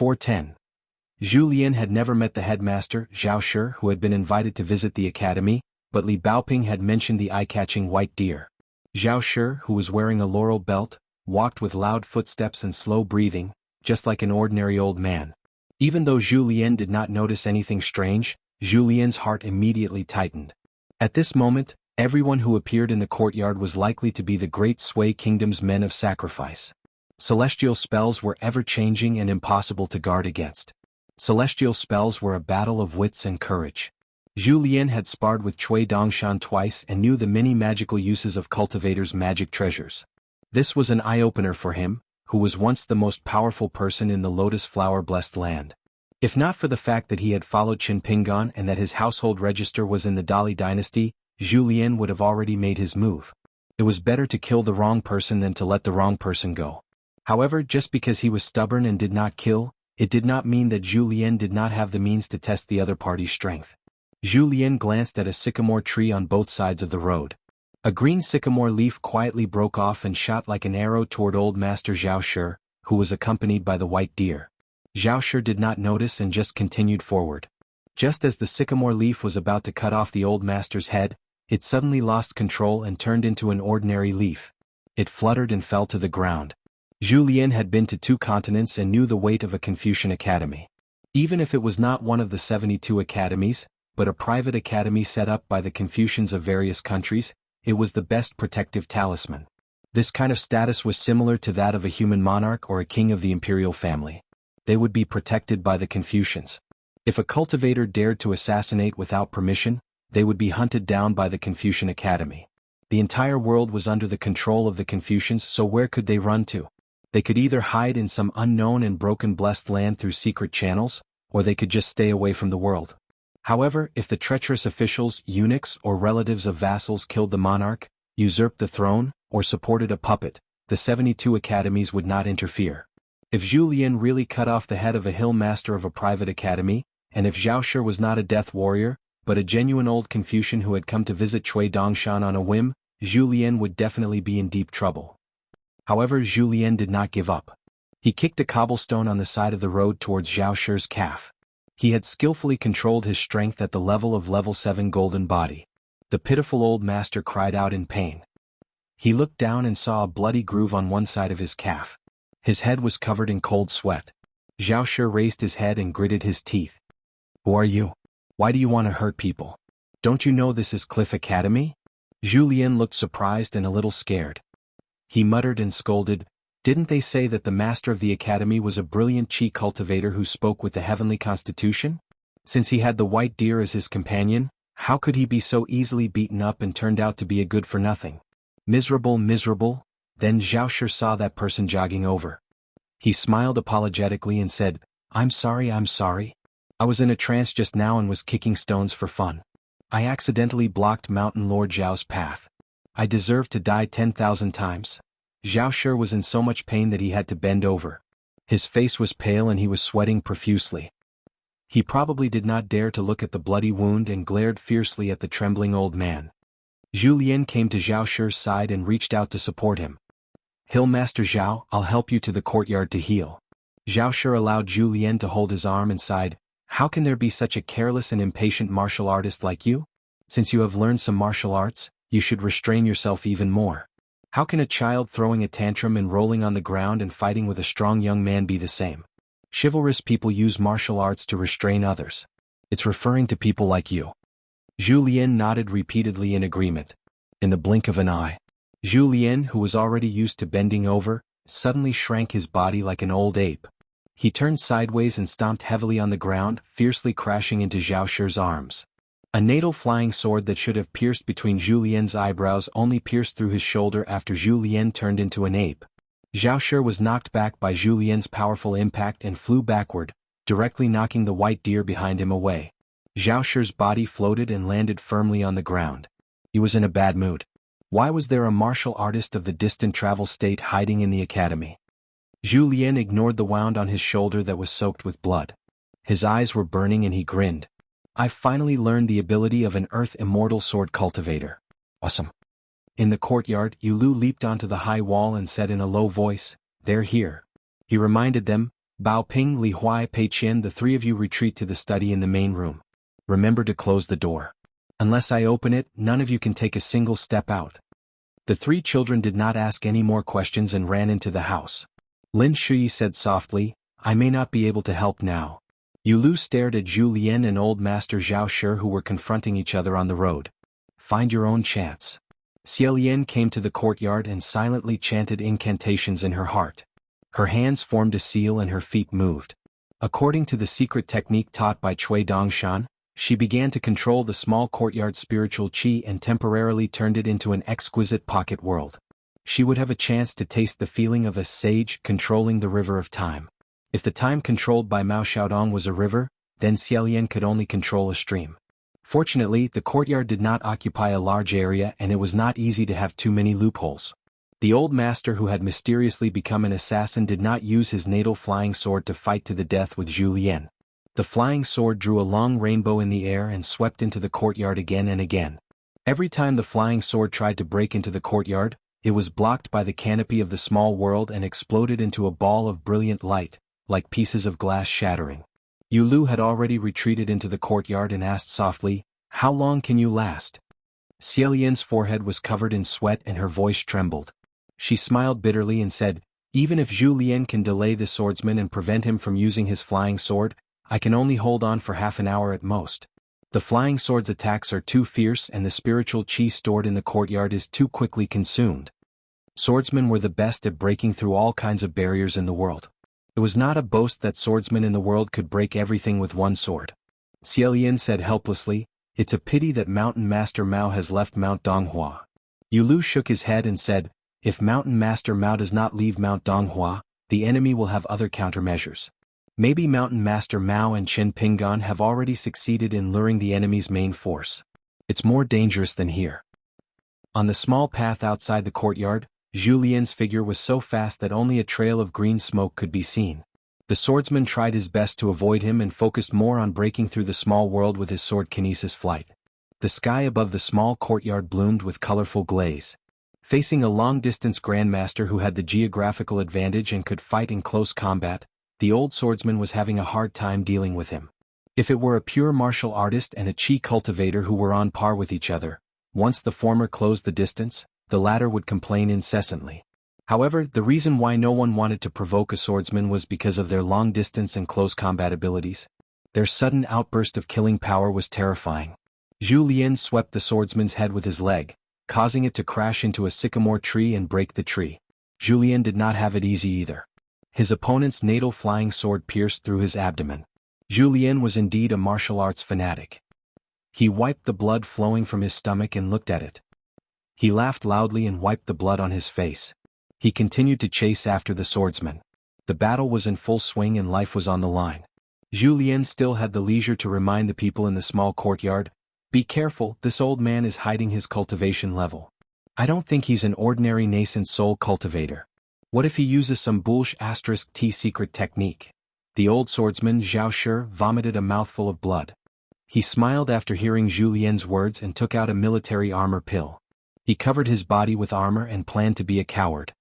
410. Julien had never met the headmaster, Zhao Shi, who had been invited to visit the academy, but Li Baoping had mentioned the eye-catching white deer. Zhao Shi, who was wearing a laurel belt, walked with loud footsteps and slow breathing, just like an ordinary old man. Even though Julien did not notice anything strange, Julien's heart immediately tightened. At this moment, everyone who appeared in the courtyard was likely to be the great Sui Kingdom's men of sacrifice. Celestial spells were ever-changing and impossible to guard against. Celestial spells were a battle of wits and courage. Julien had sparred with Cui Dongshan twice and knew the many magical uses of cultivators' magic treasures. This was an eye-opener for him, who was once the most powerful person in the lotus flower-blessed land. If not for the fact that he had followed Qin Pingan and that his household register was in the Dali dynasty, Julien would have already made his move. It was better to kill the wrong person than to let the wrong person go. However, just because he was stubborn and did not kill, it did not mean that Julien did not have the means to test the other party's strength. Julien glanced at a sycamore tree on both sides of the road. A green sycamore leaf quietly broke off and shot like an arrow toward old Master Zhao Shi, who was accompanied by the white deer. Zhao Shi did not notice and just continued forward. Just as the sycamore leaf was about to cut off the old master's head, it suddenly lost control and turned into an ordinary leaf. It fluttered and fell to the ground. Julien had been to 2 continents and knew the weight of a Confucian academy. Even if it was not one of the 72 academies, but a private academy set up by the Confucians of various countries, it was the best protective talisman. This kind of status was similar to that of a human monarch or a king of the imperial family. They would be protected by the Confucians. If a cultivator dared to assassinate without permission, they would be hunted down by the Confucian Academy. The entire world was under the control of the Confucians, so where could they run to? They could either hide in some unknown and broken blessed land through secret channels, or they could just stay away from the world. However, if the treacherous officials, eunuchs, or relatives of vassals killed the monarch, usurped the throne, or supported a puppet, the 72 academies would not interfere. If Julien really cut off the head of a hill master of a private academy, and if Zhao Shi was not a death warrior, but a genuine old Confucian who had come to visit Cui Dongshan on a whim, Julien would definitely be in deep trouble. However, Julien did not give up. He kicked a cobblestone on the side of the road towards Zhao Shi's calf. He had skillfully controlled his strength at the level of level 7 golden body. The pitiful old master cried out in pain. He looked down and saw a bloody groove on one side of his calf. His head was covered in cold sweat. Zhao Shi raised his head and gritted his teeth. "Who are you? Why do you want to hurt people? Don't you know this is Cliff Academy?" Julien looked surprised and a little scared. He muttered and scolded, "Didn't they say that the master of the academy was a brilliant Qi cultivator who spoke with the heavenly constitution? Since he had the white deer as his companion, how could he be so easily beaten up and turned out to be a good-for-nothing? Miserable, miserable." Then Zhao Shi saw that person jogging over. He smiled apologetically and said, I'm sorry. I was in a trance just now and was kicking stones for fun. I accidentally blocked Mountain Lord Zhao's path. I deserve to die 10,000 times." Zhao Shi was in so much pain that he had to bend over. His face was pale and he was sweating profusely. He probably did not dare to look at the bloody wound and glared fiercely at the trembling old man. Julien came to Zhao Shi's side and reached out to support him. "Hill Master Zhao, I'll help you to the courtyard to heal." Zhao Shi allowed Julien to hold his arm and sighed, "How can there be such a careless and impatient martial artist like you? Since you have learned some martial arts, you should restrain yourself even more. How can a child throwing a tantrum and rolling on the ground and fighting with a strong young man be the same? Chivalrous people use martial arts to restrain others. It's referring to people like you." Julien nodded repeatedly in agreement. In the blink of an eye, Julien, who was already used to bending over, suddenly shrank his body like an old ape. He turned sideways and stomped heavily on the ground, fiercely crashing into Zhao Shi's arms. A natal flying sword that should have pierced between Julien's eyebrows only pierced through his shoulder after Julien turned into an ape. Zhao Shi was knocked back by Julien's powerful impact and flew backward, directly knocking the white deer behind him away. Zhao Shi's body floated and landed firmly on the ground. He was in a bad mood. Why was there a martial artist of the distant travel state hiding in the academy? Julien ignored the wound on his shoulder that was soaked with blood. His eyes were burning and he grinned. "I finally learned the ability of an Earth Immortal Sword Cultivator. Awesome." In the courtyard, Yulu leaped onto the high wall and said in a low voice, "They're here." He reminded them, Bao Ping, Li Huai, Pei Qian, the three of you retreat to the study in the main room. Remember to close the door. Unless I open it, none of you can take a single step out. The three children did not ask any more questions and ran into the house. Lin Shui said softly, I may not be able to help now. Yu Lu stared at Zhu Lian and old master Zhao Shi who were confronting each other on the road. Find your own chance. Xie Lian came to the courtyard and silently chanted incantations in her heart. Her hands formed a seal and her feet moved. According to the secret technique taught by Cui Dongshan, she began to control the small courtyard's spiritual qi and temporarily turned it into an exquisite pocket world. She would have a chance to taste the feeling of a sage controlling the river of time. If the time controlled by Mao Xiaodong was a river, then Xie Lian could only control a stream. Fortunately, the courtyard did not occupy a large area and it was not easy to have too many loopholes. The old master who had mysteriously become an assassin did not use his natal flying sword to fight to the death with Zhu Lian. The flying sword drew a long rainbow in the air and swept into the courtyard again and again. Every time the flying sword tried to break into the courtyard, it was blocked by the canopy of the small world and exploded into a ball of brilliant light, like pieces of glass shattering. Yu Lu had already retreated into the courtyard and asked softly, How long can you last? Xie Lian's forehead was covered in sweat and her voice trembled. She smiled bitterly and said, Even if Zhu Lian can delay the swordsman and prevent him from using his flying sword, I can only hold on for half an hour at most. The flying sword's attacks are too fierce and the spiritual qi stored in the courtyard is too quickly consumed. Swordsmen were the best at breaking through all kinds of barriers in the world. It was not a boast that swordsmen in the world could break everything with one sword. Xie Lian said helplessly, It's a pity that Mountain Master Mao has left Mount Donghua. Yu Lu shook his head and said, If Mountain Master Mao does not leave Mount Donghua, the enemy will have other countermeasures. Maybe Mountain Master Mao and Chen Pinggan have already succeeded in luring the enemy's main force. It's more dangerous than here. On the small path outside the courtyard, Zhu Lian's figure was so fast that only a trail of green smoke could be seen. The swordsman tried his best to avoid him and focused more on breaking through the small world with his sword kinesis flight. The sky above the small courtyard bloomed with colorful glaze. Facing a long-distance grandmaster who had the geographical advantage and could fight in close combat, the old swordsman was having a hard time dealing with him. If it were a pure martial artist and a qi cultivator who were on par with each other, once the former closed the distance, the latter would complain incessantly. However, the reason why no one wanted to provoke a swordsman was because of their long distance and close combat abilities. Their sudden outburst of killing power was terrifying. Zhu Lian swept the swordsman's head with his leg, causing it to crash into a sycamore tree and break the tree. Zhu Lian did not have it easy either. His opponent's natal flying sword pierced through his abdomen. Zhu Lian was indeed a martial arts fanatic. He wiped the blood flowing from his stomach and looked at it. He laughed loudly and wiped the blood on his face. He continued to chase after the swordsman. The battle was in full swing and life was on the line. Zhu Lian still had the leisure to remind the people in the small courtyard, Be careful, this old man is hiding his cultivation level. I don't think he's an ordinary nascent soul cultivator. What if he uses some *T secret technique? The old swordsman Zhao Shi vomited a mouthful of blood. He smiled after hearing Zhu Lian's words and took out a military armor pill. He covered his body with armor and planned to be a coward.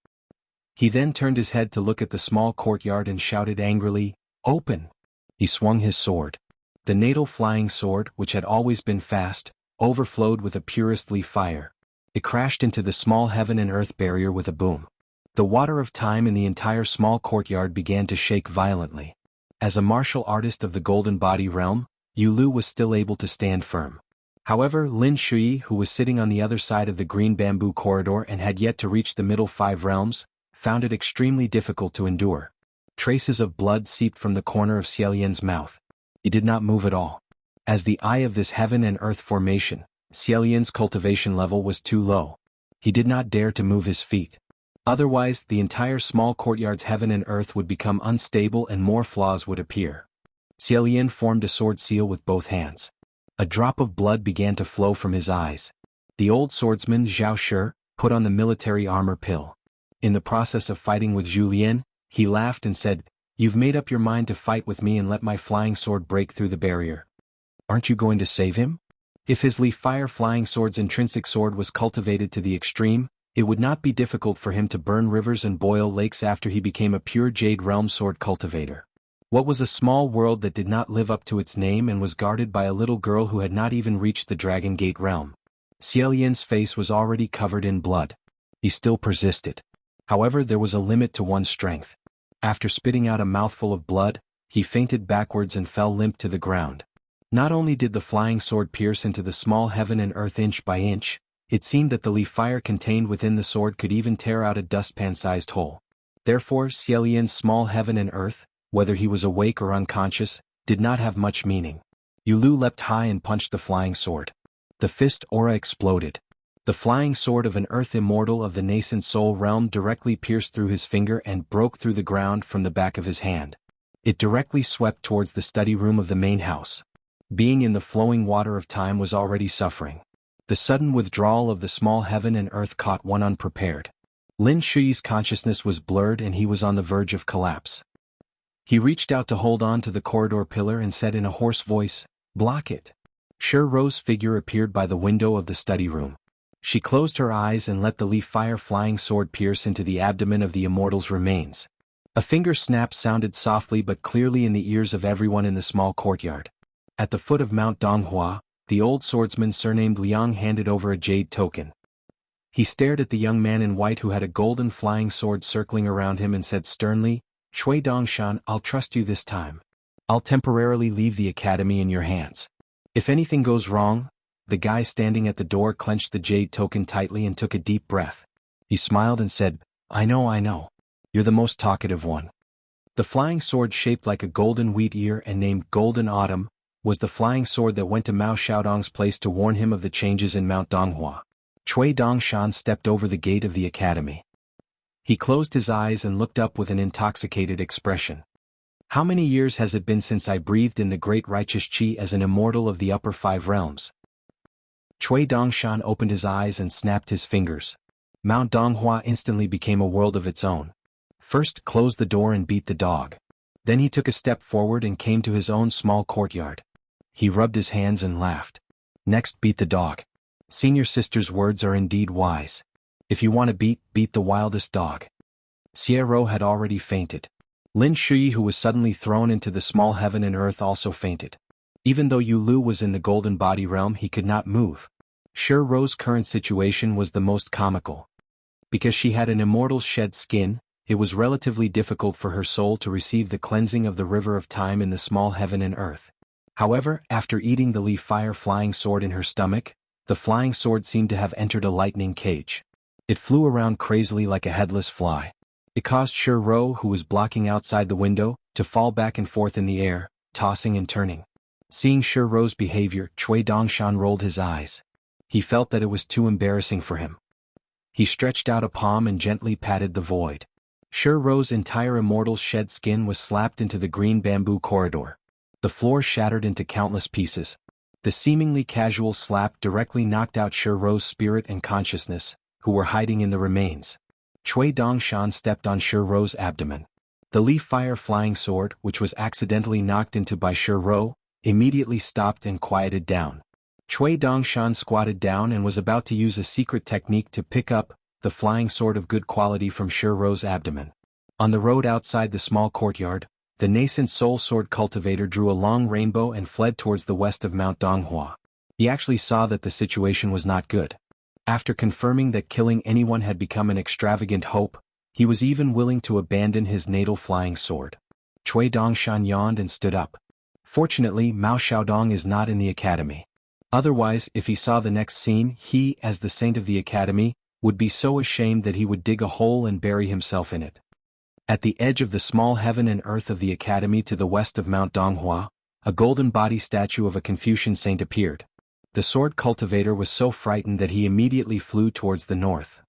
He then turned his head to look at the small courtyard and shouted angrily, Open! He swung his sword. The natal flying sword, which had always been fast, overflowed with a purest fire. It crashed into the small heaven and earth barrier with a boom. The water of time in the entire small courtyard began to shake violently. As a martial artist of the Golden Body realm, Yu Lu was still able to stand firm. However, Lin Shui, who was sitting on the other side of the green bamboo corridor and had yet to reach the middle 5 realms, found it extremely difficult to endure. Traces of blood seeped from the corner of Xie Lian's mouth. He did not move at all. As the eye of this heaven and earth formation, Xie Lian's cultivation level was too low. He did not dare to move his feet. Otherwise, the entire small courtyard's heaven and earth would become unstable and more flaws would appear. Xie Lian formed a sword seal with both hands. A drop of blood began to flow from his eyes. The old swordsman Zhao Shi put on the military armor pill. In the process of fighting with Zhu Lian, he laughed and said, You've made up your mind to fight with me and let my flying sword break through the barrier. Aren't you going to save him? If his fire flying sword's intrinsic sword was cultivated to the extreme, it would not be difficult for him to burn rivers and boil lakes after he became a pure Jade Realm sword cultivator. What was a small world that did not live up to its name and was guarded by a little girl who had not even reached the Dragon Gate realm? Xiaolian's face was already covered in blood. He still persisted. However, there was a limit to one's strength. After spitting out a mouthful of blood, he fainted backwards and fell limp to the ground. Not only did the flying sword pierce into the small heaven and earth inch by inch, it seemed that the leaf fire contained within the sword could even tear out a dustpan-sized hole. Therefore, Xiaolian's small heaven and earth, whether he was awake or unconscious, did not have much meaning. Yulu leapt high and punched the flying sword. The fist aura exploded. The flying sword of an earth immortal of the nascent soul realm directly pierced through his finger and broke through the ground from the back of his hand. It directly swept towards the study room of the main house. Being in the flowing water of time was already suffering. The sudden withdrawal of the small heaven and earth caught one unprepared. Lin Shuyi's consciousness was blurred and he was on the verge of collapse. He reached out to hold on to the corridor pillar and said in a hoarse voice, "Block it." Shi Ro's figure appeared by the window of the study room. She closed her eyes and let the leaf fire flying sword pierce into the abdomen of the immortal's remains. A finger snap sounded softly but clearly in the ears of everyone in the small courtyard. At the foot of Mount Donghua, the old swordsman surnamed Liang handed over a jade token. He stared at the young man in white who had a golden flying sword circling around him and said sternly, "Cui Dongshan, I'll trust you this time. I'll temporarily leave the academy in your hands. If anything goes wrong..." The guy standing at the door clenched the jade token tightly and took a deep breath. He smiled and said, I know. You're the most talkative one." The flying sword shaped like a golden wheat ear and named Golden Autumn, was the flying sword that went to Mao Xiaodong's place to warn him of the changes in Mount Donghua. Cui Dongshan stepped over the gate of the academy. He closed his eyes and looked up with an intoxicated expression. "How many years has it been since I breathed in the great righteous qi as an immortal of the upper 5 realms?" Cui Dongshan opened his eyes and snapped his fingers. Mount Donghua instantly became a world of its own. First, close the door and beat the dog. Then he took a step forward and came to his own small courtyard. He rubbed his hands and laughed. Next, beat the dog. Senior sister's words are indeed wise. If you want to beat the wildest dog. Xiero had already fainted. Lin Shuyi, who was suddenly thrown into the small heaven and earth, also fainted. Even though Yu Lu was in the golden body realm, he could not move. Ro's current situation was the most comical. Because she had an immortal shed skin, it was relatively difficult for her soul to receive the cleansing of the river of time in the small heaven and earth. However, after eating the leaf fire flying sword in her stomach, the flying sword seemed to have entered a lightning cage. It flew around crazily like a headless fly. It caused Shi Ro, who was blocking outside the window, to fall back and forth in the air, tossing and turning. Seeing Shi Ro's behavior, Cui Dongshan rolled his eyes. He felt that it was too embarrassing for him. He stretched out a palm and gently patted the void. Shi Ro's entire immortal shed skin was slapped into the green bamboo corridor. The floor shattered into countless pieces. The seemingly casual slap directly knocked out Shi Ro's spirit and consciousness, who were hiding in the remains. Cui Dongshan stepped on Shi Ro's abdomen. The leaf fire flying sword, which was accidentally knocked into by Shi Ro, immediately stopped and quieted down. Cui Dongshan squatted down and was about to use a secret technique to pick up the flying sword of good quality from Shi Ro's abdomen. On the road outside the small courtyard, the nascent soul sword cultivator drew a long rainbow and fled towards the west of Mount Donghua. He actually saw that the situation was not good. After confirming that killing anyone had become an extravagant hope, he was even willing to abandon his natal flying sword. Cui Dongshan yawned and stood up. Fortunately, Mao Xiaodong is not in the academy. Otherwise, if he saw the next scene, he, as the saint of the academy, would be so ashamed that he would dig a hole and bury himself in it. At the edge of the small heaven and earth of the academy to the west of Mount Donghua, a golden body statue of a Confucian saint appeared. The sword cultivator was so frightened that he immediately flew towards the north.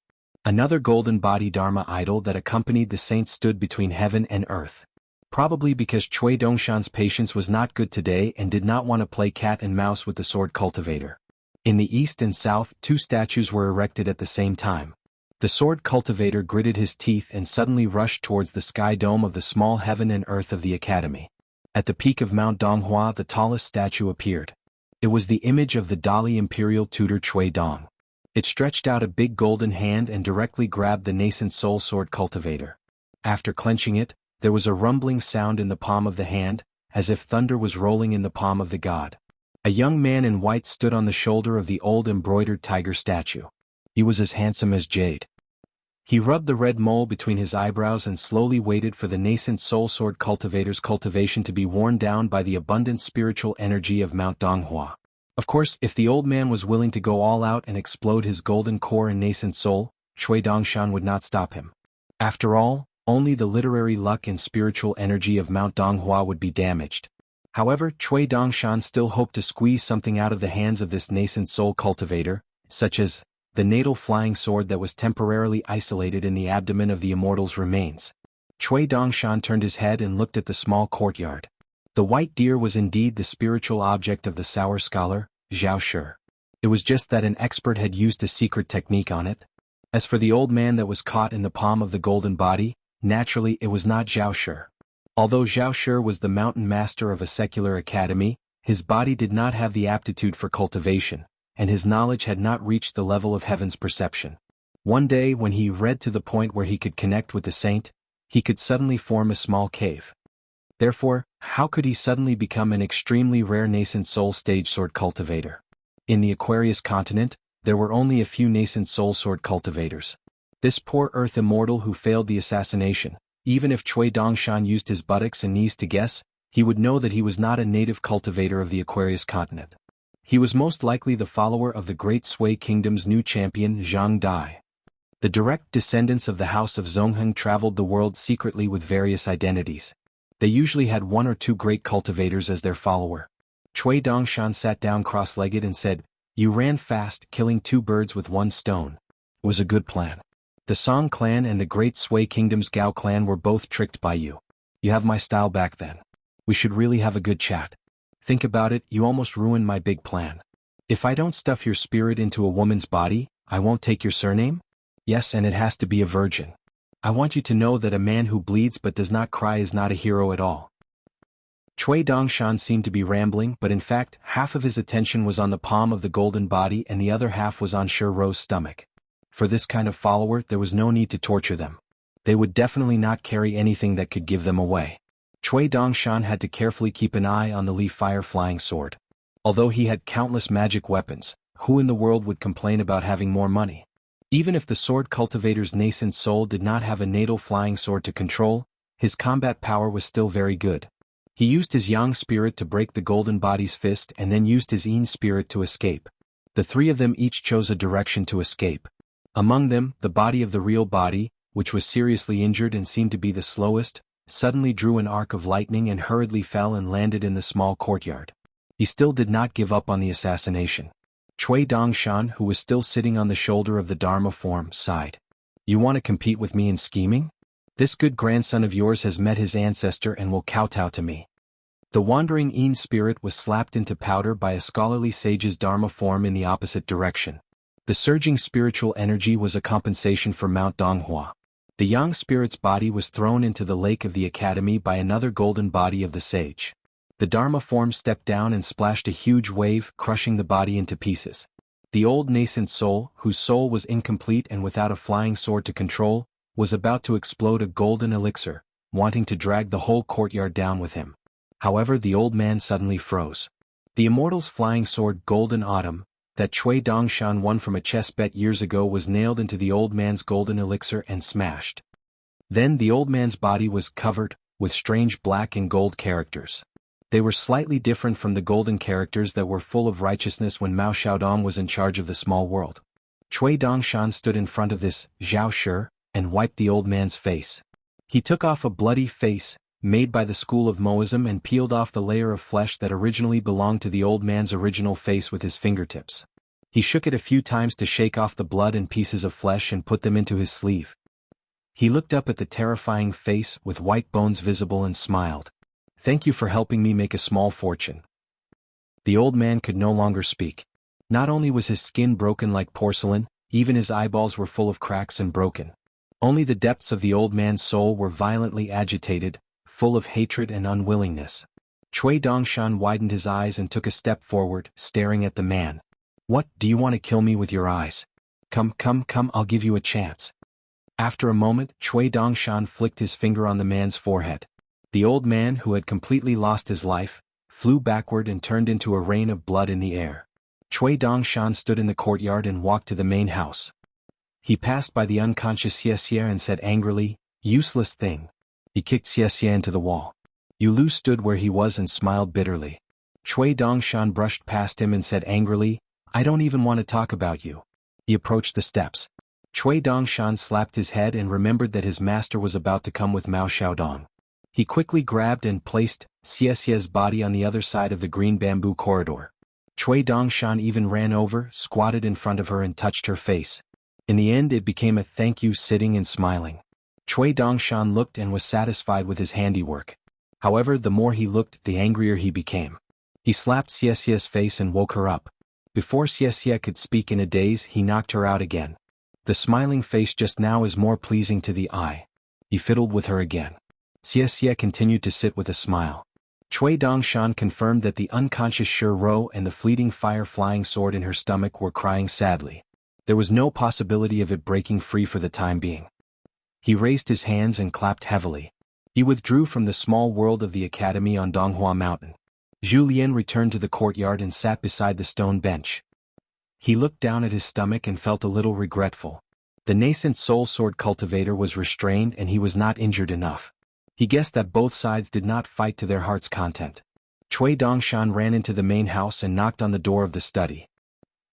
Another golden body Dharma idol that accompanied the saint stood between heaven and earth. Probably because Cui Dongshan's patience was not good today and did not want to play cat and mouse with the sword cultivator. In the east and south, 2 statues were erected at the same time. The sword cultivator gritted his teeth and suddenly rushed towards the sky dome of the small heaven and earth of the academy. At the peak of Mount Donghua, the tallest statue appeared. It was the image of the Dali imperial tutor Cui Dong. It stretched out a big golden hand and directly grabbed the nascent soul sword cultivator. After clenching it, There was a rumbling sound in the palm of the hand, as if thunder was rolling in the palm of the god. A young man in white stood on the shoulder of the old embroidered tiger statue. He was as handsome as jade. He rubbed the red mole between his eyebrows and slowly waited for the nascent soul sword cultivator's cultivation to be worn down by the abundant spiritual energy of Mount Donghua. Of course, if the old man was willing to go all out and explode his golden core and nascent soul, Cui Dongshan would not stop him. After all, only the literary luck and spiritual energy of Mount Donghua would be damaged. However, Cui Dongshan still hoped to squeeze something out of the hands of this nascent soul cultivator, such as the natal flying sword that was temporarily isolated in the abdomen of the immortal's remains. Cui Dongshan turned his head and looked at the small courtyard. The white deer was indeed the spiritual object of the sour scholar, Zhao Shi. It was just that an expert had used a secret technique on it. As for the old man that was caught in the palm of the golden body, naturally it was not Zhao Shi. Although Zhao Shi was the mountain master of a secular academy, his body did not have the aptitude for cultivation, and his knowledge had not reached the level of heaven's perception. One day when he read to the point where he could connect with the saint, he could suddenly form a small cave. Therefore, how could he suddenly become an extremely rare nascent soul stage sword cultivator? In the Aquarius continent, there were only a few nascent soul sword cultivators. This poor earth immortal who failed the assassination, even if Cui Dongshan used his buttocks and knees to guess, he would know that he was not a native cultivator of the Aquarius continent. He was most likely the follower of the Great Sui Kingdom's new champion Zhang Dai. The direct descendants of the House of Zongheng traveled the world secretly with various identities. They usually had one or two great cultivators as their follower. Cui Dongshan sat down cross-legged and said, "You ran fast, killing two birds with one stone. It was a good plan. The Song clan and the Great Sui Kingdom's Gao clan were both tricked by you. You have my style back then. We should really have a good chat. Think about it, you almost ruined my big plan. If I don't stuff your spirit into a woman's body, I won't take your surname? Yes, and it has to be a virgin. I want you to know that a man who bleeds but does not cry is not a hero at all." Cui Dongshan seemed to be rambling, but in fact, half of his attention was on the palm of the golden body and the other half was on Shi Ro's stomach. For this kind of follower, there was no need to torture them. They would definitely not carry anything that could give them away. Cui Dongshan had to carefully keep an eye on the Li Fire flying sword. Although he had countless magic weapons, who in the world would complain about having more money? Even if the sword cultivator's nascent soul did not have a natal flying sword to control, his combat power was still very good. He used his yang spirit to break the golden body's fist and then used his yin spirit to escape. The three of them each chose a direction to escape. Among them, the body of the real body, which was seriously injured and seemed to be the slowest, suddenly drew an arc of lightning and hurriedly fell and landed in the small courtyard. He still did not give up on the assassination. Cui Dongshan, who was still sitting on the shoulder of the Dharma form, sighed. "You want to compete with me in scheming? This good grandson of yours has met his ancestor and will kowtow to me." The wandering Yin spirit was slapped into powder by a scholarly sage's Dharma form in the opposite direction. The surging spiritual energy was a compensation for Mount Donghua. The Yang spirit's body was thrown into the lake of the academy by another golden body of the sage. The Dharma form stepped down and splashed a huge wave, crushing the body into pieces. The old nascent soul, whose soul was incomplete and without a flying sword to control, was about to explode a golden elixir, wanting to drag the whole courtyard down with him. However, the old man suddenly froze. The immortal's flying sword Golden Autumn, that Cui Dongshan won from a chess bet years ago, was nailed into the old man's golden elixir and smashed. Then the old man's body was covered with strange black and gold characters. They were slightly different from the golden characters that were full of righteousness when Mao Xiaodong was in charge of the small world. Cui Dongshan stood in front of this Zhao Shi and wiped the old man's face. He took off a bloody face, made by the school of Moism, and peeled off the layer of flesh that originally belonged to the old man's original face with his fingertips. He shook it a few times to shake off the blood and pieces of flesh and put them into his sleeve. He looked up at the terrifying face with white bones visible and smiled. "Thank you for helping me make a small fortune." The old man could no longer speak. Not only was his skin broken like porcelain, even his eyeballs were full of cracks and broken. Only the depths of the old man's soul were violently agitated, full of hatred and unwillingness. Cui Dongshan widened his eyes and took a step forward, staring at the man. "What, do you want to kill me with your eyes? Come, I'll give you a chance." After a moment, Cui Dongshan flicked his finger on the man's forehead. The old man, who had completely lost his life, flew backward and turned into a rain of blood in the air. Cui Dongshan stood in the courtyard and walked to the main house. He passed by the unconscious Xie and said angrily, "Useless thing." He kicked Xie into the wall. Yulu stood where he was and smiled bitterly. Cui Dongshan brushed past him and said angrily, "I don't even want to talk about you." He approached the steps. Cui Dongshan slapped his head and remembered that his master was about to come with Mao Xiaodong. He quickly grabbed and placed Xie's body on the other side of the green bamboo corridor. Cui Dongshan even ran over, squatted in front of her and touched her face. In the end it became a thank you, sitting and smiling. Cui Dongshan looked and was satisfied with his handiwork. However, the more he looked, the angrier he became. He slapped Xie's face and woke her up. Before Xie could speak in a daze, he knocked her out again. The smiling face just now is more pleasing to the eye. He fiddled with her again. Xie continued to sit with a smile. Cui Dongshan confirmed that the unconscious Shi and the fleeting fire-flying sword in her stomach were crying sadly. There was no possibility of it breaking free for the time being. He raised his hands and clapped heavily. He withdrew from the small world of the academy on Donghua Mountain. Zhu Lian returned to the courtyard and sat beside the stone bench. He looked down at his stomach and felt a little regretful. The nascent soul sword cultivator was restrained and he was not injured enough. He guessed that both sides did not fight to their heart's content. Cui Dongshan ran into the main house and knocked on the door of the study.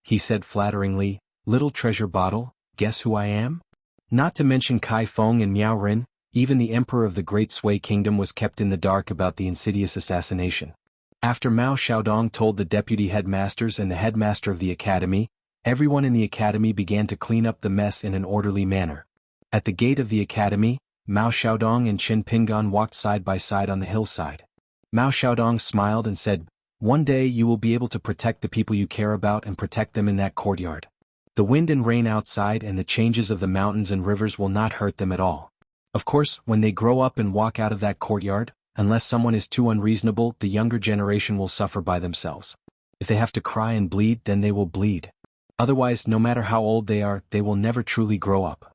He said flatteringly, "Little treasure bottle, guess who I am?" Not to mention Kai Feng and Miao Rin, even the emperor of the Great Sui Kingdom was kept in the dark about the insidious assassination. After Mao Xiaodong told the deputy headmasters and the headmaster of the academy, everyone in the academy began to clean up the mess in an orderly manner. At the gate of the academy, Mao Xiaodong and Qin Pingan walked side by side on the hillside. Mao Xiaodong smiled and said, "One day you will be able to protect the people you care about and protect them in that courtyard. The wind and rain outside and the changes of the mountains and rivers will not hurt them at all. Of course, when they grow up and walk out of that courtyard, unless someone is too unreasonable, the younger generation will suffer by themselves. If they have to cry and bleed, then they will bleed. Otherwise, no matter how old they are, they will never truly grow up."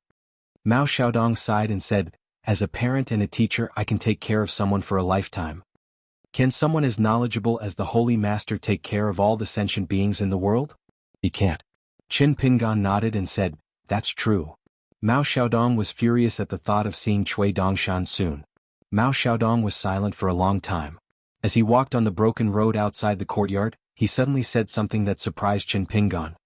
Mao Xiaodong sighed and said, "As a parent and a teacher, I can take care of someone for a lifetime. Can someone as knowledgeable as the Holy Master take care of all the sentient beings in the world? He can't." Qin Pingan nodded and said, "That's true." Mao Xiaodong was furious at the thought of seeing Cui Dongshan soon. Mao Xiaodong was silent for a long time. As he walked on the broken road outside the courtyard, he suddenly said something that surprised Qin Pingan.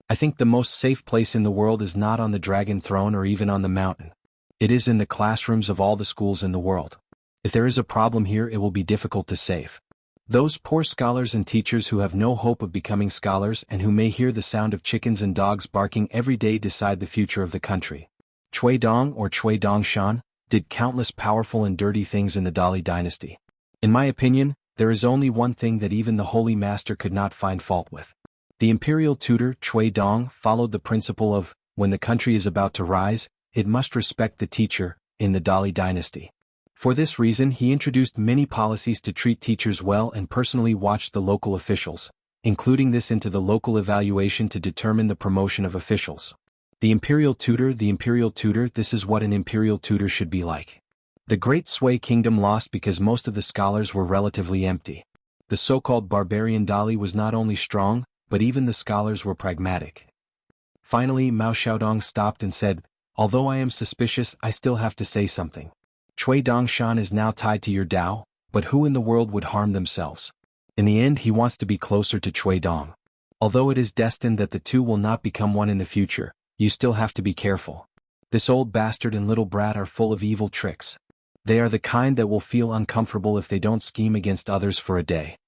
"I think the most safe place in the world is not on the dragon throne or even on the mountain. It is in the classrooms of all the schools in the world. If there is a problem here, it will be difficult to save. Those poor scholars and teachers who have no hope of becoming scholars and who may hear the sound of chickens and dogs barking every day decide the future of the country." Cui Dong or Cui Dongshan did countless powerful and dirty things in the Dali dynasty. In my opinion, there is only one thing that even the Holy Master could not find fault with. The imperial tutor Cui Dong followed the principle of, when the country is about to rise, it must respect the teacher, in the Dali dynasty. For this reason he introduced many policies to treat teachers well and personally watched the local officials, including this into the local evaluation to determine the promotion of officials. The imperial tutor, this is what an imperial tutor should be like. The Great Sui Kingdom lost because most of the scholars were relatively empty. The so-called barbarian Dali was not only strong, but even the scholars were pragmatic. Finally Mao Xiaodong stopped and said, "Although I am suspicious, I still have to say something. Cui Dongshan is now tied to your Tao, but who in the world would harm themselves? In the end he wants to be closer to Cui Dong. Although it is destined that the two will not become one in the future, you still have to be careful. This old bastard and little brat are full of evil tricks. They are the kind that will feel uncomfortable if they don't scheme against others for a day."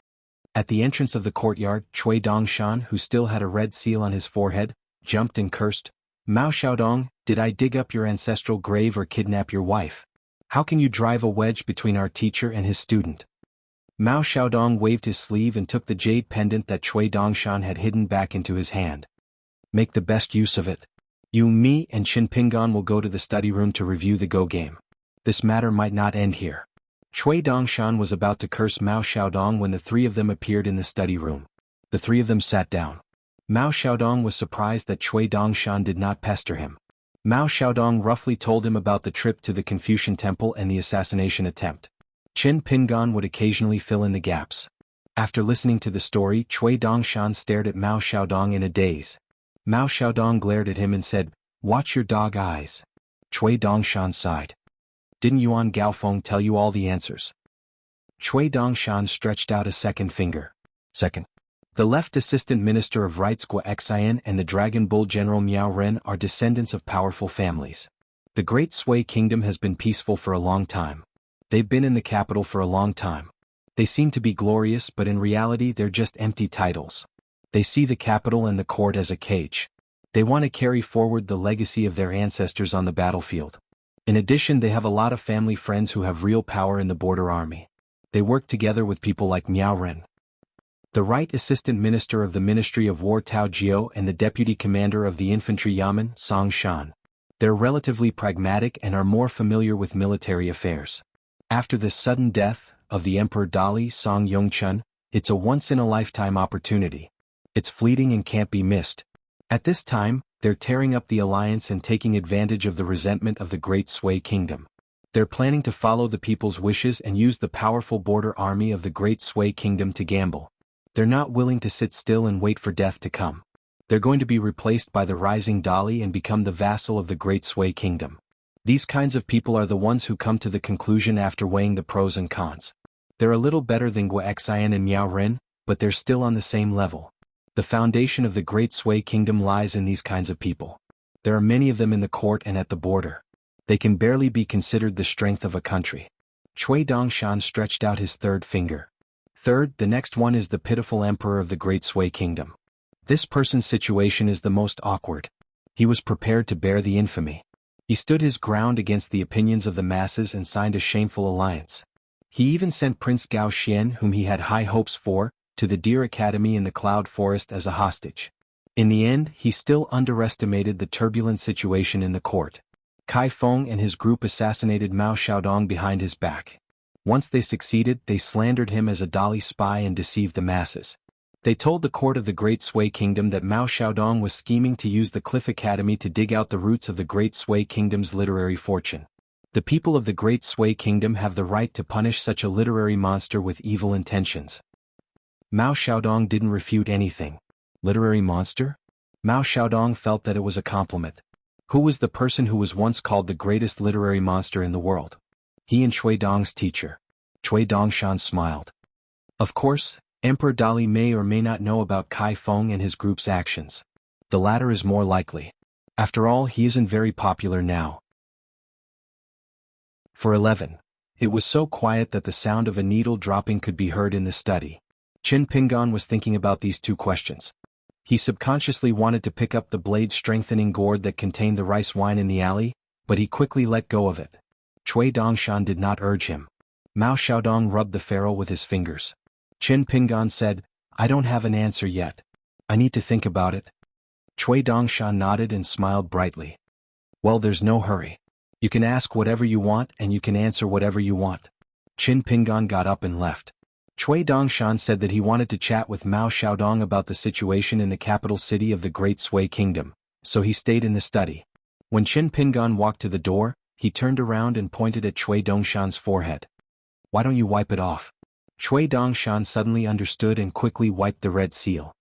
At the entrance of the courtyard, Cui Dongshan, who still had a red seal on his forehead, jumped and cursed, "Mao Xiaodong, did I dig up your ancestral grave or kidnap your wife? How can you drive a wedge between our teacher and his student?" Mao Xiaodong waved his sleeve and took the jade pendant that Cui Dongshan had hidden back into his hand. "Make the best use of it. You, me, and Qin Pingan will go to the study room to review the Go game. This matter might not end here." Cui Dongshan was about to curse Mao Xiaodong when the three of them appeared in the study room. The three of them sat down. Mao Xiaodong was surprised that Cui Dongshan did not pester him. Mao Xiaodong roughly told him about the trip to the Confucian temple and the assassination attempt. Qin Pingan would occasionally fill in the gaps. After listening to the story, Cui Dongshan stared at Mao Xiaodong in a daze. Mao Xiaodong glared at him and said, "Watch your dog eyes." Cui Dongshan sighed. "Didn't Yuan Gaofeng tell you all the answers?" Cui Dongshan stretched out a second finger. Second. The left assistant minister of rights Guo Xian and the Dragon Bull General Miao Ren are descendants of powerful families. The Great Sui Kingdom has been peaceful for a long time. They've been in the capital for a long time. They seem to be glorious, but in reality they're just empty titles. They see the capital and the court as a cage. They want to carry forward the legacy of their ancestors on the battlefield. In addition, they have a lot of family friends who have real power in the border army. They work together with people like Miao Ren, the right assistant minister of the Ministry of War Tao Jiao and the deputy commander of the infantry Yamen Song Shan. They're relatively pragmatic and are more familiar with military affairs. After the sudden death of the Emperor Dali Song Yongchun, it's a once-in-a-lifetime opportunity. It's fleeting and can't be missed. At this time, they're tearing up the alliance and taking advantage of the resentment of the Great Sui Kingdom. They're planning to follow the people's wishes and use the powerful border army of the Great Sui Kingdom to gamble. They're not willing to sit still and wait for death to come. They're going to be replaced by the rising Dali and become the vassal of the Great Sui Kingdom. These kinds of people are the ones who come to the conclusion after weighing the pros and cons. They're a little better than Guo Xian and Miao Ren, but they're still on the same level. The foundation of the Great Sui Kingdom lies in these kinds of people. There are many of them in the court and at the border. They can barely be considered the strength of a country. Cui Dongshan stretched out his third finger. Third, the next one is the pitiful emperor of the Great Sui Kingdom. This person's situation is the most awkward. He was prepared to bear the infamy. He stood his ground against the opinions of the masses and signed a shameful alliance. He even sent Prince Gao Xian, whom he had high hopes for, to the Deer Academy in the Cloud Forest as a hostage. In the end, he still underestimated the turbulent situation in the court. Kai Feng and his group assassinated Mao Xiaodong behind his back. Once they succeeded, they slandered him as a Dali spy and deceived the masses. They told the court of the Great Sui Kingdom that Mao Xiaodong was scheming to use the Cliff Academy to dig out the roots of the Great Sui Kingdom's literary fortune. The people of the Great Sui Kingdom have the right to punish such a literary monster with evil intentions. Mao Xiaodong didn't refute anything. Literary monster? Mao Xiaodong felt that it was a compliment. Who was the person who was once called the greatest literary monster in the world? He and Cui Dong's teacher. Cui Dongshan smiled. Of course, Emperor Dali may or may not know about Kai Feng and his group's actions. The latter is more likely. After all, he isn't very popular now. For 11. It was so quiet that the sound of a needle dropping could be heard in the study. Qin Pingan was thinking about these two questions. He subconsciously wanted to pick up the blade-strengthening gourd that contained the rice wine in the alley, but he quickly let go of it. Cui Dongshan did not urge him. Mao Xiaodong rubbed the ferrule with his fingers. Qin Pingan said, "I don't have an answer yet. I need to think about it." Cui Dongshan nodded and smiled brightly. "Well, there's no hurry. You can ask whatever you want and you can answer whatever you want." Qin Pingan got up and left. Cui Dongshan said that he wanted to chat with Mao Xiaodong about the situation in the capital city of the Great Sui Kingdom, so he stayed in the study. When Qin Pingan walked to the door, he turned around and pointed at Cui Dongshan's forehead. "Why don't you wipe it off?" Cui Dongshan suddenly understood and quickly wiped the red seal.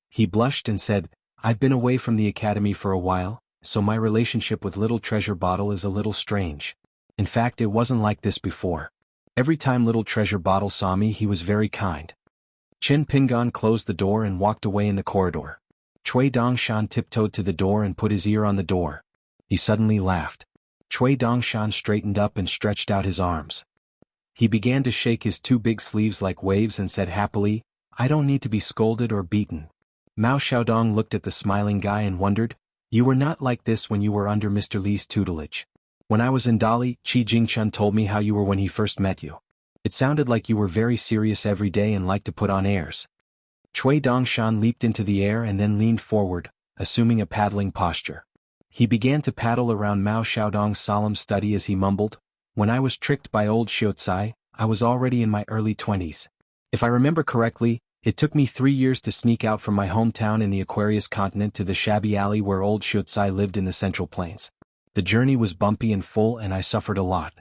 He blushed and said, "I've been away from the academy for a while, so my relationship with Little Treasure Bottle is a little strange. In fact, it wasn't like this before. Every time Little Treasure Bottle saw me, he was very kind." Qin Pingan closed the door and walked away in the corridor. Cui Dongshan tiptoed to the door and put his ear on the door. He suddenly laughed. Cui Dongshan straightened up and stretched out his arms. He began to shake his two big sleeves like waves and said happily, "I don't need to be scolded or beaten." Mao Xiaodong looked at the smiling guy and wondered, "You were not like this when you were under Mr. Li's tutelage. When I was in Dali, Qi Jingchun told me how you were when he first met you. It sounded like you were very serious every day and liked to put on airs." Cui Dongshan leaped into the air and then leaned forward, assuming a paddling posture. He began to paddle around Mao Xiaodong's solemn study as he mumbled, "When I was tricked by old Xiucai, I was already in my early 20s. If I remember correctly, it took me 3 years to sneak out from my hometown in the Aquarius continent to the shabby alley where old Xiucai lived in the Central Plains. The journey was bumpy and full and I suffered a lot.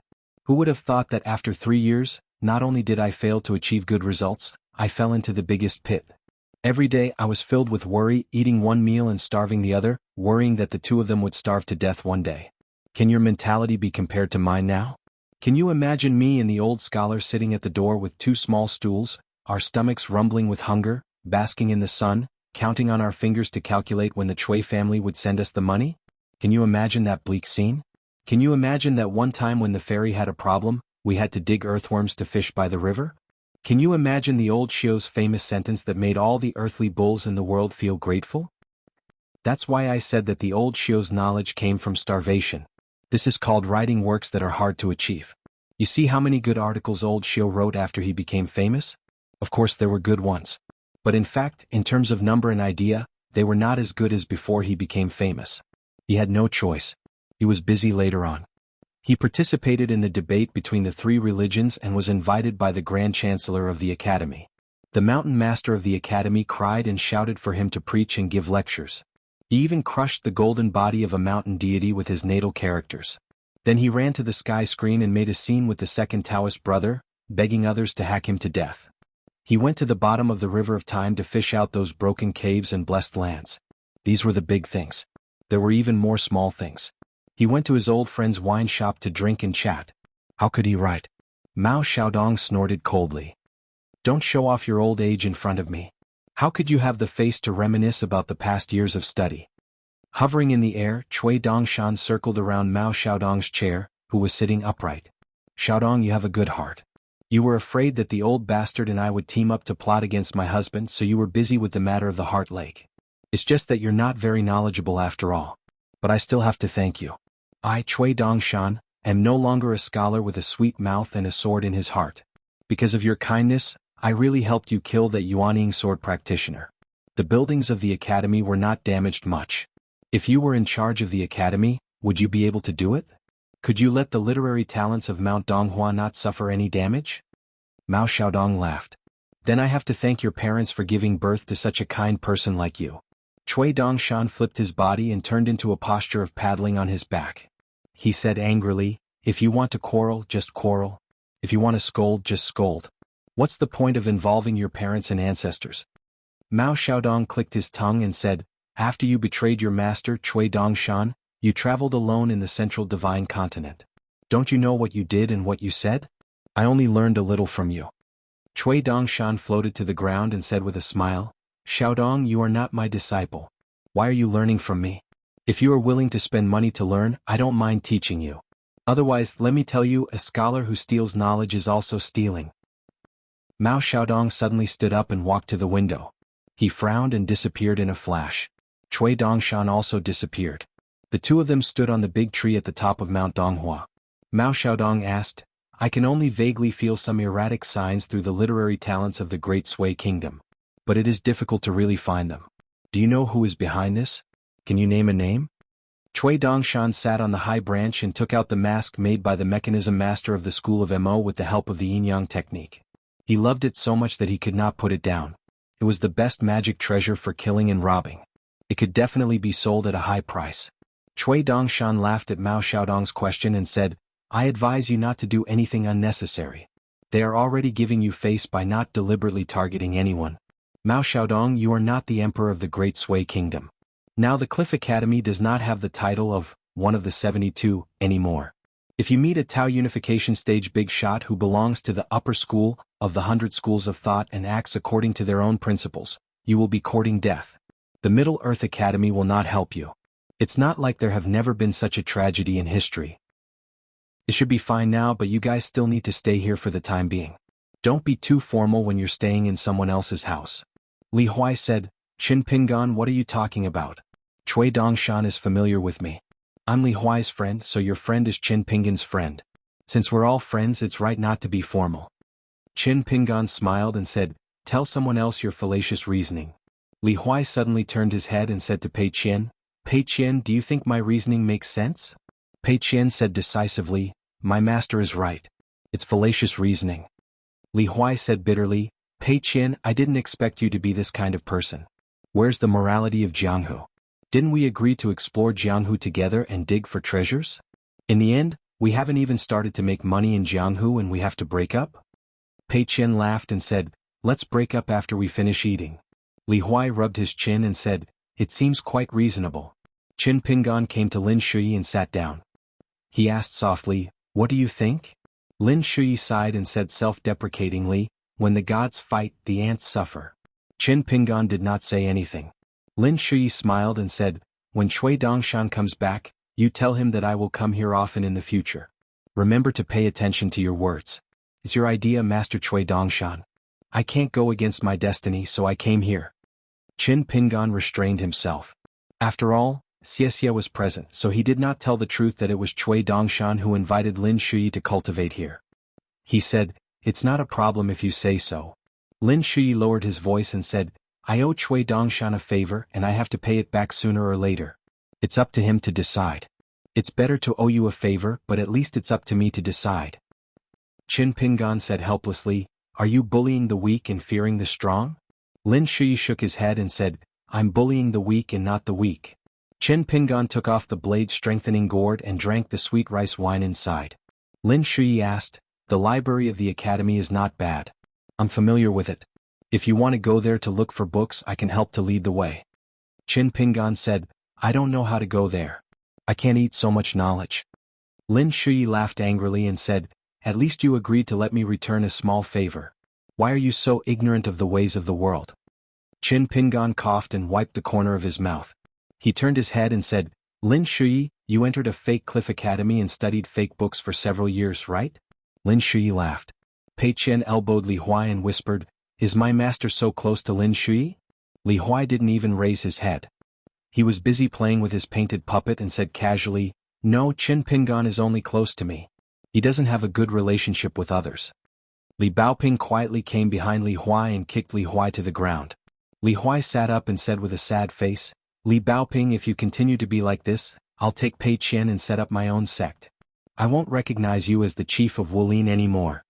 Who would have thought that after 3 years, not only did I fail to achieve good results, I fell into the biggest pit. Every day I was filled with worry, eating one meal and starving the other, worrying that the two of them would starve to death one day. Can your mentality be compared to mine now? Can you imagine me and the old scholar sitting at the door with 2 small stools, our stomachs rumbling with hunger, basking in the sun, counting on our fingers to calculate when the Chui family would send us the money? Can you imagine that bleak scene? Can you imagine that one time when the ferry had a problem, we had to dig earthworms to fish by the river? Can you imagine the old Shio's famous sentence that made all the earthly bulls in the world feel grateful? That's why I said that the old Shio's knowledge came from starvation. This is called writing works that are hard to achieve. You see how many good articles old Shio wrote after he became famous? Of course there were good ones. But in fact, in terms of number and idea, they were not as good as before he became famous. He had no choice. He was busy later on. He participated in the debate between the 3 religions and was invited by the Grand Chancellor of the Academy. The mountain master of the Academy cried and shouted for him to preach and give lectures. He even crushed the golden body of a mountain deity with his natal characters. Then he ran to the sky screen and made a scene with the second Taoist brother, begging others to hack him to death. He went to the bottom of the river of time to fish out those broken caves and blessed lands. These were the big things. There were even more small things. He went to his old friend's wine shop to drink and chat. How could he write? Mao Xiaodong snorted coldly. Don't show off your old age in front of me. How could you have the face to reminisce about the past years of study? Hovering in the air, Cui Dongshan circled around Mao Xiaodong's chair, who was sitting upright. Xiaodong, you have a good heart. You were afraid that the old bastard and I would team up to plot against my husband, so you were busy with the matter of the Heart Lake. It's just that you're not very knowledgeable after all. But I still have to thank you. I, Cui Dongshan, am no longer a scholar with a sweet mouth and a sword in his heart. Because of your kindness, I really helped you kill that Yuanying sword practitioner. The buildings of the academy were not damaged much. If you were in charge of the academy, would you be able to do it? Could you let the literary talents of Mount Donghua not suffer any damage? Mao Xiaodong laughed. Then I have to thank your parents for giving birth to such a kind person like you. Cui Dongshan flipped his body and turned into a posture of paddling on his back. He said angrily, if you want to quarrel, just quarrel. If you want to scold, just scold. What's the point of involving your parents and ancestors? Mao Xiaodong clicked his tongue and said, after you betrayed your master Cui Dongshan, you traveled alone in the central divine continent. Don't you know what you did and what you said? I only learned a little from you. Cui Dongshan floated to the ground and said with a smile, Xiaodong, you are not my disciple. Why are you learning from me? If you are willing to spend money to learn, I don't mind teaching you. Otherwise, let me tell you, a scholar who steals knowledge is also stealing. Mao Xiaodong suddenly stood up and walked to the window. He frowned and disappeared in a flash. Cui Dongshan also disappeared. The two of them stood on the big tree at the top of Mount Donghua. Mao Xiaodong asked, I can only vaguely feel some erratic signs through the literary talents of the Great Sui Kingdom. But it is difficult to really find them. Do you know who is behind this? Can you name a name? Cui Dongshan sat on the high branch and took out the mask made by the mechanism master of the school of Mo with the help of the yin-yang technique. He loved it so much that he could not put it down. It was the best magic treasure for killing and robbing. It could definitely be sold at a high price. Cui Dongshan laughed at Mao Xiaodong's question and said, I advise you not to do anything unnecessary. They are already giving you face by not deliberately targeting anyone. Mao Xiaodong, you are not the emperor of the Great Sui Kingdom. Now the Cliff Academy does not have the title of one of the 72 anymore. If you meet a Tao Unification Stage big shot who belongs to the upper school of the 100 schools of thought and acts according to their own principles, you will be courting death. The Middle Earth Academy will not help you. It's not like there have never been such a tragedy in history. It should be fine now, but you guys still need to stay here for the time being. Don't be too formal when you're staying in someone else's house. Li Huai said, Qin Pingan, what are you talking about? Cui Dongshan is familiar with me. I'm Li Huai's friend, so your friend is Qin Pingan's friend. Since we're all friends, it's right not to be formal. Qin Pingan smiled and said, tell someone else your fallacious reasoning. Li Huai suddenly turned his head and said to Pei Qian, do you think my reasoning makes sense? Pei Qian said decisively, my master is right. It's fallacious reasoning. Li Huai said bitterly, Pei Qian, I didn't expect you to be this kind of person. Where's the morality of Jianghu? Didn't we agree to explore Jianghu together and dig for treasures? In the end, we haven't even started to make money in Jianghu and we have to break up? Pei Qian laughed and said, let's break up after we finish eating. Li Huai rubbed his chin and said, it seems quite reasonable. Qin Pingan came to Lin Shuyi and sat down. He asked softly, what do you think? Lin Shuyi sighed and said self-deprecatingly, when the gods fight, the ants suffer. Qin Pingan did not say anything. Lin Shuyi smiled and said, when Cui Dongshan comes back, you tell him that I will come here often in the future. Remember to pay attention to your words. It's your idea, Master Cui Dongshan. I can't go against my destiny, so I came here. Qin Pingan restrained himself. After all, Xie was present, so he did not tell the truth that it was Cui Dongshan who invited Lin Shuyi to cultivate here. He said, it's not a problem if you say so. Lin Shuyi lowered his voice and said, I owe Cui Dongshan a favor and I have to pay it back sooner or later. It's up to him to decide. It's better to owe you a favor, but at least it's up to me to decide. Qin Pingan said helplessly, are you bullying the weak and fearing the strong? Lin Shuyi shook his head and said, I'm bullying the weak and not the weak. Qin Pingan took off the blade-strengthening gourd and drank the sweet rice wine inside. Lin Shuyi asked, the library of the academy is not bad. I'm familiar with it. If you want to go there to look for books, I can help to lead the way. Qin Pingan said, I don't know how to go there. I can't eat so much knowledge. Lin Shuyi laughed angrily and said, at least you agreed to let me return a small favor. Why are you so ignorant of the ways of the world? Qin Pingan coughed and wiped the corner of his mouth. He turned his head and said, Lin Shuyi, you entered a fake cliff academy and studied fake books for several years, right? Lin Shuyi laughed. Pei Qian elbowed Li Huai and whispered, is my master so close to Lin Shuyi? Li Huai didn't even raise his head. He was busy playing with his painted puppet and said casually, no, Qin Pingan is only close to me. He doesn't have a good relationship with others. Li Baoping quietly came behind Li Huai and kicked Li Huai to the ground. Li Huai sat up and said with a sad face, Li Baoping, if you continue to be like this, I'll take Pei Qian and set up my own sect. I won't recognize you as the chief of Wulin anymore.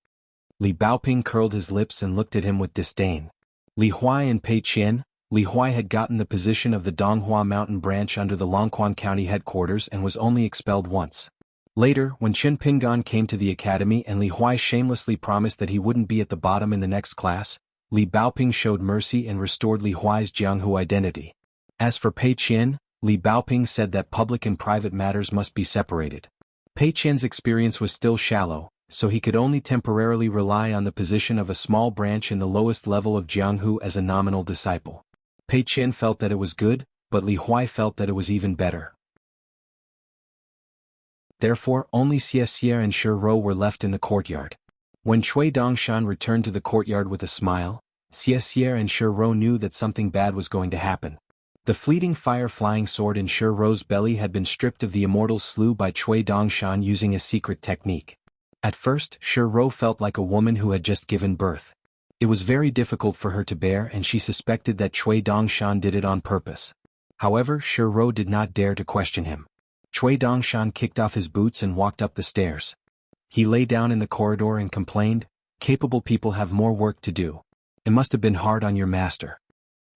Li Baoping curled his lips and looked at him with disdain. Li Huai and Pei Qian, Li Huai had gotten the position of the Donghua mountain branch under the Longquan County headquarters and was only expelled once. Later, when Qin Pingan came to the academy and Li Huai shamelessly promised that he wouldn't be at the bottom in the next class, Li Baoping showed mercy and restored Li Huai's Jianghu identity. As for Pei Qian, Li Baoping said that public and private matters must be separated. Pei Qian's experience was still shallow, so he could only temporarily rely on the position of a small branch in the lowest level of Jianghu as a nominal disciple. Pei Qian felt that it was good, but Li Huai felt that it was even better. Therefore, only Xie and Shi Rou were left in the courtyard. When Cui Dongshan returned to the courtyard with a smile, Xie and Shi Rou knew that something bad was going to happen. The fleeting fire-flying sword in Shi Rou's belly had been stripped of the immortal slew by Cui Dongshan using a secret technique. At first, Shi Rou felt like a woman who had just given birth. It was very difficult for her to bear and she suspected that Cui Dongshan did it on purpose. However, Shi Rou did not dare to question him. Cui Dongshan kicked off his boots and walked up the stairs. He lay down in the corridor and complained, capable people have more work to do. It must have been hard on your master.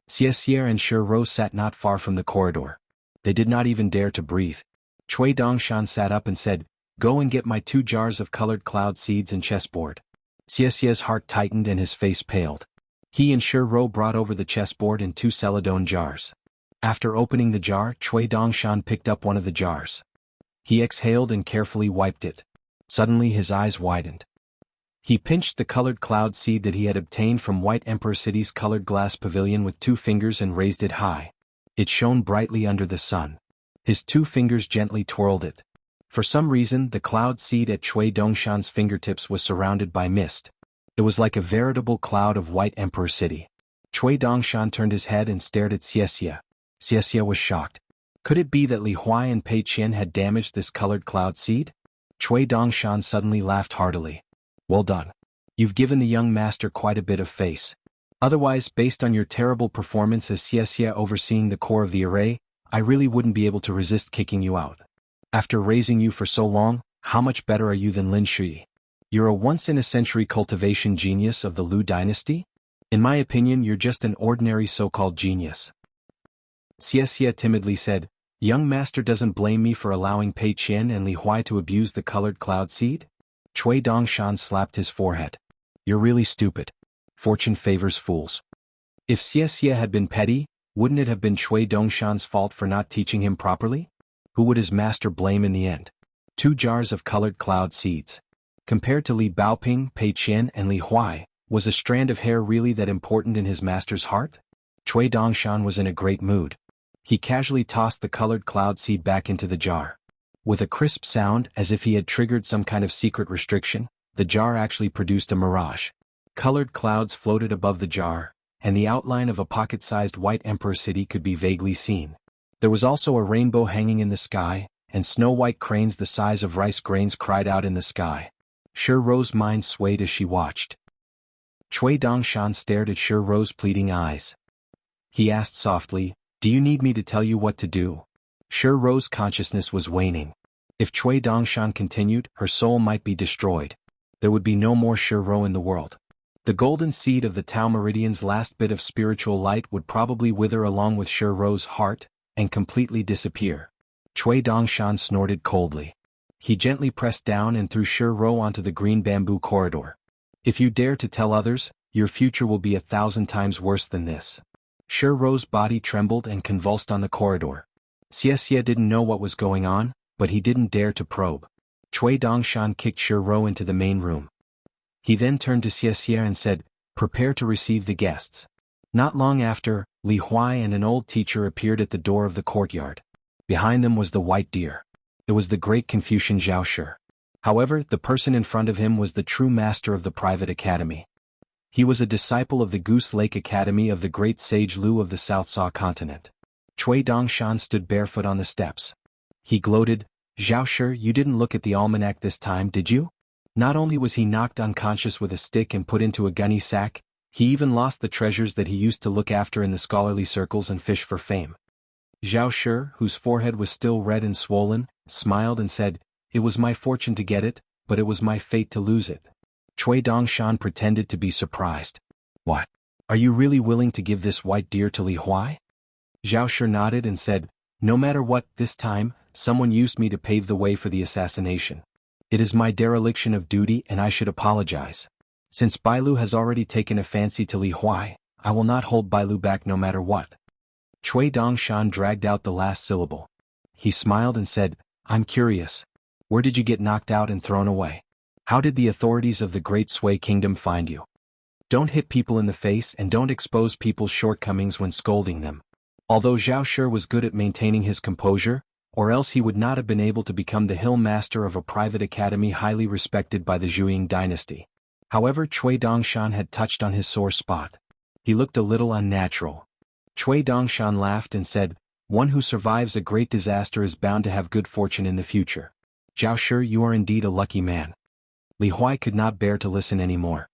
Xie and Shi Rou sat not far from the corridor. They did not even dare to breathe. Cui Dongshan sat up and said, go and get my 2 jars of colored cloud seeds and chessboard. Xie's heart tightened and his face paled. He and Shi Rou brought over the chessboard and 2 celadone jars. After opening the jar, Cui Dongshan picked up one of the jars. He exhaled and carefully wiped it. Suddenly his eyes widened. He pinched the colored cloud seed that he had obtained from White Emperor City's colored glass pavilion with 2 fingers and raised it high. It shone brightly under the sun. His 2 fingers gently twirled it. For some reason, the cloud seed at Cui Dongshan's fingertips was surrounded by mist. It was like a veritable cloud of White Emperor City. Cui Dongshan turned his head and stared at Xie. Xie was shocked. Could it be that Li Huai and Pei Qian had damaged this colored cloud seed? Cui Dongshan suddenly laughed heartily. Well done. You've given the young master quite a bit of face. Otherwise, based on your terrible performance as Xie overseeing the core of the array, I really wouldn't be able to resist kicking you out. After raising you for so long, how much better are you than Lin Shuyi? You're a once-in-a-century cultivation genius of the Liu dynasty? In my opinion, you're just an ordinary so-called genius. Xie timidly said, "Young master doesn't blame me for allowing Pei Qian and Li Huai to abuse the colored cloud seed?" Cui Dongshan slapped his forehead. "You're really stupid. Fortune favors fools." If Xie had been petty, wouldn't it have been Cui Dongshan's fault for not teaching him properly? Who would his master blame in the end? 2 jars of colored cloud seeds. Compared to Li Baoping, Pei Qian and Li Huai, was a strand of hair really that important in his master's heart? Cui Dongshan was in a great mood. He casually tossed the colored cloud seed back into the jar. With a crisp sound as if he had triggered some kind of secret restriction, the jar actually produced a mirage. Colored clouds floated above the jar, and the outline of a pocket-sized white emperor city could be vaguely seen. There was also a rainbow hanging in the sky, and snow-white cranes the size of rice grains cried out in the sky. Shi Rou's mind swayed as she watched. Cui Dongshan stared at Shi Rou's pleading eyes. He asked softly, "Do you need me to tell you what to do?" Shi Rou's consciousness was waning. If Cui Dongshan continued, her soul might be destroyed. There would be no more Shi Rou in the world. The golden seed of the Tao Meridian's last bit of spiritual light would probably wither along with Shi Rou's heart, and completely disappear. Cui Dongshan snorted coldly. He gently pressed down and threw Shi Rou onto the green bamboo corridor. "If you dare to tell others, your future will be 1,000 times worse than this." Shi Rou's body trembled and convulsed on the corridor. Xie didn't know what was going on, but he didn't dare to probe. Cui Dongshan kicked Shi Rou into the main room. He then turned to Xie and said, "Prepare to receive the guests." Not long after, Li Huai and an old teacher appeared at the door of the courtyard. Behind them was the white deer. It was the great Confucian Zhao Shi. However, the person in front of him was the true master of the private academy. He was a disciple of the Goose Lake Academy of the great sage Lu of the South Sa continent. Cui Dongshan stood barefoot on the steps. He gloated, "Zhao Shi, you didn't look at the almanac this time, did you?" Not only was he knocked unconscious with a stick and put into a gunny sack, he even lost the treasures that he used to look after in the scholarly circles and fish for fame. Zhao Shi, whose forehead was still red and swollen, smiled and said, "It was my fortune to get it, but it was my fate to lose it." Cui Dongshan pretended to be surprised. "What? Are you really willing to give this white deer to Li Huai?" Zhao Shi nodded and said, "No matter what, this time, someone used me to pave the way for the assassination. It is my dereliction of duty and I should apologize. Since Bailu has already taken a fancy to Li Huai, I will not hold Bailu back no matter what." Cui Dongshan dragged out the last syllable. He smiled and said, "I'm curious. Where did you get knocked out and thrown away? How did the authorities of the Great Sui Kingdom find you? Don't hit people in the face and don't expose people's shortcomings when scolding them." Although Zhao Shi was good at maintaining his composure, or else he would not have been able to become the hill master of a private academy highly respected by the Zhuang dynasty. However, Cui Dongshan had touched on his sore spot. He looked a little unnatural. Cui Dongshan laughed and said, "One who survives a great disaster is bound to have good fortune in the future. Zhao Shi, you are indeed a lucky man." Li Huai could not bear to listen anymore.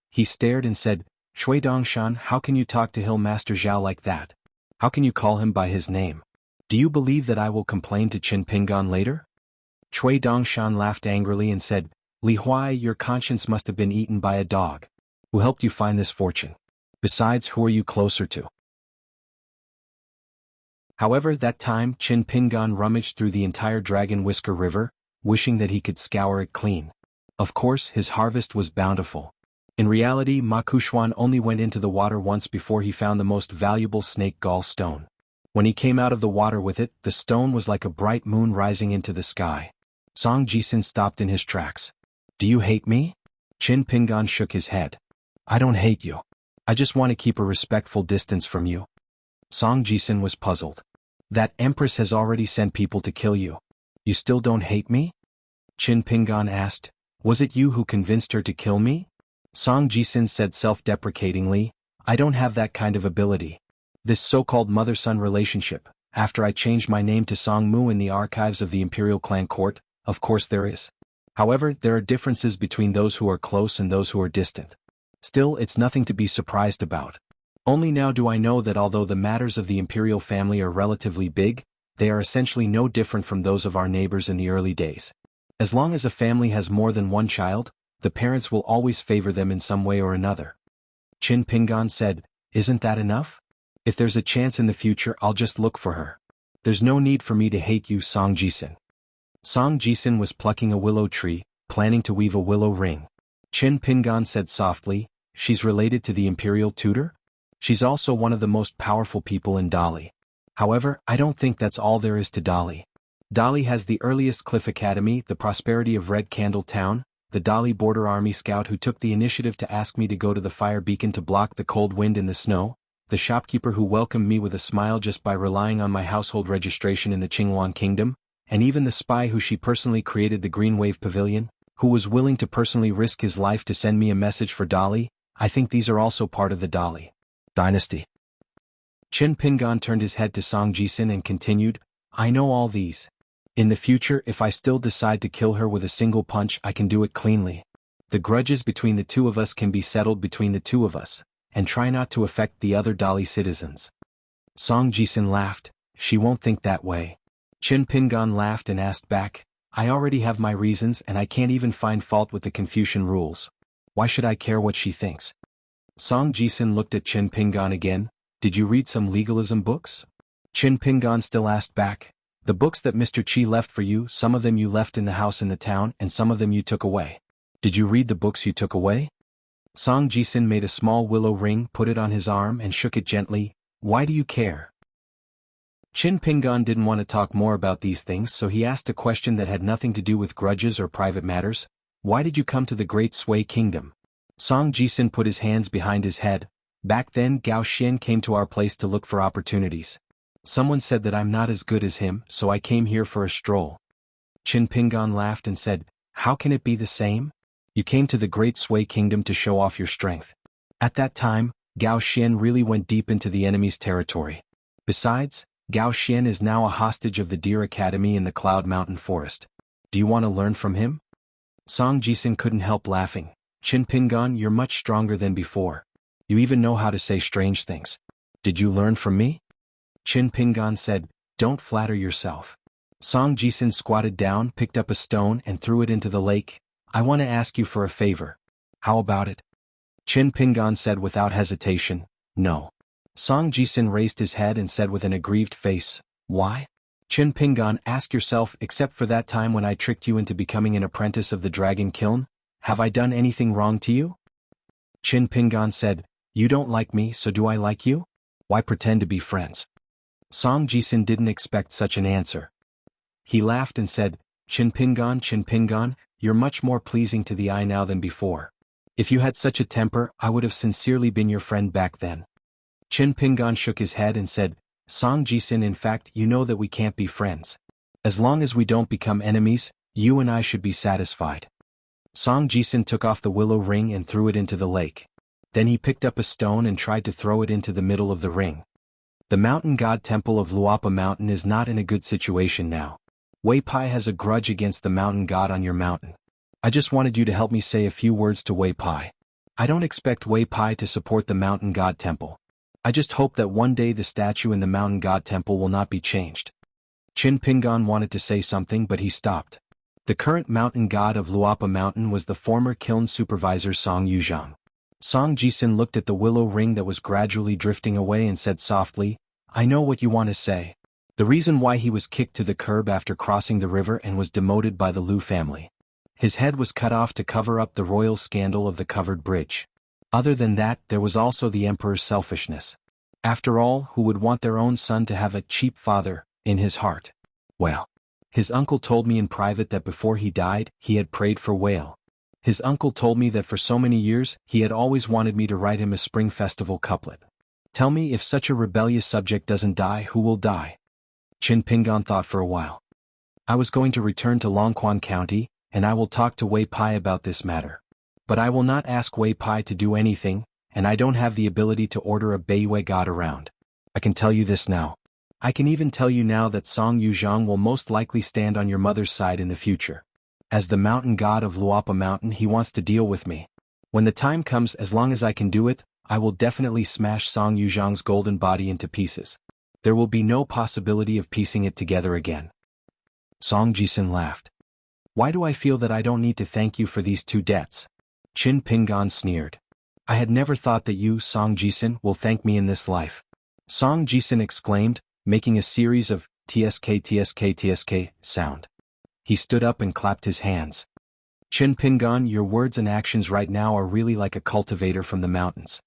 He stared and said, "Cui Dongshan, how can you talk to Hill Master Zhao like that? How can you call him by his name? Do you believe that I will complain to Qin Pingan later?" Cui Dongshan laughed angrily and said, "Li Huai, your conscience must have been eaten by a dog. Who helped you find this fortune? Besides, who are you closer to?" However, that time Qin Pingan rummaged through the entire Dragon Whisker River, wishing that he could scour it clean. Of course, his harvest was bountiful. In reality, Ma Kushuan only went into the water once before he found the most valuable snake gall stone. When he came out of the water with it, the stone was like a bright moon rising into the sky. Song Jisun stopped in his tracks. "Do you hate me?" Qin Pingan shook his head. "I don't hate you. I just want to keep a respectful distance from you." Song Jisun was puzzled. "That empress has already sent people to kill you. You still don't hate me?" Qin Pingan asked, "Was it you who convinced her to kill me?" Song Jisun said self-deprecatingly, "I don't have that kind of ability. This so-called mother-son relationship, after I changed my name to Song Mu in the archives of the imperial clan court, of course there is. However, there are differences between those who are close and those who are distant. Still, it's nothing to be surprised about. Only now do I know that although the matters of the imperial family are relatively big, they are essentially no different from those of our neighbors in the early days. As long as a family has more than one child, the parents will always favor them in some way or another." Qin Pingan said, "Isn't that enough?" If there's a chance in the future, I'll just look for her. There's no need for me to hate you, Song Jisun. Song Jisun was plucking a willow tree, planning to weave a willow ring. Chin Pingan said softly, she's related to the imperial tutor? She's also one of the most powerful people in Dali. However, I don't think that's all there is to Dali. Dali has the earliest Cliff Academy, the prosperity of Red Candle Town, the Dali Border Army scout who took the initiative to ask me to go to the fire beacon to block the cold wind in the snow, the shopkeeper who welcomed me with a smile just by relying on my household registration in the Qinghuan Kingdom, and even the spy who she personally created the Green Wave Pavilion, who was willing to personally risk his life to send me a message for Dali. I think these are also part of the Dali dynasty. Chin Pingan turned his head to Song Jisun and continued, I know all these. In the future, if I still decide to kill her with a single punch, I can do it cleanly. The grudges between the two of us can be settled between the two of us, and try not to affect the other Dali citizens. Song Jisun laughed, she won't think that way. Chin Pingan laughed and asked back, I already have my reasons and I can't even find fault with the Confucian rules. Why should I care what she thinks? Song Jisun looked at Chin Pingan again, did you read some legalism books? Chin Pingan still asked back, the books that Mr. Qi left for you, some of them you left in the house in the town and some of them you took away. Did you read the books you took away? Song Jisun made a small willow ring, put it on his arm and shook it gently, why do you care? Chin Pingan didn't want to talk more about these things, so he asked a question that had nothing to do with grudges or private matters. Why did you come to the Great Sui Kingdom? Song Jisun put his hands behind his head. Back then Gao Xian came to our place to look for opportunities. Someone said that I'm not as good as him, so I came here for a stroll. Chin Pingan laughed and said, how can it be the same? You came to the Great Sui Kingdom to show off your strength. At that time, Gao Xian really went deep into the enemy's territory. Besides, Gao Xian is now a hostage of the Deer Academy in the Cloud Mountain Forest. Do you want to learn from him? Song Jisun couldn't help laughing. Chin Pingan, you're much stronger than before. You even know how to say strange things. Did you learn from me? Chin Pingan said, don't flatter yourself. Song Jisun squatted down, picked up a stone and threw it into the lake. I want to ask you for a favor. How about it? Chin Pingan said without hesitation, no. Song Jisun raised his head and said with an aggrieved face, why? Chin Pingan, ask yourself, except for that time when I tricked you into becoming an apprentice of the Dragon Kiln, have I done anything wrong to you? Chin Pingan said, you don't like me, so do I like you? Why pretend to be friends? Song Jisun didn't expect such an answer. He laughed and said, Chin Pingan, you're much more pleasing to the eye now than before. If you had such a temper, I would have sincerely been your friend back then. Chin Pingan shook his head and said, Song Jisun, in fact, you know that we can't be friends. As long as we don't become enemies, you and I should be satisfied. Song Jisun took off the willow ring and threw it into the lake. Then he picked up a stone and tried to throw it into the middle of the ring. The mountain god temple of Luapa Mountain is not in a good situation now. Wei Pai has a grudge against the mountain god on your mountain. I just wanted you to help me say a few words to Wei Pai. I don't expect Wei Pai to support the mountain god temple. I just hope that one day the statue in the mountain god temple will not be changed. Chin Pingan wanted to say something but he stopped. The current mountain god of Luapa Mountain was the former kiln supervisor Song Yuzhang. Song Jisun looked at the willow ring that was gradually drifting away and said softly, I know what you want to say. The reason why he was kicked to the curb after crossing the river and was demoted by the Liu family. His head was cut off to cover up the royal scandal of the covered bridge. Other than that, there was also the emperor's selfishness. After all, who would want their own son to have a cheap father in his heart? Well, his uncle told me in private that before he died, he had prayed for Whale. His uncle told me that for so many years, he had always wanted me to write him a spring festival couplet. Tell me, if such a rebellious subject doesn't die, who will die? Chin Pingan thought for a while. I was going to return to Longquan County, and I will talk to Wei Pai about this matter. But I will not ask Wei Pai to do anything, and I don't have the ability to order a Beiwei god around. I can tell you this now. I can even tell you now that Song Yuzhang will most likely stand on your mother's side in the future. As the mountain god of Luapa Mountain, he wants to deal with me. When the time comes, as long as I can do it, I will definitely smash Song Yuzhang's golden body into pieces. There will be no possibility of piecing it together again. Song Jisun laughed. Why do I feel that I don't need to thank you for these two debts? Chin Pingan sneered. I had never thought that you, Song Jisun, will thank me in this life. Song Jisun exclaimed, making a series of tsk sound. He stood up and clapped his hands. Chin Pingon, your words and actions right now are really like a cultivator from the mountains.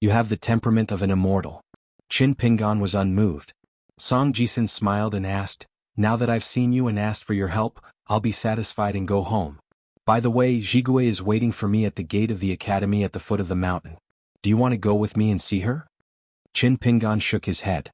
You have the temperament of an immortal. Chin Pingon was unmoved. Song Jisun smiled and asked, now that I've seen you and asked for your help, I'll be satisfied and go home. By the way, Jigue is waiting for me at the gate of the academy at the foot of the mountain. Do you want to go with me and see her? Chin Pingon shook his head.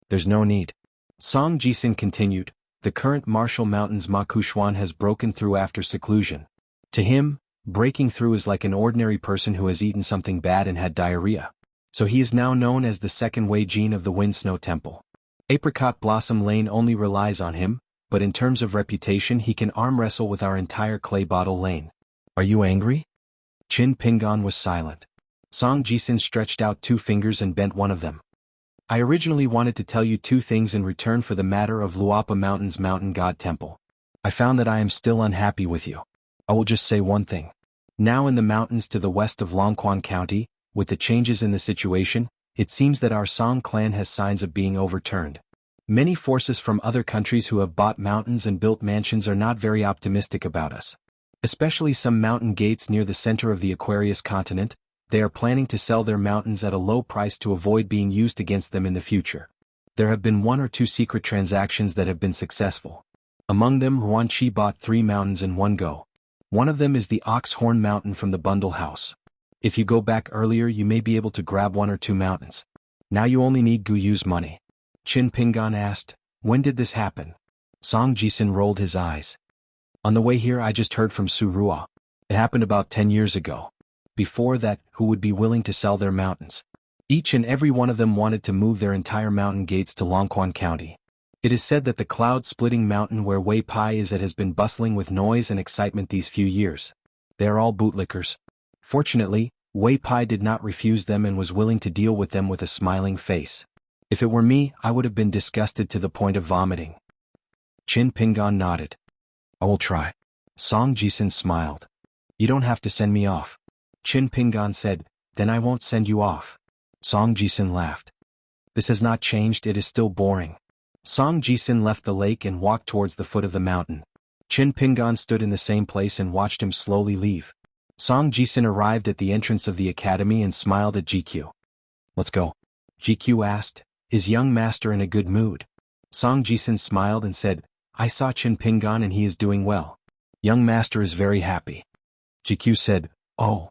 There's no need. Song Jisun continued, the current martial mountains Ma Kushuan has broken through after seclusion. To him, breaking through is like an ordinary person who has eaten something bad and had diarrhea. So he is now known as the second Wei Jin of the Wind Snow Temple. Apricot Blossom Lane only relies on him, but in terms of reputation he can arm wrestle with our entire Clay Bottle Lane. Are you angry? Chin Pingon was silent. Song Jisun stretched out 2 fingers and bent one of them. I originally wanted to tell you 2 things in return for the matter of Luapa Mountain's Mountain God Temple. I found that I am still unhappy with you. I will just say one thing. Now in the mountains to the west of Longquan County, with the changes in the situation, it seems that our Song clan has signs of being overturned. Many forces from other countries who have bought mountains and built mansions are not very optimistic about us. Especially some mountain gates near the center of the Aquarius continent, they are planning to sell their mountains at a low price to avoid being used against them in the future. There have been 1 or 2 secret transactions that have been successful. Among them, Huanqi bought 3 mountains in one go. One of them is the Ox Horn Mountain from the Bundle House. If you go back earlier you may be able to grab 1 or 2 mountains. Now you only need Guyu's money. Chin Pingon asked, when did this happen? Song Jisun rolled his eyes. On the way here I just heard from Su Ruo. It happened about 10 years ago. Before that, who would be willing to sell their mountains? Each and every one of them wanted to move their entire mountain gates to Longquan County. It is said that the cloud-splitting mountain where Wei Pai is at has been bustling with noise and excitement these few years. They are all bootlickers. Fortunately, Wei Pai did not refuse them and was willing to deal with them with a smiling face. If it were me, I would have been disgusted to the point of vomiting. Chin Pingon nodded. I will try. Song Jisun smiled. You don't have to send me off. Chin Pingon said, then I won't send you off. Song Jisun laughed. This has not changed, it is still boring. Song Jisun left the lake and walked towards the foot of the mountain. Chin Pingon stood in the same place and watched him slowly leave. Song Jisun arrived at the entrance of the academy and smiled at GQ. Let's go. GQ asked, is young master in a good mood? Song Jisun smiled and said, I saw Chin Pingon and he is doing well. Young master is very happy. GQ said, oh.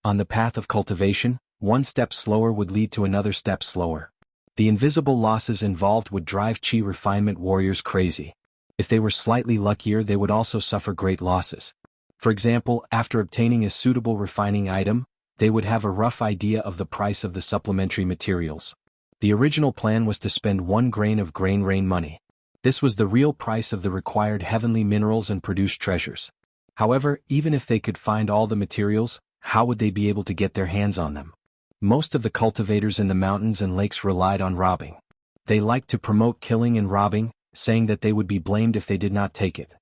On the path of cultivation, 1 step slower would lead to another step slower. The invisible losses involved would drive Qi refinement warriors crazy. If they were slightly luckier they would also suffer great losses. For example, after obtaining a suitable refining item, they would have a rough idea of the price of the supplementary materials. The original plan was to spend 1 grain of grain rain money. This was the real price of the required heavenly minerals and produced treasures. However, even if they could find all the materials, how would they be able to get their hands on them? Most of the cultivators in the mountains and lakes relied on robbing. They liked to promote killing and robbing, saying that they would be blamed if they did not take it.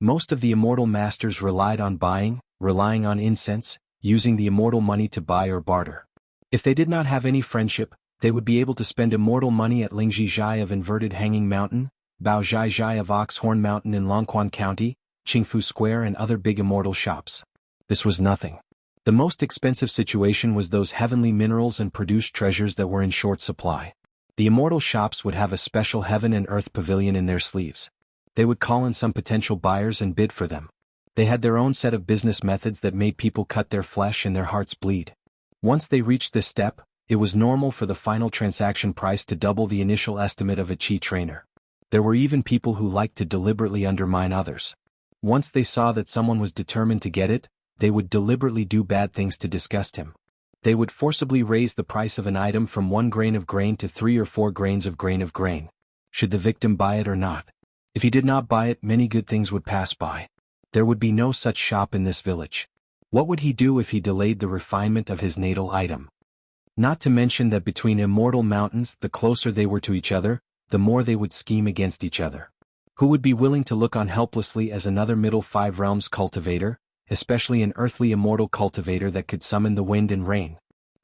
Most of the immortal masters relied on buying, relying on incense, using the immortal money to buy or barter. If they did not have any friendship, they would be able to spend immortal money at Lingji Zhai of Inverted Hanging Mountain, Bao Zhai Zhai of Ox Horn Mountain in Longquan County, Qingfu Square and other big immortal shops. This was nothing. The most expensive situation was those heavenly minerals and produced treasures that were in short supply. The immortal shops would have a special heaven and earth pavilion in their sleeves. They would call in some potential buyers and bid for them. They had their own set of business methods that made people cut their flesh and their hearts bleed. Once they reached this step, it was normal for the final transaction price to double the initial estimate of a Qi trainer. There were even people who liked to deliberately undermine others. Once they saw that someone was determined to get it, they would deliberately do bad things to disgust him. They would forcibly raise the price of an item from 1 grain of grain to 3 or 4 grains of grain. Should the victim buy it or not? If he did not buy it, many good things would pass by. There would be no such shop in this village. What would he do if he delayed the refinement of his natal item? Not to mention that between immortal mountains, the closer they were to each other, the more they would scheme against each other. Who would be willing to look on helplessly as another Middle 5 Realms cultivator, especially an earthly immortal cultivator that could summon the wind and rain?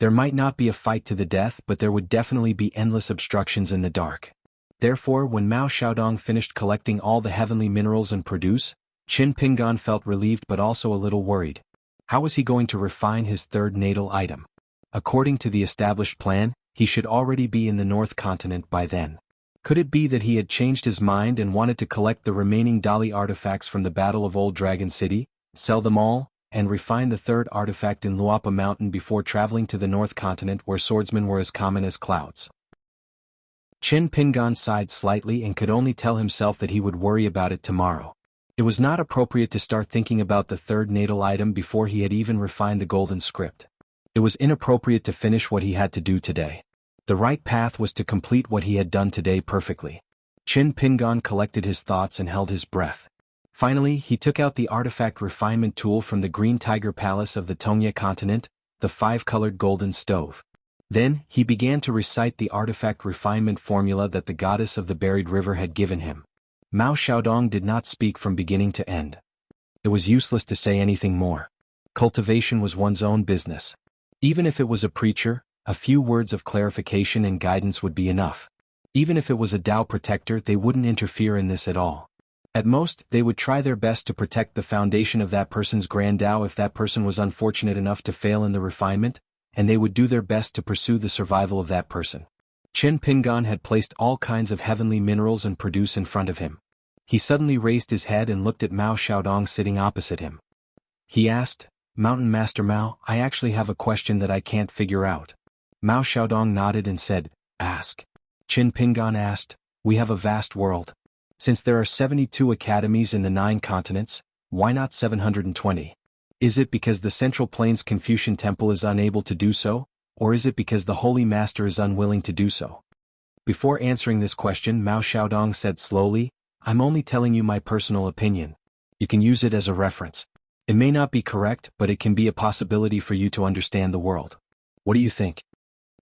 There might not be a fight to the death, but there would definitely be endless obstructions in the dark. Therefore, when Mao Xiaodong finished collecting all the heavenly minerals and produce, Qin Pingan felt relieved but also a little worried. How was he going to refine his third natal item? According to the established plan, he should already be in the North Continent by then. Could it be that he had changed his mind and wanted to collect the remaining Dali artifacts from the Battle of Old Dragon City, sell them all, and refine the third artifact in Luapa Mountain before traveling to the North Continent where swordsmen were as common as clouds? Qin Pingan sighed slightly and could only tell himself that he would worry about it tomorrow. It was not appropriate to start thinking about the third natal item before he had even refined the golden script. It was inappropriate to finish what he had to do today. The right path was to complete what he had done today perfectly. Qin Pingan collected his thoughts and held his breath. Finally, he took out the artifact refinement tool from the Green Tiger Palace of the Tongye continent, the 5-colored golden stove. Then, he began to recite the artifact refinement formula that the goddess of the buried river had given him. Mao Xiaodong did not speak from beginning to end. It was useless to say anything more. Cultivation was one's own business. Even if it was a preacher, a few words of clarification and guidance would be enough. Even if it was a Tao protector, they wouldn't interfere in this at all. At most, they would try their best to protect the foundation of that person's grand Tao if that person was unfortunate enough to fail in the refinement, and they would do their best to pursue the survival of that person. Qin Pingan had placed all kinds of heavenly minerals and produce in front of him. He suddenly raised his head and looked at Mao Xiaodong sitting opposite him. He asked, "Mountain Master Mao, I actually have a question that I can't figure out." Mao Xiaodong nodded and said, "Ask." Qin Pingan asked, "We have a vast world. Since there are 72 academies in the 9 continents, why not 720? Is it because the Central Plains Confucian Temple is unable to do so, or is it because the Holy Master is unwilling to do so?" Before answering this question, Mao Xiaodong said slowly, "I'm only telling you my personal opinion. You can use it as a reference. It may not be correct, but it can be a possibility for you to understand the world. What do you think?"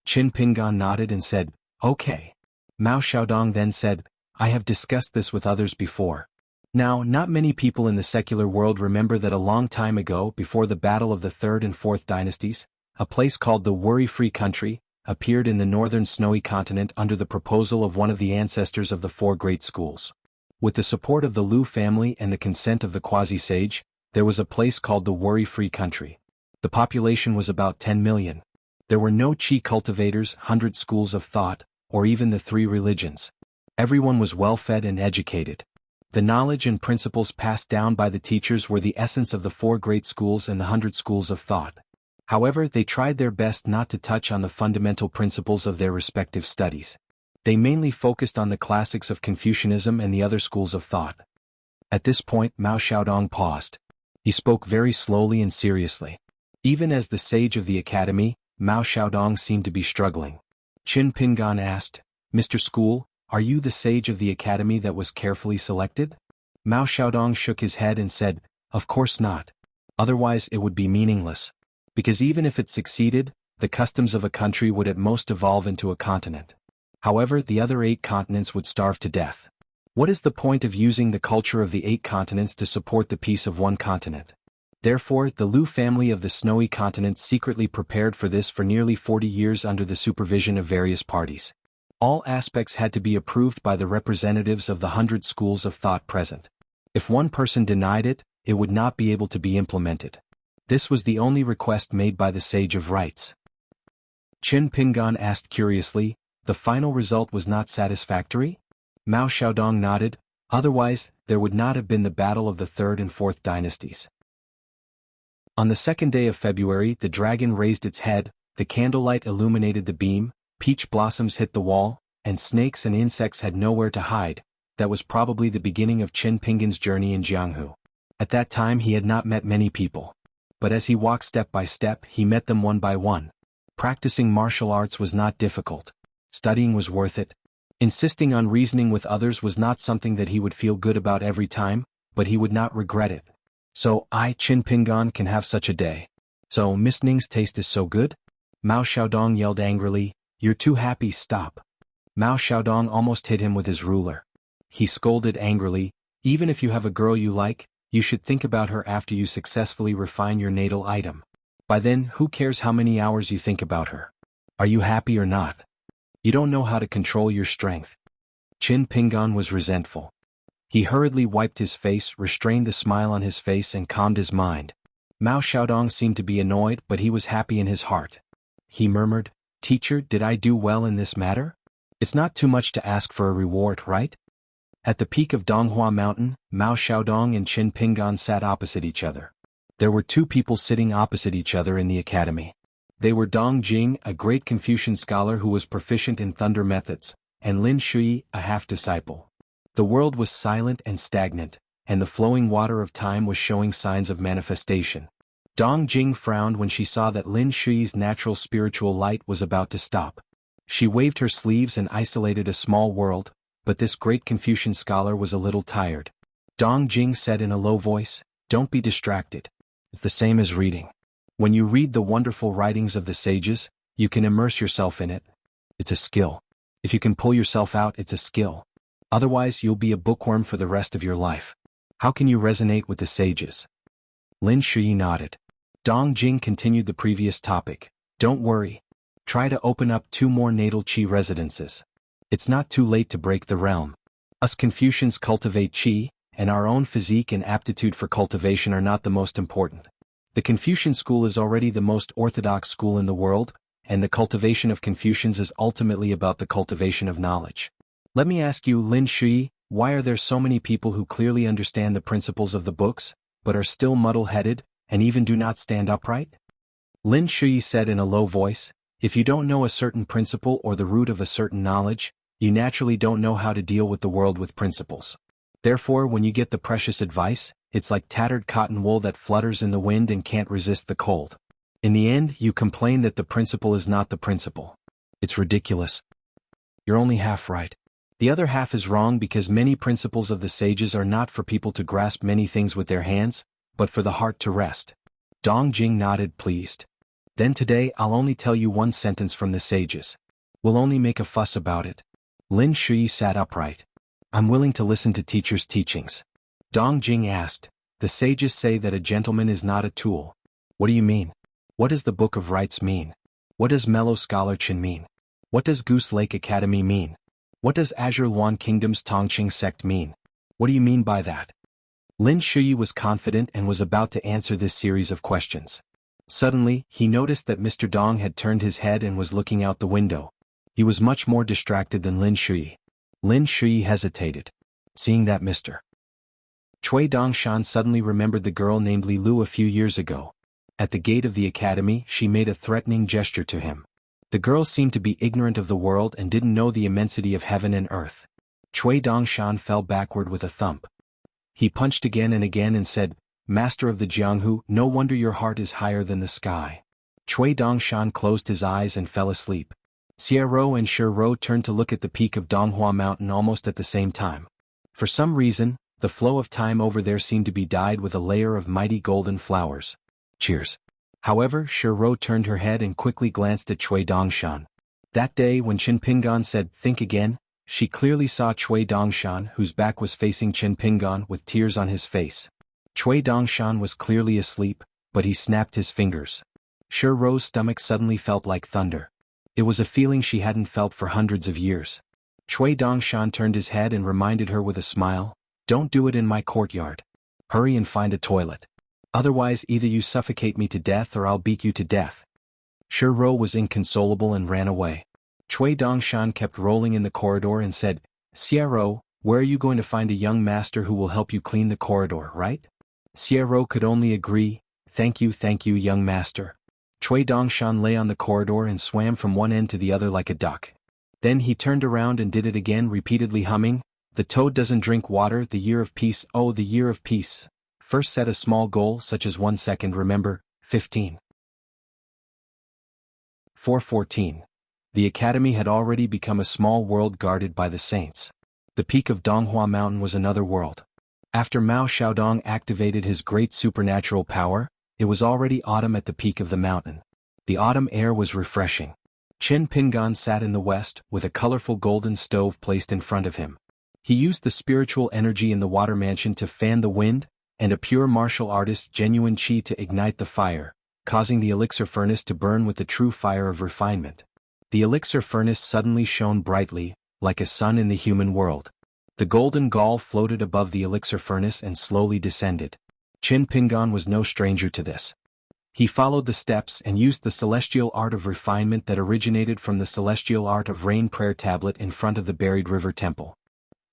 Qin Pingan nodded and said, "Okay." Mao Xiaodong then said, "I have discussed this with others before. Now, not many people in the secular world remember that a long time ago, before the battle of the 3rd and 4th dynasties, a place called the Worry-Free Country appeared in the northern snowy continent under the proposal of one of the ancestors of the 4 great schools. With the support of the Lu family and the consent of the quasi-sage, there was a place called the Worry-Free Country. The population was about 10 million. There were no Qi cultivators, 100 schools of thought, or even the 3 religions. Everyone was well-fed and educated. The knowledge and principles passed down by the teachers were the essence of the 4 great schools and the 100 schools of thought. However, they tried their best not to touch on the fundamental principles of their respective studies. They mainly focused on the classics of Confucianism and the other schools of thought. At this point, Mao Xiaodong paused. He spoke very slowly and seriously. Even as the sage of the academy, Mao Xiaodong seemed to be struggling. Qin Pingan asked, "Mr. School, are you the sage of the academy that was carefully selected?" Mao Xiaodong shook his head and said, "Of course not. Otherwise it would be meaningless. Because even if it succeeded, the customs of a country would at most evolve into a continent. However, the other 8 continents would starve to death. What is the point of using the culture of the 8 continents to support the peace of one continent?" Therefore, the Lu family of the snowy continent secretly prepared for this for nearly 40 years under the supervision of various parties. All aspects had to be approved by the representatives of the 100 schools of thought present. If one person denied it, it would not be able to be implemented. This was the only request made by the Sage of Rights. Qin Pingan asked curiously, "The final result was not satisfactory?" Mao Xiaodong nodded, "Otherwise, there would not have been the battle of the 3rd and 4th dynasties." On the 2nd day of February, the dragon raised its head, the candlelight illuminated the beam, peach blossoms hit the wall, and snakes and insects had nowhere to hide. That was probably the beginning of Qin Pingan's journey in Jianghu. At that time he had not met many people. But as he walked step by step, he met them one by one. Practicing martial arts was not difficult. Studying was worth it. Insisting on reasoning with others was not something that he would feel good about every time, but he would not regret it. So, I, Qin Pingan, can have such a day. So, Miss Ning's taste is so good? Mao Xiaodong yelled angrily, "You're too happy, stop." Mao Xiaodong almost hit him with his ruler. He scolded angrily, "Even if you have a girl you like, you should think about her after you successfully refine your natal item. By then, who cares how many hours you think about her? Are you happy or not? You don't know how to control your strength. Qin Pingan was resentful. He hurriedly wiped his face, restrained the smile on his face and calmed his mind. Mao Xiaodong seemed to be annoyed, but he was happy in his heart. He murmured, "Teacher, did I do well in this matter? It's not too much to ask for a reward, right?" At the peak of Donghua Mountain, Mao Xiaodong and Qin Pingan sat opposite each other. There were two people sitting opposite each other in the academy. They were Dong Jing, a great Confucian scholar who was proficient in thunder methods, and Lin Shui, a half-disciple. The world was silent and stagnant, and the flowing water of time was showing signs of manifestation. Dong Jing frowned when she saw that Lin Shui's natural spiritual light was about to stop. She waved her sleeves and isolated a small world, but this great Confucian scholar was a little tired. Dong Jing said in a low voice, "Don't be distracted. It's the same as reading. When you read the wonderful writings of the sages, you can immerse yourself in it. It's a skill. If you can pull yourself out, it's a skill. Otherwise, you'll be a bookworm for the rest of your life. How can you resonate with the sages?" Lin Shui nodded. Dong Jing continued the previous topic. "Don't worry. Try to open up 2 more natal qi residences. It's not too late to break the realm. Us Confucians cultivate qi, and our own physique and aptitude for cultivation are not the most important. The Confucian school is already the most orthodox school in the world, and the cultivation of Confucians is ultimately about the cultivation of knowledge. Let me ask you, Lin Shui, why are there so many people who clearly understand the principles of the books, but are still muddle-headed, and even do not stand upright?" Lin Shui said in a low voice, "If you don't know a certain principle or the root of a certain knowledge, you naturally don't know how to deal with the world with principles. Therefore, when you get the precious advice, it's like tattered cotton wool that flutters in the wind and can't resist the cold. In the end, you complain that the principle is not the principle. It's ridiculous. You're only half right. The other half is wrong because many principles of the sages are not for people to grasp many things with their hands, but for the heart to rest." Dong Jing nodded, pleased. "Then today I'll only tell you one sentence from the sages. We'll only make a fuss about it." Lin Shui sat upright. "I'm willing to listen to teacher's teachings." Dong Jing asked, "The sages say that a gentleman is not a tool. What do you mean? What does the Book of Rites mean? What does Mellow Scholar Chin mean? What does Goose Lake Academy mean? What does Azure Luan Kingdom's Tongqing sect mean? What do you mean by that?" Lin Shui was confident and was about to answer this series of questions. Suddenly, he noticed that Mr. Dong had turned his head and was looking out the window. He was much more distracted than Lin Shui. Lin Shui hesitated. Seeing that Mr. Cui Dongshan suddenly remembered the girl named Li Lu a few years ago. At the gate of the academy, she made a threatening gesture to him. The girl seemed to be ignorant of the world and didn't know the immensity of heaven and earth. Cui Dongshan fell backward with a thump. He punched again and said, "Master of the Jianghu, no wonder your heart is higher than the sky." Cui Dongshan closed his eyes and fell asleep. Xie Rou and Shi Rou turned to look at the peak of Donghua Mountain almost at the same time. For some reason, the flow of time over there seemed to be dyed with a layer of mighty golden flowers. Cheers. However, Shi Rou turned her head and quickly glanced at Cui Dongshan. That day when Qin Pingan said, "Think again," she clearly saw Cui Dongshan, whose back was facing Qin Pingan, with tears on his face. Cui Dongshan was clearly asleep, but he snapped his fingers. Shi Rou's stomach suddenly felt like thunder. It was a feeling she hadn't felt for hundreds of years. Cui Dongshan turned his head and reminded her with a smile, "Don't do it in my courtyard. Hurry and find a toilet. Otherwise either you suffocate me to death or I'll beat you to death." Shi Rou was inconsolable and ran away. Cui Dongshan kept rolling in the corridor and said, "Xie Rou, where are you going to find a young master who will help you clean the corridor, right?" Xie Rou could only agree, thank you, young master." Cui Dongshan lay on the corridor and swam from one end to the other like a duck. Then he turned around and did it again, repeatedly humming, "The toad doesn't drink water, the year of peace, oh the year of peace. First set a small goal such as 1 second, remember, 15. 4:14. The academy had already become a small world guarded by the saints. The peak of Donghua Mountain was another world. After Mao Xiaodong activated his great supernatural power, it was already autumn at the peak of the mountain. The autumn air was refreshing. Qin Pingan sat in the west, with a colorful golden stove placed in front of him. He used the spiritual energy in the water mansion to fan the wind, and a pure martial artist's genuine qi to ignite the fire, causing the elixir furnace to burn with the true fire of refinement. The elixir furnace suddenly shone brightly, like a sun in the human world. The golden gall floated above the elixir furnace and slowly descended. Qin Pingan was no stranger to this. He followed the steps and used the celestial art of refinement that originated from the celestial art of rain prayer tablet in front of the buried river temple.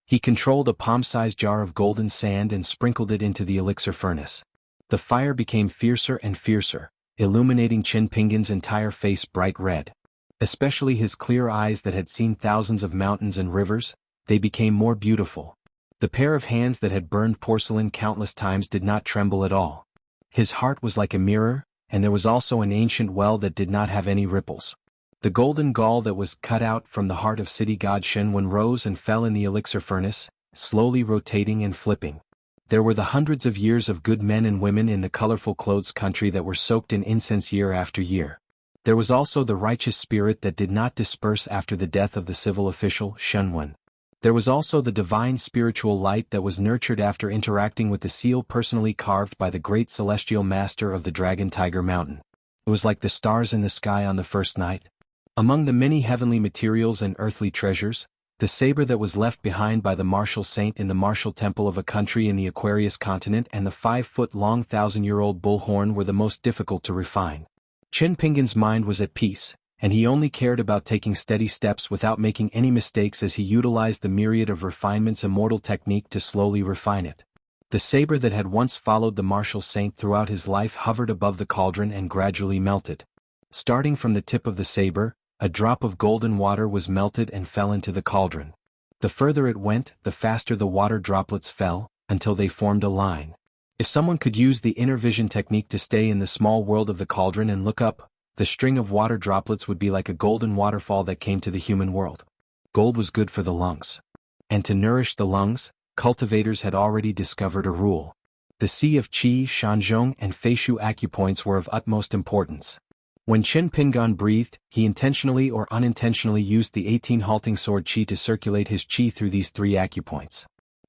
He controlled a palm-sized jar of golden sand and sprinkled it into the elixir furnace. The fire became fiercer and fiercer, illuminating Qin Pingan's entire face bright red. Especially his clear eyes that had seen thousands of mountains and rivers, they became more beautiful. The pair of hands that had burned porcelain countless times did not tremble at all. His heart was like a mirror, and there was also an ancient well that did not have any ripples. The golden gall that was cut out from the heart of city god Shenwen rose and fell in the elixir furnace, slowly rotating and flipping. There were the hundreds of years of good men and women in the colorful clothes country that were soaked in incense year after year. There was also the righteous spirit that did not disperse after the death of the civil official, Shenwen. There was also the divine spiritual light that was nurtured after interacting with the seal personally carved by the great celestial master of the Dragon Tiger Mountain. It was like the stars in the sky on the first night. Among the many heavenly materials and earthly treasures, the saber that was left behind by the martial saint in the martial temple of a country in the Aquarius continent and the 5-foot-long 1,000-year-old bullhorn were the most difficult to refine. Qin Pingan's mind was at peace, and he only cared about taking steady steps without making any mistakes as he utilized the myriad of refinement's immortal technique to slowly refine it. The saber that had once followed the martial saint throughout his life hovered above the cauldron and gradually melted. Starting from the tip of the saber, a drop of golden water was melted and fell into the cauldron. The further it went, the faster the water droplets fell, until they formed a line. If someone could use the inner vision technique to stay in the small world of the cauldron and look up, the string of water droplets would be like a golden waterfall that came to the human world. Gold was good for the lungs. And to nourish the lungs, cultivators had already discovered a rule. The Sea of Qi, Shanzhong and Feishu acupoints were of utmost importance. When Qin Pingan breathed, he intentionally or unintentionally used the 18 halting sword qi to circulate his qi through these 3 acupoints.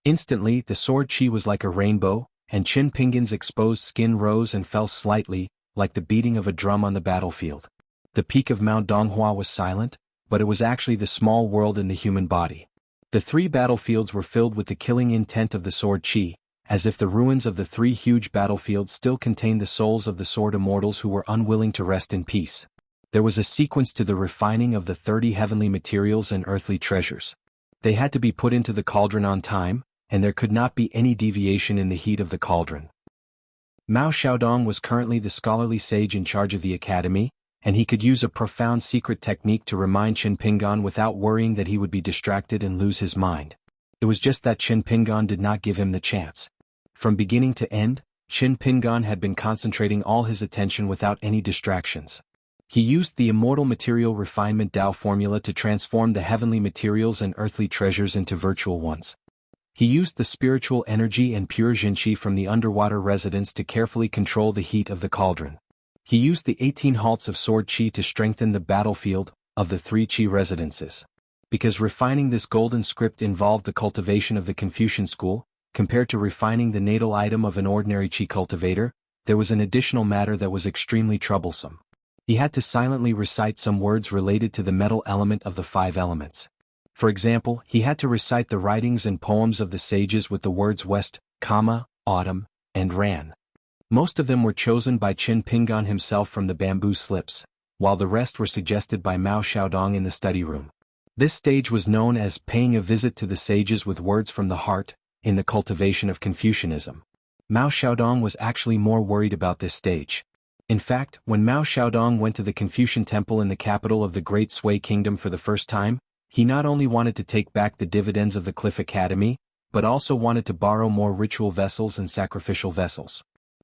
Instantly, the sword qi was like a rainbow, and Qin Pingan's exposed skin rose and fell slightly, like the beating of a drum on the battlefield. The peak of Mount Donghua was silent, but it was actually the small world in the human body. The 3 battlefields were filled with the killing intent of the sword qi, as if the ruins of the 3 huge battlefields still contained the souls of the sword immortals who were unwilling to rest in peace. There was a sequence to the refining of the 30 heavenly materials and earthly treasures. They had to be put into the cauldron on time, and there could not be any deviation in the heat of the cauldron. Mao Xiaodong was currently the scholarly sage in charge of the academy, and he could use a profound secret technique to remind Qin Pingan without worrying that he would be distracted and lose his mind. It was just that Qin Pingan did not give him the chance. From beginning to end, Qin Pingan had been concentrating all his attention without any distractions. He used the immortal material refinement Tao formula to transform the heavenly materials and earthly treasures into virtual ones. He used the spiritual energy and pure Jinqi from the underwater residence to carefully control the heat of the cauldron. He used the 18 halts of sword qi to strengthen the battlefield of the 3 qi residences. Because refining this golden script involved the cultivation of the Confucian school, compared to refining the natal item of an ordinary qi cultivator, there was an additional matter that was extremely troublesome. He had to silently recite some words related to the metal element of the 5 elements. For example, he had to recite the writings and poems of the sages with the words west, autumn, and ran. Most of them were chosen by Qin Pingan himself from the bamboo slips, while the rest were suggested by Mao Xiaodong in the study room. This stage was known as paying a visit to the sages with words from the heart, in the cultivation of Confucianism. Mao Xiaodong was actually more worried about this stage. In fact, when Mao Xiaodong went to the Confucian temple in the capital of the Great Sui Kingdom for the first time, he not only wanted to take back the dividends of the Cliff Academy, but also wanted to borrow more ritual vessels and sacrificial vessels.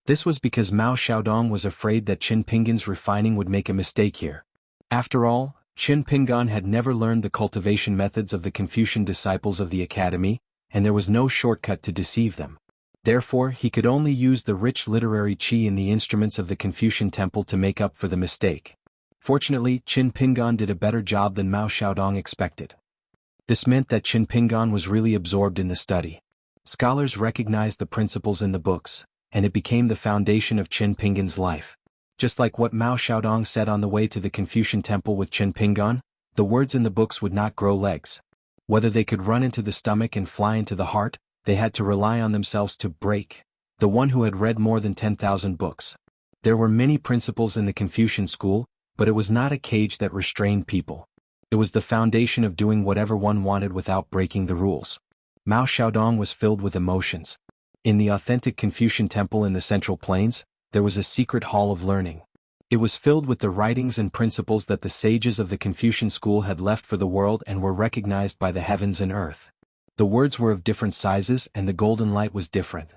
This was because Mao Xiaodong was afraid that Qin Pingan's refining would make a mistake here. After all, Qin Pingan had never learned the cultivation methods of the Confucian disciples of the academy, and there was no shortcut to deceive them. Therefore, he could only use the rich literary qi in the instruments of the Confucian temple to make up for the mistake. Fortunately, Qin Pingan did a better job than Mao Xiaodong expected. This meant that Qin Pingan was really absorbed in the study. Scholars recognized the principles in the books, and it became the foundation of Qin Pingan's life. Just like what Mao Xiaodong said on the way to the Confucian temple with Qin Pingan, the words in the books would not grow legs. Whether they could run into the stomach and fly into the heart, they had to rely on themselves to break. The one who had read more than 10,000 books. There were many principles in the Confucian school, but it was not a cage that restrained people. It was the foundation of doing whatever one wanted without breaking the rules. Mao Xiaodong was filled with emotions. In the authentic Confucian temple in the Central Plains, there was a secret hall of learning. It was filled with the writings and principles that the sages of the Confucian school had left for the world and were recognized by the heavens and earth. The words were of different sizes and the golden light was different.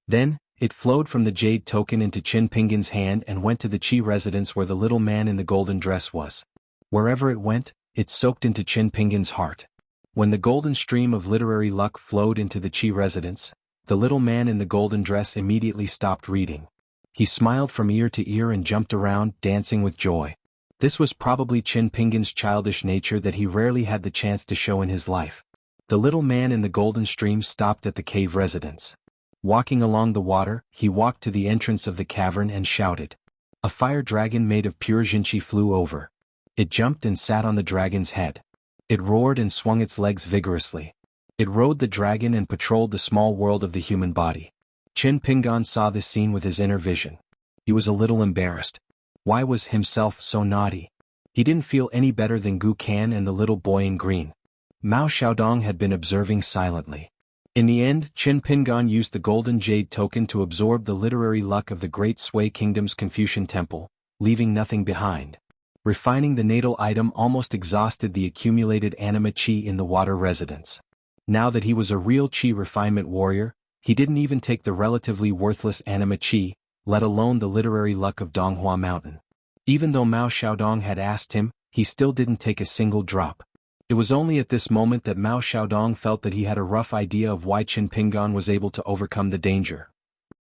Then, it flowed from the jade token into Qin Pingan's hand and went to the Qi residence where the little man in the golden dress was. Wherever it went, it soaked into Qin Pingan's heart. When the golden stream of literary luck flowed into the Qi residence, the little man in the golden dress immediately stopped reading. He smiled from ear to ear and jumped around, dancing with joy. This was probably Qin Pingan's childish nature that he rarely had the chance to show in his life. The little man in the golden stream stopped at the cave residence. Walking along the water, he walked to the entrance of the cavern and shouted. A fire dragon made of pure jinchi flew over. It jumped and sat on the dragon's head. It roared and swung its legs vigorously. It rode the dragon and patrolled the small world of the human body. Qin Pingan saw this scene with his inner vision. He was a little embarrassed. Why was himself so naughty? He didn't feel any better than Gu Kan and the little boy in green. Mao Xiaodong had been observing silently. In the end, Qin Pingan used the golden jade token to absorb the literary luck of the great Sui Kingdom's Confucian temple, leaving nothing behind. Refining the natal item almost exhausted the accumulated anima qi in the water residence. Now that he was a real qi refinement warrior, he didn't even take the relatively worthless anima qi, let alone the literary luck of Donghua Mountain. Even though Mao Xiaodong had asked him, he still didn't take a single drop. It was only at this moment that Mao Xiaodong felt that he had a rough idea of why Qin Pingan was able to overcome the danger.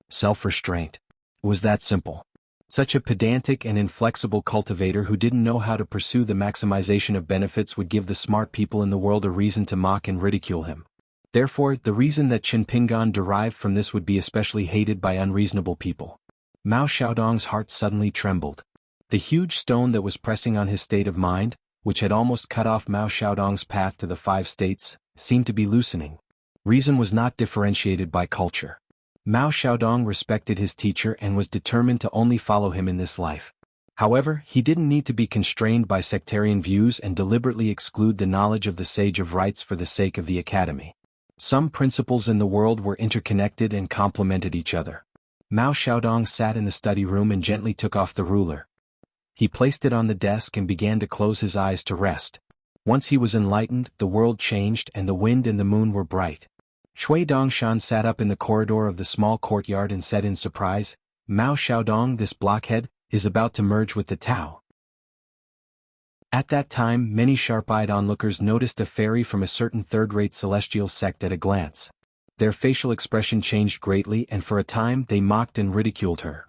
Self-restraint. It was that simple. Such a pedantic and inflexible cultivator who didn't know how to pursue the maximization of benefits would give the smart people in the world a reason to mock and ridicule him. Therefore, the reason that Qin Pingan derived from this would be especially hated by unreasonable people. Mao Xiaodong's heart suddenly trembled. The huge stone that was pressing on his state of mind, which had almost cut off Mao Xiaodong's path to the 5 states, seemed to be loosening. Reason was not differentiated by culture. Mao Xiaodong respected his teacher and was determined to only follow him in this life. However, he didn't need to be constrained by sectarian views and deliberately exclude the knowledge of the sage of rites for the sake of the academy. Some principles in the world were interconnected and complemented each other. Mao Xiaodong sat in the study room and gently took off the ruler. He placed it on the desk and began to close his eyes to rest. Once he was enlightened, the world changed and the wind and the moon were bright. Shui Dongshan sat up in the corridor of the small courtyard and said in surprise, Mao Xiaodong, this blockhead, is about to merge with the Tao. At that time, many sharp-eyed onlookers noticed a fairy from a certain third-rate celestial sect at a glance. Their facial expression changed greatly and for a time they mocked and ridiculed her.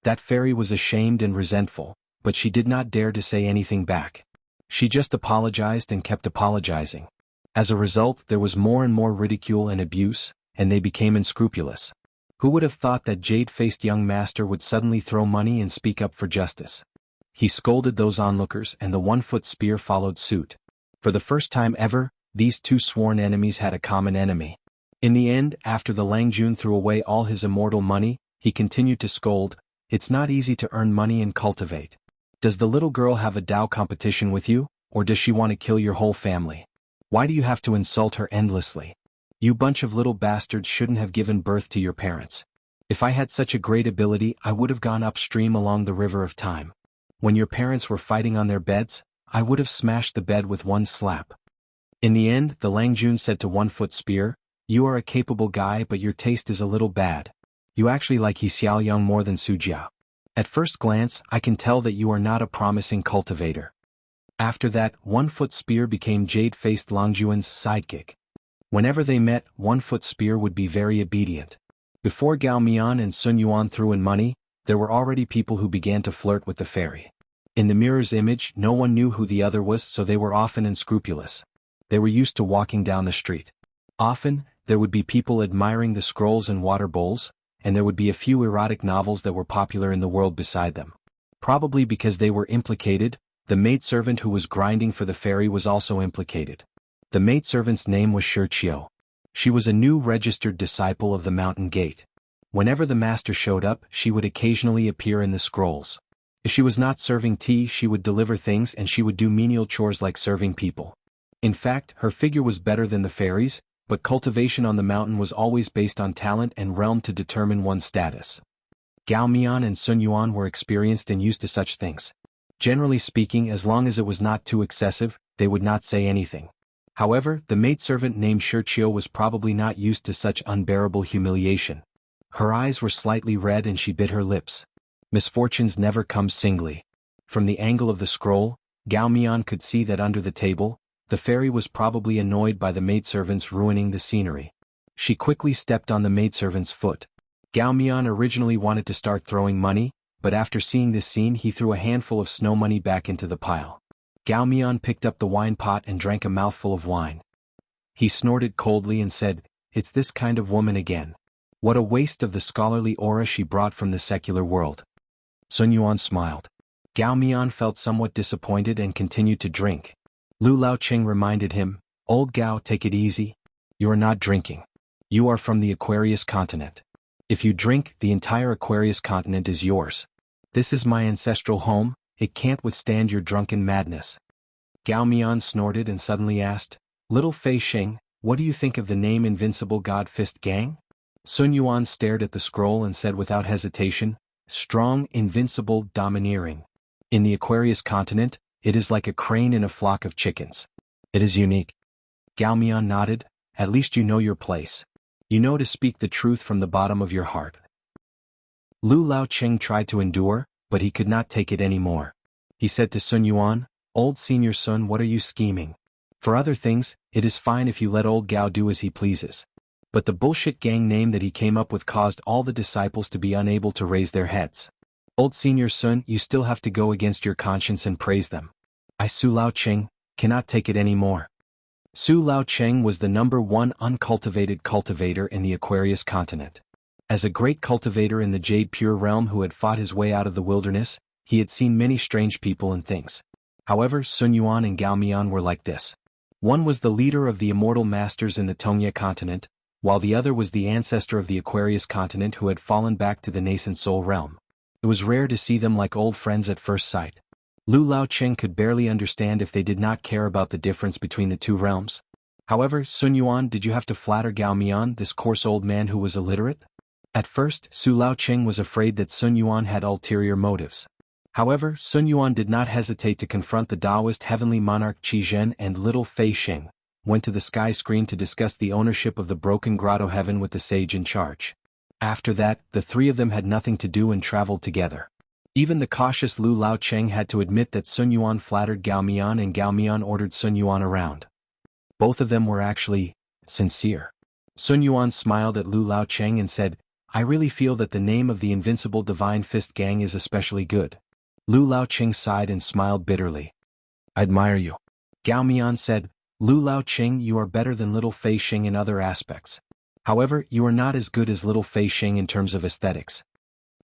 That fairy was ashamed and resentful, but she did not dare to say anything back. She just apologized and kept apologizing. As a result, there was more and more ridicule and abuse, and they became unscrupulous. Who would have thought that jade-faced young master would suddenly throw money and speak up for justice? He scolded those onlookers and the 1-foot spear followed suit. For the first time ever, these two sworn enemies had a common enemy. In the end, after the Langjun threw away all his immortal money, he continued to scold, "It's not easy to earn money and cultivate. Does the little girl have a Tao competition with you, or does she want to kill your whole family? Why do you have to insult her endlessly? You bunch of little bastards shouldn't have given birth to your parents. If I had such a great ability, I would have gone upstream along the river of time. When your parents were fighting on their beds, I would have smashed the bed with one slap." In the end, the Langjun said to 1-foot spear, "You are a capable guy but your taste is a little bad. You actually like He Xiaoyang more than Su Jia. At first glance, I can tell that you are not a promising cultivator." After that, 1-foot spear became jade-faced Langjuan's sidekick. Whenever they met, 1-foot spear would be very obedient. Before Gao Mian and Sun Yuan threw in money, there were already people who began to flirt with the fairy. In the mirror's image, no one knew who the other was, so they were often unscrupulous. They were used to walking down the street. Often, there would be people admiring the scrolls and water bowls, and there would be a few erotic novels that were popular in the world beside them. Probably because they were implicated, the maidservant who was grinding for the fairy was also implicated. The maidservant's name was Shirchio. She was a new registered disciple of the Mountain Gate. Whenever the master showed up, she would occasionally appear in the scrolls. If she was not serving tea, she would deliver things, and she would do menial chores like serving people. In fact, her figure was better than the fairies, but cultivation on the mountain was always based on talent and realm to determine one's status. Gao Mian and Sun Yuan were experienced and used to such things. Generally speaking, as long as it was not too excessive, they would not say anything. However, the maidservant named Shirchio was probably not used to such unbearable humiliation. Her eyes were slightly red and she bit her lips. Misfortunes never come singly. From the angle of the scroll, Gao Mian could see that under the table, the fairy was probably annoyed by the maidservants ruining the scenery. She quickly stepped on the maidservant's foot. Gao Mian originally wanted to start throwing money, but after seeing this scene he threw a handful of snow money back into the pile. Gao Mian picked up the wine pot and drank a mouthful of wine. He snorted coldly and said, "It's this kind of woman again. What a waste of the scholarly aura she brought from the secular world." Sun Yuan smiled. Gao Mian felt somewhat disappointed and continued to drink. Lu Laocheng reminded him, "Old Gao, take it easy. You are not drinking. You are from the Aquarius continent. If you drink, the entire Aquarius continent is yours. This is my ancestral home, it can't withstand your drunken madness." Gao Mian snorted and suddenly asked, "Little Fei Xing, what do you think of the name Invincible God Fist Gang?" Sun Yuan stared at the scroll and said without hesitation, "Strong, invincible, domineering. In the Aquarius continent, it is like a crane in a flock of chickens. It is unique." Gao Mian nodded, "At least you know your place. You know to speak the truth from the bottom of your heart." Lu Laocheng tried to endure, but he could not take it anymore. He said to Sun Yuan, "Old Senior Sun, what are you scheming? For other things, it is fine if you let old Gao do as he pleases. But the bullshit gang name that he came up with caused all the disciples to be unable to raise their heads. Old Senior Sun, you still have to go against your conscience and praise them. I, Su Laocheng, cannot take it anymore." Su Laocheng was the #1 uncultivated cultivator in the Aquarius continent. As a great cultivator in the Jade Pure realm who had fought his way out of the wilderness, he had seen many strange people and things. However, Sun Yuan and Gao Mian were like this. One was the leader of the immortal masters in the Tongya continent, while the other was the ancestor of the Aquarius continent who had fallen back to the nascent soul realm. It was rare to see them like old friends at first sight. Lu Laocheng could barely understand if they did not care about the difference between the two realms. However, Sun Yuan, did you have to flatter Gao Mian, this coarse old man who was illiterate? At first, Su Laocheng was afraid that Sun Yuan had ulterior motives. However, Sun Yuan did not hesitate to confront the Taoist heavenly monarch Qi Zhen, and little Fei Xing went to the sky screen to discuss the ownership of the broken grotto heaven with the sage in charge. After that, the three of them had nothing to do and traveled together. Even the cautious Lu Laocheng had to admit that Sun Yuan flattered Gao Mian and Gao Mian ordered Sun Yuan around. Both of them were actually sincere. Sun Yuan smiled at Lu Laocheng and said, "I really feel that the name of the Invincible Divine Fist Gang is especially good." Lu Laocheng sighed and smiled bitterly. "I admire you." Gao Mian said, "Lu Laocheng, you are better than little Fei Xing in other aspects. However, you are not as good as little Fei Xing in terms of aesthetics."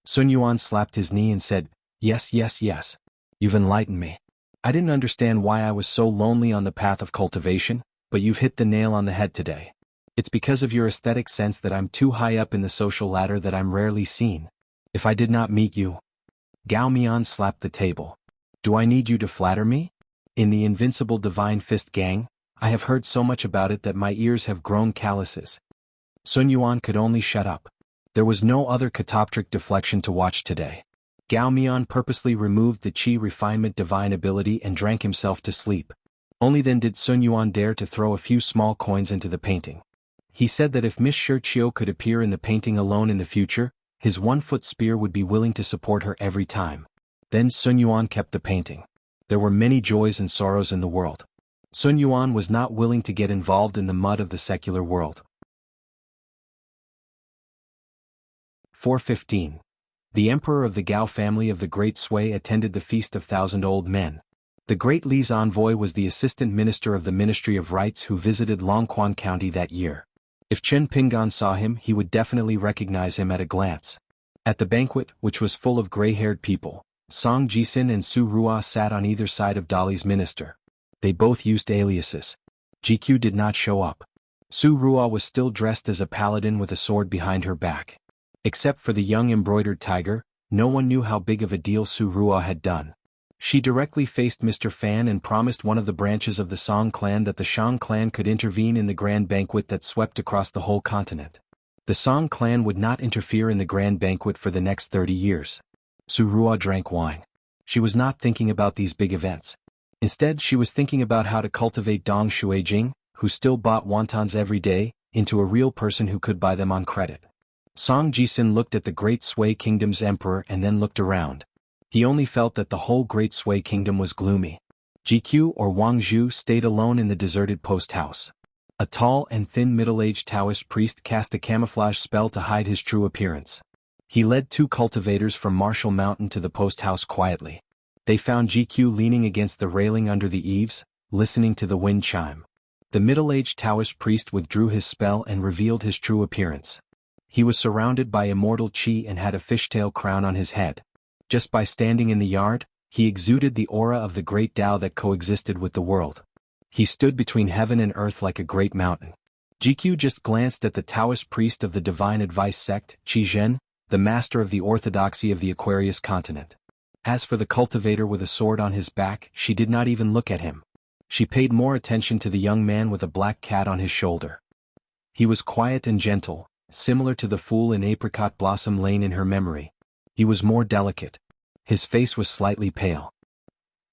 Sun Yuan slapped his knee and said, "Yes, yes, yes. You've enlightened me. I didn't understand why I was so lonely on the path of cultivation, but you've hit the nail on the head today. It's because of your aesthetic sense that I'm too high up in the social ladder that I'm rarely seen. If I did not meet you..." Gao Mian slapped the table. "Do I need you to flatter me? In the Invincible Divine Fist Gang, I have heard so much about it that my ears have grown calluses." Sun Yuan could only shut up. There was no other catoptric deflection to watch today. Gao Mian purposely removed the Qi refinement divine ability and drank himself to sleep. Only then did Sun Yuan dare to throw a few small coins into the painting. He said that if Miss Shirchio could appear in the painting alone in the future, his 1-foot spear would be willing to support her every time. Then Sun Yuan kept the painting. There were many joys and sorrows in the world. Sun Yuan was not willing to get involved in the mud of the secular world. 415. The emperor of the Gao family of the Great Sui attended the Feast of Thousand Old Men. The Great Li's envoy was the assistant minister of the Ministry of Rights who visited Longquan County that year. If Chen Pinggan saw him, he would definitely recognize him at a glance. At the banquet, which was full of gray-haired people, Song Jisin and Su Rua sat on either side of Dali's minister. They both used aliases. GQ did not show up. Su Rua was still dressed as a paladin with a sword behind her back. Except for the young embroidered tiger, no one knew how big of a deal Su Rua had done. She directly faced Mr. Fan and promised one of the branches of the Song clan that the Shang clan could intervene in the grand banquet that swept across the whole continent. The Song clan would not interfere in the grand banquet for the next 30 years. Su Rua drank wine. She was not thinking about these big events. Instead, she was thinking about how to cultivate Dong Shuijing, who still bought wontons every day, into a real person who could buy them on credit. Song Jisin looked at the Great Sui Kingdom's emperor and then looked around. He only felt that the whole Great Sui Kingdom was gloomy. GQ or Wang Zhu stayed alone in the deserted post house. A tall and thin middle-aged Taoist priest cast a camouflage spell to hide his true appearance. He led 2 cultivators from Marshall Mountain to the post house quietly. They found GQ leaning against the railing under the eaves, listening to the wind chime. The middle-aged Taoist priest withdrew his spell and revealed his true appearance. He was surrounded by immortal qi and had a fishtail crown on his head. Just by standing in the yard, he exuded the aura of the great Tao that coexisted with the world. He stood between heaven and earth like a great mountain. GQ just glanced at the Taoist priest of the Divine Advice sect, Qi Zhen, the master of the orthodoxy of the Aquarius continent. As for the cultivator with a sword on his back, she did not even look at him. She paid more attention to the young man with a black cat on his shoulder. He was quiet and gentle, similar to the fool in Apricot Blossom Lane in her memory. He was more delicate. His face was slightly pale.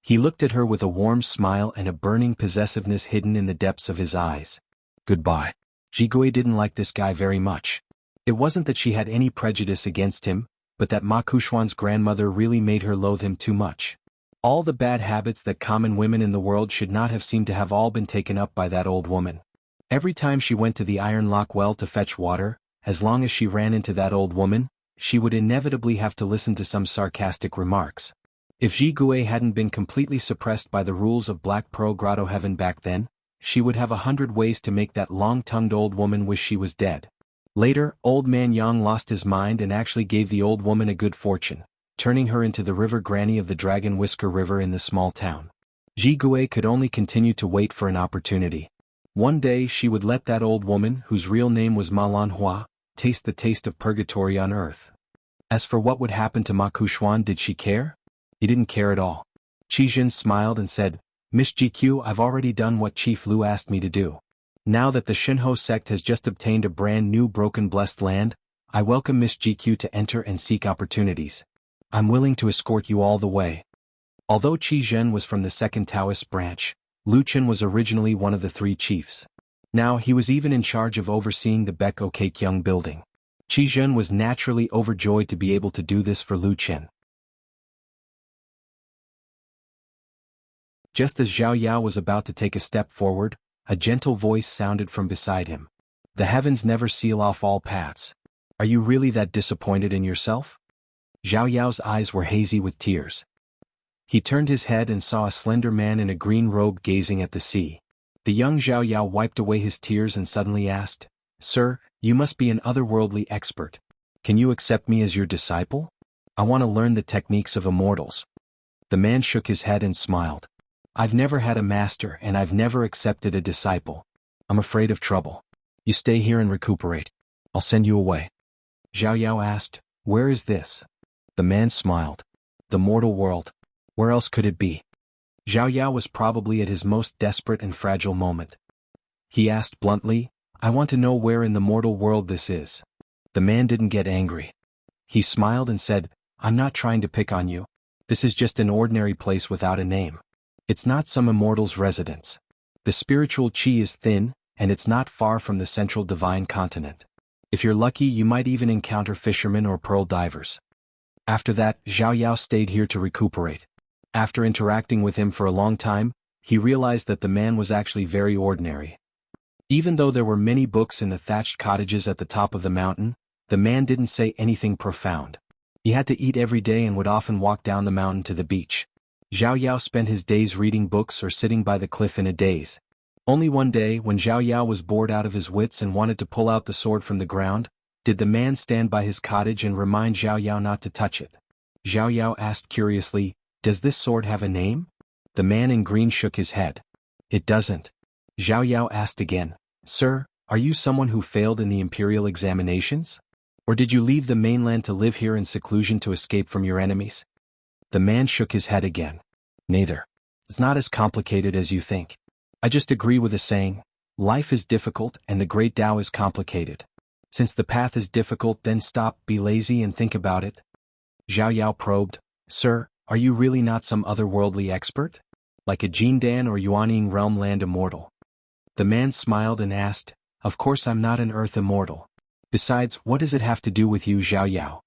He looked at her with a warm smile and a burning possessiveness hidden in the depths of his eyes. Goodbye. Jigui didn't like this guy very much. It wasn't that she had any prejudice against him, but that Ma Kuxuan's grandmother really made her loathe him too much. All the bad habits that common women in the world should not have seemed to have all been taken up by that old woman. Every time she went to the Iron Lock well to fetch water, as long as she ran into that old woman, she would inevitably have to listen to some sarcastic remarks. If Ji Gui hadn't been completely suppressed by the rules of Black Pearl Grotto Heaven back then, she would have 100 ways to make that long-tongued old woman wish she was dead. Later, Old Man Yang lost his mind and actually gave the old woman a good fortune, turning her into the river granny of the Dragon Whisker River in the small town. Ji Gui could only continue to wait for an opportunity. One day she would let that old woman, whose real name was Ma Lanhua, taste the taste of purgatory on earth. As for what would happen to Ma Kuxuan, did she care? He didn't care at all. Qi Jin smiled and said, Miss GQ, I've already done what Chief Lu asked me to do. Now that the Shinho sect has just obtained a brand new broken blessed land, I welcome Miss GQ to enter and seek opportunities. I'm willing to escort you all the way. Although Qi Zhen was from the second Taoist branch, Lu Chen was originally one of the 3 chiefs. Now he was even in charge of overseeing the Bek Okekyung building. Qi Zhen was naturally overjoyed to be able to do this for Lu Chen. Just as Zhao Yao was about to take a step forward, a gentle voice sounded from beside him. The heavens never seal off all paths. Are you really that disappointed in yourself? Zhao Yao's eyes were hazy with tears. He turned his head and saw a slender man in a green robe gazing at the sea. The young Zhao Yao wiped away his tears and suddenly asked, Sir, you must be an otherworldly expert. Can you accept me as your disciple? I want to learn the techniques of immortals. The man shook his head and smiled. I've never had a master and I've never accepted a disciple. I'm afraid of trouble. You stay here and recuperate. I'll send you away. Zhao Yao asked, Where is this? The man smiled. The mortal world. Where else could it be? Zhao Yao was probably at his most desperate and fragile moment. He asked bluntly, I want to know where in the mortal world this is. The man didn't get angry. He smiled and said, I'm not trying to pick on you. This is just an ordinary place without a name. It's not some immortal's residence. The spiritual qi is thin, and it's not far from the central divine continent. If you're lucky, you might even encounter fishermen or pearl divers. After that, Zhao Yao stayed here to recuperate. After interacting with him for a long time, he realized that the man was actually very ordinary. Even though there were many books in the thatched cottages at the top of the mountain, the man didn't say anything profound. He had to eat every day and would often walk down the mountain to the beach. Zhao Yao spent his days reading books or sitting by the cliff in a daze. Only one day, when Zhao Yao was bored out of his wits and wanted to pull out the sword from the ground, did the man stand by his cottage and remind Zhao Yao not to touch it. Zhao Yao asked curiously, "Does this sword have a name?" The man in green shook his head. "It doesn't." Zhao Yao asked again, "Sir, are you someone who failed in the imperial examinations? Or did you leave the mainland to live here in seclusion to escape from your enemies?" The man shook his head again. "Neither. It's not as complicated as you think. I just agree with the saying, life is difficult and the great Tao is complicated. Since the path is difficult, then stop, be lazy and think about it." Zhao Yao probed, "Sir, are you really not some otherworldly expert? Like a Jindan or Yuanying realm land immortal?" The man smiled and asked, "Of course I'm not an earth immortal. Besides, what does it have to do with you, Zhao Yao?"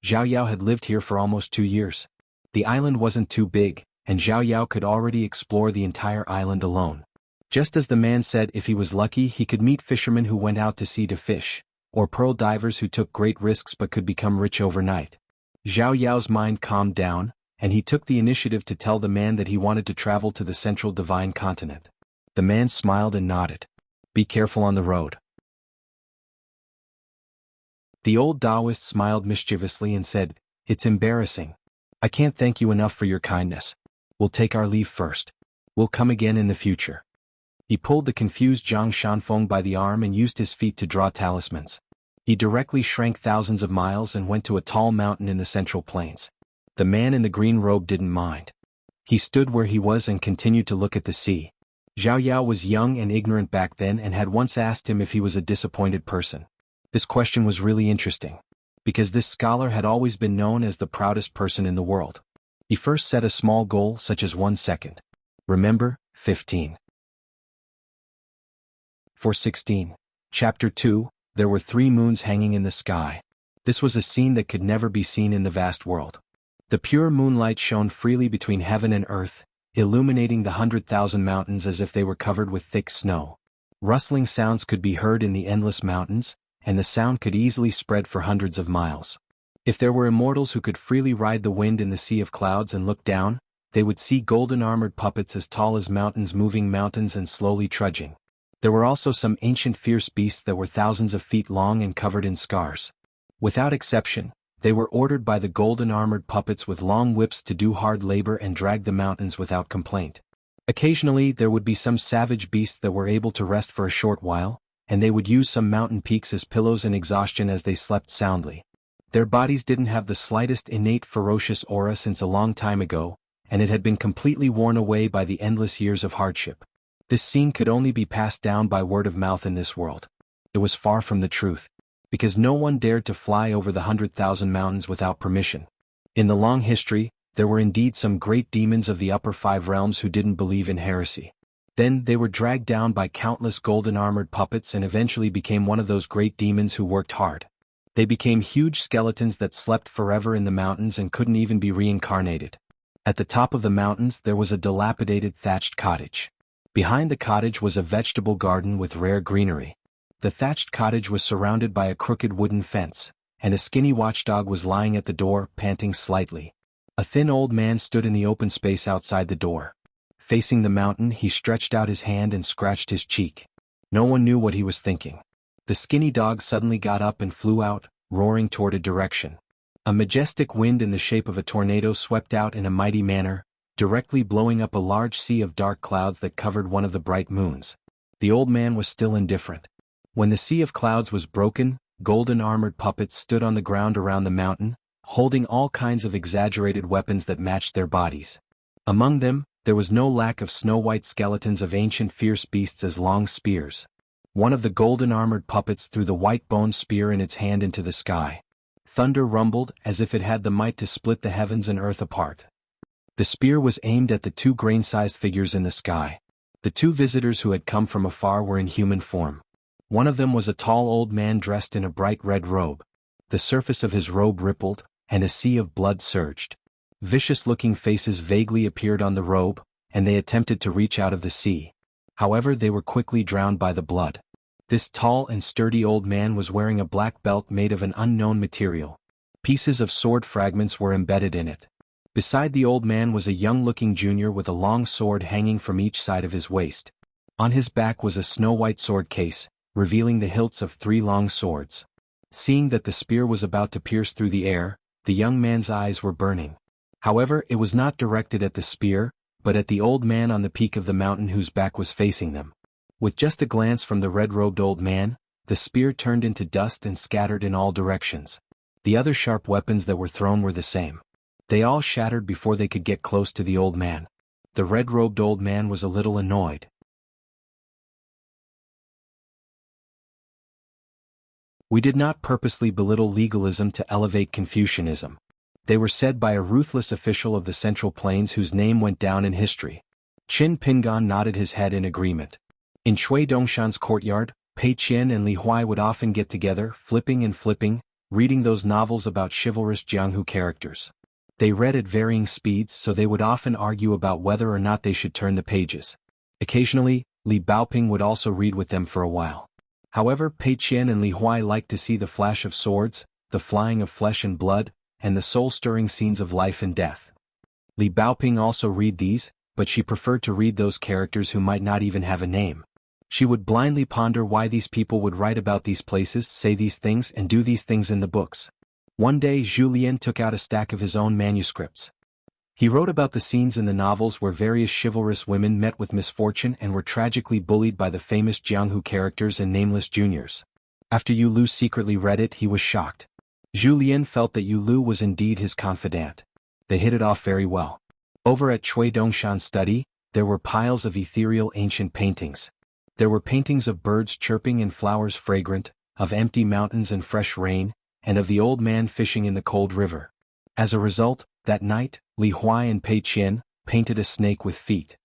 Zhao Yao had lived here for almost 2 years. The island wasn't too big, and Zhao Yao could already explore the entire island alone. Just as the man said, if he was lucky he could meet fishermen who went out to sea to fish, or pearl divers who took great risks but could become rich overnight. Zhao Yao's mind calmed down, and he took the initiative to tell the man that he wanted to travel to the central divine continent. The man smiled and nodded. "Be careful on the road." The old Taoist smiled mischievously and said, "It's embarrassing. I can't thank you enough for your kindness. We'll take our leave first. We'll come again in the future." He pulled the confused Zhang Shanfeng by the arm and used his feet to draw talismans. He directly shrank thousands of miles and went to a tall mountain in the central plains. The man in the green robe didn't mind. He stood where he was and continued to look at the sea. Zhao Yao was young and ignorant back then and had once asked him if he was a disappointed person. This question was really interesting, because this scholar had always been known as the proudest person in the world. He first set a small goal such as 1 second. Remember, 15. 416. Chapter 2, There were 3 moons hanging in the sky. This was a scene that could never be seen in the vast world. The pure moonlight shone freely between heaven and earth, illuminating the 100,000 mountains as if they were covered with thick snow. Rustling sounds could be heard in the endless mountains, and the sound could easily spread for hundreds of miles. If there were immortals who could freely ride the wind in the sea of clouds and look down, they would see golden armored puppets as tall as mountains moving mountains and slowly trudging. There were also some ancient fierce beasts that were thousands of feet long and covered in scars. Without exception, they were ordered by the golden armored puppets with long whips to do hard labor and drag the mountains without complaint. Occasionally there would be some savage beasts that were able to rest for a short while, and they would use some mountain peaks as pillows in exhaustion as they slept soundly. Their bodies didn't have the slightest innate ferocious aura since a long time ago, and it had been completely worn away by the endless years of hardship. This scene could only be passed down by word of mouth in this world. It was far from the truth, because no one dared to fly over the 100,000 mountains without permission. In the long history, there were indeed some great demons of the upper 5 realms who didn't believe in heresy. Then they were dragged down by countless golden armored puppets and eventually became one of those great demons who worked hard. They became huge skeletons that slept forever in the mountains and couldn't even be reincarnated. At the top of the mountains there was a dilapidated thatched cottage. Behind the cottage was a vegetable garden with rare greenery. The thatched cottage was surrounded by a crooked wooden fence, and a skinny watchdog was lying at the door, panting slightly. A thin old man stood in the open space outside the door. Facing the mountain, he stretched out his hand and scratched his cheek. No one knew what he was thinking. The skinny dog suddenly got up and flew out, roaring toward a direction. A majestic wind in the shape of a tornado swept out in a mighty manner, directly blowing up a large sea of dark clouds that covered one of the bright moons. The old man was still indifferent. When the sea of clouds was broken, golden armored puppets stood on the ground around the mountain, holding all kinds of exaggerated weapons that matched their bodies. Among them, there was no lack of snow-white skeletons of ancient fierce beasts as long spears. One of the golden armored puppets threw the white-boned spear in its hand into the sky. Thunder rumbled as if it had the might to split the heavens and earth apart. The spear was aimed at the 2 grain-sized figures in the sky. The 2 visitors who had come from afar were in human form. One of them was a tall old man dressed in a bright red robe. The surface of his robe rippled, and a sea of blood surged. Vicious-looking faces vaguely appeared on the robe, and they attempted to reach out of the sea. However, they were quickly drowned by the blood. This tall and sturdy old man was wearing a black belt made of an unknown material. Pieces of sword fragments were embedded in it. Beside the old man was a young-looking junior with a long sword hanging from each side of his waist. On his back was a snow-white sword case, revealing the hilts of 3 long swords. Seeing that the spear was about to pierce through the air, the young man's eyes were burning. However, it was not directed at the spear, but at the old man on the peak of the mountain whose back was facing them. With just a glance from the red-robed old man, the spear turned into dust and scattered in all directions. The other sharp weapons that were thrown were the same. They all shattered before they could get close to the old man. The red-robed old man was a little annoyed. We did not purposely belittle legalism to elevate Confucianism. They were said by a ruthless official of the Central Plains whose name went down in history. Qin Pingan nodded his head in agreement. In Chui Dongshan's courtyard, Pei Qian and Li Huai would often get together, flipping and flipping, reading those novels about chivalrous Jianghu characters. They read at varying speeds, so they would often argue about whether or not they should turn the pages. Occasionally, Li Baoping would also read with them for a while. However, Pei Qian and Li Huai liked to see the flash of swords, the flying of flesh and blood, and the soul-stirring scenes of life and death. Li Baoping also read these, but she preferred to read those characters who might not even have a name. She would blindly ponder why these people would write about these places, say these things, and do these things in the books. One day Julien took out a stack of his own manuscripts. He wrote about the scenes in the novels where various chivalrous women met with misfortune and were tragically bullied by the famous Jianghu characters and nameless juniors. After Yu Lu secretly read it, he was shocked. Julien felt that Yu Lu was indeed his confidant. They hit it off very well. Over at Chui Dongshan's study, there were piles of ethereal ancient paintings. There were paintings of birds chirping and flowers fragrant, of empty mountains and fresh rain, and of the old man fishing in the cold river. As a result, that night, Li Huai and Pei Qian painted a snake with feet.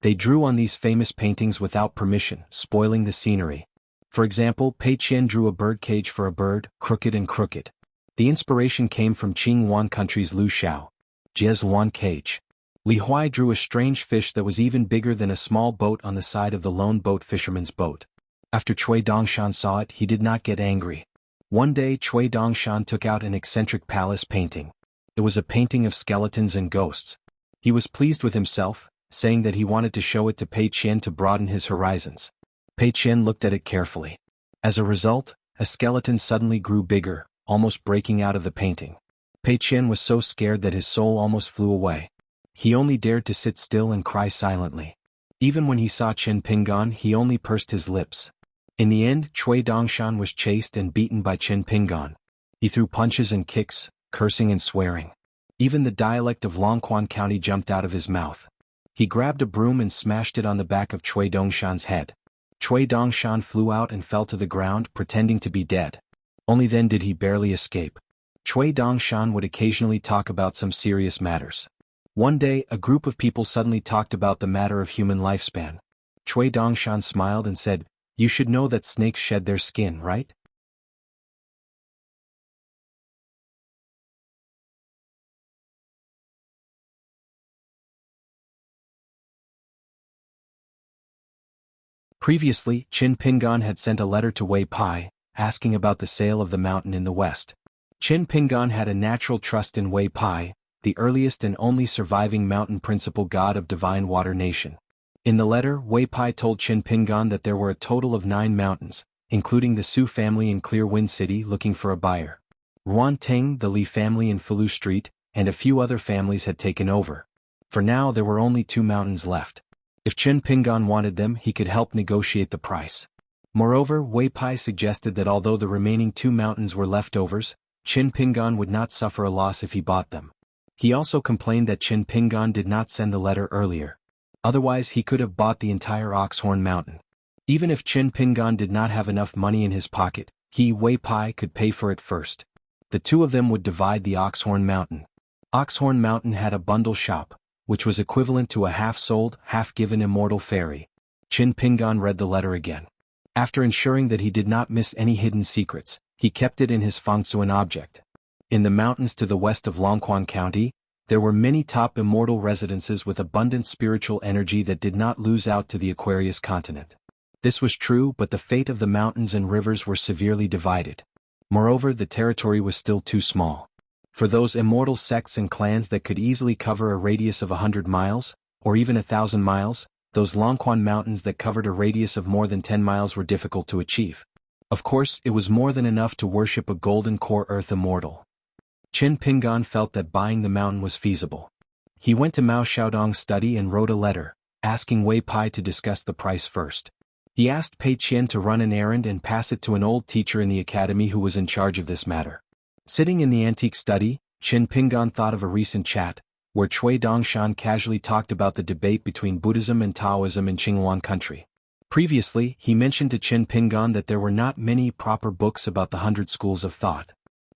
They drew on these famous paintings without permission, spoiling the scenery. For example, Pei Qian drew a bird cage for a bird, crooked and crooked. The inspiration came from Qingwan country's Lu Xiao, Jiezuan cage. Li Huai drew a strange fish that was even bigger than a small boat on the side of the lone boat fisherman's boat. After Chui Dongshan saw it, he did not get angry. One day Chui Dongshan took out an eccentric palace painting. It was a painting of skeletons and ghosts. He was pleased with himself, saying that he wanted to show it to Pei Qian to broaden his horizons. Pei Qian looked at it carefully. As a result, a skeleton suddenly grew bigger, almost breaking out of the painting. Pei Qian was so scared that his soul almost flew away. He only dared to sit still and cry silently. Even when he saw Qin Pingan, he only pursed his lips. In the end, Chui Dongshan was chased and beaten by Qin Pingan. He threw punches and kicks, cursing and swearing. Even the dialect of Longquan County jumped out of his mouth. He grabbed a broom and smashed it on the back of Chui Dongshan's head. Chui Dongshan flew out and fell to the ground, pretending to be dead. Only then did he barely escape. Chui Dongshan would occasionally talk about some serious matters. One day, a group of people suddenly talked about the matter of human lifespan. Chui Dongshan smiled and said, "You should know that snakes shed their skin, right?" Previously, Qin Pingan had sent a letter to Wei Pai, asking about the sale of the mountain in the west. Qin Pingan had a natural trust in Wei Pai, the earliest and only surviving mountain principal god of divine water nation. In the letter, Wei Pai told Qin Pingan that there were a total of 9 mountains, including the Su family in Clear Wind City looking for a buyer. Ruan Ting, the Li family in Fulu Street, and a few other families had taken over. For now there were only 2 mountains left. If Qin Pingan wanted them, he could help negotiate the price. Moreover, Wei Pai suggested that although the remaining 2 mountains were leftovers, Qin Pingan would not suffer a loss if he bought them. He also complained that Qin Pingan did not send the letter earlier. Otherwise he could have bought the entire Oxhorn Mountain. Even if Qin Pingan did not have enough money in his pocket, he, Wei Pai, could pay for it first. The 2 of them would divide the Oxhorn Mountain. Oxhorn Mountain had a bundle shop, which was equivalent to a half-sold, half-given immortal fairy. Qin Pingan read the letter again. After ensuring that he did not miss any hidden secrets, he kept it in his fengsuan object. In the mountains to the west of Longquan County, there were many top immortal residences with abundant spiritual energy that did not lose out to the Aquarius continent. This was true, but the fate of the mountains and rivers were severely divided. Moreover, the territory was still too small. For those immortal sects and clans that could easily cover a radius of 100 miles, or even 1,000 miles, Those Longquan mountains that covered a radius of more than 10 miles were difficult to achieve. Of course, it was more than enough to worship a golden core earth immortal. Qin Pingan felt that buying the mountain was feasible. He went to Mao Xiaodong's study and wrote a letter, asking Wei Pai to discuss the price first. He asked Pei Qian to run an errand and pass it to an old teacher in the academy who was in charge of this matter. Sitting in the antique study, Qin Pingan thought of a recent chat, where Cui Dongshan casually talked about the debate between Buddhism and Taoism in Qinghuan country. Previously, he mentioned to Qin Pingan that there were not many proper books about the 100 schools of thought.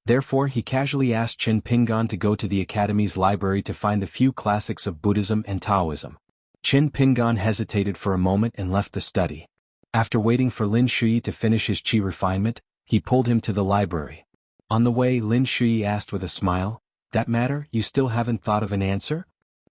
Therefore, he casually asked Qin Pingan to go to the academy's library to find the few classics of Buddhism and Taoism. Qin Pingan hesitated for a moment and left the study. After waiting for Lin Shui to finish his qi refinement, he pulled him to the library. On the way, Lin Shui asked with a smile, "That matter, you still haven't thought of an answer?"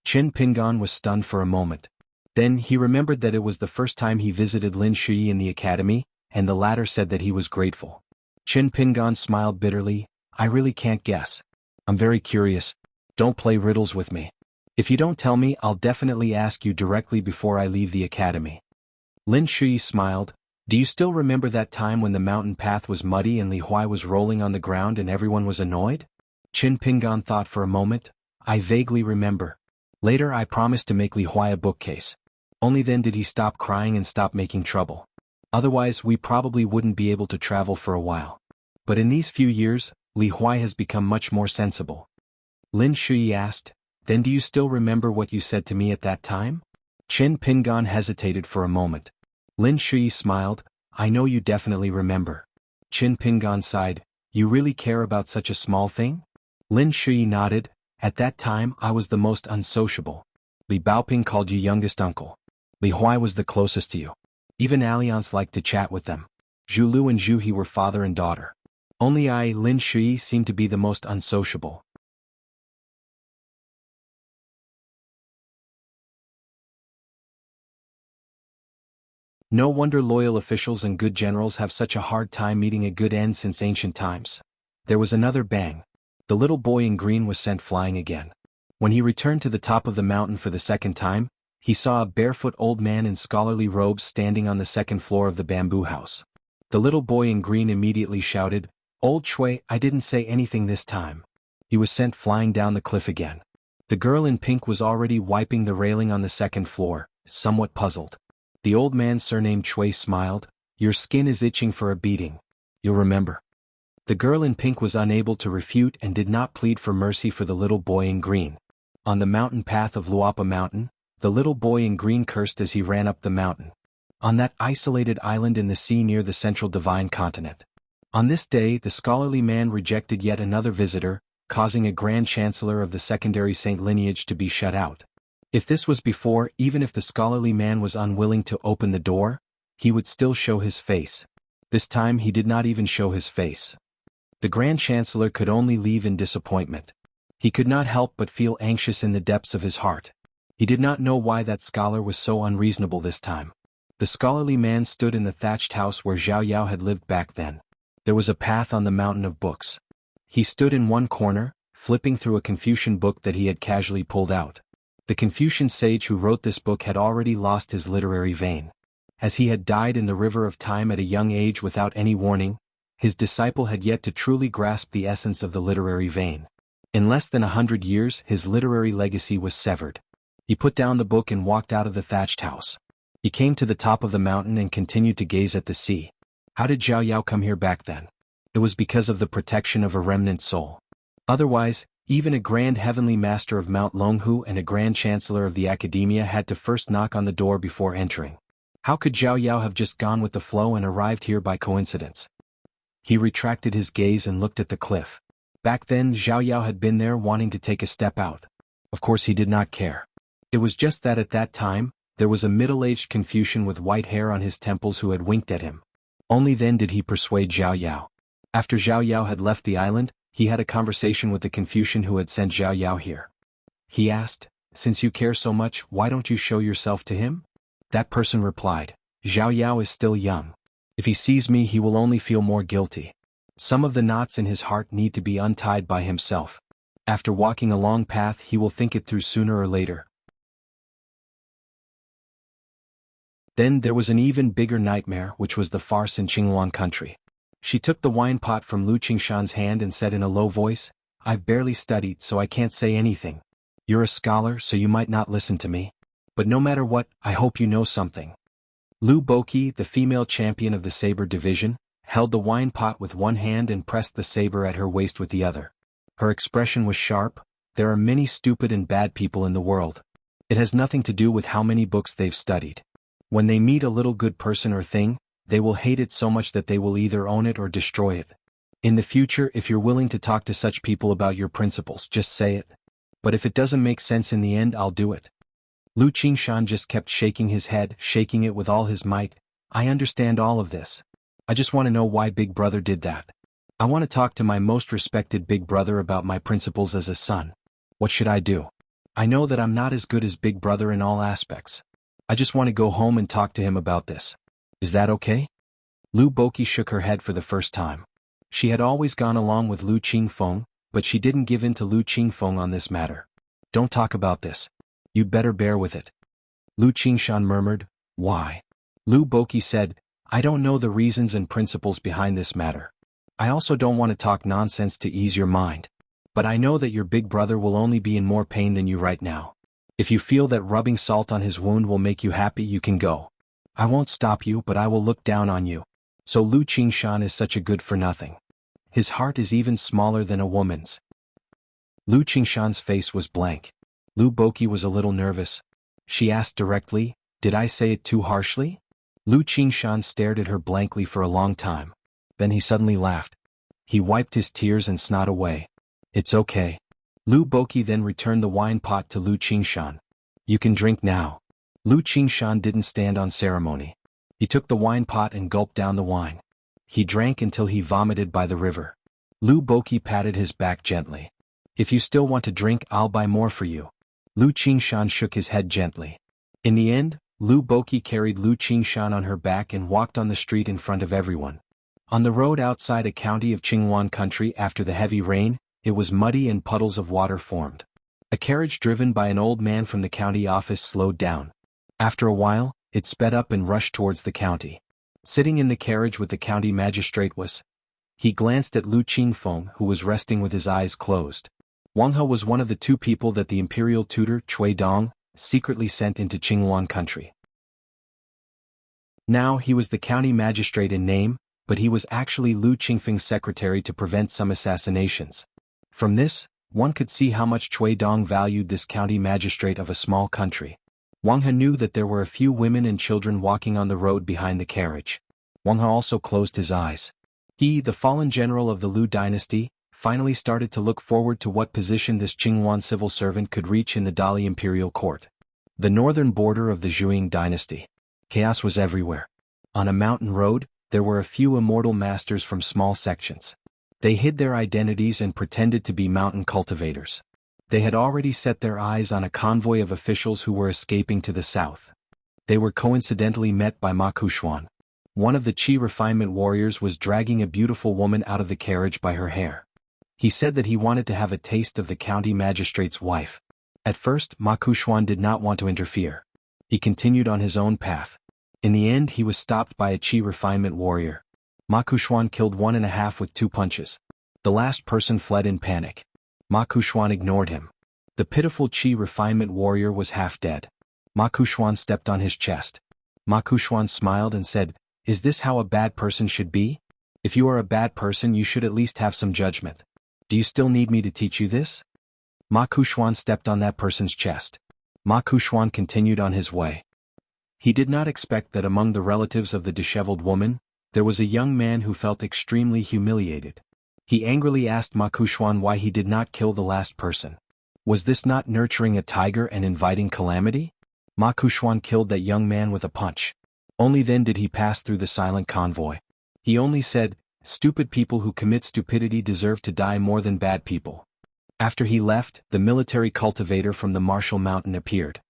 Qin Pingan was stunned for a moment. Then he remembered that it was the first time he visited Lin Shui in the academy, and the latter said that he was grateful. Qin Pingan smiled bitterly, "I really can't guess. I'm very curious. Don't play riddles with me. If you don't tell me, I'll definitely ask you directly before I leave the academy." Lin Shui smiled. "Do you still remember that time when the mountain path was muddy and Li Huai was rolling on the ground and everyone was annoyed?" Qin Pingan thought for a moment. "I vaguely remember. Later I promised to make Li Huai a bookcase. Only then did he stop crying and stop making trouble. Otherwise we probably wouldn't be able to travel for a while. But in these few years, Li Huai has become much more sensible." Lin Shui asked, "Then do you still remember what you said to me at that time?" Qin Pingan hesitated for a moment. Lin Shui smiled, "I know you definitely remember." Qin Pingan sighed, "You really care about such a small thing?" Lin Shui nodded, "At that time I was the most unsociable. Li Baoping called you youngest uncle. Li Huai was the closest to you. Even Alliance liked to chat with them. Zhu Lu and Zhu He were father and daughter. Only I, Lin Shui, seemed to be the most unsociable." No wonder loyal officials and good generals have such a hard time meeting a good end since ancient times. There was another bang. The little boy in green was sent flying again. When he returned to the top of the mountain for the second time, he saw a barefoot old man in scholarly robes standing on the second floor of the bamboo house. The little boy in green immediately shouted, "Old Chui, I didn't say anything this time." He was sent flying down the cliff again. The girl in pink was already wiping the railing on the second floor, somewhat puzzled. The old man surnamed Chui smiled, "Your skin is itching for a beating. You'll remember." The girl in pink was unable to refute and did not plead for mercy for the little boy in green. On the mountain path of Luapa Mountain, the little boy in green cursed as he ran up the mountain. On that isolated island in the sea near the central divine continent. On this day the scholarly man rejected yet another visitor, causing a grand chancellor of the secondary saint lineage to be shut out. If this was before, even if the scholarly man was unwilling to open the door, he would still show his face. This time he did not even show his face. The Grand Chancellor could only leave in disappointment. He could not help but feel anxious in the depths of his heart. He did not know why that scholar was so unreasonable this time. The scholarly man stood in the thatched house where Zhao Yao had lived back then. There was a path on the mountain of books. He stood in one corner, flipping through a Confucian book that he had casually pulled out. The Confucian sage who wrote this book had already lost his literary vein. As he had died in the river of time at a young age without any warning, his disciple had yet to truly grasp the essence of the literary vein. In less than 100 years his literary legacy was severed. He put down the book and walked out of the thatched house. He came to the top of the mountain and continued to gaze at the sea. How did Zhao Yao come here back then? It was because of the protection of a remnant soul. Otherwise, even a grand heavenly master of Mount Longhu and a grand chancellor of the academia had to first knock on the door before entering. How could Zhao Yao have just gone with the flow and arrived here by coincidence? He retracted his gaze and looked at the cliff. Back then Zhao Yao had been there wanting to take a step out. Of course he did not care. It was just that at that time, there was a middle-aged Confucian with white hair on his temples who had winked at him. Only then did he persuade Zhao Yao. After Zhao Yao had left the island, he had a conversation with the Confucian who had sent Zhao Yao here. He asked, "Since you care so much, why don't you show yourself to him?" That person replied, "Zhao Yao is still young. If he sees me he will only feel more guilty. Some of the knots in his heart need to be untied by himself. After walking a long path he will think it through sooner or later." Then there was an even bigger nightmare, which was the farce in Qinghuan country. She took the wine pot from Lu Qingshan's hand and said in a low voice, "I've barely studied, so I can't say anything. You're a scholar, so you might not listen to me. But no matter what, I hope you know something." Lu Boqi, the female champion of the saber division, held the wine pot with one hand and pressed the saber at her waist with the other. Her expression was sharp. There are many stupid and bad people in the world. It has nothing to do with how many books they've studied. When they meet a little good person or thing, they will hate it so much that they will either own it or destroy it. In the future, if you're willing to talk to such people about your principles, just say it. But if it doesn't make sense in the end, I'll do it. Lu Qingshan just kept shaking his head, shaking it with all his might. I understand all of this. I just want to know why Big Brother did that. I want to talk to my most respected Big Brother about my principles as a son. What should I do? I know that I'm not as good as Big Brother in all aspects. I just want to go home and talk to him about this. Is that okay? Lu Boqi shook her head for the first time. She had always gone along with Lu Qingfeng, but she didn't give in to Lu Qingfeng on this matter. Don't talk about this. You'd better bear with it. Lu Qingshan murmured, Why? Lu Boqi said, I don't know the reasons and principles behind this matter. I also don't want to talk nonsense to ease your mind. But I know that your big brother will only be in more pain than you right now. If you feel that rubbing salt on his wound will make you happy, you can go. I won't stop you, but I will look down on you. So Lu Qingshan is such a good for nothing. His heart is even smaller than a woman's. Lu Qingshan's face was blank. Lu Boqi was a little nervous. She asked directly, Did I say it too harshly? Lu Qingshan stared at her blankly for a long time. Then he suddenly laughed. He wiped his tears and snot away. It's okay. Lu Boqi then returned the wine pot to Lu Qingshan. You can drink now. Lu Qingshan didn't stand on ceremony. He took the wine pot and gulped down the wine. He drank until he vomited by the river. Lu Boqi patted his back gently. If you still want to drink, I'll buy more for you. Lu Qingshan shook his head gently. In the end, Lu Boqi carried Lu Qingshan on her back and walked on the street in front of everyone. On the road outside a county of Qinghuan country after the heavy rain, it was muddy and puddles of water formed. A carriage driven by an old man from the county office slowed down. After a while, it sped up and rushed towards the county. Sitting in the carriage with the county magistrate was. He glanced at Lu Qingfeng, who was resting with his eyes closed. Wang He was one of the two people that the imperial tutor, Cui Dong, secretly sent into Qinghuan country. Now he was the county magistrate in name, but he was actually Lu Qingfeng's secretary to prevent some assassinations. From this, one could see how much Cui Dong valued this county magistrate of a small country. Wang He knew that there were a few women and children walking on the road behind the carriage. Wang He also closed his eyes. He, the fallen general of the Lu dynasty, finally started to look forward to what position this Qinghuan civil servant could reach in the Dali imperial court. The northern border of the Zhuang dynasty. Chaos was everywhere. On a mountain road, there were a few immortal masters from small sections. They hid their identities and pretended to be mountain cultivators. They had already set their eyes on a convoy of officials who were escaping to the south. They were coincidentally met by Ma Kuxuan. One of the Qi refinement warriors was dragging a beautiful woman out of the carriage by her hair. He said that he wanted to have a taste of the county magistrate's wife. At first, Ma Kuxuan did not want to interfere. He continued on his own path. In the end, he was stopped by a Qi refinement warrior. Ma Kuxuan killed 1.5 with 2 punches. The last person fled in panic. Ma Kuxuan ignored him. The pitiful Qi refinement warrior was half dead. Ma Kuxuan stepped on his chest. Ma Kuxuan smiled and said, Is this how a bad person should be? If you are a bad person, you should at least have some judgment. Do you still need me to teach you this? Ma Kuxuan stepped on that person's chest. Ma Kuxuan continued on his way. He did not expect that among the relatives of the disheveled woman, there was a young man who felt extremely humiliated. He angrily asked Ma Kuxuan why he did not kill the last person. Was this not nurturing a tiger and inviting calamity? Ma Kuxuan killed that young man with a punch. Only then did he pass through the silent convoy. He only said, Stupid people who commit stupidity deserve to die more than bad people. After he left, the military cultivator from the Martial Mountain appeared.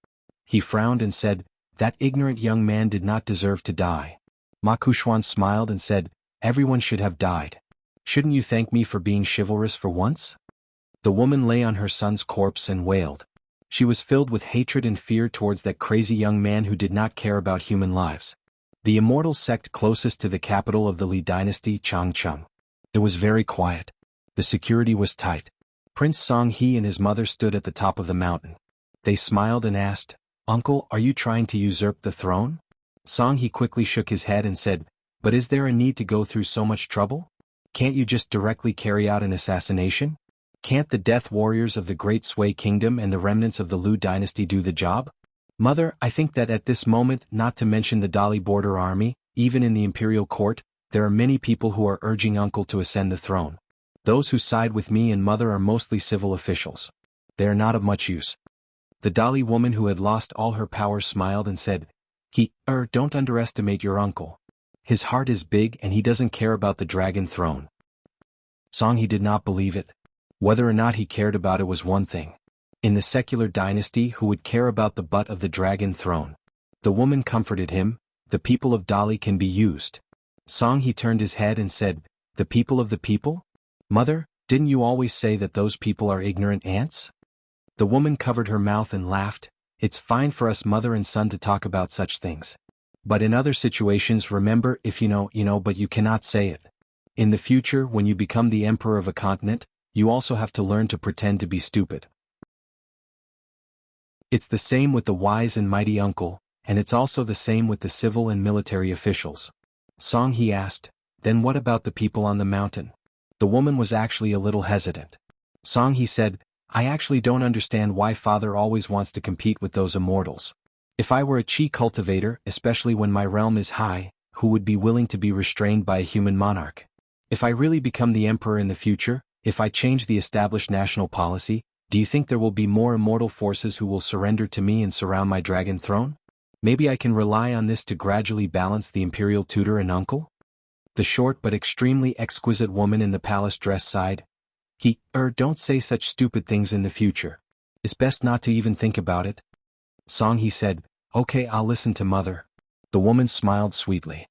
He frowned and said, That ignorant young man did not deserve to die. Ma Kuxuan smiled and said, Everyone should have died. Shouldn't you thank me for being chivalrous for once? The woman lay on her son's corpse and wailed. She was filled with hatred and fear towards that crazy young man who did not care about human lives. The immortal sect closest to the capital of the Li dynasty, Changcheng. It was very quiet. The security was tight. Prince Songhe and his mother stood at the top of the mountain. They smiled and asked, "Uncle, are you trying to usurp the throne?" Songhe quickly shook his head and said, "But is there a need to go through so much trouble? Can't you just directly carry out an assassination? Can't the death warriors of the Great Sui Kingdom and the remnants of the Lu dynasty do the job?" "Mother, I think that at this moment, not to mention the Dali border army, even in the imperial court, there are many people who are urging Uncle to ascend the throne. Those who side with me and Mother are mostly civil officials. They are not of much use." The Dali woman who had lost all her power smiled and said, Don't underestimate your uncle. His heart is big and he doesn't care about the dragon throne." Songhe did not believe it. Whether or not he cared about it was one thing. In the secular dynasty, who would care about the butt of the dragon throne? The woman comforted him, "The people of Dali can be used." Songhe turned his head and said, "The people of the people? Mother, didn't you always say that those people are ignorant ants?" The woman covered her mouth and laughed. "It's fine for us mother and son to talk about such things. But in other situations, remember, if you know, but you cannot say it. In the future, when you become the emperor of a continent, you also have to learn to pretend to be stupid. It's the same with the wise and mighty uncle, and it's also the same with the civil and military officials." Songhe asked, "Then what about the people on the mountain?" The woman was actually a little hesitant. Songhe said, "I actually don't understand why father always wants to compete with those immortals. If I were a chi cultivator, especially when my realm is high, who would be willing to be restrained by a human monarch? If I really become the emperor in the future, if I change the established national policy, do you think there will be more immortal forces who will surrender to me and surround my dragon throne? Maybe I can rely on this to gradually balance the imperial tutor and uncle?" The short but extremely exquisite woman in the palace dress sighed. Don't say such stupid things in the future. It's best not to even think about it." Songhe said, "Okay, I'll listen to Mother." The woman smiled sweetly.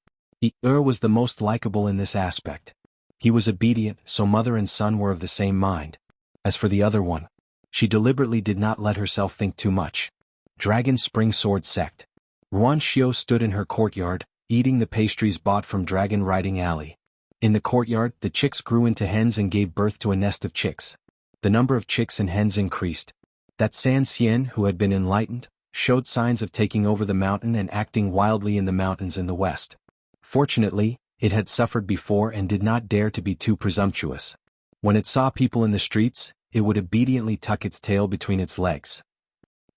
Was the most likable in this aspect. He was obedient, so mother and son were of the same mind. As for the other one, she deliberately did not let herself think too much. Dragon Spring Sword Sect. Ruan Xiao stood in her courtyard, eating the pastries bought from Dragon Riding Alley. In the courtyard, the chicks grew into hens and gave birth to a nest of chicks. The number of chicks and hens increased. That San Xian, who had been enlightened, showed signs of taking over the mountain and acting wildly in the mountains in the west. Fortunately, it had suffered before and did not dare to be too presumptuous. When it saw people in the streets, it would obediently tuck its tail between its legs.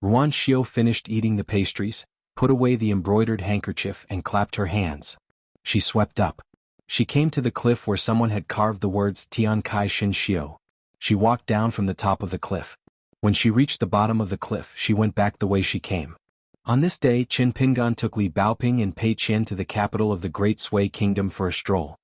Ruan Xiao finished eating the pastries, put away the embroidered handkerchief and clapped her hands. She swept up. She came to the cliff where someone had carved the words Tian Kai Shin Xiao. She walked down from the top of the cliff. When she reached the bottom of the cliff, she went back the way she came. On this day, Qin Pingan took Li Baoping and Pei Qian to the capital of the Great Sui Kingdom for a stroll.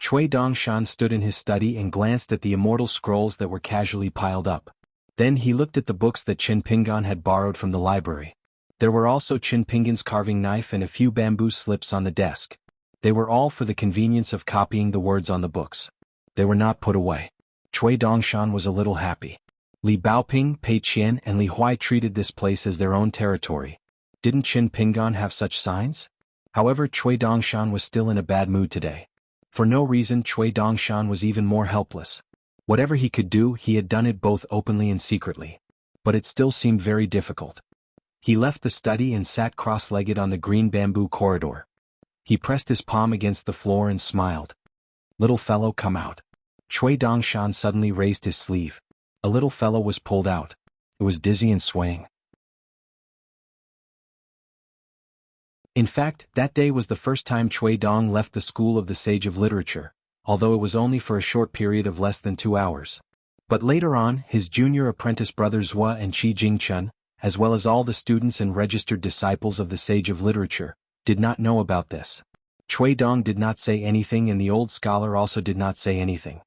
Cui Dongshan stood in his study and glanced at the immortal scrolls that were casually piled up. Then he looked at the books that Qin Pingan had borrowed from the library. There were also Qin Pingan's carving knife and a few bamboo slips on the desk. They were all for the convenience of copying the words on the books. They were not put away. Cui Dongshan was a little happy. Li Baoping, Pei Qian and Li Huai treated this place as their own territory. Didn't Qin Pingan have such signs? However, Cui Dongshan was still in a bad mood today. For no reason, Cui Dongshan was even more helpless. Whatever he could do, he had done it both openly and secretly. But it still seemed very difficult. He left the study and sat cross-legged on the green bamboo corridor. He pressed his palm against the floor and smiled. "Little fellow, come out." Cui Dongshan suddenly raised his sleeve. A little fellow was pulled out. It was dizzy and swaying. In fact, that day was the first time Cui Dong left the school of the Sage of Literature, although it was only for a short period of less than 2 hours. But later on, his junior apprentice brothers Zhua and Qi Jingchun, as well as all the students and registered disciples of the Sage of Literature, did not know about this. Cui Dong did not say anything and the old scholar also did not say anything.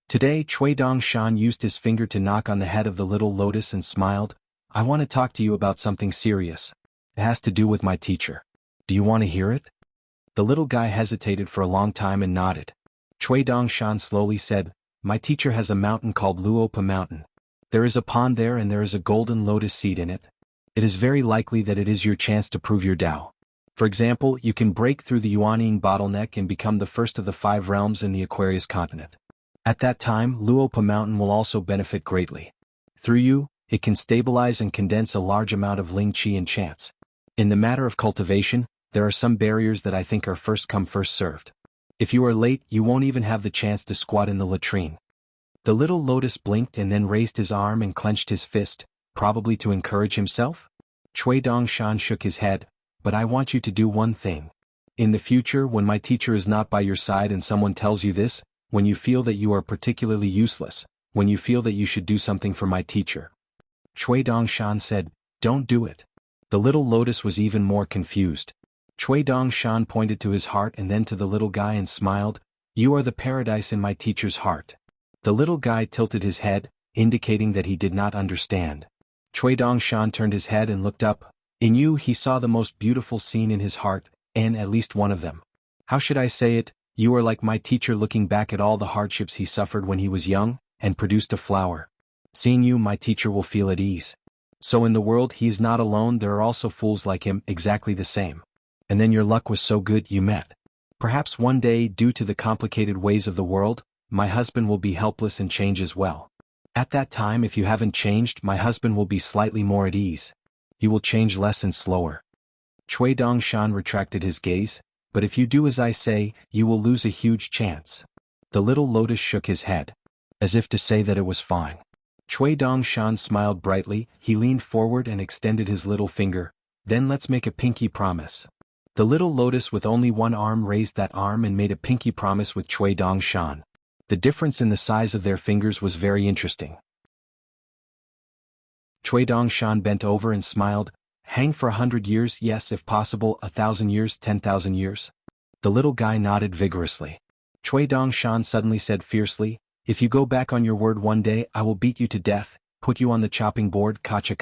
Today Cui Dongshan used his finger to knock on the head of the little lotus and smiled. "I want to talk to you about something serious. It has to do with my teacher. Do you want to hear it?" The little guy hesitated for a long time and nodded. Cui Dongshan slowly said, "My teacher has a mountain called Luopa Mountain. There is a pond there and there is a golden lotus seed in it, It is very likely that it is your chance to prove your Tao. For example, you can break through the Yuanying bottleneck and become the first of the 5 realms in the Aquarius continent. At that time, Luopa Mountain will also benefit greatly. Through you, it can stabilize and condense a large amount of Ling Qi and chance. In the matter of cultivation, there are some barriers that I think are first come first served. If you are late, you won't even have the chance to squat in the latrine. The little lotus blinked and then raised his arm and clenched his fist, probably to encourage himself. Cui Dongshan shook his head, but I want you to do one thing. In the future, when my teacher is not by your side and someone tells you this, when you feel that you are particularly useless, when you feel that you should do something for my teacher. Cui Dongshan said, don't do it. The little lotus was even more confused. Cui Dongshan pointed to his heart and then to the little guy and smiled, you are the paradise in my teacher's heart. The little guy tilted his head, indicating that he did not understand. Cui Dongshan turned his head and looked up. In you he saw the most beautiful scene in his heart, and at least one of them. How should I say it? You are like my teacher looking back at all the hardships he suffered when he was young, and produced a flower. Seeing you, my teacher will feel at ease. So in the world he is not alone, there are also fools like him, exactly the same. And then your luck was so good you met. Perhaps one day, due to the complicated ways of the world, my husband will be helpless and change as well. At that time, if you haven't changed, my husband will be slightly more at ease. You will change less and slower. Cui Dongshan retracted his gaze, but if you do as I say, you will lose a huge chance. The little lotus shook his head, as if to say that it was fine. Cui Dongshan smiled brightly, he leaned forward and extended his little finger, then let's make a pinky promise. The little lotus with only one arm raised that arm and made a pinky promise with Cui Dongshan. The difference in the size of their fingers was very interesting. Cui Dongshan bent over and smiled, hang for 100 years, yes if possible, 1,000 years, 10,000 years. The little guy nodded vigorously. Cui Dongshan suddenly said fiercely, if you go back on your word one day I will beat you to death, put you on the chopping board, kacha,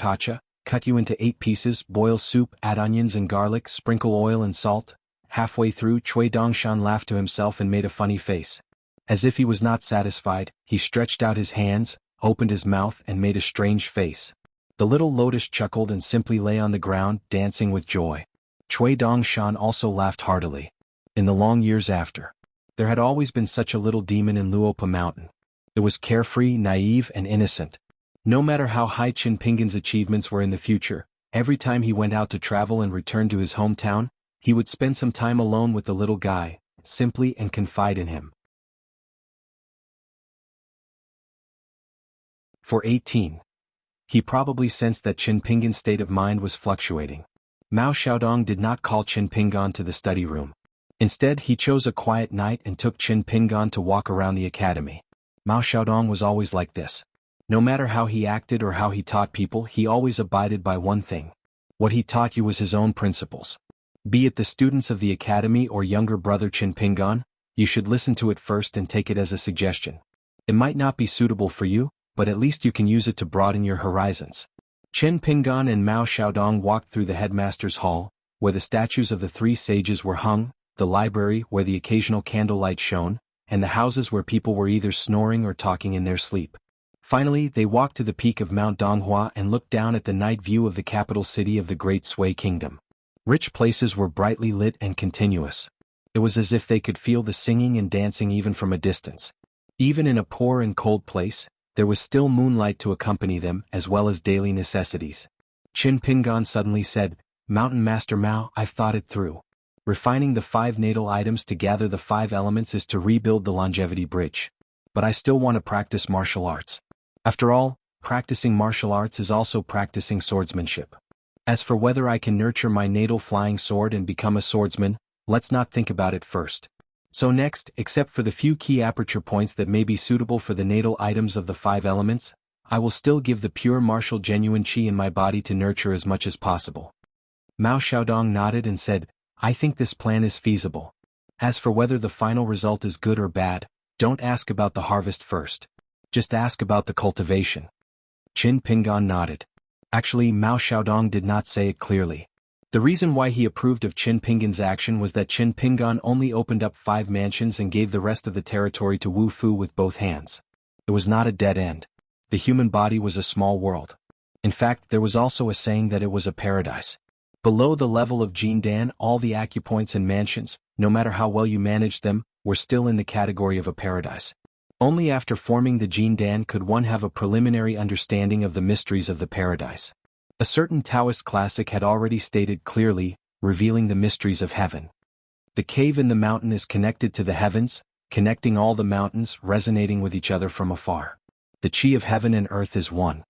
cut you into 8 pieces, boil soup, add onions and garlic, sprinkle oil and salt. Halfway through, Cui Dongshan laughed to himself and made a funny face. As if he was not satisfied, he stretched out his hands, opened his mouth and made a strange face. The little lotus chuckled and simply lay on the ground, dancing with joy. Cui Dongshan also laughed heartily. In the long years after, there had always been such a little demon in Luopa Mountain. It was carefree, naive and innocent. No matter how high Qin Pingan's achievements were in the future, every time he went out to travel and returned to his hometown, he would spend some time alone with the little guy, simply and confide in him. For 18. He probably sensed that Qin Pingan's state of mind was fluctuating. Mao Xiaodong did not call Qin Pingan to the study room. Instead, he chose a quiet night and took Qin Pingan to walk around the academy. Mao Xiaodong was always like this. No matter how he acted or how he taught people, he always abided by one thing. What he taught you was his own principles. Be it the students of the academy or younger brother Qin Pingan, you should listen to it first and take it as a suggestion. It might not be suitable for you, but at least you can use it to broaden your horizons. Qin Pingan and Mao Xiaodong walked through the headmaster's hall, where the statues of the 3 sages were hung, the library where the occasional candlelight shone, and the houses where people were either snoring or talking in their sleep. Finally, they walked to the peak of Mount Donghua and looked down at the night view of the capital city of the Great Sui Kingdom. Rich places were brightly lit and continuous. It was as if they could feel the singing and dancing even from a distance. Even in a poor and cold place, there was still moonlight to accompany them, as well as daily necessities. Qin Pingan suddenly said, Mountain Master Mao, I've thought it through. Refining the 5 natal items to gather the 5 elements is to rebuild the longevity bridge. But I still want to practice martial arts. After all, practicing martial arts is also practicing swordsmanship. As for whether I can nurture my natal flying sword and become a swordsman, let's not think about it first. So next, except for the few key aperture points that may be suitable for the natal items of the 5 elements, I will still give the pure martial genuine qi in my body to nurture as much as possible. Mao Xiaodong nodded and said, I think this plan is feasible. As for whether the final result is good or bad, don't ask about the harvest first. Just ask about the cultivation. Qin Pingan nodded. Actually, Mao Xiaodong did not say it clearly. The reason why he approved of Qin Pingan's action was that Qin Pingan only opened up 5 mansions and gave the rest of the territory to Wu Fu with both hands. It was not a dead end. The human body was a small world. In fact, there was also a saying that it was a paradise. Below the level of Jindan, all the acupoints and mansions, no matter how well you managed them, were still in the category of a paradise. Only after forming the Jindan could one have a preliminary understanding of the mysteries of the paradise. A certain Taoist classic had already stated clearly, revealing the mysteries of heaven. The cave in the mountain is connected to the heavens, connecting all the mountains, resonating with each other from afar. The chi of heaven and earth is one.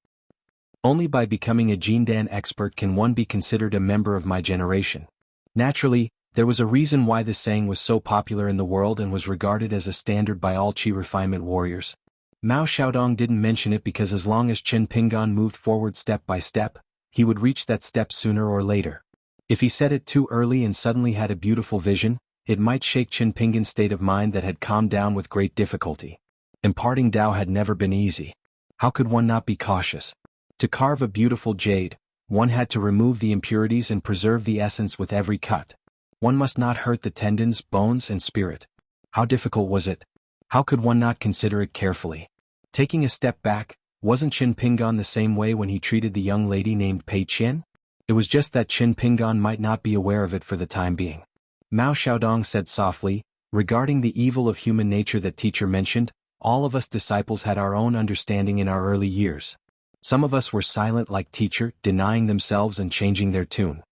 Only by becoming a Jindan expert can one be considered a member of my generation. Naturally, there was a reason why this saying was so popular in the world and was regarded as a standard by all chi refinement warriors. Mao Xiaodong didn't mention it because as long as Chen Pinggan moved forward step by step, he would reach that step sooner or later. If he said it too early and suddenly had a beautiful vision, it might shake Chen Pinggan's state of mind that had calmed down with great difficulty. Imparting Tao had never been easy. How could one not be cautious? To carve a beautiful jade, one had to remove the impurities and preserve the essence with every cut. One must not hurt the tendons, bones, and spirit. How difficult was it? How could one not consider it carefully? Taking a step back, wasn't Chen Pinggan the same way when he treated the young lady named Pei Qian? It was just that Chen Pinggan might not be aware of it for the time being. Mao Xiaodong said softly, regarding the evil of human nature that teacher mentioned, all of us disciples had our own understanding in our early years. Some of us were silent like teacher, denying themselves and changing their tune.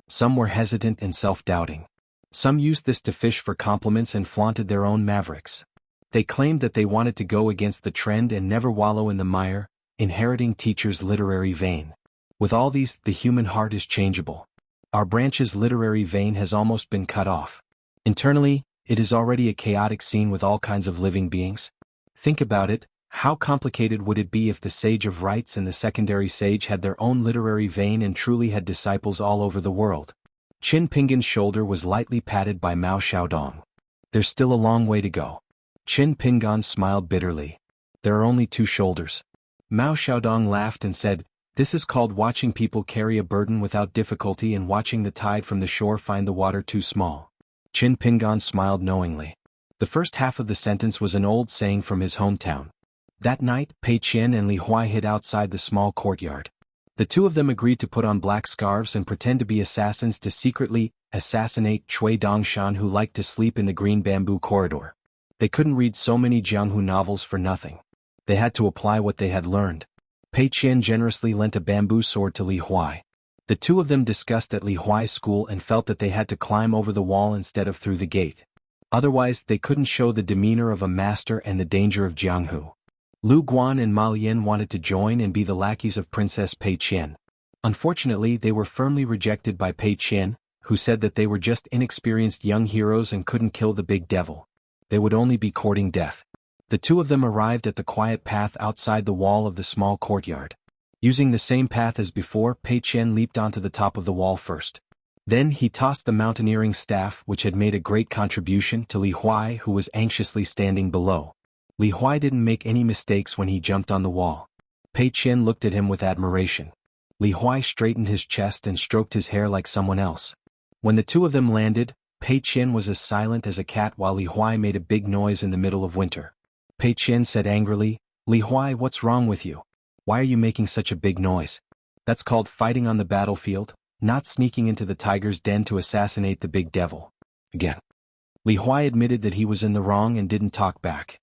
Some were hesitant and self-doubting. Some used this to fish for compliments and flaunted their own mavericks. They claimed that they wanted to go against the trend and never wallow in the mire, inheriting teacher's literary vein. With all these, the human heart is changeable. Our branch's literary vein has almost been cut off. Internally, it is already a chaotic scene with all kinds of living beings. Think about it, how complicated would it be if the sage of rites and the secondary sage had their own literary vein and truly had disciples all over the world? Chen Pinggan's shoulder was lightly patted by Mao Xiaodong. There's still a long way to go. Chen Pinggan smiled bitterly. There are only 2 shoulders. Mao Xiaodong laughed and said, this is called watching people carry a burden without difficulty and watching the tide from the shore find the water too small. Chen Pinggan smiled knowingly. The first half of the sentence was an old saying from his hometown. That night, Pei Qian and Li Huai hid outside the small courtyard. The 2 of them agreed to put on black scarves and pretend to be assassins to secretly assassinate Cui Dongshan, who liked to sleep in the green bamboo corridor. They couldn't read so many Jianghu novels for nothing. They had to apply what they had learned. Pei Qian generously lent a bamboo sword to Li Huai. The 2 of them discussed at Li Huai's school and felt that they had to climb over the wall instead of through the gate. Otherwise, they couldn't show the demeanor of a master and the danger of Jianghu. Lu Guan and Ma Lian wanted to join and be the lackeys of Princess Pei Qian. Unfortunately, they were firmly rejected by Pei Qian, who said that they were just inexperienced young heroes and couldn't kill the big devil. They would only be courting death. The 2 of them arrived at the quiet path outside the wall of the small courtyard. Using the same path as before, Pei Qian leaped onto the top of the wall first. Then he tossed the mountaineering staff, which had made a great contribution, to Li Huai, who was anxiously standing below. Li Huai didn't make any mistakes when he jumped on the wall. Pei Qian looked at him with admiration. Li Huai straightened his chest and stroked his hair like someone else. When the 2 of them landed, Pei Qian was as silent as a cat while Li Huai made a big noise in the middle of winter. Pei Qian said angrily, Li Huai, what's wrong with you? Why are you making such a big noise? That's called fighting on the battlefield, not sneaking into the tiger's den to assassinate the big devil. Again. Li Huai admitted that he was in the wrong and didn't talk back.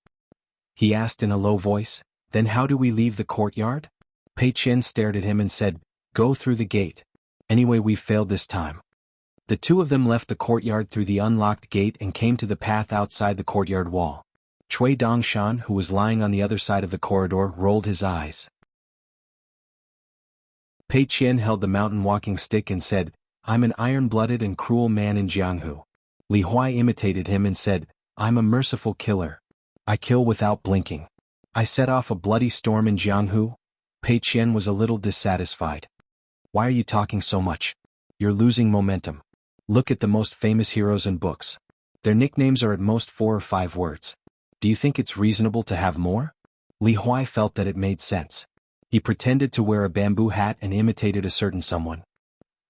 He asked in a low voice, then how do we leave the courtyard? Pei Qian stared at him and said, go through the gate. Anyway, we've failed this time. The 2 of them left the courtyard through the unlocked gate and came to the path outside the courtyard wall. Cui Dongshan, who was lying on the other side of the corridor, rolled his eyes. Pei Qian held the mountain walking stick and said, I'm an iron-blooded and cruel man in Jianghu. Li Huai imitated him and said, I'm a merciful killer. I kill without blinking. I set off a bloody storm in Jianghu. Pei Qian was a little dissatisfied. Why are you talking so much? You're losing momentum. Look at the most famous heroes in books. Their nicknames are at most 4 or 5 words. Do you think it's reasonable to have more? Li Huai felt that it made sense. He pretended to wear a bamboo hat and imitated a certain someone.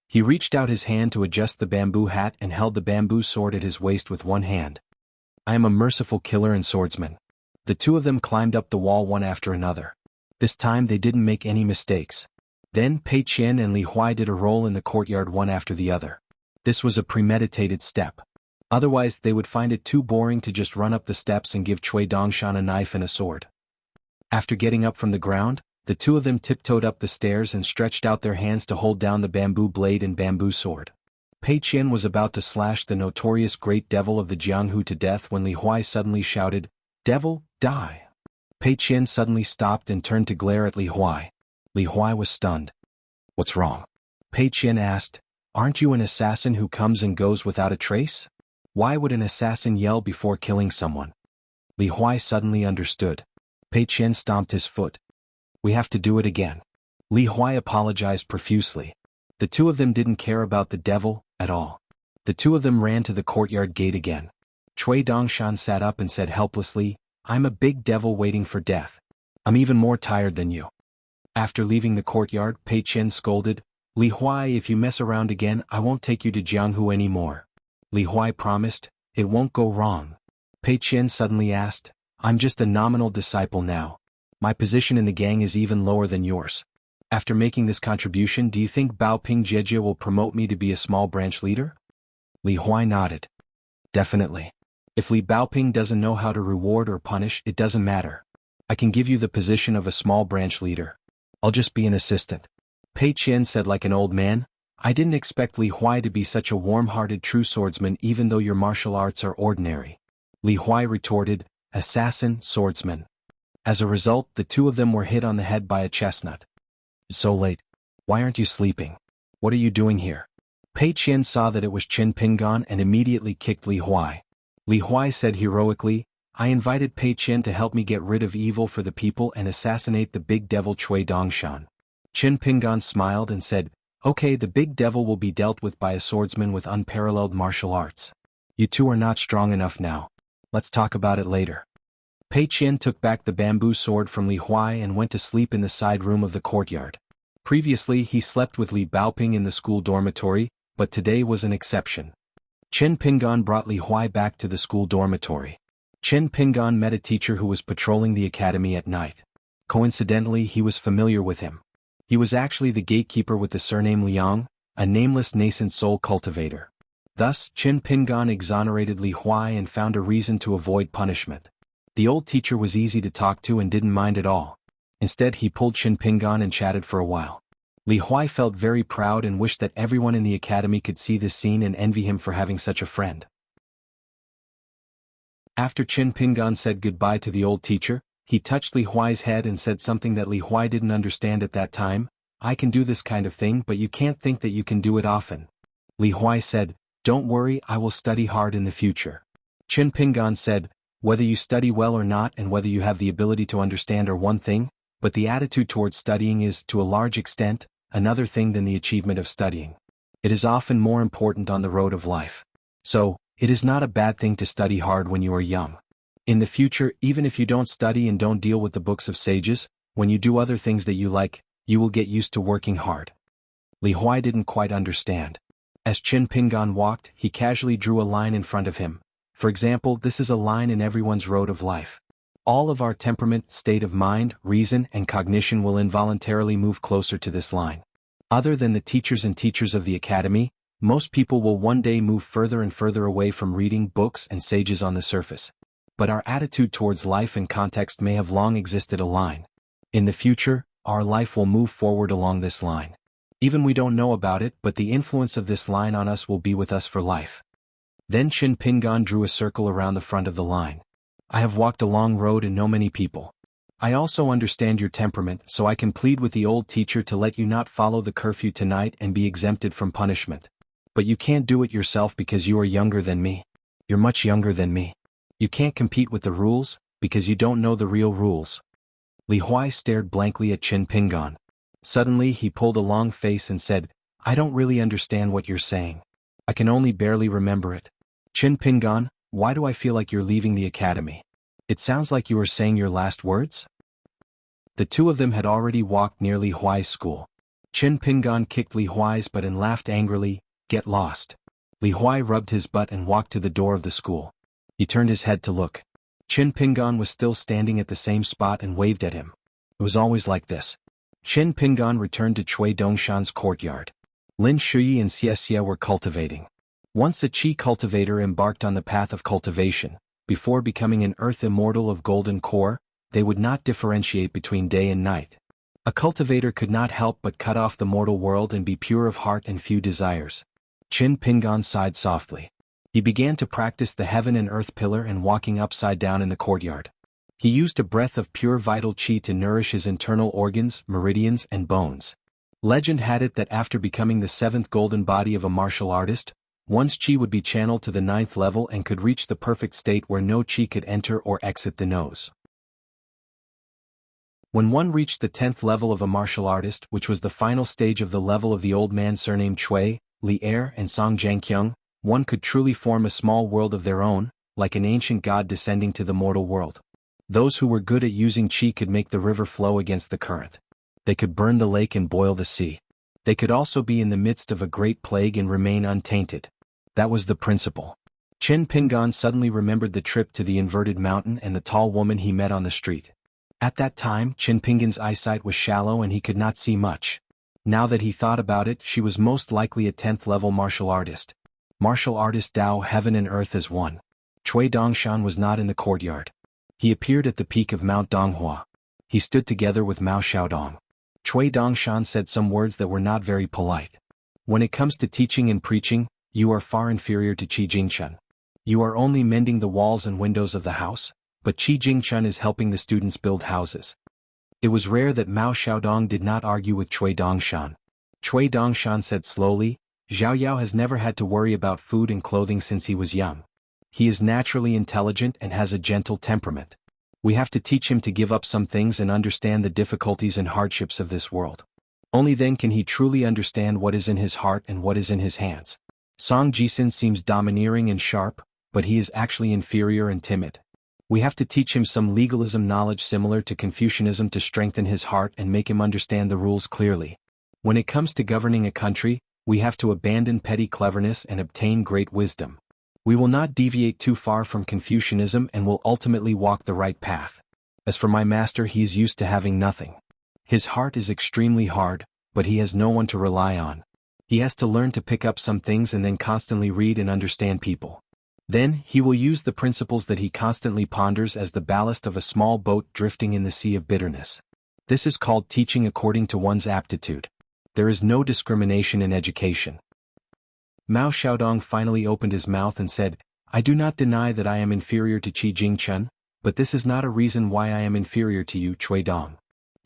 He reached out his hand to adjust the bamboo hat and held the bamboo sword at his waist with one hand. I am a merciful killer and swordsman. The 2 of them climbed up the wall one after another. This time they didn't make any mistakes. Then Pei Qian and Li Huai did a roll in the courtyard one after the other. This was a premeditated step. Otherwise they would find it too boring to just run up the steps and give Cui Dongshan a knife and a sword. After getting up from the ground, the two of them tiptoed up the stairs and stretched out their hands to hold down the bamboo blade and bamboo sword. Pei Qian was about to slash the notorious great devil of the Jianghu to death when Li Huai suddenly shouted, "Devil, die!" Pei Qian suddenly stopped and turned to glare at Li Huai. Li Huai was stunned. "What's wrong?" Pei Qian asked. "Aren't you an assassin who comes and goes without a trace? Why would an assassin yell before killing someone?" Li Huai suddenly understood. Pei Qian stomped his foot. "We have to do it again." Li Huai apologized profusely. The two of them didn't care about the devil at all. The two of them ran to the courtyard gate again. Cui Dongshan sat up and said helplessly, "I'm a big devil waiting for death. I'm even more tired than you." After leaving the courtyard, Pei Qian scolded, "Li Huai, if you mess around again, I won't take you to Jianghu anymore." Li Huai promised, "It won't go wrong." Pei Qian suddenly asked, "I'm just a nominal disciple now. My position in the gang is even lower than yours. After making this contribution, do you think Baoping Jejie will promote me to be a small branch leader?" Li Huai nodded. "Definitely. If Li Baoping doesn't know how to reward or punish, it doesn't matter. I can give you the position of a small branch leader. I'll just be an assistant." Pei Qian said like an old man, "I didn't expect Li Huai to be such a warm-hearted true swordsman even though your martial arts are ordinary." Li Huai retorted, "Assassin, swordsman." As a result, the two of them were hit on the head by a chestnut. "It's so late. Why aren't you sleeping? What are you doing here?" Pei Qian saw that it was Qin Pingan and immediately kicked Li Huai. Li Huai said heroically, "I invited Pei Qian to help me get rid of evil for the people and assassinate the big devil Cui Dongshan." Qin Pingan smiled and said, "Okay, the big devil will be dealt with by a swordsman with unparalleled martial arts. You two are not strong enough now. Let's talk about it later." Pei Qian took back the bamboo sword from Li Huai and went to sleep in the side room of the courtyard. Previously he slept with Li Baoping in the school dormitory, but today was an exception. Qin Pingan brought Li Huai back to the school dormitory. Qin Pingan met a teacher who was patrolling the academy at night. Coincidentally, he was familiar with him. He was actually the gatekeeper with the surname Liang, a nameless nascent soul cultivator. Thus, Qin Pingan exonerated Li Huai and found a reason to avoid punishment. The old teacher was easy to talk to and didn't mind at all. Instead, he pulled Qin Pingan and chatted for a while. Li Huai felt very proud and wished that everyone in the academy could see this scene and envy him for having such a friend. After Qin Pingan said goodbye to the old teacher, he touched Li Huai's head and said something that Li Huai didn't understand at that time. "I can do this kind of thing, but you can't think that you can do it often." Li Huai said, "Don't worry, I will study hard in the future." Qin Pingan said, "Whether you study well or not and whether you have the ability to understand are one thing, but the attitude towards studying is, to a large extent, another thing than the achievement of studying. It is often more important on the road of life. So, it is not a bad thing to study hard when you are young. In the future, even if you don't study and don't deal with the books of sages, when you do other things that you like, you will get used to working hard." Li Huai didn't quite understand. As Qin Pingan walked, he casually drew a line in front of him. For example, this is a line in everyone's road of life. All of our temperament, state of mind, reason, and cognition will involuntarily move closer to this line. Other than the teachers and teachers of the academy, most people will one day move further and further away from reading books and sages on the surface. But our attitude towards life and context may have long existed a line. In the future, our life will move forward along this line. Even we don't know about it, but the influence of this line on us will be with us for life. Then Qin Pingan drew a circle around the front of the line. "I have walked a long road and know many people. I also understand your temperament, so I can plead with the old teacher to let you not follow the curfew tonight and be exempted from punishment. But you can't do it yourself because you are younger than me. You're much younger than me. You can't compete with the rules, because you don't know the real rules." Li Huai stared blankly at Qin Pingan. Suddenly he pulled a long face and said, "I don't really understand what you're saying. I can only barely remember it. Qin Pingan, why do I feel like you're leaving the academy? It sounds like you are saying your last words?" The two of them had already walked near Li Huai's school. Qin Pingan kicked Li Huai's butt and laughed angrily, "Get lost." Li Huai rubbed his butt and walked to the door of the school. He turned his head to look. Qin Pingan was still standing at the same spot and waved at him. It was always like this. Qin Pingan returned to Cui Dongshan's courtyard. Lin Shuyi and Xie were cultivating. Once a qi cultivator embarked on the path of cultivation, before becoming an earth immortal of golden core, they would not differentiate between day and night. A cultivator could not help but cut off the mortal world and be pure of heart and few desires. Qin Pingan sighed softly. He began to practice the heaven and earth pillar and walking upside down in the courtyard. He used a breath of pure vital qi to nourish his internal organs, meridians, and bones. Legend had it that after becoming the seventh golden body of a martial artist, one's qi would be channeled to the ninth level and could reach the perfect state where no qi could enter or exit the nose. When one reached the 10th level of a martial artist, which was the final stage of the level of the old man surnamed Cui, Li Er and Song Zhangqiang, one could truly form a small world of their own, like an ancient god descending to the mortal world. Those who were good at using qi could make the river flow against the current. They could burn the lake and boil the sea. They could also be in the midst of a great plague and remain untainted. That was the principle. Qin Pingan suddenly remembered the trip to the inverted mountain and the tall woman he met on the street. At that time, Qin Pingan's eyesight was shallow and he could not see much. Now that he thought about it, she was most likely a 10th level martial artist. Martial artist Dao, heaven and earth as one. Cui Dongshan was not in the courtyard. He appeared at the peak of Mount Donghua. He stood together with Mao Xiaodong. Cui Dongshan said some words that were not very polite. When it comes to teaching and preaching, you are far inferior to Qi Jingchen. You are only mending the walls and windows of the house, but Qi Jingchen is helping the students build houses. It was rare that Mao Xiaodong did not argue with Cui Dongshan. Cui Dongshan said slowly, Zhao Yao has never had to worry about food and clothing since he was young. He is naturally intelligent and has a gentle temperament. We have to teach him to give up some things and understand the difficulties and hardships of this world. Only then can he truly understand what is in his heart and what is in his hands. Song Jisun seems domineering and sharp, but he is actually inferior and timid. We have to teach him some legalism knowledge similar to Confucianism to strengthen his heart and make him understand the rules clearly. When it comes to governing a country, we have to abandon petty cleverness and obtain great wisdom. We will not deviate too far from Confucianism and will ultimately walk the right path. As for my master, he is used to having nothing. His heart is extremely hard, but he has no one to rely on. He has to learn to pick up some things and then constantly read and understand people. Then, he will use the principles that he constantly ponders as the ballast of a small boat drifting in the sea of bitterness. This is called teaching according to one's aptitude. There is no discrimination in education. Mao Xiaodong finally opened his mouth and said, I do not deny that I am inferior to Qi Jingchen, but this is not a reason why I am inferior to you, Cui Dong.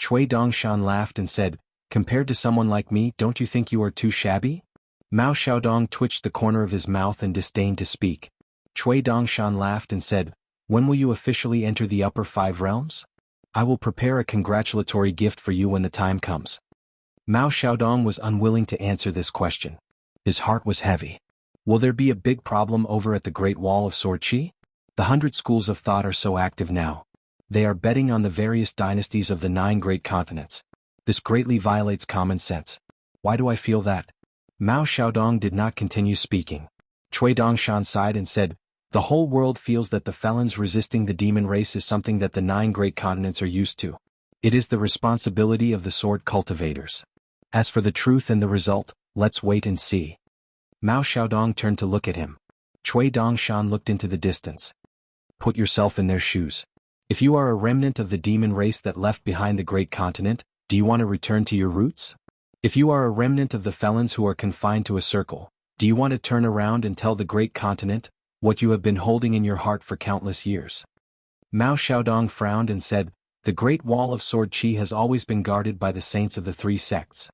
Cui Dongshan laughed and said, compared to someone like me, don't you think you are too shabby? Mao Xiaodong twitched the corner of his mouth and disdained to speak. Cui Dongshan laughed and said, when will you officially enter the upper 5 realms? I will prepare a congratulatory gift for you when the time comes. Mao Xiaodong was unwilling to answer this question. His heart was heavy. Will there be a big problem over at the Great Wall of Sword Qi? The 100 schools of thought are so active now. They are betting on the various dynasties of the 9 great continents. This greatly violates common sense. Why do I feel that? Mao Xiaodong did not continue speaking. Cui Dongshan sighed and said, the whole world feels that the felons resisting the demon race is something that the 9 great continents are used to. It is the responsibility of the sword cultivators. As for the truth and the result, let's wait and see. Mao Xiaodong turned to look at him. Cui Dongshan looked into the distance. Put yourself in their shoes. If you are a remnant of the demon race that left behind the great continent, do you want to return to your roots? If you are a remnant of the felons who are confined to a circle, do you want to turn around and tell the great continent what you have been holding in your heart for countless years? Mao Xiaodong frowned and said, the Great Wall of Sword Qi has always been guarded by the saints of the 3 sects.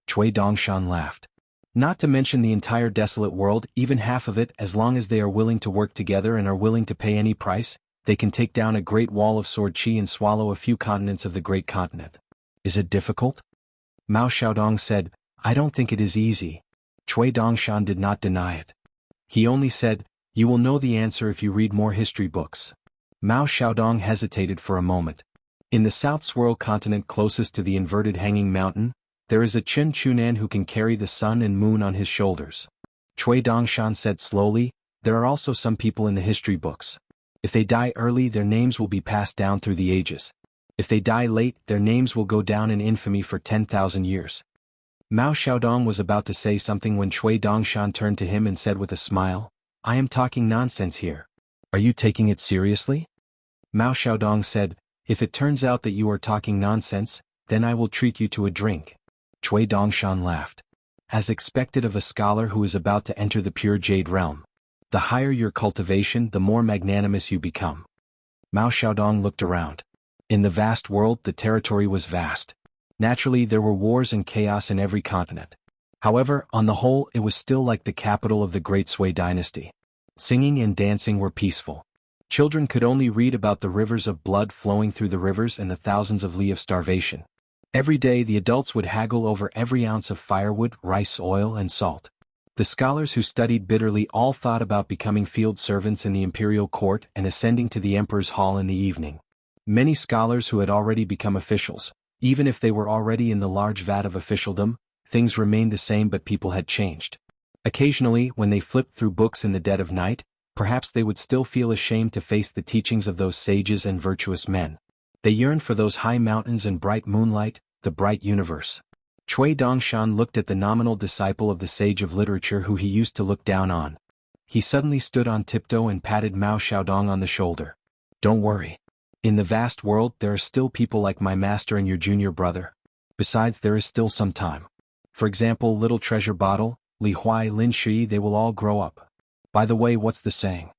Cui Dongshan laughed. Not to mention the entire desolate world, even half of it, as long as they are willing to work together and are willing to pay any price, they can take down a Great Wall of Sword Qi and swallow a few continents of the great continent. Is it difficult? Mao Xiaodong said, I don't think it is easy. Cui Dongshan did not deny it. He only said, you will know the answer if you read more history books. Mao Xiaodong hesitated for a moment. In the South Swirl continent closest to the inverted hanging mountain, there is a Chen Chunan who can carry the sun and moon on his shoulders. Cui Dongshan said slowly, there are also some people in the history books. If they die early, their names will be passed down through the ages. If they die late, their names will go down in infamy for 10,000 years. Mao Xiaodong was about to say something when Cui Dongshan turned to him and said with a smile, "I am talking nonsense here. Are you taking it seriously?" Mao Xiaodong said, "If it turns out that you are talking nonsense, then I will treat you to a drink." Cui Dongshan laughed. As expected of a scholar who is about to enter the pure jade realm. The higher your cultivation, the more magnanimous you become. Mao Xiaodong looked around. In the vast world, the territory was vast. Naturally, there were wars and chaos in every continent. However, on the whole, it was still like the capital of the Great Sui dynasty. Singing and dancing were peaceful. Children could only read about the rivers of blood flowing through the rivers and the thousands of li of starvation. Every day the adults would haggle over every ounce of firewood, rice oil, and salt. The scholars who studied bitterly all thought about becoming field servants in the imperial court and ascending to the emperor's hall in the evening. Many scholars who had already become officials, even if they were already in the large vat of officialdom, things remained the same but people had changed. Occasionally, when they flipped through books in the dead of night, perhaps they would still feel ashamed to face the teachings of those sages and virtuous men. They yearned for those high mountains and bright moonlight, the bright universe. Cui Dongshan looked at the nominal disciple of the sage of literature who he used to look down on. He suddenly stood on tiptoe and patted Mao Xiaodong on the shoulder. "Don't worry. In the vast world there are still people like my master and your junior brother. Besides, there is still some time. For example, Little Treasure Bottle, Li Huai, Lin Shi, they will all grow up. By the way, what's the saying?"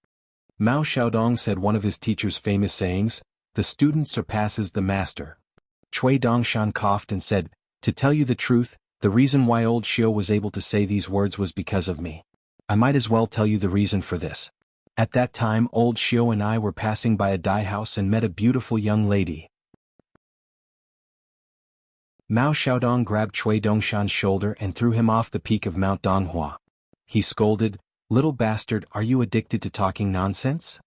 Mao Xiaodong said one of his teacher's famous sayings, "The student surpasses the master." Cui Dongshan coughed and said, "To tell you the truth, the reason why old Xiao was able to say these words was because of me. I might as well tell you the reason for this. At that time old Xiao and I were passing by a dye house and met a beautiful young lady." Mao Xiaodong grabbed Cui Dongshan's shoulder and threw him off the peak of Mount Donghua. He scolded, "Little bastard, are you addicted to talking nonsense?"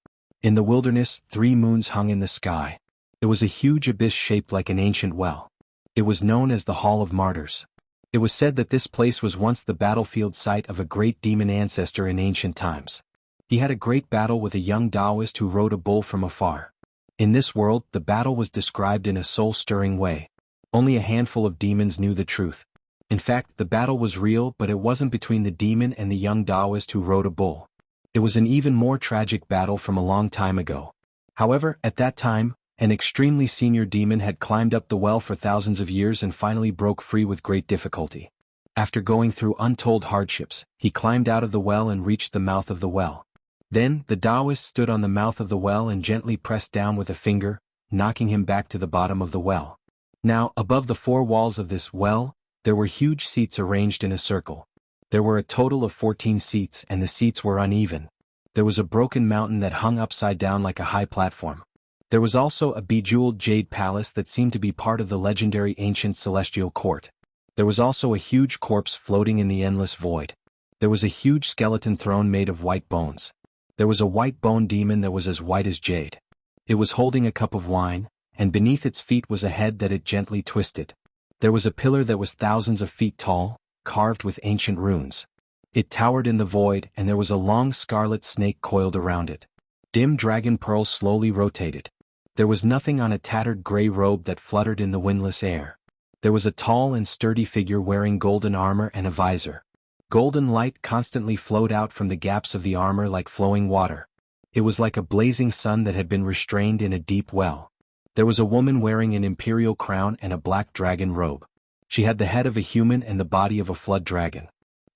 In the wilderness, 3 moons hung in the sky. It was a huge abyss shaped like an ancient well. It was known as the Hall of Martyrs. It was said that this place was once the battlefield site of a great demon ancestor in ancient times. He had a great battle with a young Taoist who rode a bull from afar. In this world, the battle was described in a soul-stirring way. Only a handful of demons knew the truth. In fact, the battle was real, but it wasn't between the demon and the young Taoist who rode a bull. It was an even more tragic battle from a long time ago. However, at that time, an extremely senior demon had climbed up the well for thousands of years and finally broke free with great difficulty. After going through untold hardships, he climbed out of the well and reached the mouth of the well. Then, the Taoist stood on the mouth of the well and gently pressed down with a finger, knocking him back to the bottom of the well. Now, above the 4 walls of this well, there were huge seats arranged in a circle. There were a total of 14 seats and the seats were uneven. There was a broken mountain that hung upside down like a high platform. There was also a bejeweled jade palace that seemed to be part of the legendary ancient celestial court. There was also a huge corpse floating in the endless void. There was a huge skeleton throne made of white bones. There was a white bone demon that was as white as jade. It was holding a cup of wine, and beneath its feet was a head that it gently twisted. There was a pillar that was thousands of feet tall, carved with ancient runes. It towered in the void, and there was a long scarlet snake coiled around it. Dim dragon pearls slowly rotated. There was nothing on a tattered gray robe that fluttered in the windless air. There was a tall and sturdy figure wearing golden armor and a visor. Golden light constantly flowed out from the gaps of the armor like flowing water. It was like a blazing sun that had been restrained in a deep well. There was a woman wearing an imperial crown and a black dragon robe. She had the head of a human and the body of a flood dragon.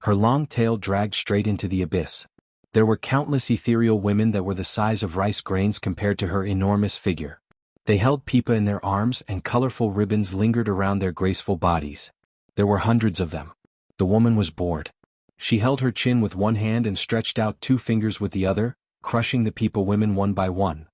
Her long tail dragged straight into the abyss. There were countless ethereal women that were the size of rice grains compared to her enormous figure. They held pipa in their arms and colorful ribbons lingered around their graceful bodies. There were hundreds of them. The woman was bored. She held her chin with one hand and stretched out 2 fingers with the other, crushing the pipa women one by one.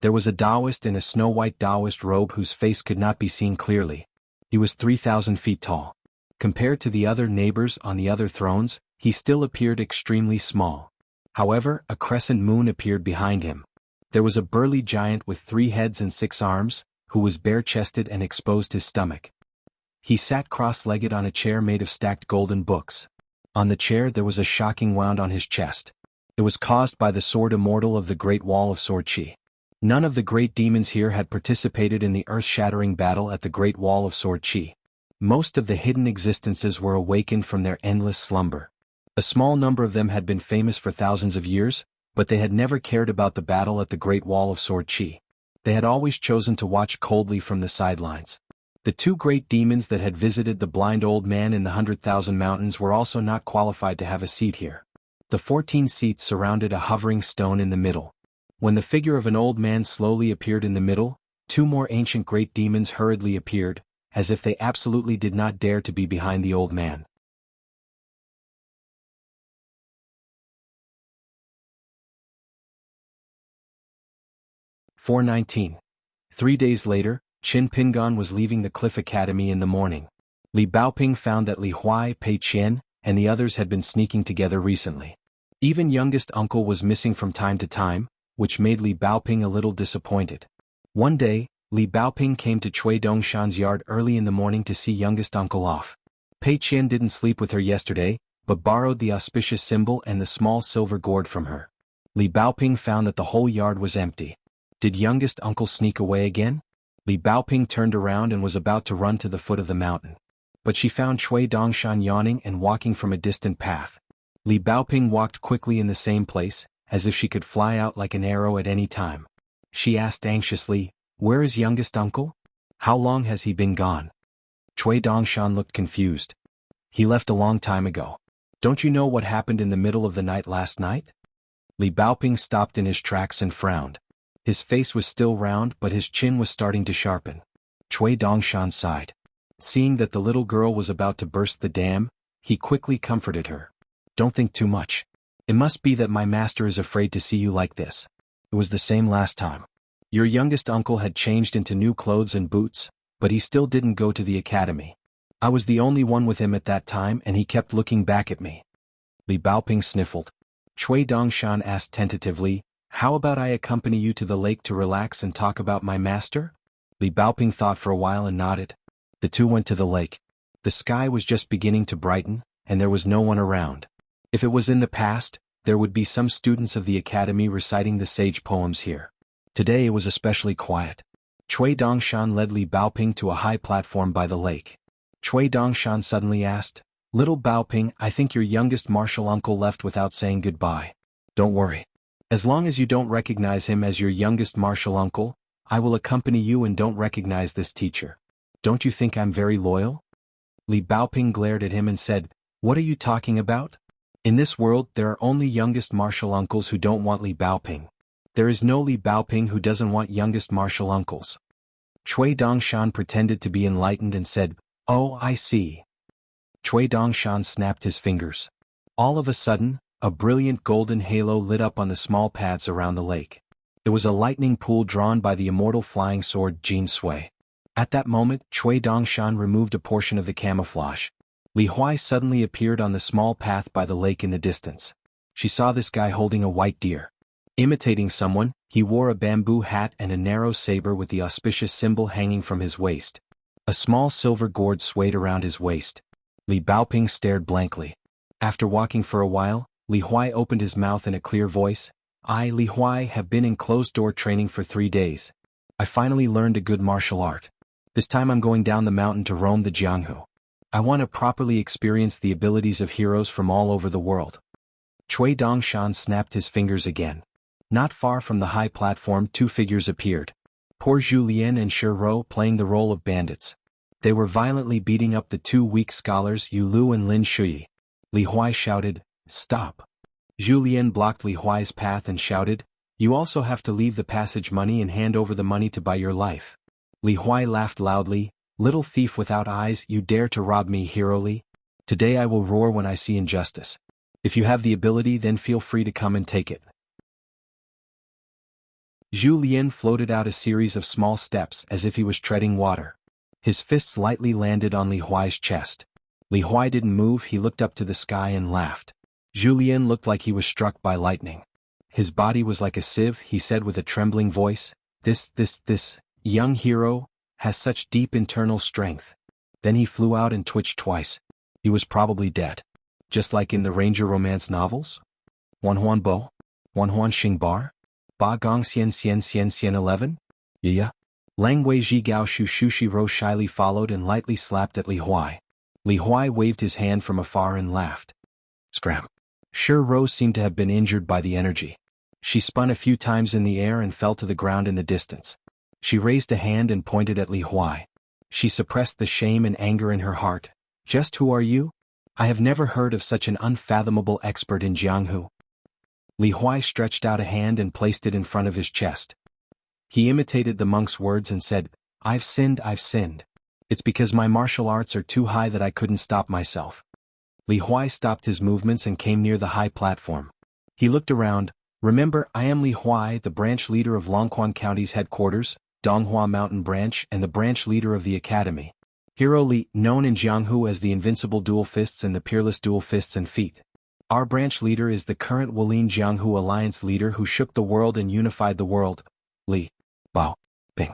There was a Taoist in a snow-white Taoist robe whose face could not be seen clearly. He was 3,000 feet tall. Compared to the other neighbors on the other thrones, he still appeared extremely small. However, a crescent moon appeared behind him. There was a burly giant with 3 heads and 6 arms, who was bare-chested and exposed his stomach. He sat cross-legged on a chair made of stacked golden books. On the chair there was a shocking wound on his chest. It was caused by the sword immortal of the Great Wall of Sword Chi. None of the great demons here had participated in the earth-shattering battle at the Great Wall of Sword Chi. Most of the hidden existences were awakened from their endless slumber. A small number of them had been famous for thousands of years, but they had never cared about the battle at the Great Wall of Sword Chi. They had always chosen to watch coldly from the sidelines. The two great demons that had visited the blind old man in the 100,000 mountains were also not qualified to have a seat here. The 14 seats surrounded a hovering stone in the middle. When the figure of an old man slowly appeared in the middle, two more ancient great demons hurriedly appeared, as if they absolutely did not dare to be behind the old man. "419. 3 days later, Qin Pingan was leaving the Cliff Academy in the morning. Li Baoping found that Li Huai, Pei Qian, and the others had been sneaking together recently. Even youngest uncle was missing from time to time, which made Li Baoping a little disappointed. One day, Li Baoping came to Cui Dongshan's yard early in the morning to see youngest uncle off. Pei Qian didn't sleep with her yesterday, but borrowed the auspicious symbol and the small silver gourd from her. Li Baoping found that the whole yard was empty. Did youngest uncle sneak away again? Li Baoping turned around and was about to run to the foot of the mountain. But she found Cui Dongshan yawning and walking from a distant path. Li Baoping walked quickly in the same place, as if she could fly out like an arrow at any time. She asked anxiously, "Where is youngest uncle? How long has he been gone?" Cui Dongshan looked confused. "He left a long time ago. Don't you know what happened in the middle of the night last night?" Li Baoping stopped in his tracks and frowned. His face was still round, but his chin was starting to sharpen. Cui Dongshan sighed. Seeing that the little girl was about to burst the dam, he quickly comforted her. "Don't think too much. It must be that my master is afraid to see you like this. It was the same last time. Your youngest uncle had changed into new clothes and boots, but he still didn't go to the academy. I was the only one with him at that time and he kept looking back at me." Li Baoping sniffled. Cui Dongshan asked tentatively, "How about I accompany you to the lake to relax and talk about my master?" Li Baoping thought for a while and nodded. The two went to the lake. The sky was just beginning to brighten, and there was no one around. If it was in the past, there would be some students of the academy reciting the sage poems here. Today it was especially quiet. Cui Dongshan led Li Baoping to a high platform by the lake. Cui Dongshan suddenly asked, "Little Baoping, I think your youngest martial uncle left without saying goodbye. Don't worry. As long as you don't recognize him as your youngest martial uncle, I will accompany you and don't recognize this teacher. Don't you think I'm very loyal?" Li Baoping glared at him and said, "What are you talking about? In this world there are only youngest martial uncles who don't want Li Baoping. There is no Li Baoping who doesn't want youngest martial uncles." Cui Dongshan pretended to be enlightened and said, "Oh, I see." Cui Dongshan snapped his fingers. All of a sudden, a brilliant golden halo lit up on the small paths around the lake. It was a lightning pool drawn by the immortal flying sword Jin Sui. At that moment, Cui Dongshan removed a portion of the camouflage. Li Huai suddenly appeared on the small path by the lake in the distance. She saw this guy holding a white deer. Imitating someone, he wore a bamboo hat and a narrow saber with the auspicious symbol hanging from his waist. A small silver gourd swayed around his waist. Li Baoping stared blankly. After walking for a while, Li Huai opened his mouth in a clear voice. "I, Li Huai, have been in closed-door training for 3 days. I finally learned a good martial art. This time I'm going down the mountain to roam the Jianghu. I want to properly experience the abilities of heroes from all over the world." Cui Dongshan snapped his fingers again. Not far from the high platform, two figures appeared. Poor Zhu Lian and Shi Rou playing the role of bandits. They were violently beating up the two weak scholars Yu Lu and Lin Shui. Li Huai shouted, "Stop." Zhu Lian blocked Li Huai's path and shouted, "You also have to leave the passage money and hand over the money to buy your life." Li Huai laughed loudly, "Little thief without eyes, you dare to rob me, Hero Li? Today I will roar when I see injustice. If you have the ability, then feel free to come and take it." Zhu Lian floated out a series of small steps as if he was treading water. His fists lightly landed on Li Huai's chest. Li Huai didn't move, he looked up to the sky and laughed. Zhu Lian looked like he was struck by lightning. His body was like a sieve, he said with a trembling voice, This young hero has such deep internal strength." Then he flew out and twitched twice. He was probably dead. Just like in the Ranger romance novels? Wanhuan Bo? Wanhuan Xing Bar? Ba Gong Xian 11? Yeah. Lang Wei Ji Gao Shu Shushi Ro shyly followed and lightly slapped at Li Huai. Li Huai waved his hand from afar and laughed. Scram. Sure Ro seemed to have been injured by the energy. She spun a few times in the air and fell to the ground in the distance. She raised a hand and pointed at Li Huai. She suppressed the shame and anger in her heart. Just who are you? I have never heard of such an unfathomable expert in Jianghu. Li Huai stretched out a hand and placed it in front of his chest. He imitated the monk's words and said, I've sinned. It's because my martial arts are too high that I couldn't stop myself. Li Huai stopped his movements and came near the high platform. He looked around. Remember, I am Li Huai, the branch leader of Longquan County's headquarters, Donghua Mountain Branch, and the branch leader of the academy. Hero Li, known in Jianghu as the Invincible Dual Fists and the Peerless Dual Fists and Feet. Our branch leader is the current Wolin Jianghu Alliance leader who shook the world and unified the world. Li Baoping.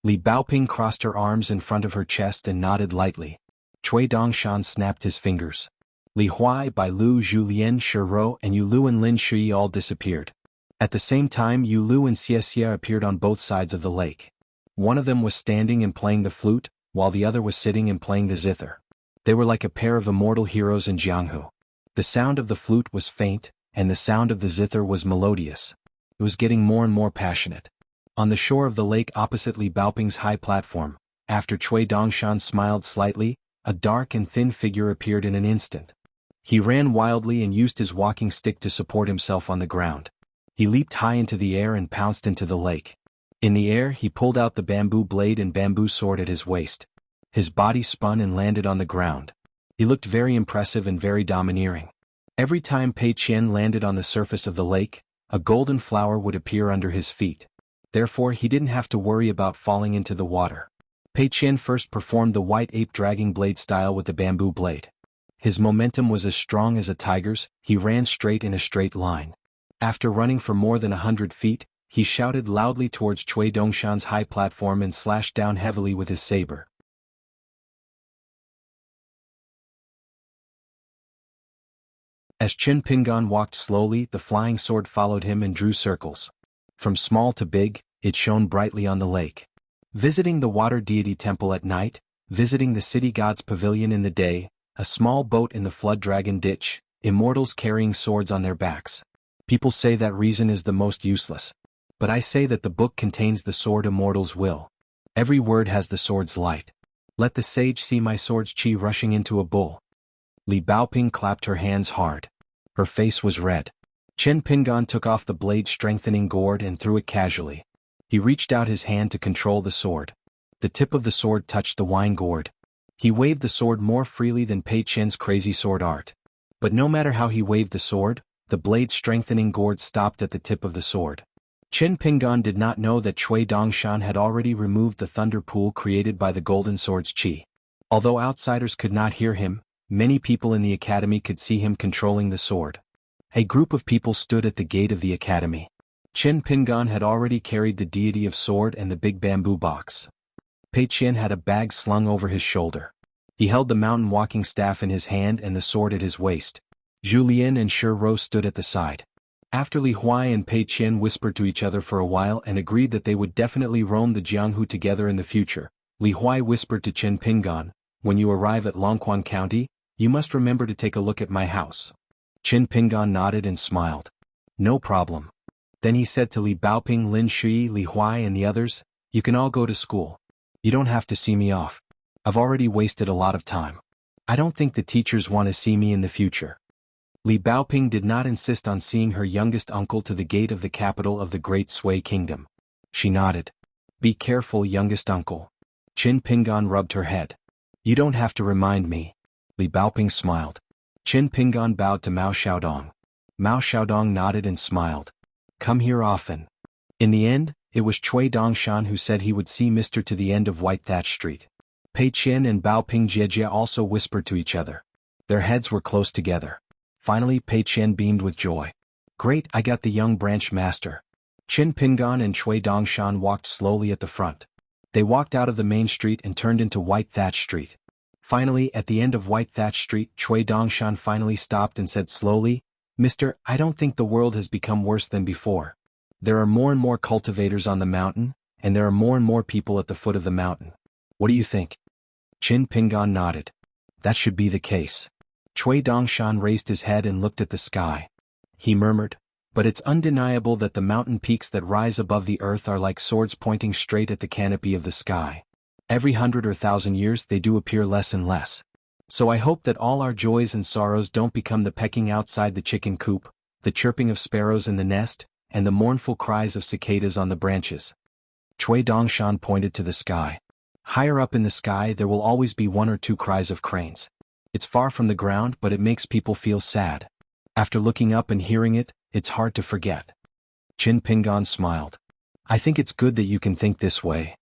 Li Baoping crossed her arms in front of her chest and nodded lightly. Cui Dongshan snapped his fingers. Li Huai, Bai Lu, Zhu Lian, Shi Ro, and Yu Lu and Lin Shui all disappeared. At the same time, Yu Lu and Xie Xie appeared on both sides of the lake. One of them was standing and playing the flute, while the other was sitting and playing the zither. They were like a pair of immortal heroes in Jianghu. The sound of the flute was faint, and the sound of the zither was melodious. It was getting more and more passionate. On the shore of the lake opposite Li Baoping's high platform, after Cui Dongshan smiled slightly, a dark and thin figure appeared in an instant. He ran wildly and used his walking stick to support himself on the ground. He leaped high into the air and pounced into the lake. In the air he pulled out the bamboo blade and bamboo sword at his waist. His body spun and landed on the ground. He looked very impressive and very domineering. Every time Pei Qian landed on the surface of the lake, a golden flower would appear under his feet. Therefore he didn't have to worry about falling into the water. Pei Qian first performed the white ape dragging blade style with the bamboo blade. His momentum was as strong as a tiger's. He ran straight in a straight line. After running for more than 100 feet, he shouted loudly towards Cui Dongshan's high platform and slashed down heavily with his saber. As Qin Pingan walked slowly, the flying sword followed him and drew circles. From small to big, it shone brightly on the lake. Visiting the water deity temple at night, visiting the city god's pavilion in the day, a small boat in the flood dragon ditch, immortals carrying swords on their backs. People say that reason is the most useless. But I say that the book contains the sword immortals will. Every word has the sword's light. Let the sage see my sword's chi rushing into a bull. Li Baoping clapped her hands hard. Her face was red. Chen Pingan took off the blade strengthening gourd and threw it casually. He reached out his hand to control the sword. The tip of the sword touched the wine gourd. He waved the sword more freely than Pei Qian's crazy sword art. But no matter how he waved the sword, the blade strengthening gourd stopped at the tip of the sword. Chen Pingan did not know that Cui Dongshan had already removed the thunder pool created by the golden sword's chi. Although outsiders could not hear him, many people in the academy could see him controlling the sword. A group of people stood at the gate of the academy. Chen Pingan had already carried the deity of sword and the big bamboo box. Pei Qian had a bag slung over his shoulder. He held the mountain walking staff in his hand and the sword at his waist. Zhu Lian and Shi Ro stood at the side. After Li Huai and Pei Qian whispered to each other for a while and agreed that they would definitely roam the Jianghu together in the future, Li Huai whispered to Chen Pingan, when you arrive at Longquan County, you must remember to take a look at my house. Chen Pingan nodded and smiled. No problem. Then he said to Li Baoping, Lin Shui, Li Huai and the others, you can all go to school. You don't have to see me off. I've already wasted a lot of time. I don't think the teachers want to see me in the future. Li Baoping did not insist on seeing her youngest uncle to the gate of the capital of the Great Sui Kingdom. She nodded. Be careful, youngest uncle. Chen Pingan rubbed her head. You don't have to remind me. Li Baoping smiled. Chen Pingan bowed to Mao Xiaodong. Mao Xiaodong nodded and smiled. Come here often. In the end, it was Cui Dongshan who said he would see Mr. to the end of White Thatch Street. Pei Qian and Baoping Jiejie also whispered to each other. Their heads were close together. Finally Pei Qian beamed with joy. Great, I got the young branch master. Chen Pingan and Cui Dongshan walked slowly at the front. They walked out of the main street and turned into White Thatch Street. Finally, at the end of White Thatch Street, Cui Dongshan finally stopped and said slowly, Mister, I don't think the world has become worse than before. There are more and more cultivators on the mountain, and there are more and more people at the foot of the mountain. What do you think? Qin Pingan nodded. That should be the case. Cui Dongshan raised his head and looked at the sky. He murmured, but it's undeniable that the mountain peaks that rise above the earth are like swords pointing straight at the canopy of the sky. Every 100 or 1,000 years they do appear less and less. So I hope that all our joys and sorrows don't become the pecking outside the chicken coop, the chirping of sparrows in the nest, and the mournful cries of cicadas on the branches. Cui Dongshan pointed to the sky. Higher up in the sky there will always be one or two cries of cranes. It's far from the ground but it makes people feel sad. After looking up and hearing it, it's hard to forget. Qin Pingan smiled. I think it's good that you can think this way.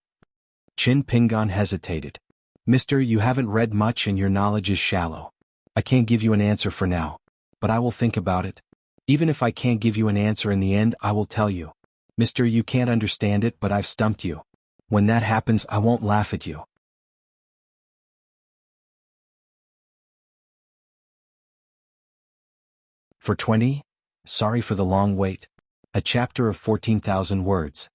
Qin Pingan hesitated. Mister, you haven't read much and your knowledge is shallow. I can't give you an answer for now, but I will think about it. Even if I can't give you an answer in the end, I will tell you. Mister, you can't understand it, but I've stumped you. When that happens, I won't laugh at you. For 20? Sorry for the long wait. A chapter of 14,000 words.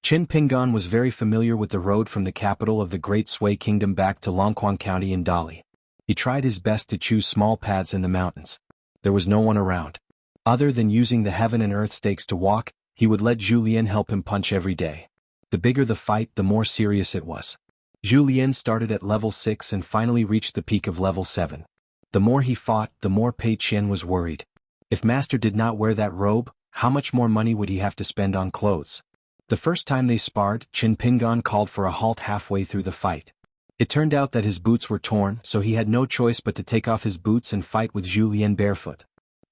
Qin Pingan was very familiar with the road from the capital of the Great Sui Kingdom back to Longquan County in Dali. He tried his best to choose small paths in the mountains. There was no one around. Other than using the heaven and earth stakes to walk, he would let Julien help him punch every day. The bigger the fight, the more serious it was. Julien started at level 6 and finally reached the peak of level 7. The more he fought, the more Pei Qian was worried. If Master did not wear that robe, how much more money would he have to spend on clothes? The first time they sparred, Qin Pingan called for a halt halfway through the fight. It turned out that his boots were torn, so he had no choice but to take off his boots and fight with Julien barefoot.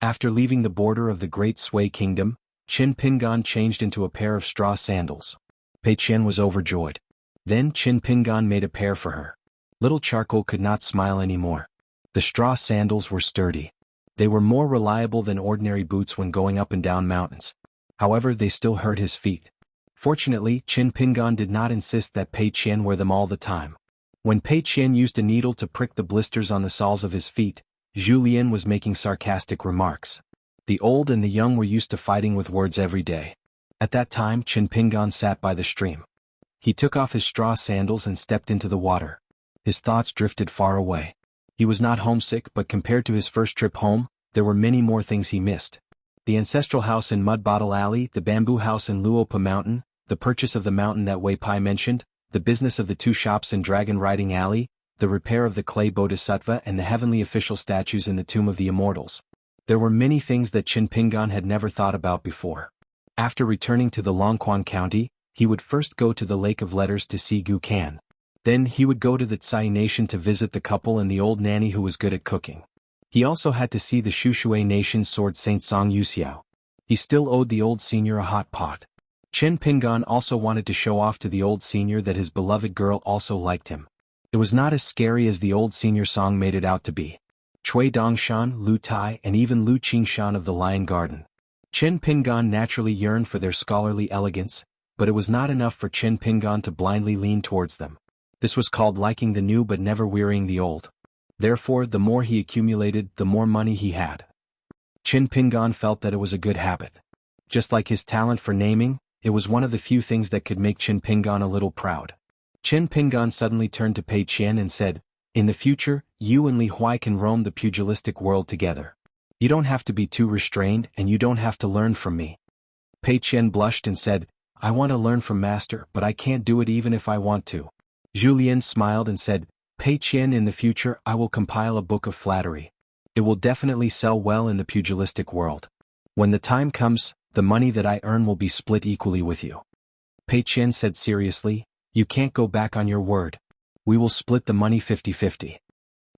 After leaving the border of the Great Sui Kingdom, Qin Pingan changed into a pair of straw sandals. Pei Qian was overjoyed. Then Qin Pingan made a pair for her. Little Charcoal could not smile anymore. The straw sandals were sturdy. They were more reliable than ordinary boots when going up and down mountains. However, they still hurt his feet. Fortunately, Qin Pingan did not insist that Pei Qian wear them all the time. When Pei Qian used a needle to prick the blisters on the soles of his feet, Julien was making sarcastic remarks. The old and the young were used to fighting with words every day. At that time, Qin Pingan sat by the stream. He took off his straw sandals and stepped into the water. His thoughts drifted far away. He was not homesick, but compared to his first trip home, there were many more things he missed. The ancestral house in Mud Bottle Alley, the bamboo house in Luopa Mountain, the purchase of the mountain that Wei Pai mentioned, the business of the 2 shops in Dragon Riding Alley, the repair of the clay bodhisattva and the heavenly official statues in the Tomb of the Immortals. There were many things that Qin Pingan had never thought about before. After returning to the Longquan County, he would first go to the Lake of Letters to see Gu Kan. Then he would go to the Tsai Nation to visit the couple and the old nanny who was good at cooking. He also had to see the Shushui Nation's sword Saint Song Yuxiao. He still owed the old senior a hot pot. Qin Pingan also wanted to show off to the old senior that his beloved girl also liked him. It was not as scary as the old senior song made it out to be. Cui Dongshan, Lu Tai, and even Lu Qingshan of the Lion Garden. Qin Pingan naturally yearned for their scholarly elegance, but it was not enough for Qin Pingan to blindly lean towards them. This was called liking the new but never wearying the old. Therefore, the more he accumulated, the more money he had. Qin Pingan felt that it was a good habit. Just like his talent for naming, it was one of the few things that could make Qin Pingan a little proud. Qin Pingan suddenly turned to Pei Qian and said, "In the future, you and Li Huai can roam the pugilistic world together. You don't have to be too restrained and you don't have to learn from me." Pei Qian blushed and said, "I want to learn from Master, but I can't do it even if I want to." Julien smiled and said, "Pei Qian, in the future I will compile a book of flattery. It will definitely sell well in the pugilistic world. When the time comes, the money that I earn will be split equally with you." Pei Qian said seriously, "You can't go back on your word. We will split the money 50-50.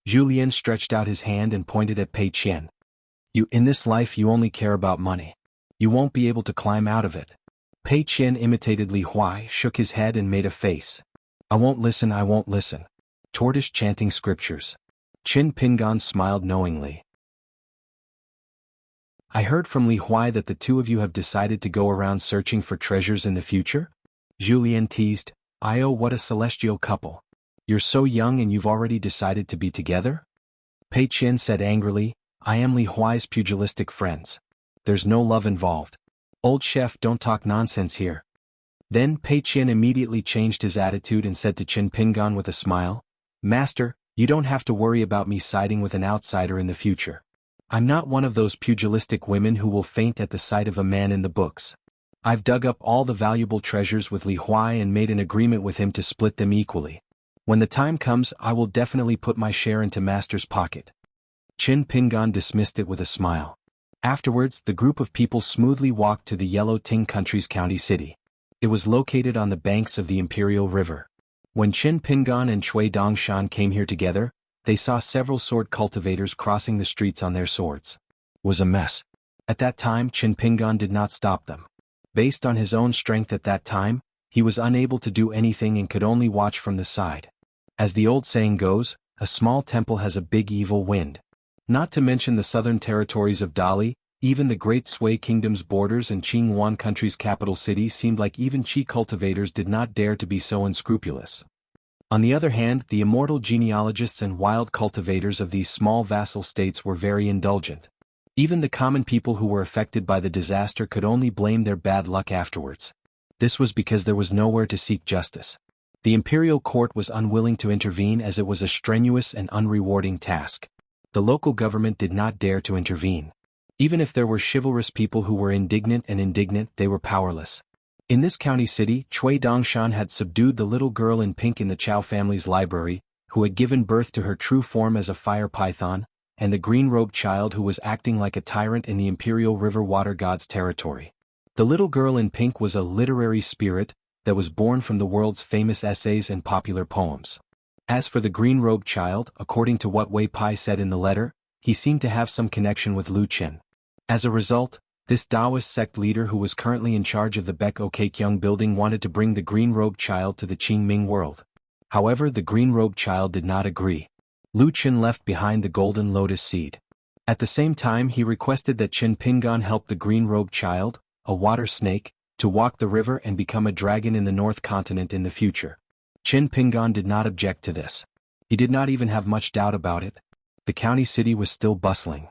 Julien stretched out his hand and pointed at Pei Qian. In this life you only care about money. You won't be able to climb out of it." Pei Qian imitated Li Huai, shook his head and made a face. I won't listen. Tortoise chanting scriptures. Qin Pingan smiled knowingly. "I heard from Li Huai that the two of you have decided to go around searching for treasures in the future?" Julien teased. "Oh, what a celestial couple. You're so young and you've already decided to be together?" Pei Qian said angrily, I am Li Huai's pugilistic friends. There's no love involved. Old chef, don't talk nonsense here. Then Pei Qian immediately changed his attitude and said to Qin Pingan with a smile, Master, you don't have to worry about me siding with an outsider in the future. I'm not one of those pugilistic women who will faint at the sight of a man in the books. I've dug up all the valuable treasures with Li Huai and made an agreement with him to split them equally. When the time comes, I will definitely put my share into Master's pocket. Qin Pingan dismissed it with a smile. Afterwards, the group of people smoothly walked to the Yellow Ting Country's county city. It was located on the banks of the Imperial River. When Qin Pingan and Cui Dongshan came here together, they saw several sword cultivators crossing the streets on their swords. It was a mess. At that time, Qin Pingan did not stop them. Based on his own strength at that time, he was unable to do anything and could only watch from the side. As the old saying goes, a small temple has a big evil wind. Not to mention the southern territories of Dali, even the Great Sui Kingdom's borders and Qinghuan Country's capital city seemed like even Qi cultivators did not dare to be so unscrupulous. On the other hand, the immortal genealogists and wild cultivators of these small vassal states were very indulgent. Even the common people who were affected by the disaster could only blame their bad luck afterwards. This was because there was nowhere to seek justice. The imperial court was unwilling to intervene as it was a strenuous and unrewarding task. The local government did not dare to intervene. Even if there were chivalrous people who were indignant, they were powerless. In this county city, Cui Dongshan had subdued the little girl in pink in the Chao family's library, who had given birth to her true form as a fire python, and the green-robed child who was acting like a tyrant in the Imperial River Water God's territory. The little girl in pink was a literary spirit that was born from the world's famous essays and popular poems. As for the green-robed child, according to what Wei Pai said in the letter, he seemed to have some connection with Lu Qin. As a result, this Taoist sect leader who was currently in charge of the Baek Okekyung building wanted to bring the green-robed child to the Qingming world. However, the green-robed child did not agree. Lu Qin left behind the golden lotus seed. At the same time, he requested that Qin Pingan help the green-robed child, a water snake, to walk the river and become a dragon in the North Continent in the future. Qin Pingan did not object to this. He did not even have much doubt about it. The county city was still bustling.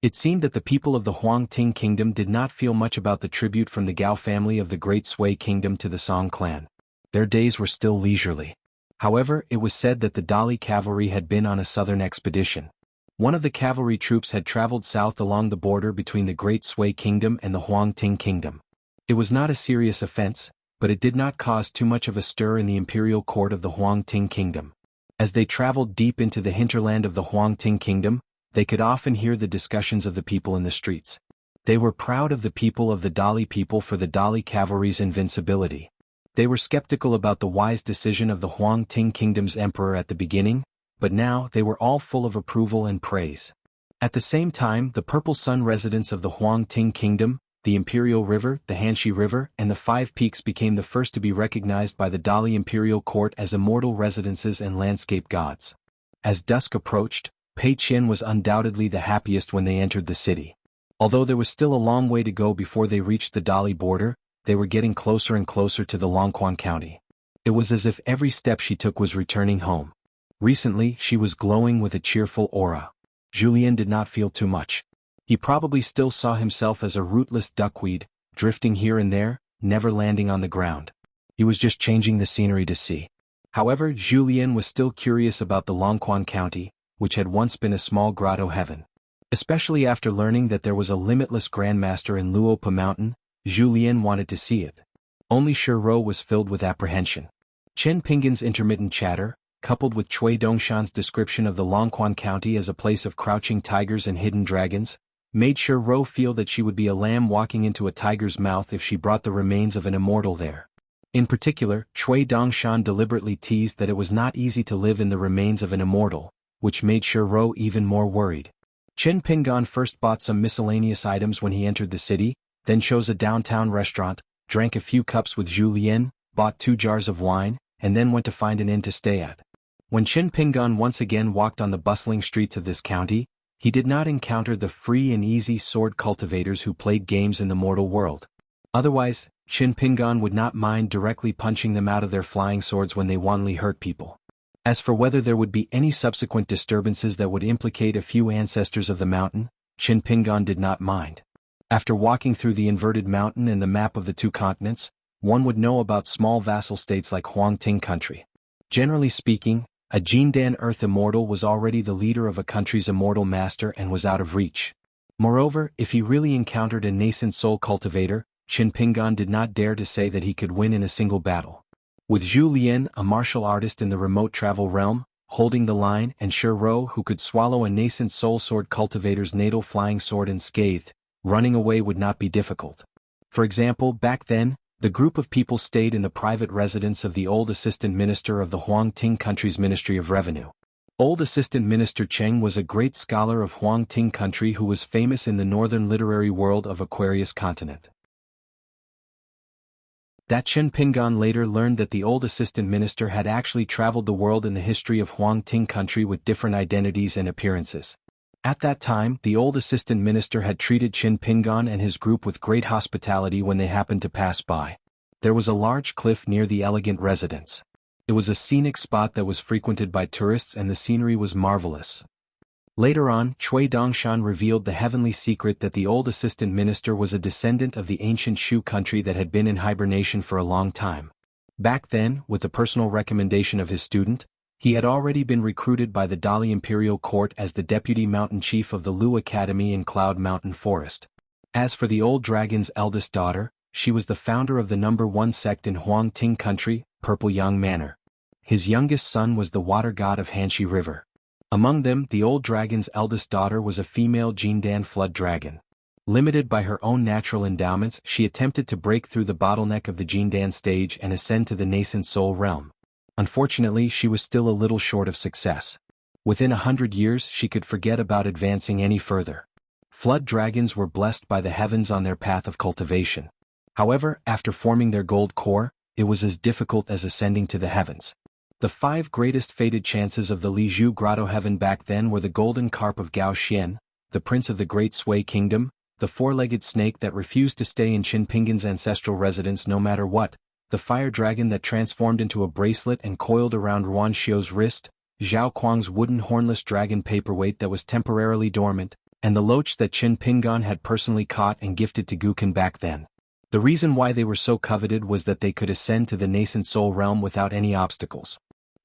It seemed that the people of the Huang Ting Kingdom did not feel much about the tribute from the Gao family of the Great Sui Kingdom to the Song clan. Their days were still leisurely. However, it was said that the Dali cavalry had been on a southern expedition. One of the cavalry troops had traveled south along the border between the Great Sui Kingdom and the Huang Ting Kingdom. It was not a serious offense, but it did not cause too much of a stir in the imperial court of the Huang Ting Kingdom. As they traveled deep into the hinterland of the Huang Ting Kingdom, they could often hear the discussions of the people in the streets. They were proud of the people of the Dali people for the Dali cavalry's invincibility. They were skeptical about the wise decision of the Huang Ting Kingdom's emperor at the beginning, but now they were all full of approval and praise. At the same time, the Purple Sun residents of the Huang Ting Kingdom, the Imperial River, the Hanxi River, and the Five Peaks became the first to be recognized by the Dali imperial court as immortal residences and landscape gods. As dusk approached, Pei Qian was undoubtedly the happiest when they entered the city. Although there was still a long way to go before they reached the Dali border, they were getting closer and closer to the Longquan County. It was as if every step she took was returning home. Recently, she was glowing with a cheerful aura. Julien did not feel too much. He probably still saw himself as a rootless duckweed, drifting here and there, never landing on the ground. He was just changing the scenery to see. However, Julien was still curious about the Longquan County, which had once been a small grotto heaven. Especially after learning that there was a limitless grandmaster in Luopa Mountain, Julien wanted to see it. Only Shiro was filled with apprehension. Chen Pingan's intermittent chatter, coupled with Cui Dongshan's description of the Longquan County as a place of crouching tigers and hidden dragons, made Shiro feel that she would be a lamb walking into a tiger's mouth if she brought the remains of an immortal there. In particular, Cui Dongshan deliberately teased that it was not easy to live in the remains of an immortal, which made Shiro even more worried. Chen Pingan first bought some miscellaneous items when he entered the city, then chose a downtown restaurant, drank a few cups with Julien, bought 2 jars of wine, and then went to find an inn to stay at. When Chen Pingan once again walked on the bustling streets of this county, he did not encounter the free and easy sword cultivators who played games in the mortal world. Otherwise, Chen Pingan would not mind directly punching them out of their flying swords when they wantonly hurt people. As for whether there would be any subsequent disturbances that would implicate a few ancestors of the mountain, Qin Pingan did not mind. After walking through the inverted mountain and the map of the two continents, one would know about small vassal states like Huangting country. Generally speaking, a Jindan Earth Immortal was already the leader of a country's immortal master and was out of reach. Moreover, if he really encountered a nascent soul cultivator, Qin Pingan did not dare to say that he could win in a single battle. With Zhu Lian, a martial artist in the remote travel realm, holding the line, and Shi Ro, who could swallow a nascent soul sword cultivator's natal flying sword unscathed, running away would not be difficult. For example, back then, the group of people stayed in the private residence of the old assistant minister of the Huangting country's Ministry of Revenue. Old Assistant Minister Cheng was a great scholar of Huangting country who was famous in the northern literary world of Aquarius continent. That Qin Pingan later learned that the old assistant minister had actually traveled the world in the history of Huangting country with different identities and appearances. At that time, the old assistant minister had treated Qin Pingan and his group with great hospitality when they happened to pass by. There was a large cliff near the elegant residence. It was a scenic spot that was frequented by tourists and the scenery was marvelous. Later on, Cui Dongshan revealed the heavenly secret that the old assistant minister was a descendant of the ancient Shu country that had been in hibernation for a long time. Back then, with the personal recommendation of his student, he had already been recruited by the Dali imperial court as the deputy mountain chief of the Lu Academy in Cloud Mountain Forest. As for the old dragon's eldest daughter, she was the founder of the #1 sect in Huangting country, Purple Yang Manor. His youngest son was the water god of Hanxi River. Among them, the old dragon's eldest daughter was a female Jindan flood dragon. Limited by her own natural endowments, she attempted to break through the bottleneck of the Jindan stage and ascend to the nascent soul realm. Unfortunately, she was still a little short of success. Within 100 years, she could forget about advancing any further. Flood dragons were blessed by the heavens on their path of cultivation. However, after forming their gold core, it was as difficult as ascending to the heavens. The 5 greatest fated chances of the Lizhu Grotto heaven back then were the golden carp of Gao Xian, the prince of the Great Sui Kingdom, the 4-legged snake that refused to stay in Qin Pingan's ancestral residence no matter what, the fire dragon that transformed into a bracelet and coiled around Ruan Xiu's wrist, Zhao Kuang's wooden hornless dragon paperweight that was temporarily dormant, and the loach that Qin Pingan had personally caught and gifted to Gukin back then. The reason why they were so coveted was that they could ascend to the nascent soul realm without any obstacles.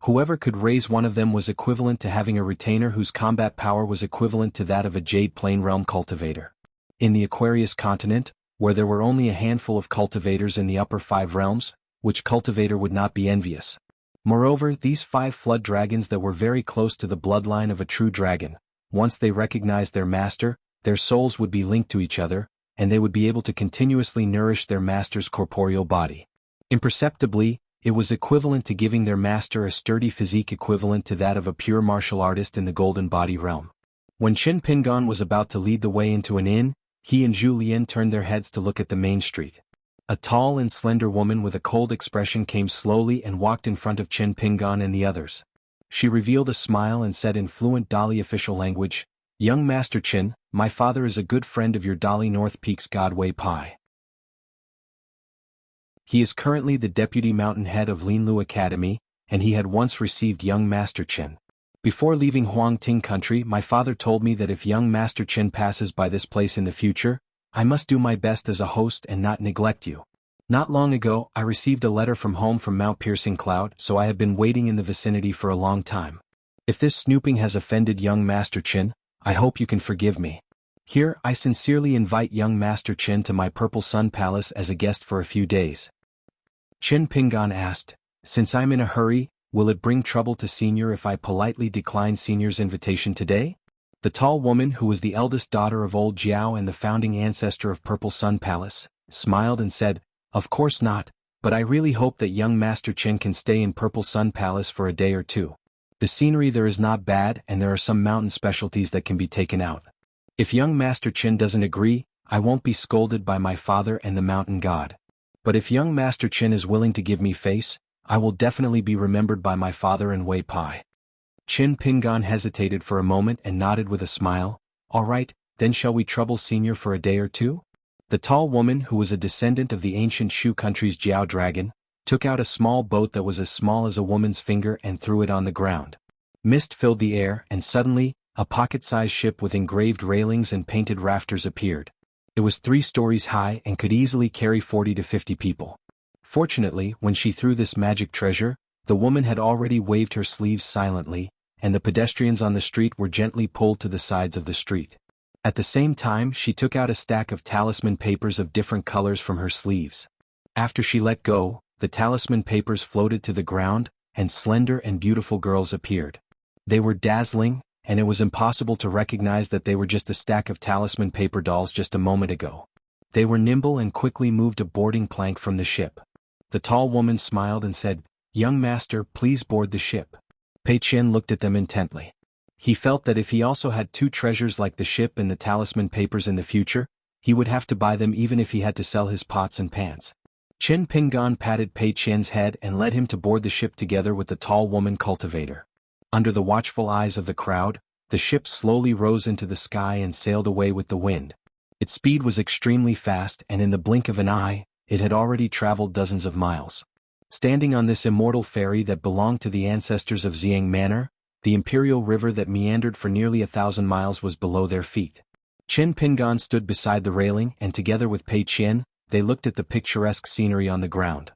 Whoever could raise one of them was equivalent to having a retainer whose combat power was equivalent to that of a Jade Plane realm cultivator. In the Aquarius continent, where there were only a handful of cultivators in the upper 5 realms, which cultivator would not be envious? Moreover, these 5 flood dragons that were very close to the bloodline of a true dragon, once they recognized their master, their souls would be linked to each other, and they would be able to continuously nourish their master's corporeal body. Imperceptibly, it was equivalent to giving their master a sturdy physique equivalent to that of a pure martial artist in the golden body realm. When Qin Pingan was about to lead the way into an inn, he and Zhu Lian turned their heads to look at the main street. A tall and slender woman with a cold expression came slowly and walked in front of Qin Pingan and the others. She revealed a smile and said in fluent Dali official language, "Young Master Qin, my father is a good friend of your Dali North Peaks god Wei Pai. He is currently the deputy mountain head of Linlu Academy, and he had once received young Master Qin. Before leaving Huangting country, my father told me that if young Master Qin passes by this place in the future, I must do my best as a host and not neglect you. Not long ago, I received a letter from home from Mount Piercing Cloud, so I have been waiting in the vicinity for a long time. If this snooping has offended young Master Qin, I hope you can forgive me. Here, I sincerely invite young Master Qin to my Purple Sun Palace as a guest for a few days." Qin Pingan asked, "Since I'm in a hurry, will it bring trouble to Senior if I politely decline Senior's invitation today?" The tall woman, who was the eldest daughter of old Jiao and the founding ancestor of Purple Sun Palace, smiled and said, "Of course not, but I really hope that young Master Qin can stay in Purple Sun Palace for a day or two. The scenery there is not bad and there are some mountain specialties that can be taken out. If young Master Qin doesn't agree, I won't be scolded by my father and the mountain god. But if young Master Qin is willing to give me face, I will definitely be remembered by my father and Wei Pai." Qin Pingan hesitated for a moment and nodded with a smile. "All right, then shall we trouble Senior for a day or two?" The tall woman, who was a descendant of the ancient Shu country's Jiao dragon, took out a small boat that was as small as a woman's finger and threw it on the ground. Mist filled the air, and suddenly, a pocket-sized ship with engraved railings and painted rafters appeared. It was 3 stories high and could easily carry 40 to 50 people. Fortunately, when she threw this magic treasure, the woman had already waved her sleeves silently, and the pedestrians on the street were gently pulled to the sides of the street. At the same time, she took out a stack of talisman papers of different colors from her sleeves. After she let go, the talisman papers floated to the ground, and slender and beautiful girls appeared. They were dazzling, and it was impossible to recognize that they were just a stack of talisman paper dolls just a moment ago. They were nimble and quickly moved a boarding plank from the ship. The tall woman smiled and said, "Young master, please board the ship." Pei Qian looked at them intently. He felt that if he also had 2 treasures like the ship and the talisman papers in the future, he would have to buy them even if he had to sell his pots and pans. Chen Pinggan patted Pei Qian's head and led him to board the ship together with the tall woman cultivator. Under the watchful eyes of the crowd, the ship slowly rose into the sky and sailed away with the wind. Its speed was extremely fast, and in the blink of an eye, it had already traveled dozens of miles. Standing on this immortal ferry that belonged to the ancestors of Xiang Manor, the imperial river that meandered for nearly 1,000 miles was below their feet. Chen Pinggan stood beside the railing, and together with Pei Qian, they looked at the picturesque scenery on the ground.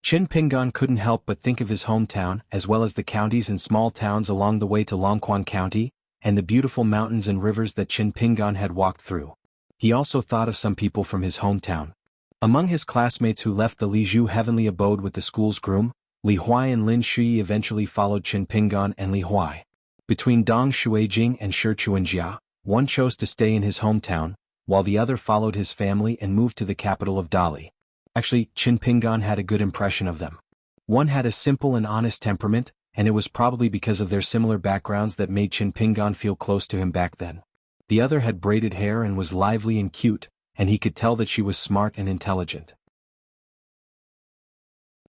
Chen Pinggan couldn't help but think of his hometown, as well as the counties and small towns along the way to Longquan County, and the beautiful mountains and rivers that Chen Pinggan had walked through. He also thought of some people from his hometown. Among his classmates who left the Lizhu heavenly abode with the school's groom, Li Huai and Lin Shui eventually followed Chen Pinggan and Li Huai. Between Dong Shuijing and Shi Chuanjia, one chose to stay in his hometown, while the other followed his family and moved to the capital of Dali. Actually, Chen Pinggan had a good impression of them. One had a simple and honest temperament, and it was probably because of their similar backgrounds that made Chen Pinggan feel close to him back then. The other had braided hair and was lively and cute, and he could tell that she was smart and intelligent.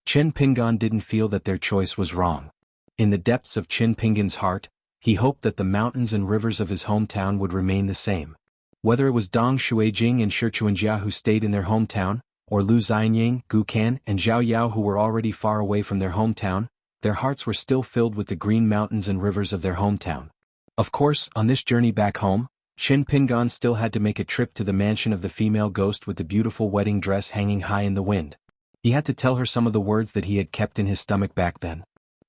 Chen Pinggan didn't feel that their choice was wrong. In the depths of Chen Pinggan's heart, he hoped that the mountains and rivers of his hometown would remain the same. Whether it was Dong Shuijing and Shi Chuanjia who stayed in their hometown, or Lu Xianying, Gu Kan, and Zhao Yao who were already far away from their hometown, their hearts were still filled with the green mountains and rivers of their hometown. Of course, on this journey back home, Chen Pinggan still had to make a trip to the mansion of the female ghost with the beautiful wedding dress hanging high in the wind. He had to tell her some of the words that he had kept in his stomach back then.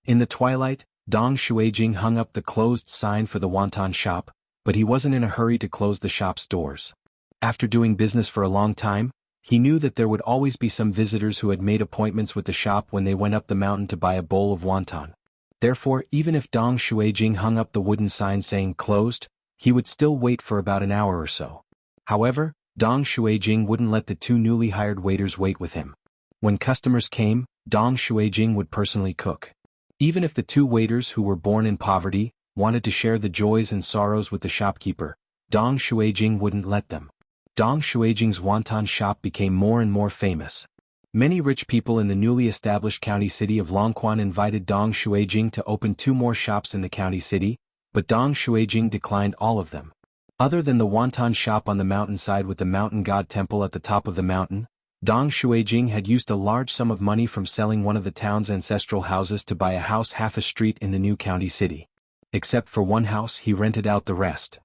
In the twilight, Dong Shuijing hung up the closed sign for the wonton shop, but he wasn't in a hurry to close the shop's doors. After doing business for a long time, he knew that there would always be some visitors who had made appointments with the shop when they went up the mountain to buy a bowl of wonton. Therefore, even if Dong Shuijing hung up the wooden sign saying closed, he would still wait for about an hour or so. However, Dong Shuijing wouldn't let the 2 newly hired waiters wait with him. When customers came, Dong Shuijing would personally cook. Even if the 2 waiters who were born in poverty wanted to share the joys and sorrows with the shopkeeper, Dong Shuijing wouldn't let them. Dong Shuijing's wonton shop became more and more famous. Many rich people in the newly established county city of Longquan invited Dong Shuijing to open 2 more shops in the county city, but Dong Shuijing declined all of them. Other than the wonton shop on the mountainside with the mountain god temple at the top of the mountain, Dong Shuijing had used a large sum of money from selling one of the town's ancestral houses to buy a house half a street in the new county city. Except for one house, he rented out the rest.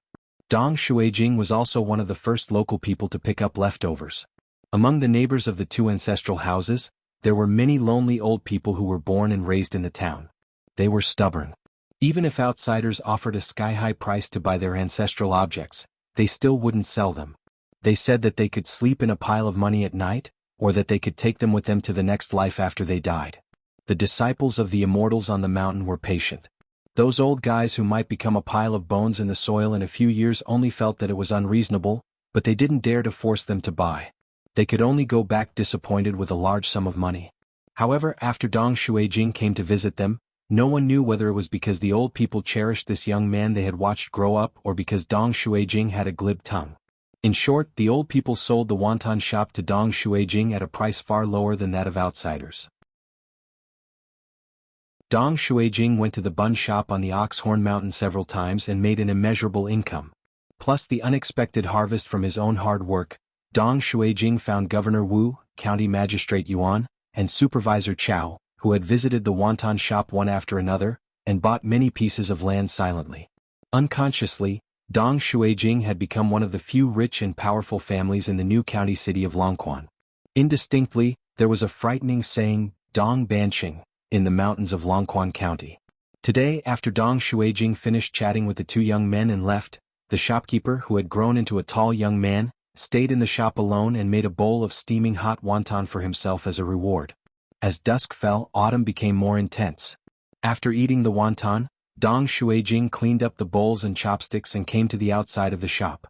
Dong Shuijing was also one of the first local people to pick up leftovers. Among the neighbors of the 2 ancestral houses, there were many lonely old people who were born and raised in the town. They were stubborn. Even if outsiders offered a sky-high price to buy their ancestral objects, they still wouldn't sell them. They said that they could sleep in a pile of money at night, or that they could take them with them to the next life after they died. The disciples of the immortals on the mountain were patient. Those old guys who might become a pile of bones in the soil in a few years only felt that it was unreasonable, but they didn't dare to force them to buy. They could only go back disappointed with a large sum of money. However, after Dong Shuijing came to visit them, no one knew whether it was because the old people cherished this young man they had watched grow up or because Dong Shuijing had a glib tongue. In short, the old people sold the wonton shop to Dong Shuijing at a price far lower than that of outsiders. Dong Shuijing went to the bun shop on the Oxhorn Mountain several times and made an immeasurable income. Plus the unexpected harvest from his own hard work, Dong Shuijing found Governor Wu, County Magistrate Yuan, and Supervisor Chow, who had visited the wonton shop one after another, and bought many pieces of land silently. Unconsciously, Dong Shuijing had become one of the few rich and powerful families in the new county city of Longquan. Indistinctly, there was a frightening saying, Dong Banqing, in the mountains of Longquan County. Today, after Dong Shuijing finished chatting with the two young men and left, the shopkeeper, who had grown into a tall young man, stayed in the shop alone and made a bowl of steaming hot wonton for himself as a reward. As dusk fell, autumn became more intense. After eating the wonton, Dong Shuijing cleaned up the bowls and chopsticks and came to the outside of the shop.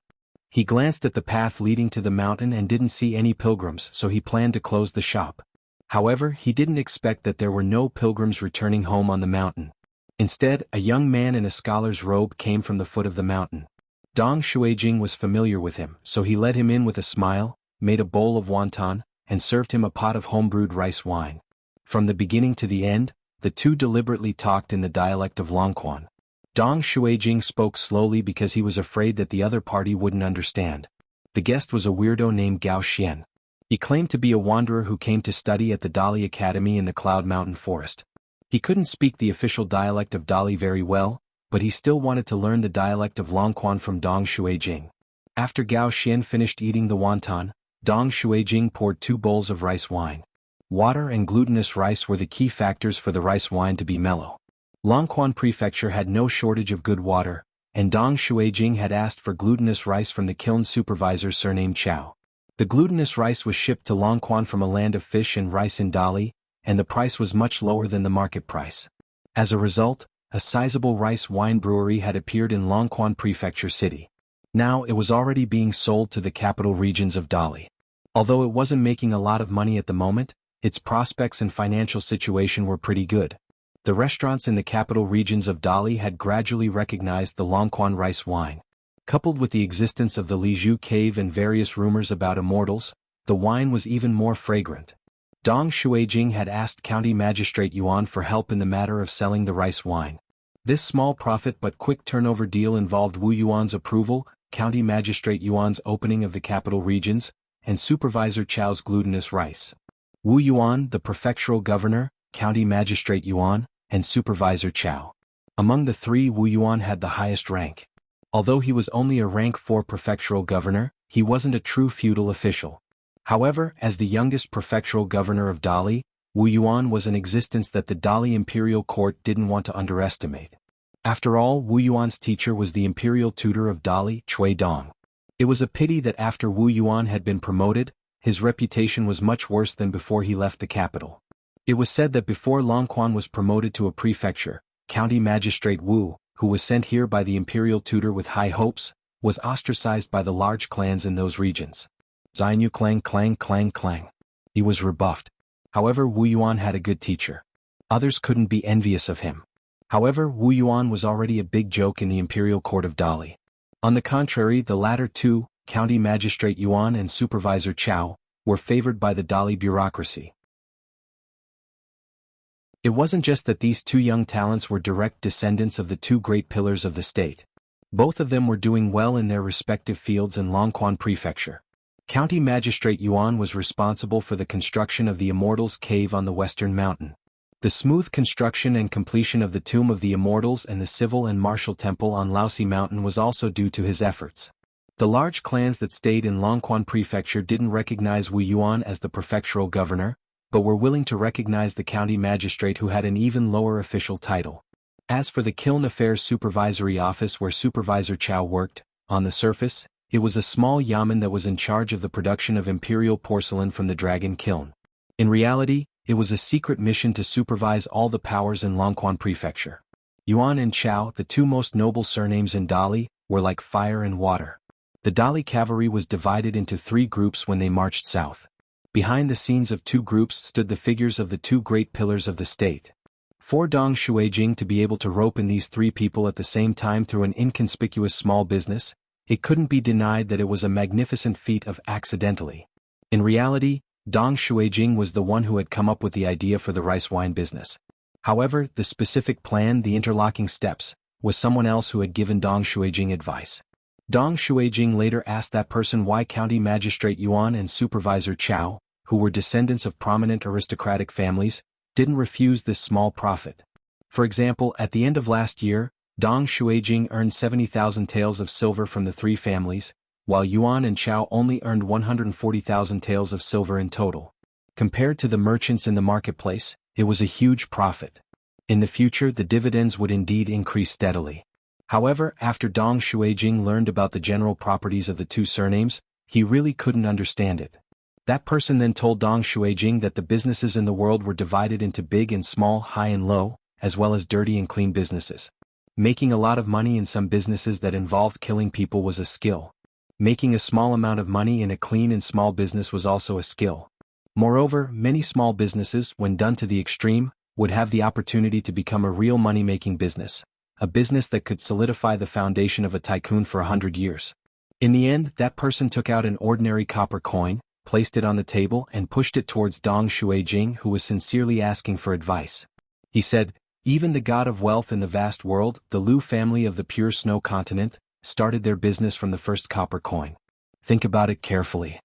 He glanced at the path leading to the mountain and didn't see any pilgrims, so he planned to close the shop. However, he didn't expect that there were no pilgrims returning home on the mountain. Instead, a young man in a scholar's robe came from the foot of the mountain. Dong Shuijing was familiar with him, so he let him in with a smile, made a bowl of wonton, and served him a pot of homebrewed rice wine. From the beginning to the end, the two deliberately talked in the dialect of Longquan. Dong Shuijing spoke slowly because he was afraid that the other party wouldn't understand. The guest was a weirdo named Gao Xian. He claimed to be a wanderer who came to study at the Dali Academy in the Cloud Mountain Forest. He couldn't speak the official dialect of Dali very well, but he still wanted to learn the dialect of Longquan from Dong Shuijing. After Gao Xian finished eating the wonton, Dong Shuijing poured 2 bowls of rice wine. Water and glutinous rice were the key factors for the rice wine to be mellow. Longquan Prefecture had no shortage of good water, and Dong Shuijing had asked for glutinous rice from the kiln supervisor surnamed Chow. The glutinous rice was shipped to Longquan from a land of fish and rice in Dali, and the price was much lower than the market price. As a result, a sizable rice wine brewery had appeared in Longquan Prefecture City. Now it was already being sold to the capital regions of Dali. Although it wasn't making a lot of money at the moment, its prospects and financial situation were pretty good. The restaurants in the capital regions of Dali had gradually recognized the Longquan rice wine. Coupled with the existence of the Lizhu cave and various rumors about immortals, the wine was even more fragrant. Dong Shuijing had asked County Magistrate Yuan for help in the matter of selling the rice wine. This small profit but quick turnover deal involved Wu Yuan's approval, County Magistrate Yuan's opening of the capital regions, and Supervisor Chow's glutinous rice. Wu Yuan, the prefectural governor, County Magistrate Yuan, and Supervisor Chow. Among the three, Wu Yuan had the highest rank. Although he was only a rank 4 prefectural governor, he wasn't a true feudal official. However, as the youngest prefectural governor of Dali, Wu Yuan was an existence that the Dali imperial court didn't want to underestimate. After all, Wu Yuan's teacher was the imperial tutor of Dali, Cui Dong. It was a pity that after Wu Yuan had been promoted, his reputation was much worse than before he left the capital. It was said that before Longquan was promoted to a prefecture, County Magistrate Wu, who was sent here by the imperial tutor with high hopes, was ostracized by the large clans in those regions. Zainu clang clang clang clang. He was rebuffed. However, Wu Yuan had a good teacher. Others couldn't be envious of him. However, Wu Yuan was already a big joke in the imperial court of Dali. On the contrary, the latter two, County Magistrate Yuan and Supervisor Chow, were favored by the Dali bureaucracy. It wasn't just that these two young talents were direct descendants of the two great pillars of the state. Both of them were doing well in their respective fields in Longquan Prefecture. County Magistrate Yuan was responsible for the construction of the Immortals Cave on the Western Mountain. The smooth construction and completion of the Tomb of the Immortals and the Civil and Martial Temple on Laosi Mountain was also due to his efforts. The large clans that stayed in Longquan Prefecture didn't recognize Wu Yuan as the prefectural governor, but were willing to recognize the county magistrate who had an even lower official title. As for the Kiln Affairs Supervisory Office where Supervisor Chow worked, on the surface, it was a small yamen that was in charge of the production of imperial porcelain from the Dragon Kiln. In reality, it was a secret mission to supervise all the powers in Longquan Prefecture. Yuan and Chow, the two most noble surnames in Dali, were like fire and water. The Dali cavalry was divided into 3 groups when they marched south. Behind the scenes of 2 groups stood the figures of the 2 great pillars of the state. For Dong Shuijing to be able to rope in these 3 people at the same time through an inconspicuous small business, it couldn't be denied that it was a magnificent feat of accidentally. In reality, Dong Shuijing was the one who had come up with the idea for the rice wine business. However, the specific plan, the interlocking steps, was someone else who had given Dong Shuijing advice. Dong Shuijing later asked that person why County Magistrate Yuan and Supervisor Chow, who were descendants of prominent aristocratic families, didn't refuse this small profit. For example, at the end of last year, Dong Shuijing earned 70,000 taels of silver from the three families, while Yuan and Chao only earned 140,000 taels of silver in total. Compared to the merchants in the marketplace, it was a huge profit. In the future, the dividends would indeed increase steadily. However, after Dong Shuijing learned about the general properties of the two surnames, he really couldn't understand it. That person then told Dong Shuijing that the businesses in the world were divided into big and small, high and low, as well as dirty and clean businesses. Making a lot of money in some businesses that involved killing people was a skill. Making a small amount of money in a clean and small business was also a skill. Moreover, many small businesses, when done to the extreme, would have the opportunity to become a real money-making business, a business that could solidify the foundation of a tycoon for 100 years. In the end, that person took out an ordinary copper coin, placed it on the table and pushed it towards Dong Shuijing, who was sincerely asking for advice. He said, "Even the god of wealth in the vast world, the Lu family of the pure snow continent, started their business from the first copper coin. Think about it carefully."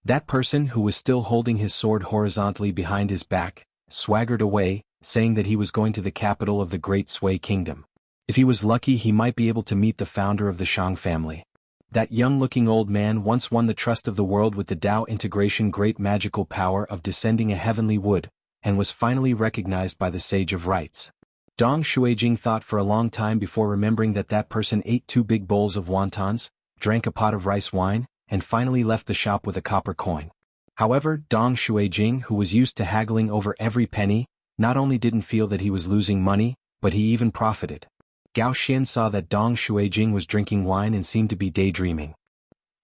That person, who was still holding his sword horizontally behind his back, swaggered away, saying that he was going to the capital of the Great Sui Kingdom. If he was lucky, he might be able to meet the founder of the Shang family. That young-looking old man once won the trust of the world with the Tao integration great magical power of descending a heavenly wood, and was finally recognized by the Sage of Rites. Dong Shuijing thought for a long time before remembering that that person ate 2 big bowls of wontons, drank a pot of rice wine, and finally left the shop with a copper coin. However, Dong Shuijing, who was used to haggling over every penny, not only didn't feel that he was losing money, but he even profited. Gao Xian saw that Dong Shuijing was drinking wine and seemed to be daydreaming.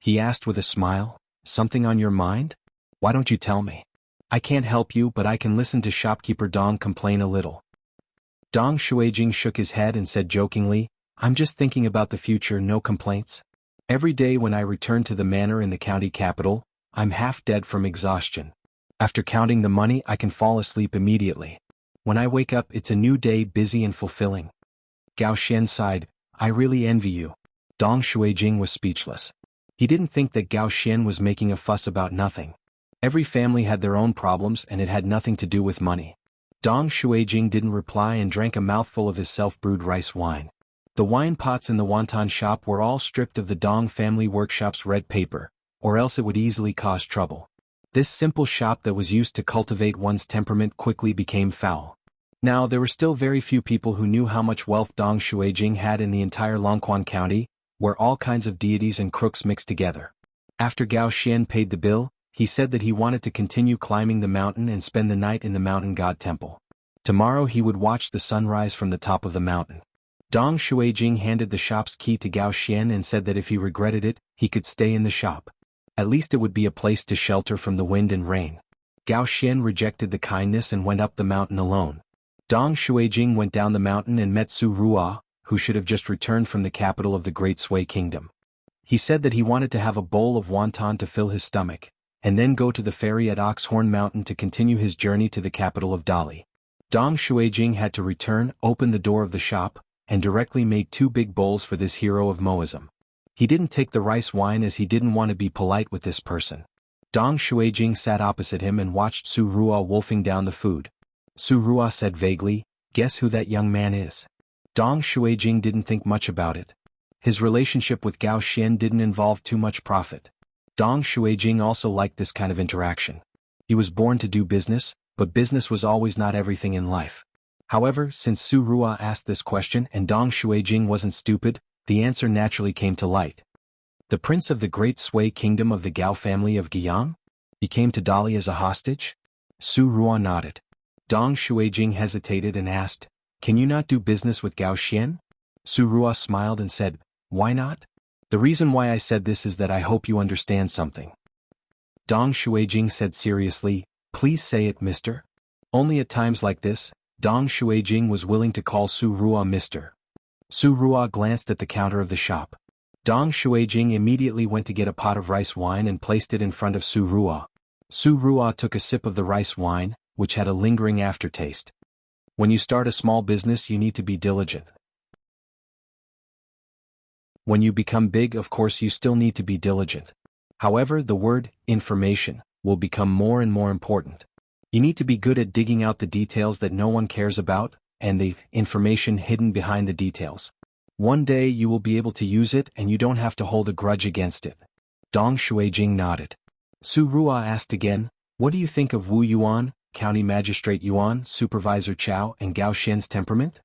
He asked with a smile, "Something on your mind? Why don't you tell me? I can't help you, but I can listen to shopkeeper Dong complain a little." Dong Shuijing shook his head and said jokingly, "I'm just thinking about the future, no complaints. Every day when I return to the manor in the county capital, I'm half dead from exhaustion. After counting the money, I can fall asleep immediately. When I wake up, it's a new day, busy and fulfilling." Gao Xian sighed, "I really envy you." Dong Shuijing was speechless. He didn't think that Gao Xian was making a fuss about nothing. Every family had their own problems and it had nothing to do with money. Dong Shuijing didn't reply and drank a mouthful of his self-brewed rice wine. The wine pots in the wonton shop were all stripped of the Dong family workshop's red paper, or else it would easily cause trouble. This simple shop that was used to cultivate one's temperament quickly became foul. Now, there were still very few people who knew how much wealth Dong Shuijing had in the entire Longquan County, where all kinds of deities and crooks mixed together. After Gao Xian paid the bill, he said that he wanted to continue climbing the mountain and spend the night in the mountain god temple. Tomorrow he would watch the sunrise from the top of the mountain. Dong Shuijing handed the shop's key to Gao Xian and said that if he regretted it, he could stay in the shop. At least it would be a place to shelter from the wind and rain. Gao Xian rejected the kindness and went up the mountain alone. Dong Shuijing went down the mountain and met Su Ruo, who should have just returned from the capital of the Great Sui Kingdom. He said that he wanted to have a bowl of wonton to fill his stomach, and then go to the ferry at Oxhorn Mountain to continue his journey to the capital of Dali. Dong Shuijing had to return, open the door of the shop, and directly made 2 big bowls for this hero of Moism. He didn't take the rice wine as he didn't want to be polite with this person. Dong Shuijing sat opposite him and watched Su Ruo wolfing down the food. Su Ruo said vaguely, "Guess who that young man is?" Dong Shuijing didn't think much about it. His relationship with Gao Xian didn't involve too much profit. Dong Shuijing also liked this kind of interaction. He was born to do business, but business was always not everything in life. However, since Su Ruo asked this question and Dong Shuijing wasn't stupid, the answer naturally came to light. The prince of the Great Sui Kingdom of the Gao family of Guiyang? He came to Dali as a hostage? Su Ruo nodded. Dong Shuijing hesitated and asked, "Can you not do business with Gao Xian?" Su Ruo smiled and said, "Why not? The reason why I said this is that I hope you understand something." Dong Shuijing said seriously, "Please say it, mister." Only at times like this, Dong Shuijing was willing to call Su Ruo mister. Su Ruo glanced at the counter of the shop. Dong Shuijing immediately went to get a pot of rice wine and placed it in front of Su Ruo. Su Ruo took a sip of the rice wine, which had a lingering aftertaste. When you start a small business, you need to be diligent. When you become big, of course, you still need to be diligent. However, the word information will become more and more important. You need to be good at digging out the details that no one cares about, and the information hidden behind the details. One day you will be able to use it and you don't have to hold a grudge against it. Dong Shuijing nodded. Su Ruo asked again, what do you think of Wu Yuan, County Magistrate Yuan, Supervisor Chao, and Gao Xian's temperament?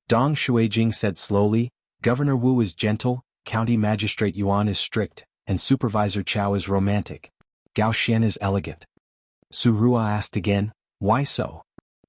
Dong Shuijing said slowly, Governor Wu is gentle, County Magistrate Yuan is strict, and Supervisor Chao is romantic. Gao Xian is elegant. Su Ruo asked again, why so?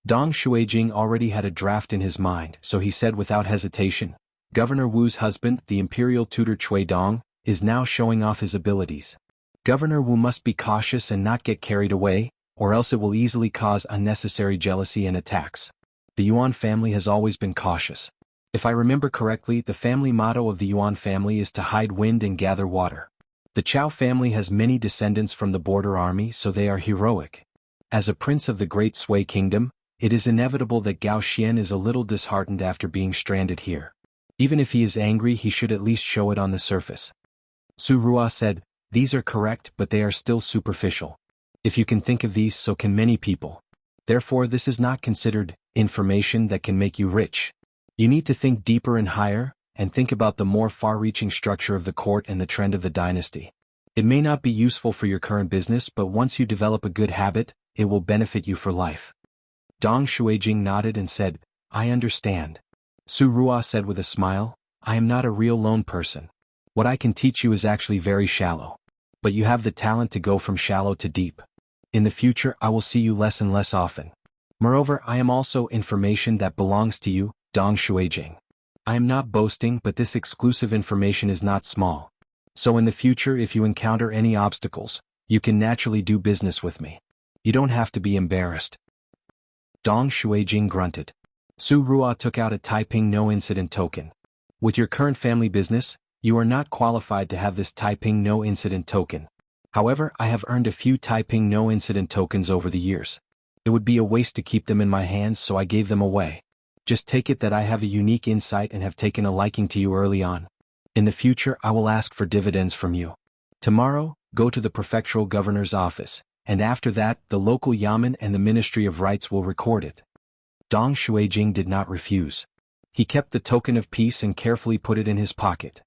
Dong Shuijing already had a draft in his mind, so he said without hesitation, Governor Wu's husband, the imperial tutor Cui Dong, is now showing off his abilities. Governor Wu must be cautious and not get carried away, or else it will easily cause unnecessary jealousy and attacks. The Yuan family has always been cautious. If I remember correctly, the family motto of the Yuan family is to hide wind and gather water. The Chao family has many descendants from the border army, so they are heroic. As a prince of the Great Sui Kingdom, it is inevitable that Gao Xian is a little disheartened after being stranded here. Even if he is angry, he should at least show it on the surface. Su Ruo said, these are correct, but they are still superficial. If you can think of these, so can many people. Therefore, this is not considered information that can make you rich. You need to think deeper and higher, and think about the more far-reaching structure of the court and the trend of the dynasty. It may not be useful for your current business, but once you develop a good habit, it will benefit you for life. Dong Shuijing nodded and said, I understand. Su Ruo said with a smile, I am not a real lone person. What I can teach you is actually very shallow. But you have the talent to go from shallow to deep. In the future, I will see you less and less often. Moreover, I am also information that belongs to you, Dong Shuijing. I am not boasting, but this exclusive information is not small. So in the future, if you encounter any obstacles, you can naturally do business with me. You don't have to be embarrassed. Dong Shuijing grunted. Su Ruo took out a Taiping no incident token. With your current family business, you are not qualified to have this Taiping no incident token. However, I have earned a few Taiping no incident tokens over the years. It would be a waste to keep them in my hands, so I gave them away. Just take it that I have a unique insight and have taken a liking to you early on. In the future, I will ask for dividends from you. Tomorrow, go to the prefectural governor's office, and after that, the local yamen and the Ministry of Rights will record it. Dong Shuijing did not refuse. He kept the token of peace and carefully put it in his pocket.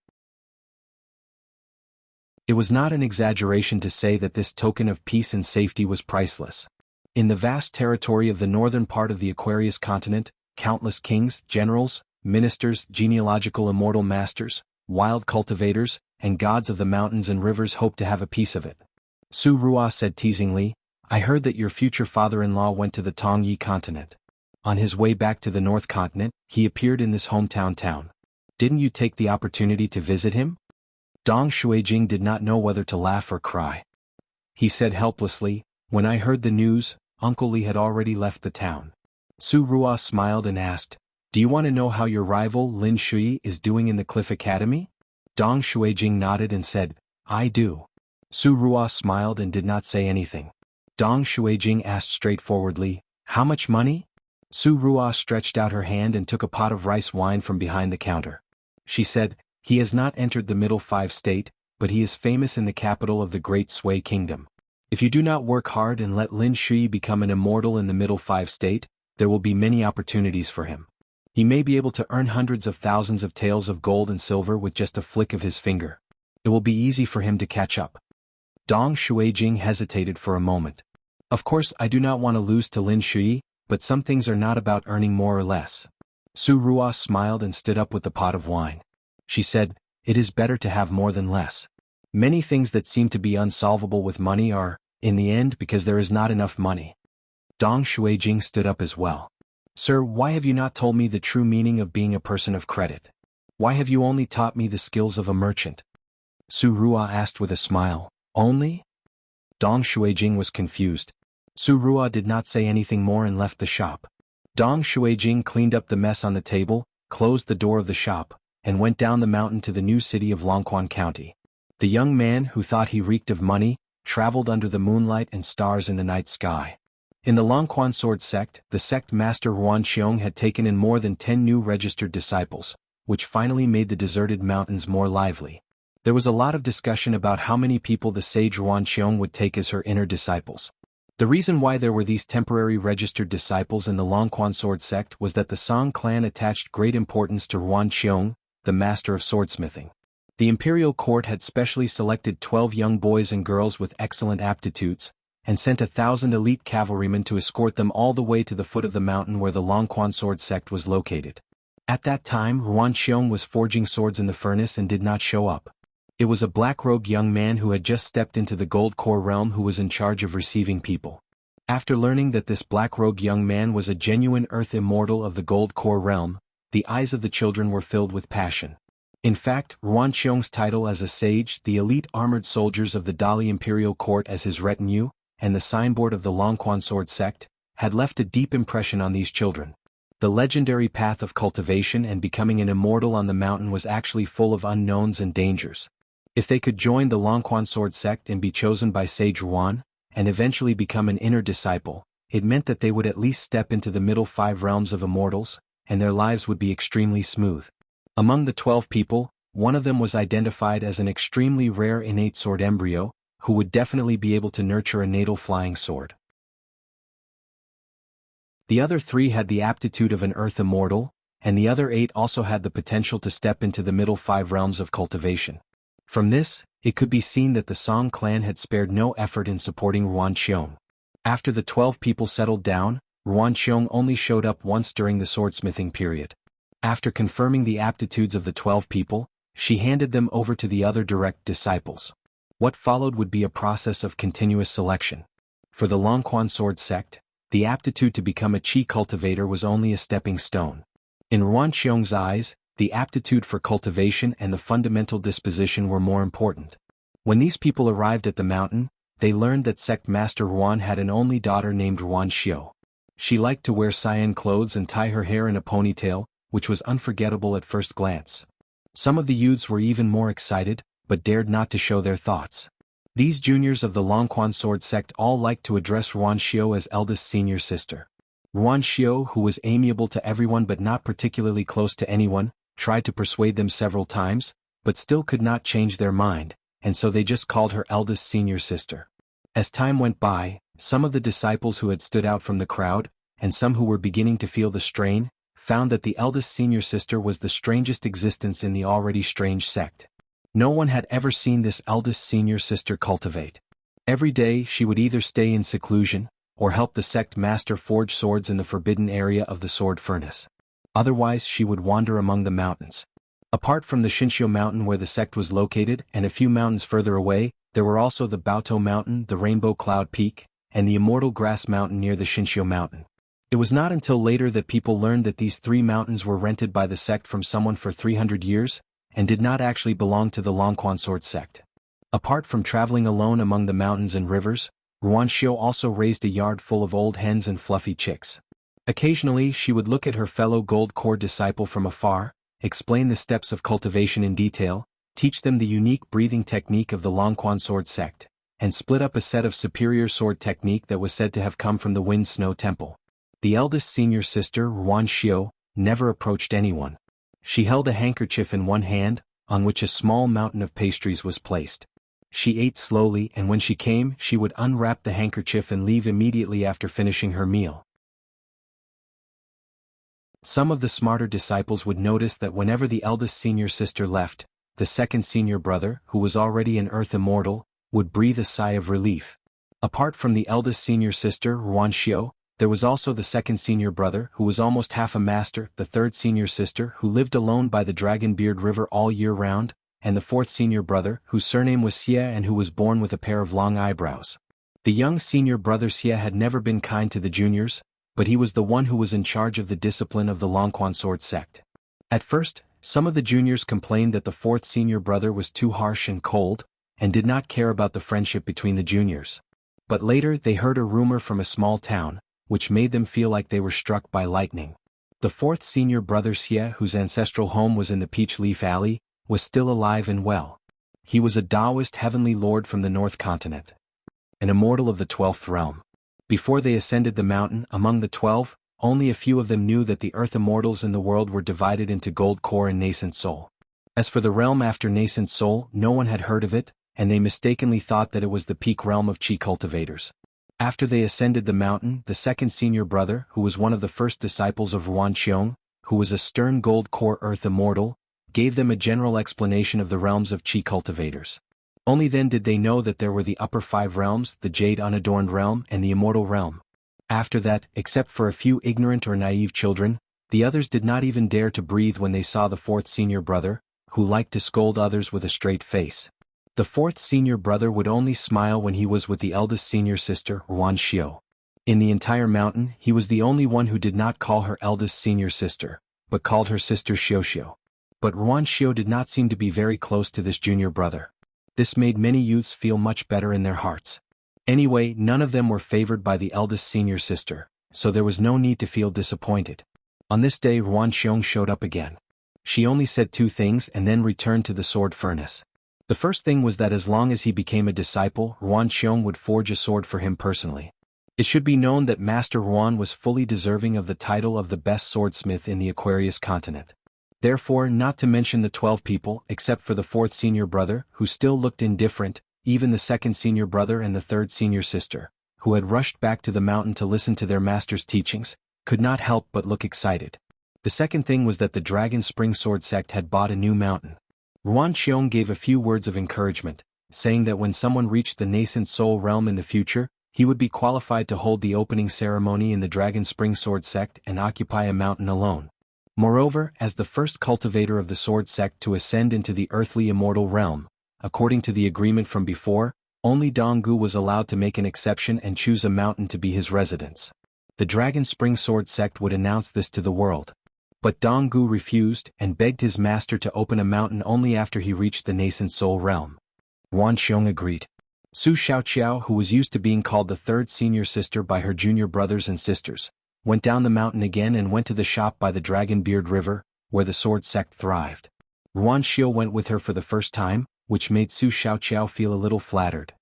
It was not an exaggeration to say that this token of peace and safety was priceless. In the vast territory of the northern part of the Aquarius continent, countless kings, generals, ministers, genealogical immortal masters, wild cultivators, and gods of the mountains and rivers hoped to have a piece of it. Su Ruo said teasingly, I heard that your future father-in-law went to the Tongyi continent. On his way back to the North Continent, he appeared in this hometown town. Didn't you take the opportunity to visit him? Dong Shuijing did not know whether to laugh or cry. He said helplessly, when I heard the news, Uncle Li had already left the town. Su Ruo smiled and asked, do you want to know how your rival Lin Shui is doing in the Cliff Academy? Dong Shuijing nodded and said, I do. Su Ruo smiled and did not say anything. Dong Shuijing asked straightforwardly, how much money? Su Ruo stretched out her hand and took a pot of rice wine from behind the counter. She said, he has not entered the Middle Five State, but he is famous in the capital of the Great Sui Kingdom. If you do not work hard and let Lin Shui become an immortal in the Middle Five State, there will be many opportunities for him. He may be able to earn hundreds of thousands of taels of gold and silver with just a flick of his finger. It will be easy for him to catch up. Dong Shuijing hesitated for a moment. Of course, I do not want to lose to Lin Shui, but some things are not about earning more or less. Su Ruo smiled and stood up with the pot of wine. She said, it is better to have more than less. Many things that seem to be unsolvable with money are, in the end, because there is not enough money. Dong Shuijing stood up as well. Sir, why have you not told me the true meaning of being a person of credit? Why have you only taught me the skills of a merchant? Su Ruo asked with a smile. Only? Dong Shuijing was confused. Su Ruo did not say anything more and left the shop. Dong Shuijing cleaned up the mess on the table, closed the door of the shop, and went down the mountain to the new city of Longquan County. The young man, who thought he reeked of money, traveled under the moonlight and stars in the night sky. In the Longquan Sword sect, the sect master Huan Qiong had taken in more than 10 new registered disciples, which finally made the deserted mountains more lively. There was a lot of discussion about how many people the sage Ruanqiong would take as her inner disciples. The reason why there were these temporary registered disciples in the Longquan sword sect was that the Song clan attached great importance to Ruanqiong, the master of swordsmithing. The imperial court had specially selected 12 young boys and girls with excellent aptitudes, and sent 1,000 elite cavalrymen to escort them all the way to the foot of the mountain where the Longquan sword sect was located. At that time Ruanqiong was forging swords in the furnace and did not show up. It was a black-robed young man who had just stepped into the Gold Core realm who was in charge of receiving people. After learning that this black-robed young man was a genuine earth immortal of the Gold Core realm, the eyes of the children were filled with passion. In fact, Ruanqiong's title as a sage, the elite armored soldiers of the Dali imperial court as his retinue, and the signboard of the Longquan sword sect, had left a deep impression on these children. The legendary path of cultivation and becoming an immortal on the mountain was actually full of unknowns and dangers. If they could join the Longquan sword sect and be chosen by Sage Ruan, and eventually become an inner disciple, it meant that they would at least step into the middle 5 realms of immortals, and their lives would be extremely smooth. Among the 12 people, one of them was identified as an extremely rare innate sword embryo, who would definitely be able to nurture a natal flying sword. The other 3 had the aptitude of an earth immortal, and the other 8 also had the potential to step into the middle 5 realms of cultivation. From this, it could be seen that the Song clan had spared no effort in supporting Ruanqiong. After the 12 people settled down, Ruanqiong only showed up once during the swordsmithing period. After confirming the aptitudes of the 12 people, she handed them over to the other direct disciples. What followed would be a process of continuous selection. For the Longquan sword sect, the aptitude to become a chi cultivator was only a stepping stone. In Ruanqiong's eyes, the aptitude for cultivation and the fundamental disposition were more important. When these people arrived at the mountain, they learned that sect master Ruan had an only daughter named Ruanxiu. She liked to wear cyan clothes and tie her hair in a ponytail, which was unforgettable at first glance. Some of the youths were even more excited, but dared not to show their thoughts. These juniors of the Longquan sword sect all liked to address Ruanxiu as eldest senior sister. Ruanxiu, who was amiable to everyone but not particularly close to anyone, tried to persuade them several times, but still could not change their mind, and so they just called her eldest senior sister. As time went by, some of the disciples who had stood out from the crowd, and some who were beginning to feel the strain, found that the eldest senior sister was the strangest existence in the already strange sect. No one had ever seen this eldest senior sister cultivate. Every day she would either stay in seclusion, or help the sect master forge swords in the forbidden area of the sword furnace. Otherwise she would wander among the mountains. Apart from the Shinshio mountain where the sect was located and a few mountains further away, there were also the Baotou mountain, the Rainbow Cloud Peak, and the Immortal Grass mountain near the Shinshio mountain. It was not until later that people learned that these 3 mountains were rented by the sect from someone for 300 years, and did not actually belong to the Longquan sword sect. Apart from traveling alone among the mountains and rivers, Ruanxiu also raised a yard full of old hens and fluffy chicks. Occasionally she would look at her fellow Gold Core disciple from afar, explain the steps of cultivation in detail, teach them the unique breathing technique of the Longquan sword sect, and split up a set of superior sword technique that was said to have come from the Wind Snow Temple. The eldest senior sister, Ruanxiu, never approached anyone. She held a handkerchief in one hand, on which a small mountain of pastries was placed. She ate slowly, and when she came, she would unwrap the handkerchief and leave immediately after finishing her meal. Some of the smarter disciples would notice that whenever the eldest senior sister left, the second senior brother, who was already an earth immortal, would breathe a sigh of relief. Apart from the eldest senior sister, Ruanxiu, there was also the second senior brother, who was almost half a master, the third senior sister, who lived alone by the Dragonbeard River all year round, and the fourth senior brother, whose surname was Xie and who was born with a pair of long eyebrows. The young senior brother Xie had never been kind to the juniors, but he was the one who was in charge of the discipline of the Longquan sword sect. At first, some of the juniors complained that the fourth senior brother was too harsh and cold, and did not care about the friendship between the juniors. But later they heard a rumor from a small town, which made them feel like they were struck by lightning. The fourth senior brother Xie, whose ancestral home was in the Peach Leaf Alley, was still alive and well. He was a Taoist heavenly lord from the North Continent, an immortal of the 12th realm. Before they ascended the mountain, among the 12, only a few of them knew that the earth immortals in the world were divided into Gold Core and Nascent Soul. As for the realm after Nascent Soul, no one had heard of it, and they mistakenly thought that it was the peak realm of Qi cultivators. After they ascended the mountain, the second senior brother, who was one of the first disciples of Ruan Qiong, who was a stern gold core earth immortal, gave them a general explanation of the realms of Qi cultivators. Only then did they know that there were the upper 5 realms, the Jade Unadorned realm and the Immortal realm. After that, except for a few ignorant or naive children, the others did not even dare to breathe when they saw the fourth senior brother, who liked to scold others with a straight face. The fourth senior brother would only smile when he was with the eldest senior sister, Ruan Xiu. In the entire mountain, he was the only one who did not call her eldest senior sister, but called her sister Xiu. But Ruan Xiu did not seem to be very close to this junior brother. This made many youths feel much better in their hearts. Anyway, none of them were favored by the eldest senior sister, so there was no need to feel disappointed. On this day Ruan Xiong showed up again. She only said 2 things and then returned to the sword furnace. The first thing was that as long as he became a disciple, Ruan Xiong would forge a sword for him personally. It should be known that Master Ruan was fully deserving of the title of the best swordsmith in the Aquarius continent. Therefore, not to mention the 12 people, except for the 4th senior brother, who still looked indifferent, even the 2nd senior brother and the 3rd senior sister, who had rushed back to the mountain to listen to their master's teachings, could not help but look excited. The second thing was that the Dragon Spring Sword sect had bought a new mountain. Ruan Qiong gave a few words of encouragement, saying that when someone reached the nascent soul realm in the future, he would be qualified to hold the opening ceremony in the Dragon Spring Sword sect and occupy a mountain alone. Moreover, as the first cultivator of the sword sect to ascend into the earthly immortal realm, according to the agreement from before, only Donggu was allowed to make an exception and choose a mountain to be his residence. The Dragon Spring Sword sect would announce this to the world. But Donggu refused and begged his master to open a mountain only after he reached the nascent soul realm. Ruan Qiong agreed. Su Xiaoqiao, who was used to being called the 3rd senior sister by her junior brothers and sisters, went down the mountain again and went to the shop by the Dragon Beard River, where the sword sect thrived. Ruan Xiu went with her for the first time, which made Su Xiaoqiao feel a little flattered.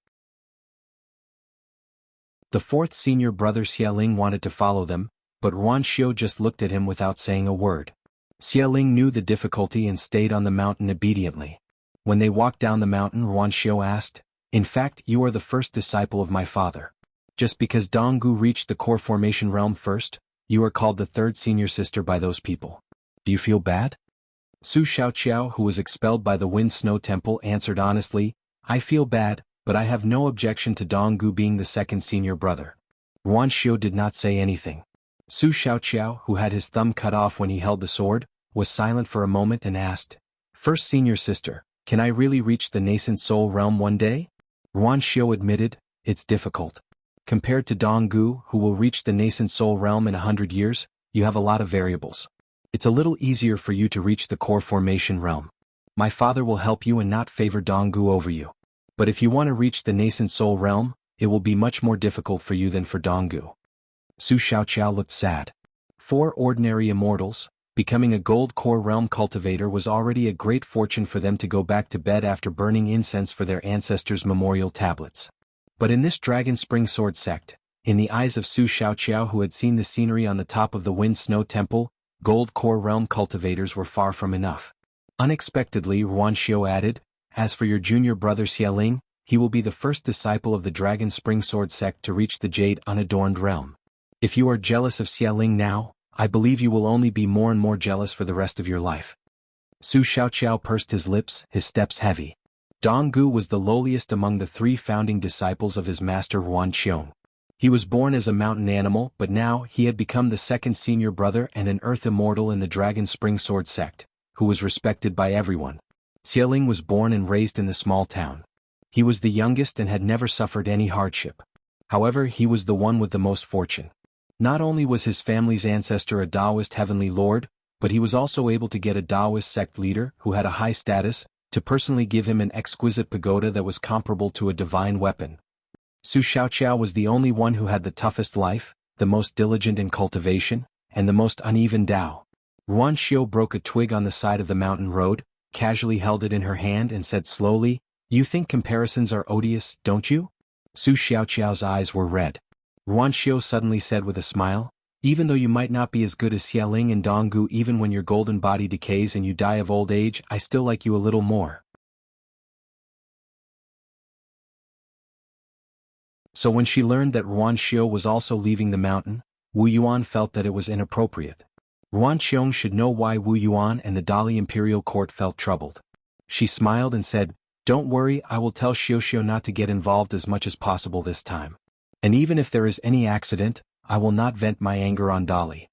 The 4th senior brother Xiaoling wanted to follow them, but Ruan Xiu just looked at him without saying a word. Xiaoling knew the difficulty and stayed on the mountain obediently. When they walked down the mountain, Ruan Xiu asked, "In fact, you are the first disciple of my father. Just because Donggu reached the core formation realm first, you are called the 3rd senior sister by those people. Do you feel bad?" Su Xiaoqiao, who was expelled by the Wind Snow Temple, answered honestly, "I feel bad, but I have no objection to Donggu being the 2nd senior brother." Ruan Xiu did not say anything. Su Xiaoqiao, who had his thumb cut off when he held the sword, was silent for a moment and asked, "First senior sister, can I really reach the nascent soul realm one day?" Ruan Xiu admitted, "It's difficult. Compared to Donggu, who will reach the nascent soul realm in 100 years, you have a lot of variables. It's a little easier for you to reach the core formation realm. My father will help you and not favor Donggu over you. But if you want to reach the nascent soul realm, it will be much more difficult for you than for Donggu." Su Xiaoqiao looked sad. 4 ordinary immortals, becoming a gold core realm cultivator was already a great fortune for them to go back to bed after burning incense for their ancestors' memorial tablets. But in this Dragon Spring Sword sect, in the eyes of Su Xiaoqiao, who had seen the scenery on the top of the Wind Snow Temple, gold core realm cultivators were far from enough. Unexpectedly, Ruan Xiu added, "As for your junior brother Xiaoling, he will be the first disciple of the Dragon Spring Sword sect to reach the Jade Unadorned realm. If you are jealous of Xiaoling now, I believe you will only be more and more jealous for the rest of your life." Su Xiaoqiao pursed his lips, his steps heavy. Donggu was the lowliest among the 3 founding disciples of his master Ruan Qiong. He was born as a mountain animal, but now he had become the 2nd senior brother and an earth immortal in the Dragon Spring Sword sect, who was respected by everyone. Xiaoling was born and raised in the small town. He was the youngest and had never suffered any hardship. However, he was the one with the most fortune. Not only was his family's ancestor a Taoist heavenly lord, but he was also able to get a Taoist sect leader who had a high status, to personally give him an exquisite pagoda that was comparable to a divine weapon. Su Xiaoqiao was the only one who had the toughest life, the most diligent in cultivation, and the most uneven Tao. Ruan Xiu broke a twig on the side of the mountain road, casually held it in her hand and said slowly, "You think comparisons are odious, don't you?" Su Xiaoqiao's eyes were red. Ruan Xiu suddenly said with a smile, Even though you might not be as good as Xiaoling and Donggu, even when your golden body decays and you die of old age, I still like you a little more. So when she learned that Ruan Xiu was also leaving the mountain, Wu Yuan felt that it was inappropriate. Ruan Xiong should know why Wu Yuan and the Dali imperial court felt troubled. She smiled and said, "Don't worry, I will tell Xiu not to get involved as much as possible this time. And even if there is any accident, I will not vent my anger on Dali."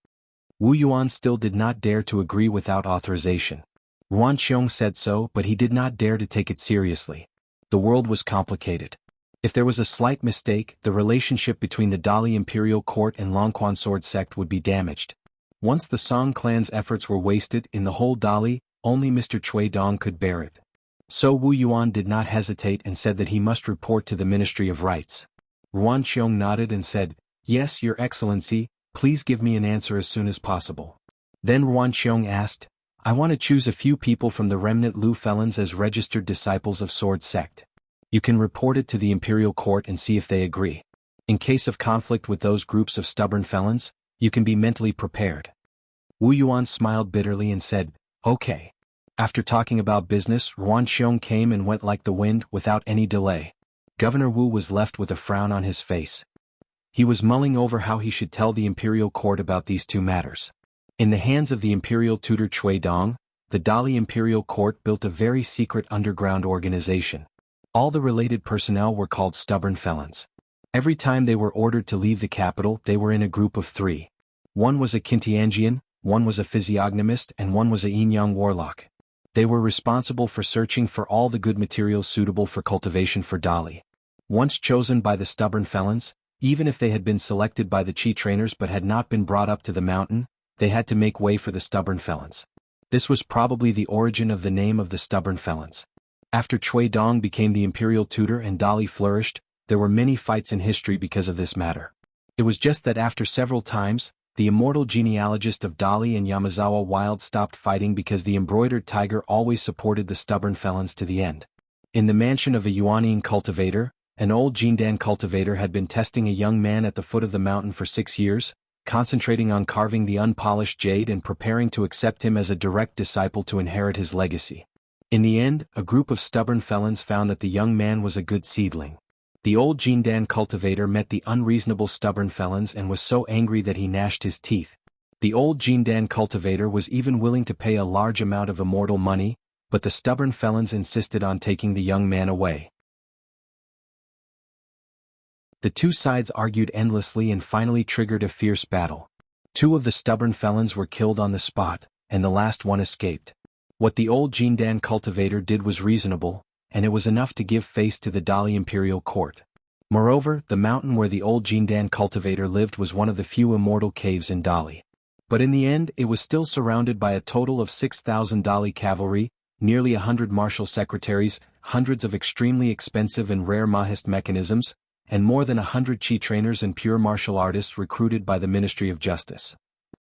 Wu Yuan still did not dare to agree without authorization. Ruan Xiong said so, but he did not dare to take it seriously. The world was complicated. If there was a slight mistake, the relationship between the Dali imperial court and Longquan sword sect would be damaged. Once the Song clan's efforts were wasted in the whole Dali, only Mr. Cui Dong could bear it. So Wu Yuan did not hesitate and said that he must report to the Ministry of Rights. Ruan Xiong nodded and said, "Yes, Your Excellency, please give me an answer as soon as possible." Then Ruan Xiong asked, "I want to choose a few people from the remnant Lu felons as registered disciples of Sword Sect. You can report it to the Imperial Court and see if they agree. In case of conflict with those groups of stubborn felons, you can be mentally prepared." Wu Yuan smiled bitterly and said, "Okay." After talking about business, Ruan Xiong came and went like the wind without any delay. Governor Wu was left with a frown on his face. He was mulling over how he should tell the Imperial Court about these two matters. In the hands of the Imperial tutor Cui Dong, the Dali Imperial Court built a very secret underground organization. All the related personnel were called stubborn felons. Every time they were ordered to leave the capital, they were in a group of three. One was a Kintiangian, one was a physiognomist, and one was a yin-yang warlock. They were responsible for searching for all the good materials suitable for cultivation for Dali. Once chosen by the stubborn felons, even if they had been selected by the Qi trainers but had not been brought up to the mountain, they had to make way for the stubborn felons. This was probably the origin of the name of the stubborn felons. After Cui Dong became the imperial tutor and Dali flourished, there were many fights in history because of this matter. It was just that after several times, the immortal genealogist of Dali and Yamazawa Wild stopped fighting because the embroidered tiger always supported the stubborn felons to the end. In the mansion of a Yuanine cultivator, an old Jindan cultivator had been testing a young man at the foot of the mountain for 6 years, concentrating on carving the unpolished jade and preparing to accept him as a direct disciple to inherit his legacy. In the end, a group of stubborn felons found that the young man was a good seedling. The old Jindan cultivator met the unreasonable stubborn felons and was so angry that he gnashed his teeth. The old Jindan cultivator was even willing to pay a large amount of immortal money, but the stubborn felons insisted on taking the young man away. The two sides argued endlessly and finally triggered a fierce battle. 2 of the stubborn felons were killed on the spot, and the last one escaped. What the old Jindan cultivator did was reasonable, and it was enough to give face to the Dali imperial court. Moreover, the mountain where the old Jindan cultivator lived was one of the few immortal caves in Dali. But in the end, it was still surrounded by a total of 6,000 Dali cavalry, nearly 100 martial secretaries, hundreds of extremely expensive and rare Mahist mechanisms, and more than 100 Qi trainers and pure martial artists recruited by the Ministry of Justice.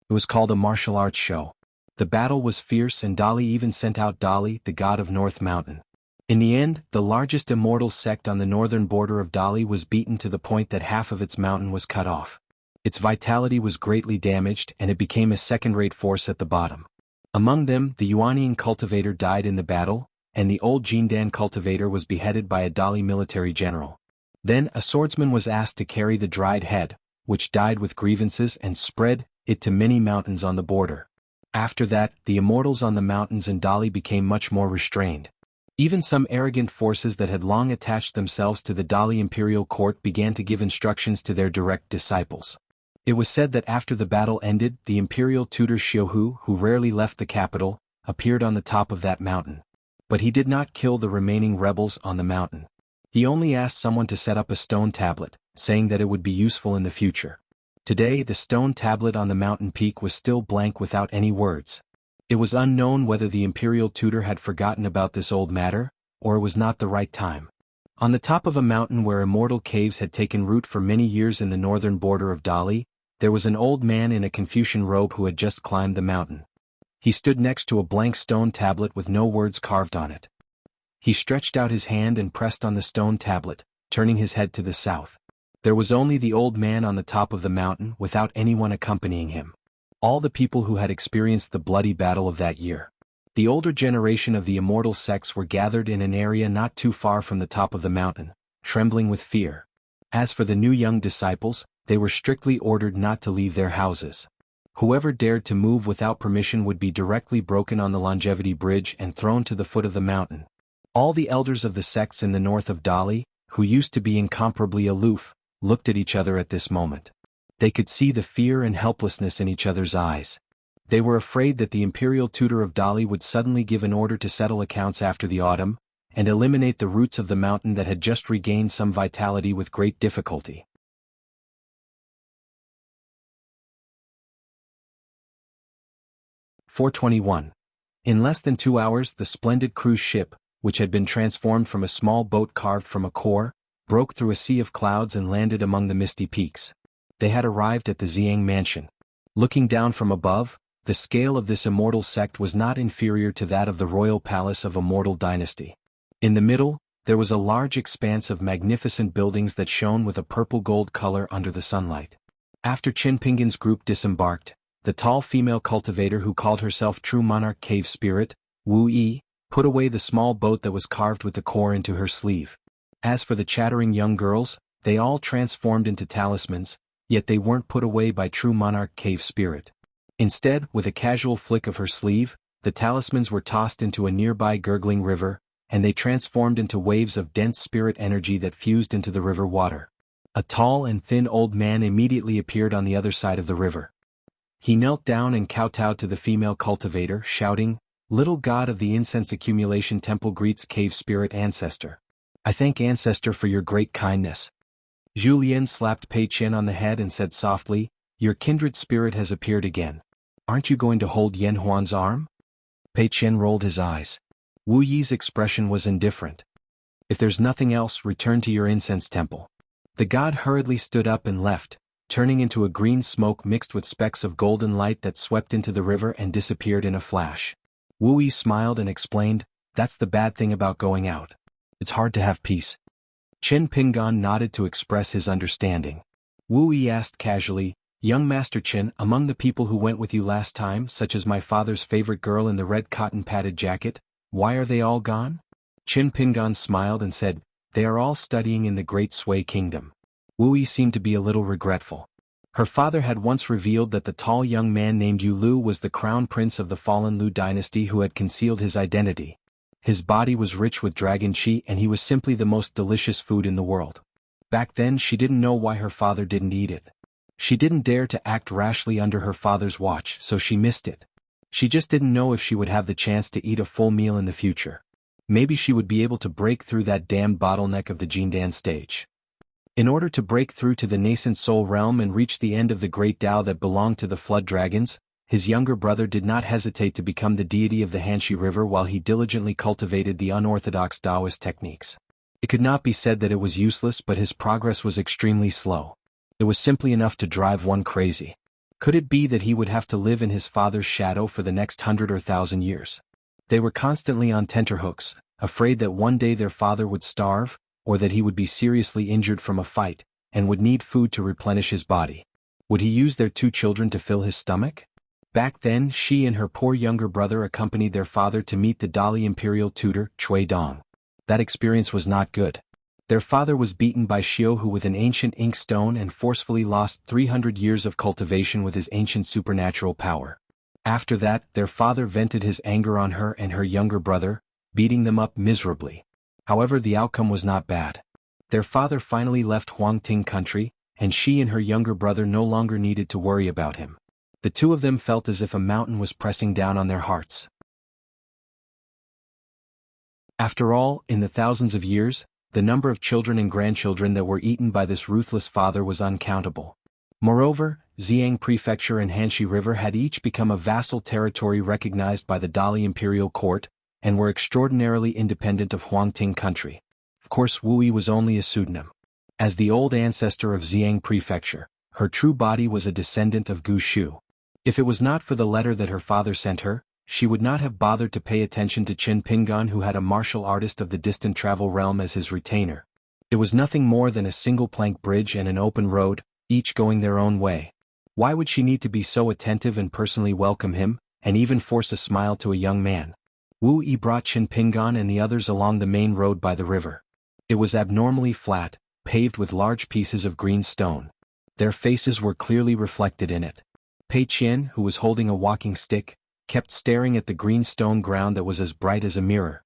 It was called a martial arts show. The battle was fierce and Dali even sent out Dali, the god of North Mountain. In the end, the largest immortal sect on the northern border of Dali was beaten to the point that half of its mountain was cut off. Its vitality was greatly damaged and it became a second-rate force at the bottom. Among them, the Yuanine cultivator died in the battle, and the old Jindan cultivator was beheaded by a Dali military general. Then a swordsman was asked to carry the dried head, which died with grievances, and spread it to many mountains on the border. After that, the immortals on the mountains in Dali became much more restrained. Even some arrogant forces that had long attached themselves to the Dali imperial court began to give instructions to their direct disciples. It was said that after the battle ended, the imperial tutor Xiuhu, who rarely left the capital, appeared on the top of that mountain. But he did not kill the remaining rebels on the mountain. He only asked someone to set up a stone tablet, saying that it would be useful in the future. Today, the stone tablet on the mountain peak was still blank without any words. It was unknown whether the imperial tutor had forgotten about this old matter, or it was not the right time. On the top of a mountain where immortal caves had taken root for many years in the northern border of Dali, there was an old man in a Confucian robe who had just climbed the mountain. He stood next to a blank stone tablet with no words carved on it. He stretched out his hand and pressed on the stone tablet, turning his head to the south. There was only the old man on the top of the mountain without anyone accompanying him. All the people who had experienced the bloody battle of that year. The older generation of the immortal sects were gathered in an area not too far from the top of the mountain, trembling with fear. As for the new young disciples, they were strictly ordered not to leave their houses. Whoever dared to move without permission would be directly broken on the longevity bridge and thrown to the foot of the mountain. All the elders of the sects in the north of Dali, who used to be incomparably aloof, looked at each other at this moment. They could see the fear and helplessness in each other's eyes. They were afraid that the imperial tutor of Dali would suddenly give an order to settle accounts after the autumn, and eliminate the roots of the mountain that had just regained some vitality with great difficulty. "421. In less than 2 hours the splendid cruise ship, which had been transformed from a small boat carved from a core, broke through a sea of clouds and landed among the misty peaks. They had arrived at the Xiang mansion. Looking down from above, the scale of this immortal sect was not inferior to that of the royal palace of a mortal dynasty. In the middle, there was a large expanse of magnificent buildings that shone with a purple-gold color under the sunlight. After Qin Pingan's group disembarked, the tall female cultivator who called herself True Monarch Cave Spirit, Wu Yi, put away the small boat that was carved with the core into her sleeve. As for the chattering young girls, they all transformed into talismans, yet they weren't put away by True Monarch Cave Spirit. Instead, with a casual flick of her sleeve, the talismans were tossed into a nearby gurgling river, and they transformed into waves of dense spirit energy that fused into the river water. A tall and thin old man immediately appeared on the other side of the river. He knelt down and kowtowed to the female cultivator, shouting, "Little god of the incense accumulation temple greets cave spirit ancestor. I thank ancestor for your great kindness." Julien slapped Pei Qian on the head and said softly, "Your kindred spirit has appeared again. Aren't you going to hold Yan Huan's arm?" Pei Qian rolled his eyes. Wu Yi's expression was indifferent. "If there's nothing else, return to your incense temple." The god hurriedly stood up and left, turning into a green smoke mixed with specks of golden light that swept into the river and disappeared in a flash. Wu Yi smiled and explained, "That's the bad thing about going out. It's hard to have peace." Qin Pingan nodded to express his understanding. Wu Yi asked casually, "Young Master Qin, among the people who went with you last time, such as my father's favorite girl in the red cotton-padded jacket, why are they all gone?" Qin Pingan smiled and said, "They are all studying in the Great Sui Kingdom." Wu Yi seemed to be a little regretful. Her father had once revealed that the tall young man named Yu Lu was the crown prince of the fallen Lu dynasty who had concealed his identity. His body was rich with dragon qi and he was simply the most delicious food in the world. Back then she didn't know why her father didn't eat it. She didn't dare to act rashly under her father's watch, so she missed it. She just didn't know if she would have the chance to eat a full meal in the future. Maybe she would be able to break through that damned bottleneck of the Jindan stage. In order to break through to the nascent soul realm and reach the end of the great Tao that belonged to the flood dragons, his younger brother did not hesitate to become the deity of the Hanxi River while he diligently cultivated the unorthodox Taoist techniques. It could not be said that it was useless, but his progress was extremely slow. It was simply enough to drive one crazy. Could it be that he would have to live in his father's shadow for the next 100 or 1,000 years? They were constantly on tenterhooks, afraid that one day their father would starve, or that he would be seriously injured from a fight, and would need food to replenish his body. Would he use their 2 children to fill his stomach? Back then she and her poor younger brother accompanied their father to meet the Dali imperial tutor, Cui Dong. That experience was not good. Their father was beaten by Xiu with an ancient ink stone and forcefully lost 300 years of cultivation with his ancient supernatural power. After that, their father vented his anger on her and her younger brother, beating them up miserably. However, the outcome was not bad. Their father finally left Huangting country, and she and her younger brother no longer needed to worry about him. The 2 of them felt as if a mountain was pressing down on their hearts. After all, in the thousands of years, the number of children and grandchildren that were eaten by this ruthless father was uncountable. Moreover, Xiang Prefecture and Hanxi River had each become a vassal territory recognized by the Dali imperial court, and were extraordinarily independent of Huangting country. Of course, Wu Yi was only a pseudonym. As the old ancestor of Xiang Prefecture, her true body was a descendant of Gu Shu. If it was not for the letter that her father sent her, she would not have bothered to pay attention to Qin Pingan, who had a martial artist of the distant travel realm as his retainer. It was nothing more than a single plank bridge and an open road, each going their own way. Why would she need to be so attentive and personally welcome him, and even force a smile to a young man? Wu Yi brought Qin Pingan and the others along the main road by the river. It was abnormally flat, paved with large pieces of green stone. Their faces were clearly reflected in it. Pei Qian, who was holding a walking stick, kept staring at the green stone ground that was as bright as a mirror.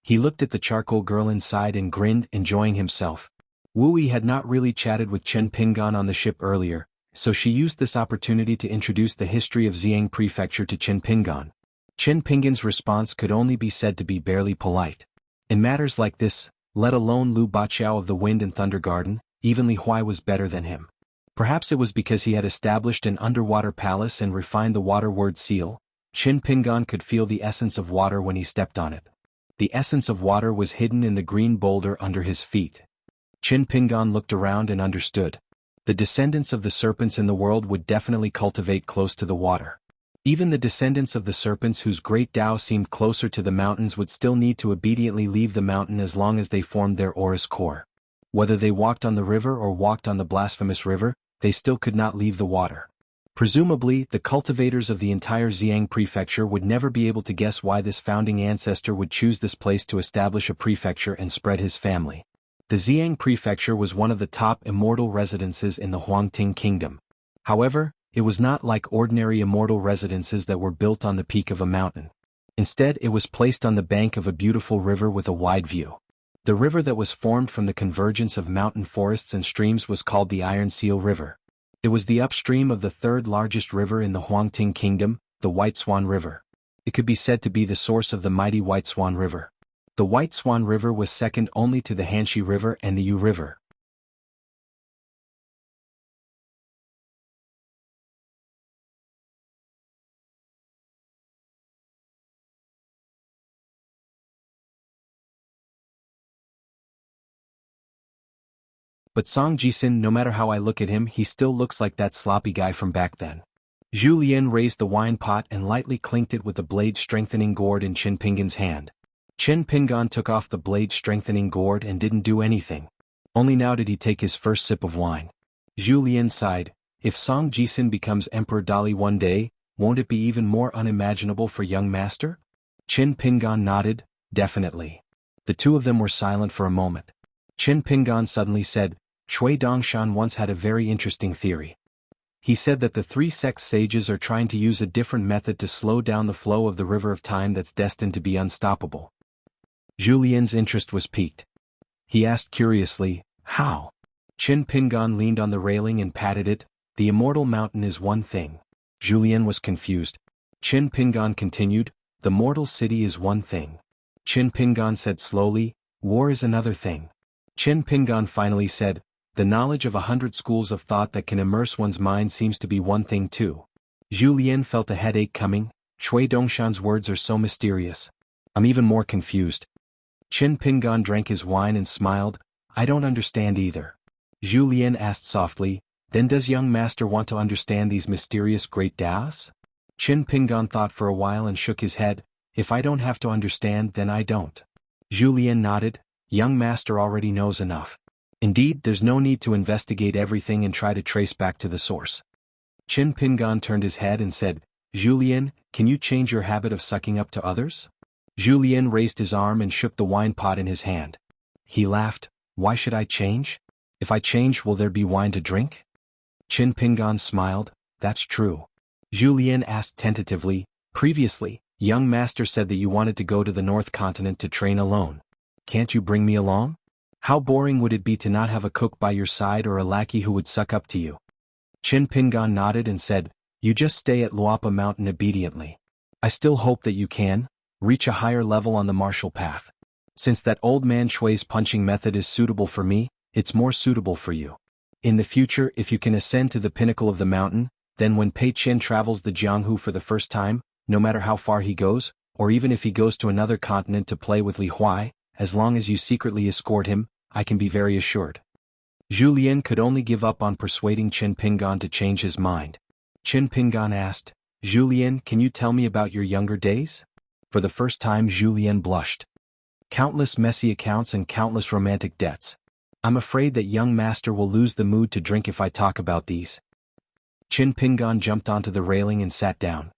He looked at the charcoal girl inside and grinned, enjoying himself. Wu Yi had not really chatted with Qin Pingan on the ship earlier, so she used this opportunity to introduce the history of Xiang Prefecture to Qin Pingan. Qin Pingan's response could only be said to be barely polite. In matters like this, let alone Lu Baqiao of the Wind and Thunder Garden, even Li Huai was better than him. Perhaps it was because he had established an underwater palace and refined the water word seal. Qin Pingan could feel the essence of water when he stepped on it. The essence of water was hidden in the green boulder under his feet. Qin Pingan looked around and understood. The descendants of the serpents in the world would definitely cultivate close to the water. Even the descendants of the serpents whose great Tao seemed closer to the mountains would still need to obediently leave the mountain as long as they formed their aura's core. Whether they walked on the river or walked on the blasphemous river, they still could not leave the water. Presumably, the cultivators of the entire Xiang prefecture would never be able to guess why this founding ancestor would choose this place to establish a prefecture and spread his family. The Xiang prefecture was one of the top immortal residences in the Huangting kingdom. However, it was not like ordinary immortal residences that were built on the peak of a mountain. Instead, it was placed on the bank of a beautiful river with a wide view. The river that was formed from the convergence of mountain forests and streams was called the Iron Seal River. It was the upstream of the third largest river in the Huangting kingdom, the White Swan River. It could be said to be the source of the mighty White Swan River. The White Swan River was second only to the Hanxi River and the Yu River. But Song Jisin, no matter how I look at him, he still looks like that sloppy guy from back then. Zhu Lian raised the wine pot and lightly clinked it with the blade-strengthening gourd in Qin Pingan's hand. Qin Pingan took off the blade-strengthening gourd and didn't do anything. Only now did he take his first sip of wine. Zhu Lian sighed. If Song Jisin becomes Emperor Dali one day, won't it be even more unimaginable for young master? Qin Pingan nodded, definitely. The two of them were silent for a moment. Qin Pingan suddenly said, Cui Dongshan once had a very interesting theory. He said that the three sect sages are trying to use a different method to slow down the flow of the river of time that's destined to be unstoppable. Zhu Lian's interest was piqued. He asked curiously, how? Qin Pingan leaned on the railing and patted it. The immortal mountain is one thing. Zhu Lian was confused. Qin Pingan continued, the mortal city is one thing. Qin Pingan said slowly, war is another thing. Qin Pingan finally said, the knowledge of 100 schools of thought that can immerse one's mind seems to be one thing too. Zhu Lian felt a headache coming. Cui Dongshan's words are so mysterious. I'm even more confused. Qin Pingan drank his wine and smiled, I don't understand either. Zhu Lian asked softly, then does young master want to understand these mysterious great Taos? Qin Pingan thought for a while and shook his head, if I don't have to understand then I don't. Zhu Lian nodded, young master already knows enough. Indeed, there's no need to investigate everything and try to trace back to the source. Qin Pingan turned his head and said, Zhu Lian, can you change your habit of sucking up to others? Zhu Lian raised his arm and shook the wine pot in his hand. He laughed, why should I change? If I change, will there be wine to drink? Qin Pingan smiled, that's true. Zhu Lian asked tentatively, previously, young master said that you wanted to go to the North Continent to train alone. Can't you bring me along? How boring would it be to not have a cook by your side or a lackey who would suck up to you? Qin Pingan nodded and said, you just stay at Luapa Mountain obediently. I still hope that you can reach a higher level on the martial path. Since that old man Shui's punching method is suitable for me, it's more suitable for you. In the future, if you can ascend to the pinnacle of the mountain, then when Pei Qian travels the Jianghu for the first time, no matter how far he goes, or even if he goes to another continent to play with Li Huai, as long as you secretly escort him, I can be very assured. Zhu Lian could only give up on persuading Qin Pingan to change his mind. Qin Pingan asked, Zhu Lian, can you tell me about your younger days? For the first time Zhu Lian blushed. Countless messy accounts and countless romantic debts. I'm afraid that young master will lose the mood to drink if I talk about these. Qin Pingan jumped onto the railing and sat down.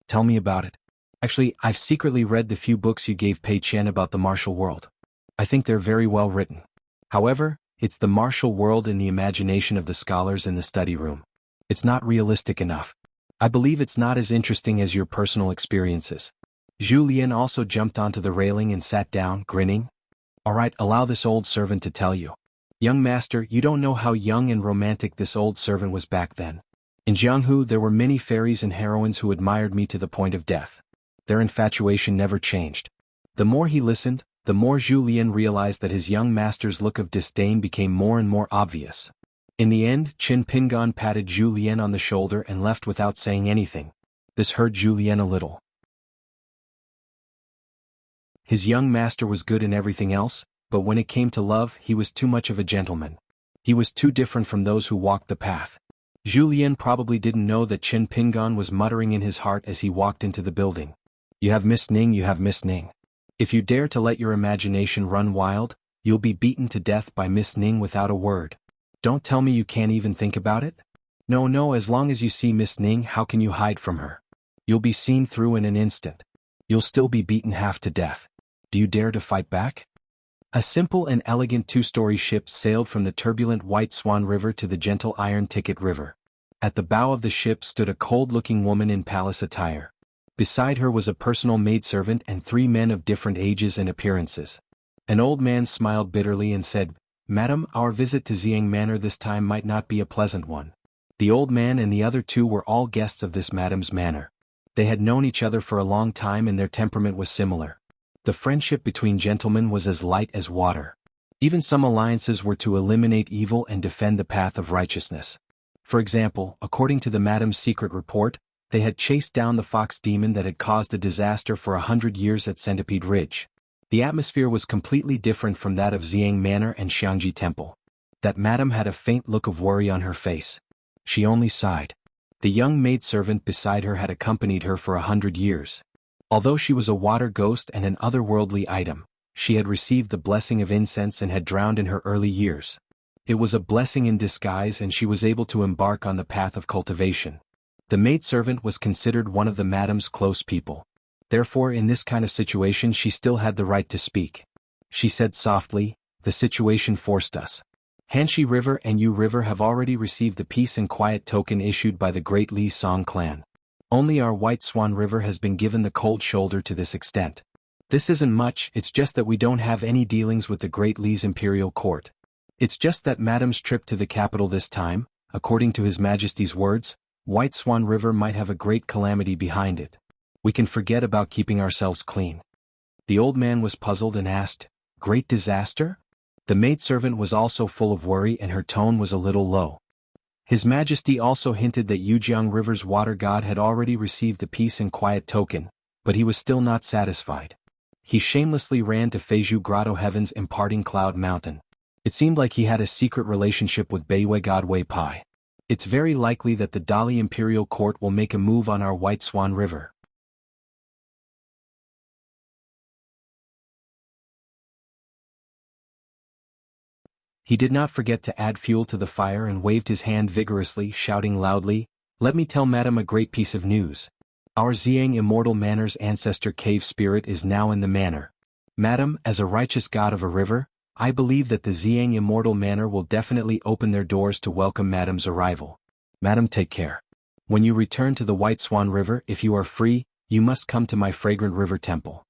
Tell me about it. Actually, I've secretly read the few books you gave Pei Qian about the martial world. I think they're very well written. However, it's the martial world in the imagination of the scholars in the study room. It's not realistic enough. I believe it's not as interesting as your personal experiences. Zhu Lian also jumped onto the railing and sat down, grinning. All right, allow this old servant to tell you. Young master, you don't know how young and romantic this old servant was back then. In Jianghu there were many fairies and heroines who admired me to the point of death. Their infatuation never changed. The more he listened, the more Zhu Lian realized that his young master's look of disdain became more and more obvious. In the end, Qin Pingan patted Zhu Lian on the shoulder and left without saying anything. This hurt Zhu Lian a little. His young master was good in everything else, but when it came to love, he was too much of a gentleman. He was too different from those who walked the path. Zhu Lian probably didn't know that Qin Pingan was muttering in his heart as he walked into the building. You have Miss Ning, you have Miss Ning. If you dare to let your imagination run wild, you'll be beaten to death by Miss Ning without a word. Don't tell me you can't even think about it? No, as long as you see Miss Ning, how can you hide from her? You'll be seen through in an instant. You'll still be beaten half to death. Do you dare to fight back? A simple and elegant two-story ship sailed from the turbulent White Swan River to the gentle Iron Ticket River. At the bow of the ship stood a cold-looking woman in palace attire. Beside her was a personal maidservant and 3 men of different ages and appearances. An old man smiled bitterly and said, Madam, our visit to Xiang Manor this time might not be a pleasant one. The old man and the other 2 were all guests of this madam's manor. They had known each other for a long time and their temperament was similar. The friendship between gentlemen was as light as water. Even some alliances were to eliminate evil and defend the path of righteousness. For example, according to the madam's secret report, they had chased down the fox demon that had caused a disaster for 100 years at Centipede Ridge. The atmosphere was completely different from that of Xiang Manor and Xiangji Temple. That madam had a faint look of worry on her face. She only sighed. The young maidservant beside her had accompanied her for 100 years. Although she was a water ghost and an otherworldly item, she had received the blessing of incense and had drowned in her early years. It was a blessing in disguise and she was able to embark on the path of cultivation. The maidservant was considered one of the madam's close people. Therefore, in this kind of situation she still had the right to speak. She said softly, the situation forced us. Hanshi River and Yu River have already received the peace and quiet token issued by the great Li Song clan. Only our White Swan River has been given the cold shoulder to this extent. This isn't much, it's just that we don't have any dealings with the great Li's imperial court. It's just that Madam's trip to the capital this time, according to His Majesty's words, White Swan River might have a great calamity behind it. We can forget about keeping ourselves clean. The old man was puzzled and asked, Great disaster? The maidservant was also full of worry and her tone was a little low. His Majesty also hinted that Yujiang River's water god had already received the peace and quiet token, but he was still not satisfied. He shamelessly ran to Feizhou Grotto Heaven's imparting Cloud Mountain. It seemed like he had a secret relationship with Beiwei god Wei Pai. It's very likely that the Dali Imperial Court will make a move on our White Swan River. He did not forget to add fuel to the fire and waved his hand vigorously, shouting loudly, Let me tell Madam a great piece of news. Our Xiang Immortal Manor's ancestor cave spirit is now in the manor. Madam, as a righteous god of a river, I believe that the Xiang Immortal Manor will definitely open their doors to welcome Madam's arrival. Madam, take care. When you return to the White Swan River, if you are free, you must come to my fragrant river temple.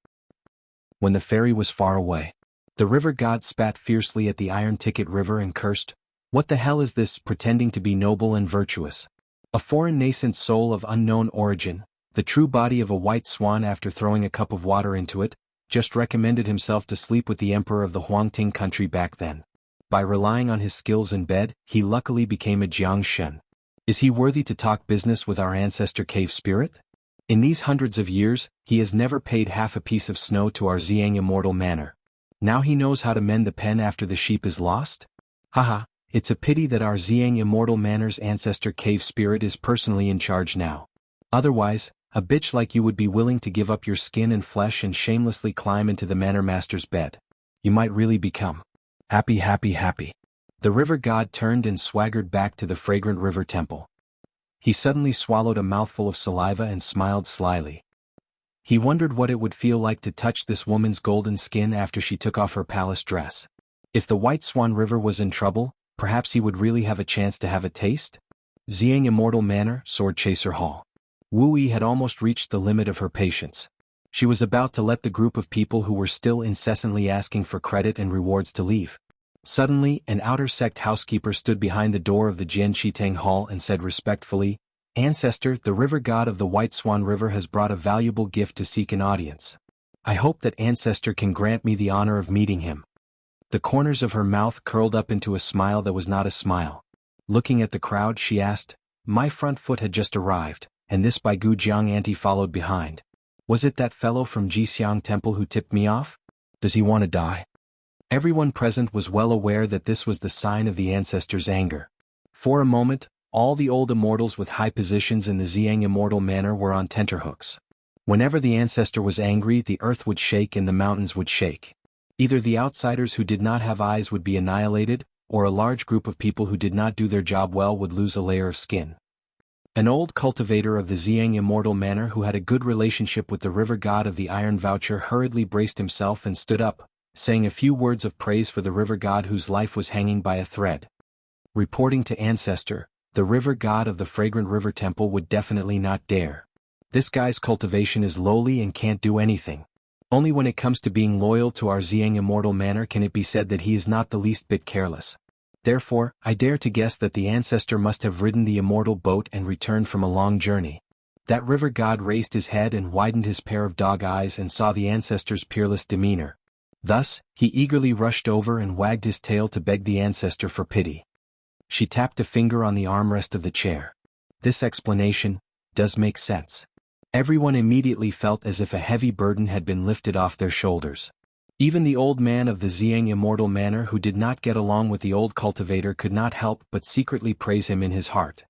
When the ferry was far away, the river god spat fiercely at the Iron Ticket River and cursed, What the hell is this, pretending to be noble and virtuous? A foreign nascent soul of unknown origin, the true body of a white swan after throwing a cup of water into it, just recommended himself to sleep with the emperor of the Huangting country back then. By relying on his skills in bed, he luckily became a Jiang Shen. Is he worthy to talk business with our ancestor cave spirit? In these hundreds of years, he has never paid half a piece of snow to our Xiang Immortal Manor. Now he knows how to mend the pen after the sheep is lost? Haha, it's a pity that our Xiang Immortal Manor's ancestor cave spirit is personally in charge now. Otherwise, a bitch like you would be willing to give up your skin and flesh and shamelessly climb into the manor master's bed. You might really become Happy, happy, happy. The river god turned and swaggered back to the fragrant river temple. He suddenly swallowed a mouthful of saliva and smiled slyly. He wondered what it would feel like to touch this woman's golden skin after she took off her palace dress. If the White Swan River was in trouble, perhaps he would really have a chance to have a taste? Xiang Immortal Manor, Sword Chaser Hall. Wu Yi had almost reached the limit of her patience. She was about to let the group of people who were still incessantly asking for credit and rewards to leave. Suddenly, an outer sect housekeeper stood behind the door of the Jian Shitang Hall and said respectfully, "Ancestor, the river god of the White Swan River has brought a valuable gift to seek an audience. I hope that Ancestor can grant me the honor of meeting him." The corners of her mouth curled up into a smile that was not a smile. Looking at the crowd, she asked, "My front foot had just arrived, and this by Gu Jiang auntie followed behind. Was it that fellow from Jixiang Temple who tipped me off? Does he want to die?" Everyone present was well aware that this was the sign of the ancestor's anger. For a moment, all the old immortals with high positions in the Xiang Immortal Manor were on tenterhooks. Whenever the ancestor was angry, the earth would shake and the mountains would shake. Either the outsiders who did not have eyes would be annihilated, or a large group of people who did not do their job well would lose a layer of skin. An old cultivator of the Xiang Immortal Manor who had a good relationship with the river god of the Iron Voucher hurriedly braced himself and stood up, saying a few words of praise for the river god whose life was hanging by a thread. Reporting to Ancestor, the river god of the Fragrant River Temple would definitely not dare. This guy's cultivation is lowly and can't do anything. Only when it comes to being loyal to our Xiang Immortal Manor can it be said that he is not the least bit careless. Therefore, I dare to guess that the ancestor must have ridden the immortal boat and returned from a long journey. That river god raised his head and widened his pair of dog eyes and saw the ancestor's peerless demeanor. Thus, he eagerly rushed over and wagged his tail to beg the ancestor for pity. She tapped a finger on the armrest of the chair. This explanation does make sense. Everyone immediately felt as if a heavy burden had been lifted off their shoulders. Even the old man of the Xiang Immortal Manor who did not get along with the old cultivator could not help but secretly praise him in his heart.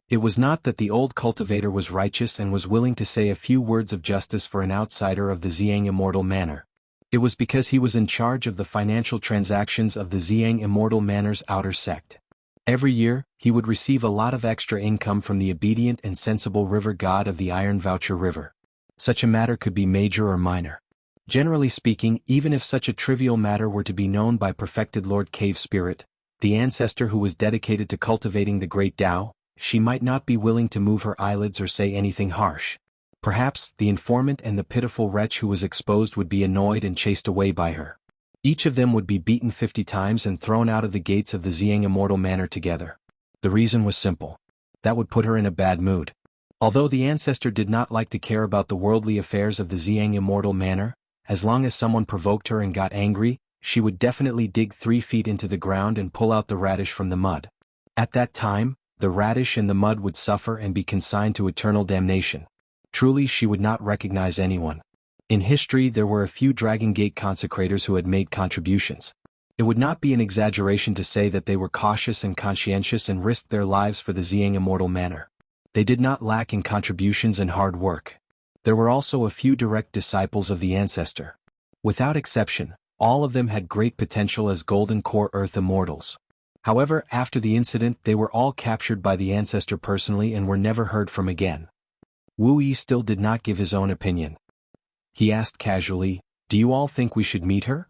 It was not that the old cultivator was righteous and was willing to say a few words of justice for an outsider of the Xiang Immortal Manor. It was because he was in charge of the financial transactions of the Xiang Immortal Manor's outer sect. Every year, he would receive a lot of extra income from the obedient and sensible river god of the Iron Voucher River. Such a matter could be major or minor. Generally speaking, even if such a trivial matter were to be known by perfected Lord Cave Spirit, the ancestor who was dedicated to cultivating the great Tao, she might not be willing to move her eyelids or say anything harsh. Perhaps, the informant and the pitiful wretch who was exposed would be annoyed and chased away by her. Each of them would be beaten 50 times and thrown out of the gates of the Xiang Immortal Manor together. The reason was simple. That would put her in a bad mood. Although the ancestor did not like to care about the worldly affairs of the Xiang Immortal Manor, as long as someone provoked her and got angry, she would definitely dig 3 feet into the ground and pull out the radish from the mud. At that time, the radish and the mud would suffer and be consigned to eternal damnation. Truly, she would not recognize anyone. In history, there were a few Dragon Gate consecrators who had made contributions. It would not be an exaggeration to say that they were cautious and conscientious and risked their lives for the Xiang Immortal Manor. They did not lack in contributions and hard work. There were also a few direct disciples of the ancestor. Without exception, all of them had great potential as Golden Core Earth Immortals. However, after the incident they were all captured by the ancestor personally and were never heard from again. Wu Yi still did not give his own opinion. He asked casually, "Do you all think we should meet her?"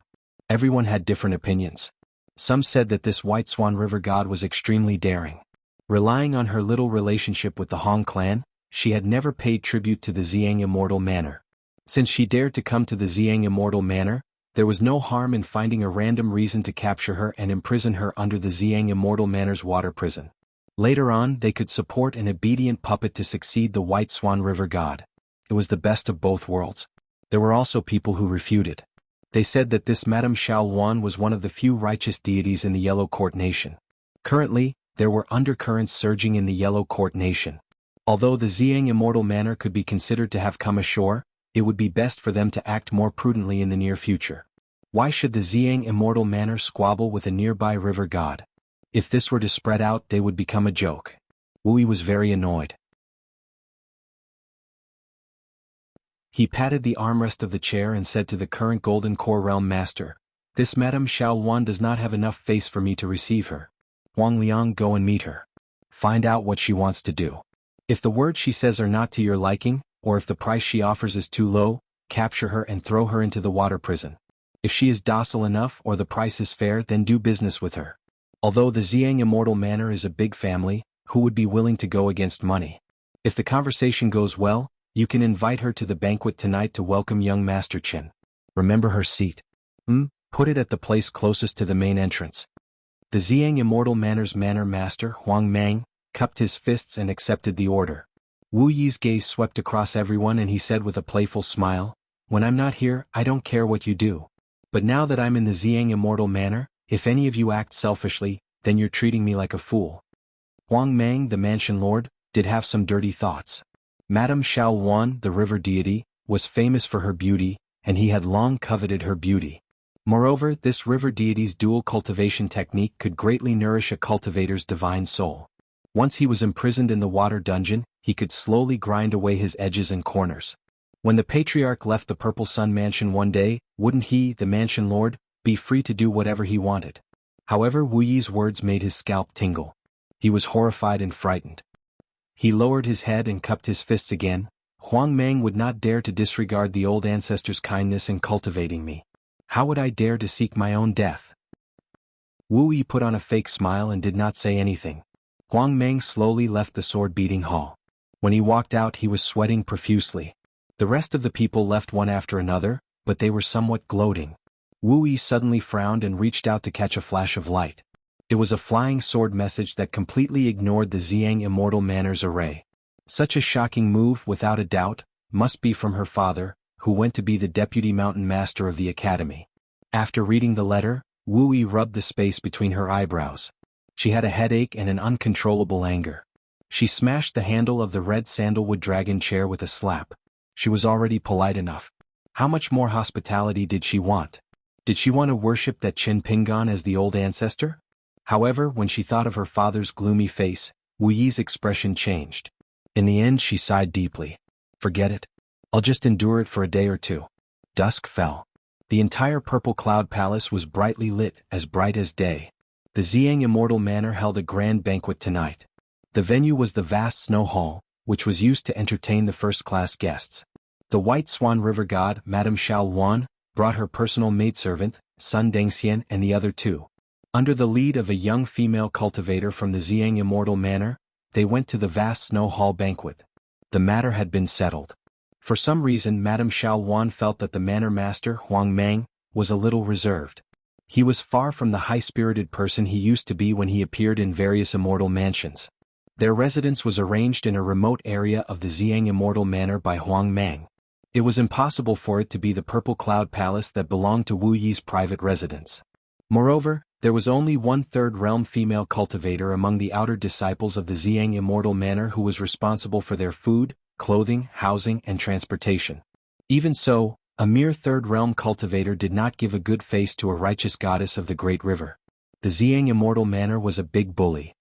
Everyone had different opinions. Some said that this White Swan River god was extremely daring. Relying on her little relationship with the Hong clan, she had never paid tribute to the Xiang Immortal Manor. Since she dared to come to the Xiang Immortal Manor, there was no harm in finding a random reason to capture her and imprison her under the Xiang Immortal Manor's water prison. Later on, they could support an obedient puppet to succeed the White Swan River god. It was the best of both worlds. There were also people who refuted. They said that this Madame Xiaoluan was one of the few righteous deities in the Yellow Court Nation. Currently, there were undercurrents surging in the Yellow Court Nation. Although the Xiang Immortal Manor could be considered to have come ashore, it would be best for them to act more prudently in the near future. Why should the Xiang Immortal Manor squabble with a nearby river god? If this were to spread out, they would become a joke. Wu Yi was very annoyed. He patted the armrest of the chair and said to the current Golden Core Realm Master, "This Madame Xiaoluan does not have enough face for me to receive her. Huang Liang, go and meet her. Find out what she wants to do. If the words she says are not to your liking, or if the price she offers is too low, capture her and throw her into the water prison. If she is docile enough or the price is fair, then do business with her. Although the Xiang Immortal Manor is a big family, who would be willing to go against money? If the conversation goes well, you can invite her to the banquet tonight to welcome young Master Qin. Remember her seat. Put it at the place closest to the main entrance." The Xiang Immortal Manor's Manor Master, Huang Mang, cupped his fists and accepted the order. Wu Yi's gaze swept across everyone and he said with a playful smile, "When I'm not here, I don't care what you do. But now that I'm in the Xiang Immortal Manor, if any of you act selfishly, then you're treating me like a fool." Huang Mang, the mansion lord, did have some dirty thoughts. Madame Xiaoluan, the river deity, was famous for her beauty, and he had long coveted her beauty. Moreover, this river deity's dual cultivation technique could greatly nourish a cultivator's divine soul. Once he was imprisoned in the water dungeon, he could slowly grind away his edges and corners. When the patriarch left the Purple Sun Mansion one day, wouldn't he, the mansion lord, be free to do whatever he wanted? However, Wu Yi's words made his scalp tingle. He was horrified and frightened. He lowered his head and cupped his fists again. "Huang Mang would not dare to disregard the old ancestor's kindness in cultivating me. How would I dare to seek my own death?" Wu Yi put on a fake smile and did not say anything. Huang Mang slowly left the sword-beating hall. When he walked out, he was sweating profusely. The rest of the people left one after another, but they were somewhat gloating. Wu Yi suddenly frowned and reached out to catch a flash of light. It was a flying sword message that completely ignored the Xiang Immortal Manor's array. Such a shocking move, without a doubt, must be from her father, who went to be the deputy mountain master of the academy. After reading the letter, Wu Yi rubbed the space between her eyebrows. She had a headache and an uncontrollable anger. She smashed the handle of the red sandalwood dragon chair with a slap. She was already polite enough. How much more hospitality did she want? Did she want to worship that Qin Pingan as the old ancestor? However, when she thought of her father's gloomy face, Wu Yi's expression changed. In the end, she sighed deeply. "Forget it. I'll just endure it for a day or two." Dusk fell. The entire Purple Cloud Palace was brightly lit, as bright as day. The Xiang Immortal Manor held a grand banquet tonight. The venue was the vast snow hall, which was used to entertain the first-class guests. The White Swan River God, Madame Xiaoluan, brought her personal maidservant, Sun Dengxian, and the other two. Under the lead of a young female cultivator from the Xiang Immortal Manor, they went to the vast snow hall banquet. The matter had been settled. For some reason, Madame Xiaoluan felt that the manor master, Huang Mang, was a little reserved. He was far from the high-spirited person he used to be when he appeared in various immortal mansions. Their residence was arranged in a remote area of the Xiang Immortal Manor by Huang Mang. It was impossible for it to be the Purple Cloud Palace that belonged to Wu Yi's private residence. Moreover, there was only one third realm female cultivator among the outer disciples of the Xiang Immortal Manor who was responsible for their food, clothing, housing, and transportation. Even so, a mere third realm cultivator did not give a good face to a righteous goddess of the great river. The Xiang Immortal Manor was a big bully.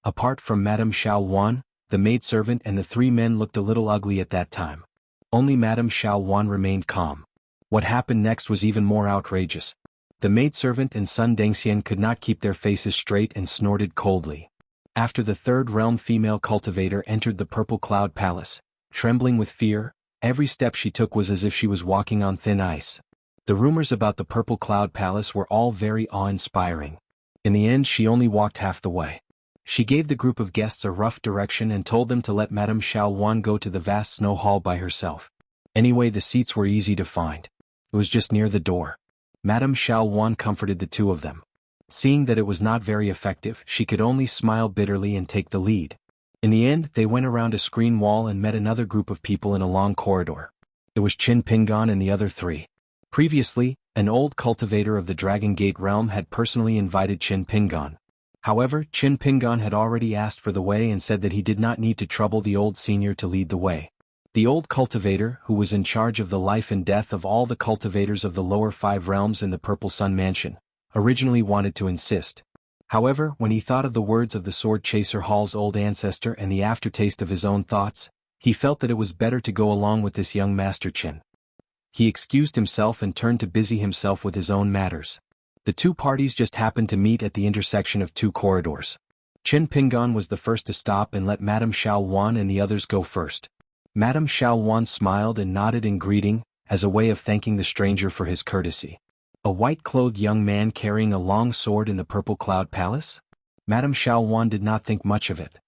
Apart from Madame Xiaoluan, the maidservant and the three men looked a little ugly at that time. Only Madame Xiaoluan remained calm. What happened next was even more outrageous. The maidservant and Sun Dengxian could not keep their faces straight and snorted coldly. After the third realm female cultivator entered the Purple Cloud Palace, trembling with fear, every step she took was as if she was walking on thin ice. The rumors about the Purple Cloud Palace were all very awe-inspiring. In the end, she only walked half the way. She gave the group of guests a rough direction and told them to let Madame Xiaoluan go to the vast snow hall by herself. Anyway, the seats were easy to find. It was just near the door. Madame Xiaoluan comforted the two of them. Seeing that it was not very effective, she could only smile bitterly and take the lead. In the end, they went around a screen wall and met another group of people in a long corridor. It was Qin Pingan and the other three. Previously, an old cultivator of the Dragon Gate realm had personally invited Qin Pingan. However, Qin Pingan had already asked for the way and said that he did not need to trouble the old senior to lead the way. The old cultivator, who was in charge of the life and death of all the cultivators of the lower 5 realms in the Purple Sun Mansion, originally wanted to insist. However, when he thought of the words of the Sword Chaser Hall's old ancestor and the aftertaste of his own thoughts, He felt that it was better to go along with this young Master Qin. He excused himself and turned to busy himself with his own matters. The two parties just happened to meet at the intersection of two corridors. Qin Pingan was the first to stop and let Madame Xiaowan and the others go first. Madame Xiaowan smiled and nodded in greeting, as a way of thanking the stranger for his courtesy. A white-clothed young man carrying a long sword in the Purple Cloud Palace? Madame Xiaowan did not think much of it.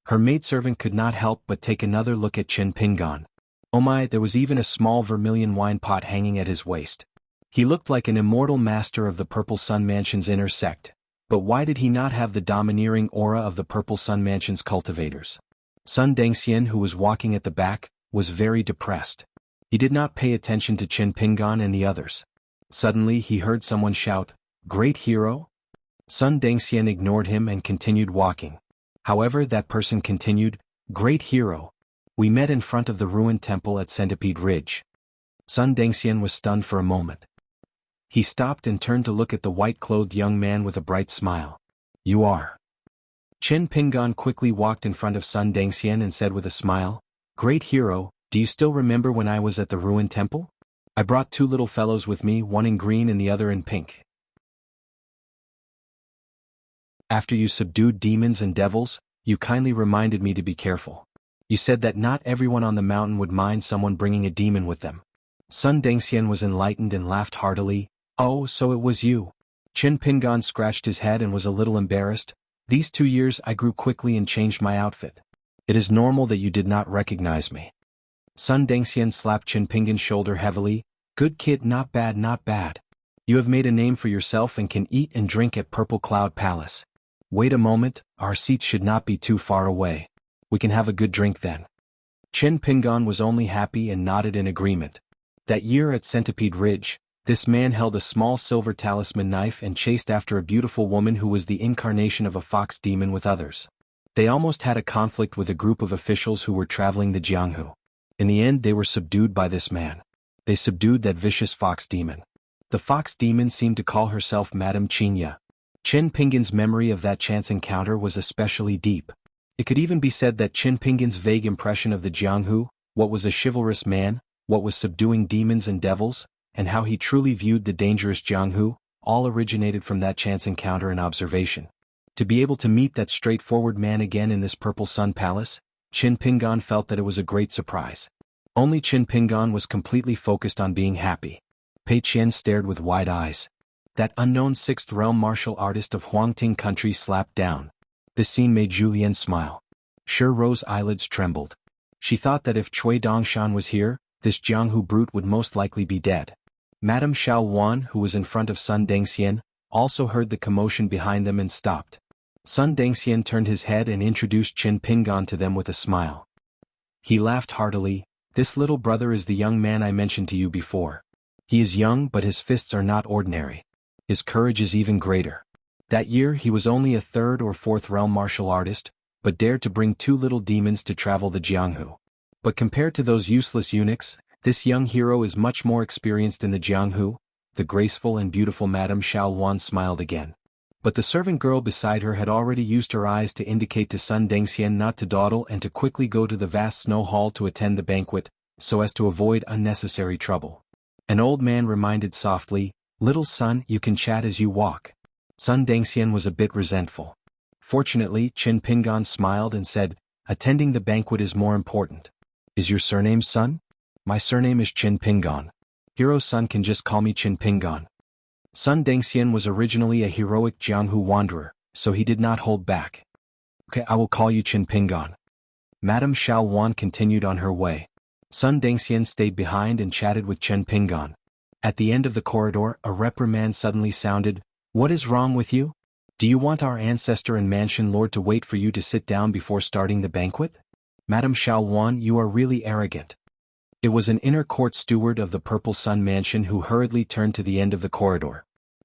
Her maidservant could not help but take another look at Qin Pingan. Oh my, there was even a small vermilion wine pot hanging at his waist. He looked like an immortal master of the Purple Sun Mansion's inner sect, but why did he not have the domineering aura of the Purple Sun Mansion's cultivators? Sun Dengxian, who was walking at the back, was very depressed. He did not pay attention to Qin Pingan and the others. Suddenly he heard someone shout, "Great hero?" Sun Dengxian ignored him and continued walking. However, that person continued, "Great hero. We met in front of the ruined temple at Centipede Ridge." Sun Dengxian was stunned for a moment. He stopped and turned to look at the white-clothed young man with a bright smile. "You are." Qin Pingan quickly walked in front of Sun Dengxian and said with a smile, "Great hero, do you still remember when I was at the ruined temple? I brought two little fellows with me, one in green and the other in pink. After you subdued demons and devils, you kindly reminded me to be careful. You said that not everyone on the mountain would mind someone bringing a demon with them." Sun Dengxian was enlightened and laughed heartily. "Oh, so it was you." Qin Pingan scratched his head and was a little embarrassed. "These 2 years I grew quickly and changed my outfit. It is normal that you did not recognize me." Sun Dengxian slapped Qin Pingan's shoulder heavily. "Good kid, not bad, not bad. You have made a name for yourself and can eat and drink at Purple Cloud Palace. Wait a moment, our seats should not be too far away. We can have a good drink then." Qin Pingan was only happy and nodded in agreement. That year at Centipede Ridge, this man held a small silver talisman knife and chased after a beautiful woman who was the incarnation of a fox demon with others. They almost had a conflict with a group of officials who were traveling the Jianghu. In the end they were subdued by this man. They subdued that vicious fox demon. The fox demon seemed to call herself Madame Qinya. Qin Pingan's memory of that chance encounter was especially deep. It could even be said that Qin Pingan's vague impression of the Jianghu, what was a chivalrous man, what was subduing demons and devils, and how he truly viewed the dangerous Jianghu, all originated from that chance encounter and observation. To be able to meet that straightforward man again in this Purple Sun Palace, Qin Pingan felt that it was a great surprise. Only Qin Pingan was completely focused on being happy. Pei Qian stared with wide eyes. That unknown sixth realm martial artist of Huangting country slapped down. This scene made Julian smile. Shi Ro's eyelids trembled. She thought that if Cui Dongshan was here, this Jianghu brute would most likely be dead. Madame Xiaowan, who was in front of Sun Dengxian, also heard the commotion behind them and stopped. Sun Dengxian turned his head and introduced Qin Pingan to them with a smile. He laughed heartily. "This little brother is the young man I mentioned to you before. He is young, but his fists are not ordinary. His courage is even greater. That year he was only a 3rd or 4th realm martial artist, but dared to bring 2 little demons to travel the Jianghu. But compared to those useless eunuchs, this young hero is much more experienced in the Jianghu." The graceful and beautiful Madame Xiaowan smiled again. But the servant girl beside her had already used her eyes to indicate to Sun Dengxian not to dawdle and to quickly go to the vast snow hall to attend the banquet, so as to avoid unnecessary trouble. An old man reminded softly, "Little son, you can chat as you walk." Sun Dengxian was a bit resentful. Fortunately, Qin Pingan smiled and said, "Attending the banquet is more important." "Is your surname Sun?" "My surname is Qin Pingan. Hero Sun can just call me Qin Pingan." Sun Dengxian was originally a heroic Jianghu wanderer, so he did not hold back. "Okay, I will call you Qin Pingan." Madame Xiaowan continued on her way. Sun Dengxian stayed behind and chatted with Qin Pingan. At the end of the corridor, a reprimand suddenly sounded. "What is wrong with you? Do you want our ancestor and mansion lord to wait for you to sit down before starting the banquet? Madame Xiaowan, you are really arrogant." It was an inner court steward of the Purple Sun Mansion who hurriedly turned to the end of the corridor.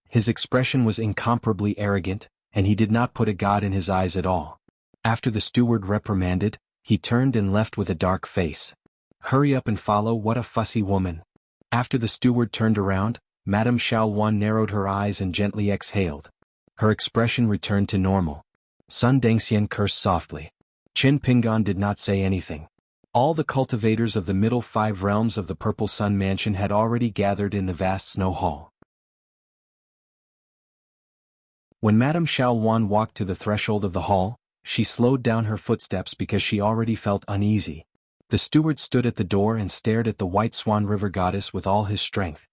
His expression was incomparably arrogant, and he did not put a god in his eyes at all. After the steward reprimanded, he turned and left with a dark face. "Hurry up and follow, what a fussy woman." After the steward turned around, Madame Xiaowan narrowed her eyes and gently exhaled. Her expression returned to normal. Sun Dengxian cursed softly. Qin Pingan did not say anything. All the cultivators of the middle 5 realms of the Purple Sun Mansion had already gathered in the vast snow hall. When Madame Xiaowan walked to the threshold of the hall, she slowed down her footsteps because she already felt uneasy. The steward stood at the door and stared at the White Swan River goddess with all his strength.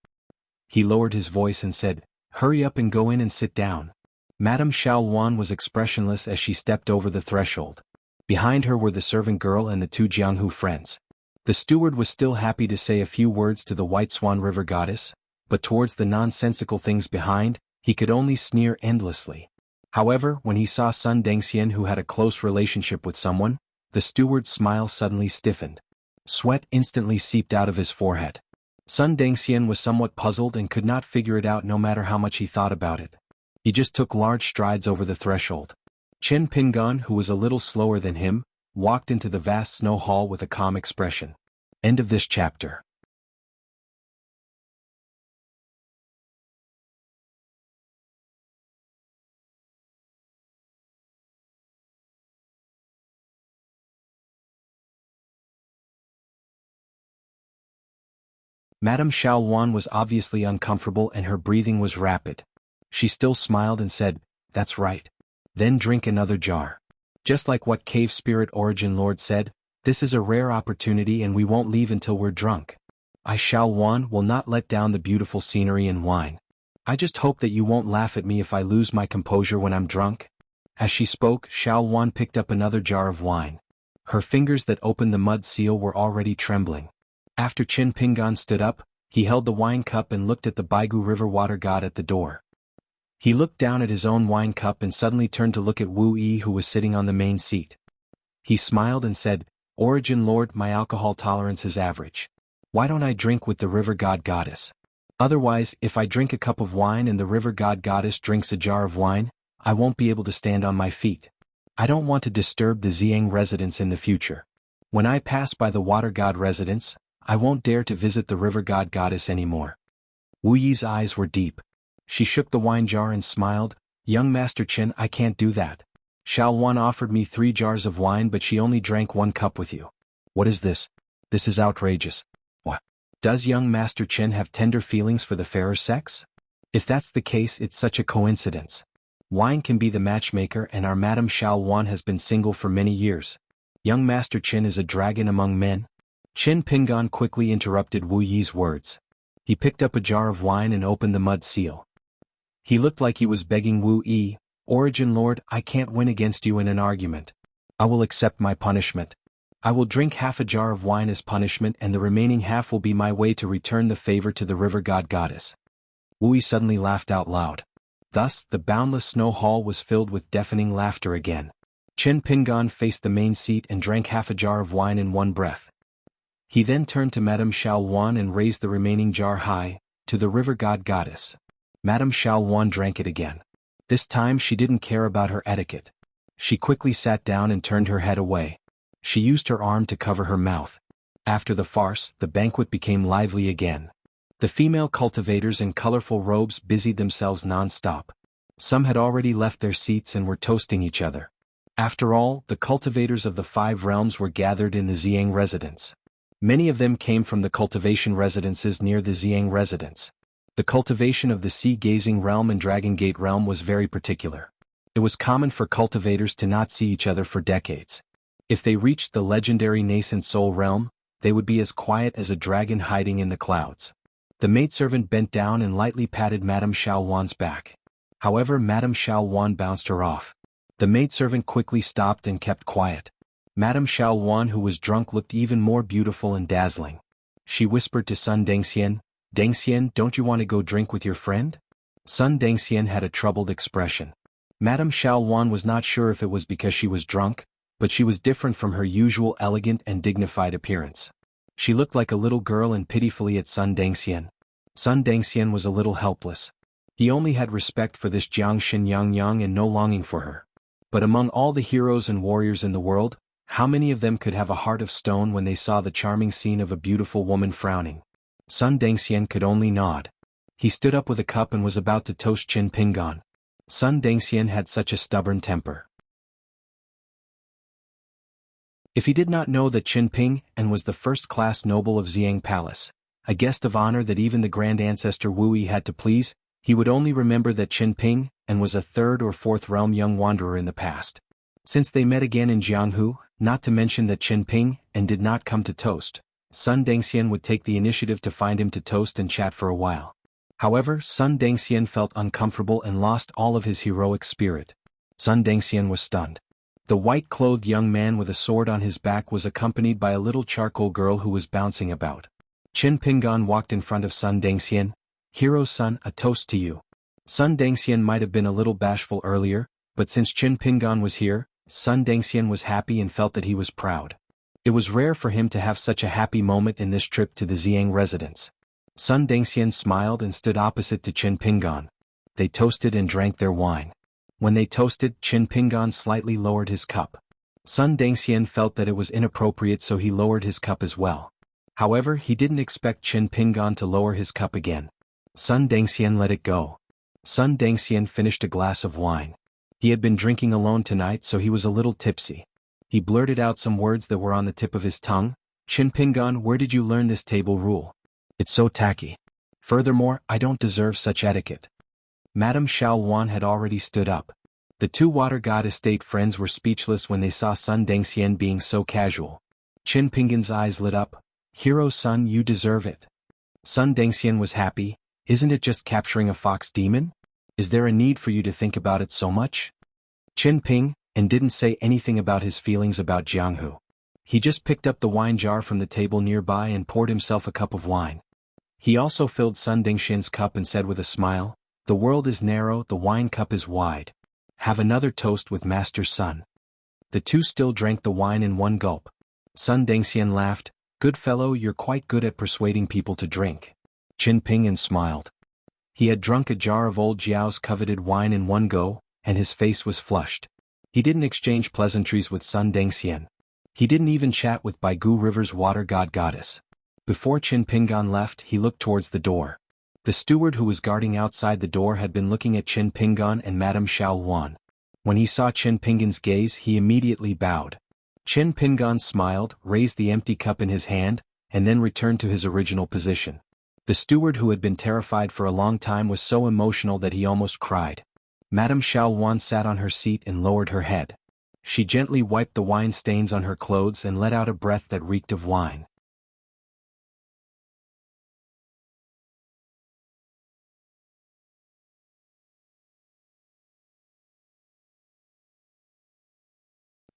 He lowered his voice and said, "Hurry up and go in and sit down." Madame Xiaowan was expressionless as she stepped over the threshold. Behind her were the servant girl and the 2 Jianghu friends. The steward was still happy to say a few words to the White Swan River goddess, but towards the nonsensical things behind, he could only sneer endlessly. However, when he saw Sun Dengxian, who had a close relationship with someone, the steward's smile suddenly stiffened. Sweat instantly seeped out of his forehead. Sun Dengxian was somewhat puzzled and could not figure it out no matter how much he thought about it. He just took large strides over the threshold. Chen Pingan, who was a little slower than him, walked into the vast snow hall with a calm expression. End of this chapter. Madame Xiaowan was obviously uncomfortable and her breathing was rapid. She still smiled and said, "That's right. Then drink another jar." Just like what Cave Spirit Origin Lord said, this is a rare opportunity and we won't leave until we're drunk. I Xiaowan will not let down the beautiful scenery and wine. I just hope that you won't laugh at me if I lose my composure when I'm drunk. As she spoke, Xiaowan picked up another jar of wine. Her fingers that opened the mud seal were already trembling. After Qin Pingan stood up, he held the wine cup and looked at the Baigu River water god at the door. He looked down at his own wine cup and suddenly turned to look at Wu Yi, who was sitting on the main seat. He smiled and said, "Origin Lord, my alcohol tolerance is average. Why don't I drink with the river god goddess? Otherwise, if I drink a cup of wine and the river god goddess drinks a jar of wine, I won't be able to stand on my feet. I don't want to disturb the Xiang residence in the future. When I pass by the water god residence, I won't dare to visit the river god goddess anymore." Wu Yi's eyes were deep. She shook the wine jar and smiled, "Young Master Qin, I can't do that. Xiaowan offered me 3 jars of wine but she only drank 1 cup with you. What is this? This is outrageous. What? Does young Master Qin have tender feelings for the fairer sex? If that's the case, it's such a coincidence. Wine can be the matchmaker and our Madame Xiaowan has been single for many years. Young Master Qin is a dragon among men." Qin Pingan quickly interrupted Wu Yi's words. He picked up a jar of wine and opened the mud seal. He looked like he was begging Wu Yi, "Origin Lord, I can't win against you in an argument. I will accept my punishment. I will drink half a jar of wine as punishment and the remaining half will be my way to return the favor to the river god goddess." Wu Yi suddenly laughed out loud. Thus, the boundless snow hall was filled with deafening laughter again. Qin Pingan faced the main seat and drank half a jar of wine in one breath. He then turned to Madame Xiaowan and raised the remaining jar high, to the river god goddess. Madame Xiaowan drank it again. This time she didn't care about her etiquette. She quickly sat down and turned her head away. She used her arm to cover her mouth. After the farce, the banquet became lively again. The female cultivators in colorful robes busied themselves non-stop. Some had already left their seats and were toasting each other. After all, the cultivators of the 5 realms were gathered in the Xiang residence. Many of them came from the cultivation residences near the Xiang residence. The cultivation of the Sea-Gazing realm and Dragon Gate realm was very particular. It was common for cultivators to not see each other for decades. If they reached the legendary Nascent Soul realm, they would be as quiet as a dragon hiding in the clouds. The maidservant bent down and lightly patted Madame Xiaowan's back. However, Madame Xiaowan bounced her off. The maidservant quickly stopped and kept quiet. Madame Xiaowan, who was drunk, looked even more beautiful and dazzling. She whispered to Sun Dengxian, "Dengxian, don't you want to go drink with your friend?" Sun Dengxian had a troubled expression. Madame Xiaowan was not sure if it was because she was drunk, but she was different from her usual elegant and dignified appearance. She looked like a little girl and pitifully at Sun Dengxian. Sun Dengxian was a little helpless. He only had respect for this Jiang Xin Yang Yang and no longing for her. But among all the heroes and warriors in the world, how many of them could have a heart of stone when they saw the charming scene of a beautiful woman frowning? Sun Dengxian could only nod. He stood up with a cup and was about to toast Qin Pingan. Sun Dengxian had such a stubborn temper. If he did not know that Qin Ping and was the first-class noble of Xiang Palace, a guest of honor that even the grand ancestor Wu Yi had to please, he would only remember that Qin Ping and was a third or fourth realm young wanderer in the past. Since they met again in Jianghu, not to mention that Qin Ping and did not come to toast, Sun Dengxian would take the initiative to find him to toast and chat for a while. However, Sun Dengxian felt uncomfortable and lost all of his heroic spirit. Sun Dengxian was stunned. The white-clothed young man with a sword on his back was accompanied by a little charcoal girl who was bouncing about. Qin Pingan walked in front of Sun Dengxian. "Hero-son, a toast to you." Sun Dengxian might have been a little bashful earlier, but since Qin Pingan was here, Sun Dengxian was happy and felt that he was proud. It was rare for him to have such a happy moment in this trip to the Xiang residence. Sun Dengxian smiled and stood opposite to Qin Pingan. They toasted and drank their wine. When they toasted, Qin Pingan slightly lowered his cup. Sun Dengxian felt that it was inappropriate, so he lowered his cup as well. However, he didn't expect Qin Pingan to lower his cup again. Sun Dengxian let it go. Sun Dengxian finished a glass of wine. He had been drinking alone tonight, so he was a little tipsy. He blurted out some words that were on the tip of his tongue. "Qin Pingan, where did you learn this table rule? It's so tacky. Furthermore, I don't deserve such etiquette." Madame Xiaoluan had already stood up. The two water god estate friends were speechless when they saw Sun Dengxian being so casual. Qin Pingan's eyes lit up. "Hero-son, you deserve it." Sun Dengxian was happy. "Isn't it just capturing a fox demon? Is there a need for you to think about it so much?" Qin Ping and didn't say anything about his feelings about Jianghu. He just picked up the wine jar from the table nearby and poured himself a cup of wine. He also filled Sun Dengxian's cup and said with a smile, "The world is narrow, the wine cup is wide. Have another toast with Master Sun." The two still drank the wine in one gulp. Sun Dengxian laughed. "Good fellow, you're quite good at persuading people to drink." Qin Pingan smiled. He had drunk a jar of old Jiao's coveted wine in one go, and his face was flushed. He didn't exchange pleasantries with Sun Dengxian. He didn't even chat with Baigu River's water god goddess. Before Qin Pingan left, he looked towards the door. The steward who was guarding outside the door had been looking at Qin Pingan and Madame Xiaoluan. When he saw Qin Pingan's gaze, he immediately bowed. Qin Pingan smiled, raised the empty cup in his hand, and then returned to his original position. The steward, who had been terrified for a long time, was so emotional that he almost cried. Madame Xiaoluan sat on her seat and lowered her head. She gently wiped the wine stains on her clothes and let out a breath that reeked of wine.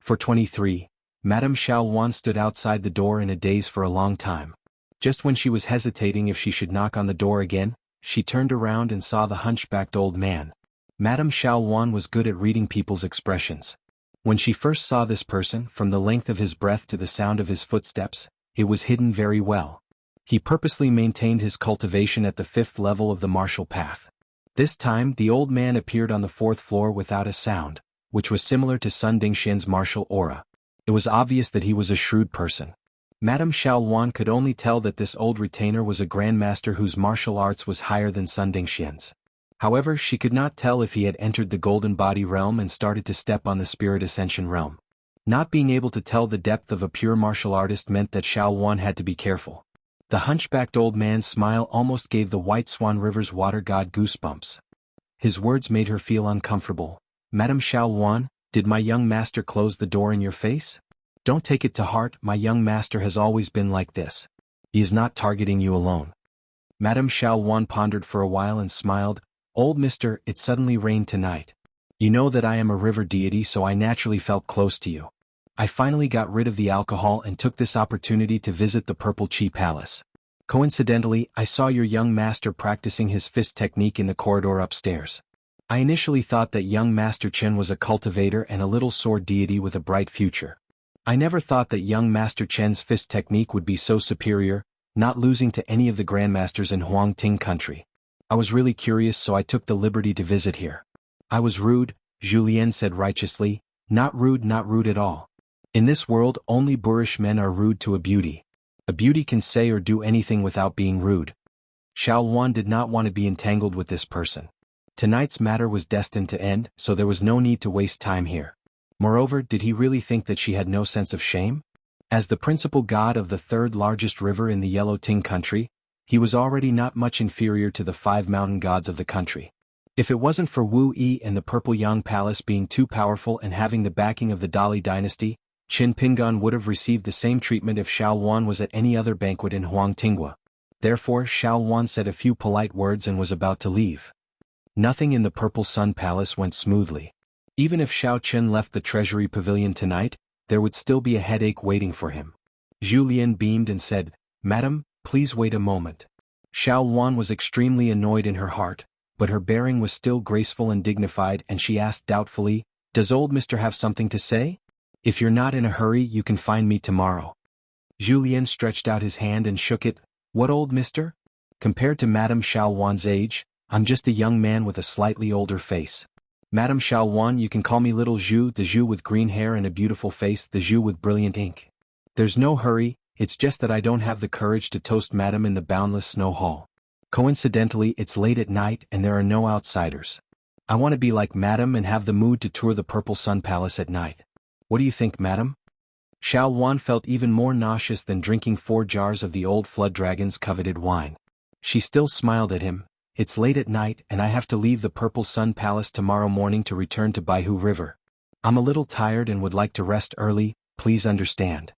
For 23, Madame Xiaoluan stood outside the door in a daze for a long time. Just when she was hesitating if she should knock on the door again, she turned around and saw the hunchbacked old man. Madame Xiaoluan was good at reading people's expressions. When she first saw this person, from the length of his breath to the sound of his footsteps, it was hidden very well. He purposely maintained his cultivation at the 5th level of the martial path. This time, the old man appeared on the 4th floor without a sound, which was similar to Sun Dengxian's martial aura. It was obvious that he was a shrewd person. Madame Xiaoluan could only tell that this old retainer was a grandmaster whose martial arts was higher than Sun Dengxian's. However, she could not tell if he had entered the Golden Body realm and started to step on the Spirit Ascension realm. Not being able to tell the depth of a pure martial artist meant that Xiaoluan had to be careful. The hunchbacked old man's smile almost gave the White Swan River's water god goosebumps. His words made her feel uncomfortable. "Madame Xiaoluan, did my young master close the door in your face? Don't take it to heart, my young master has always been like this. He is not targeting you alone." Madame Xiaoluan pondered for a while and smiled. "Old mister, it suddenly rained tonight. You know that I am a river deity, so I naturally felt close to you. I finally got rid of the alcohol and took this opportunity to visit the Purple Chi Palace. Coincidentally, I saw your young master practicing his fist technique in the corridor upstairs. I initially thought that young Master Chen was a cultivator and a little sword deity with a bright future. I never thought that young Master Chen's fist technique would be so superior, not losing to any of the grandmasters in Huangting country. I was really curious, so I took the liberty to visit here." "I was rude," Julien said righteously. Not rude at all. In this world, only boorish men are rude to a beauty. A beauty can say or do anything without being rude." Xiaoluan did not want to be entangled with this person. Tonight's matter was destined to end, so there was no need to waste time here. Moreover, did he really think that she had no sense of shame? As the principal god of the third largest river in the Yellow Ting country, he was already not much inferior to the 5 mountain gods of the country. If it wasn't for Wu Yi and the Purple Yang Palace being too powerful and having the backing of the Dali dynasty, Qin Pingan would have received the same treatment if Xiao Wan was at any other banquet in Huangtinghua. Therefore Xiao Wan said a few polite words and was about to leave. Nothing in the Purple Sun Palace went smoothly. Even if Xiao Chen left the Treasury Pavilion tonight, there would still be a headache waiting for him. Zhu Lian beamed and said, "Madam, please wait a moment." Xiao Wan was extremely annoyed in her heart, but her bearing was still graceful and dignified, and she asked doubtfully, "Does old Mr. have something to say? If you're not in a hurry, you can find me tomorrow." Zhu Lian stretched out his hand and shook it. "What old Mr.? Compared to Madame Xiao Wan's age, I'm just a young man with a slightly older face. Madame Xiao Wan, you can call me Little Zhu, the Zhu with green hair and a beautiful face, the Zhu with brilliant ink. There's no hurry, it's just that I don't have the courage to toast Madame in the boundless snow hall. Coincidentally, it's late at night and there are no outsiders. I want to be like Madame and have the mood to tour the Purple Sun Palace at night. What do you think, Madame?" Xiao Wan felt even more nauseous than drinking 4 jars of the old Flood Dragon's coveted wine. She still smiled at him. "It's late at night and I have to leave the Purple Sun Palace tomorrow morning to return to Baihu River. I'm a little tired and would like to rest early, please understand."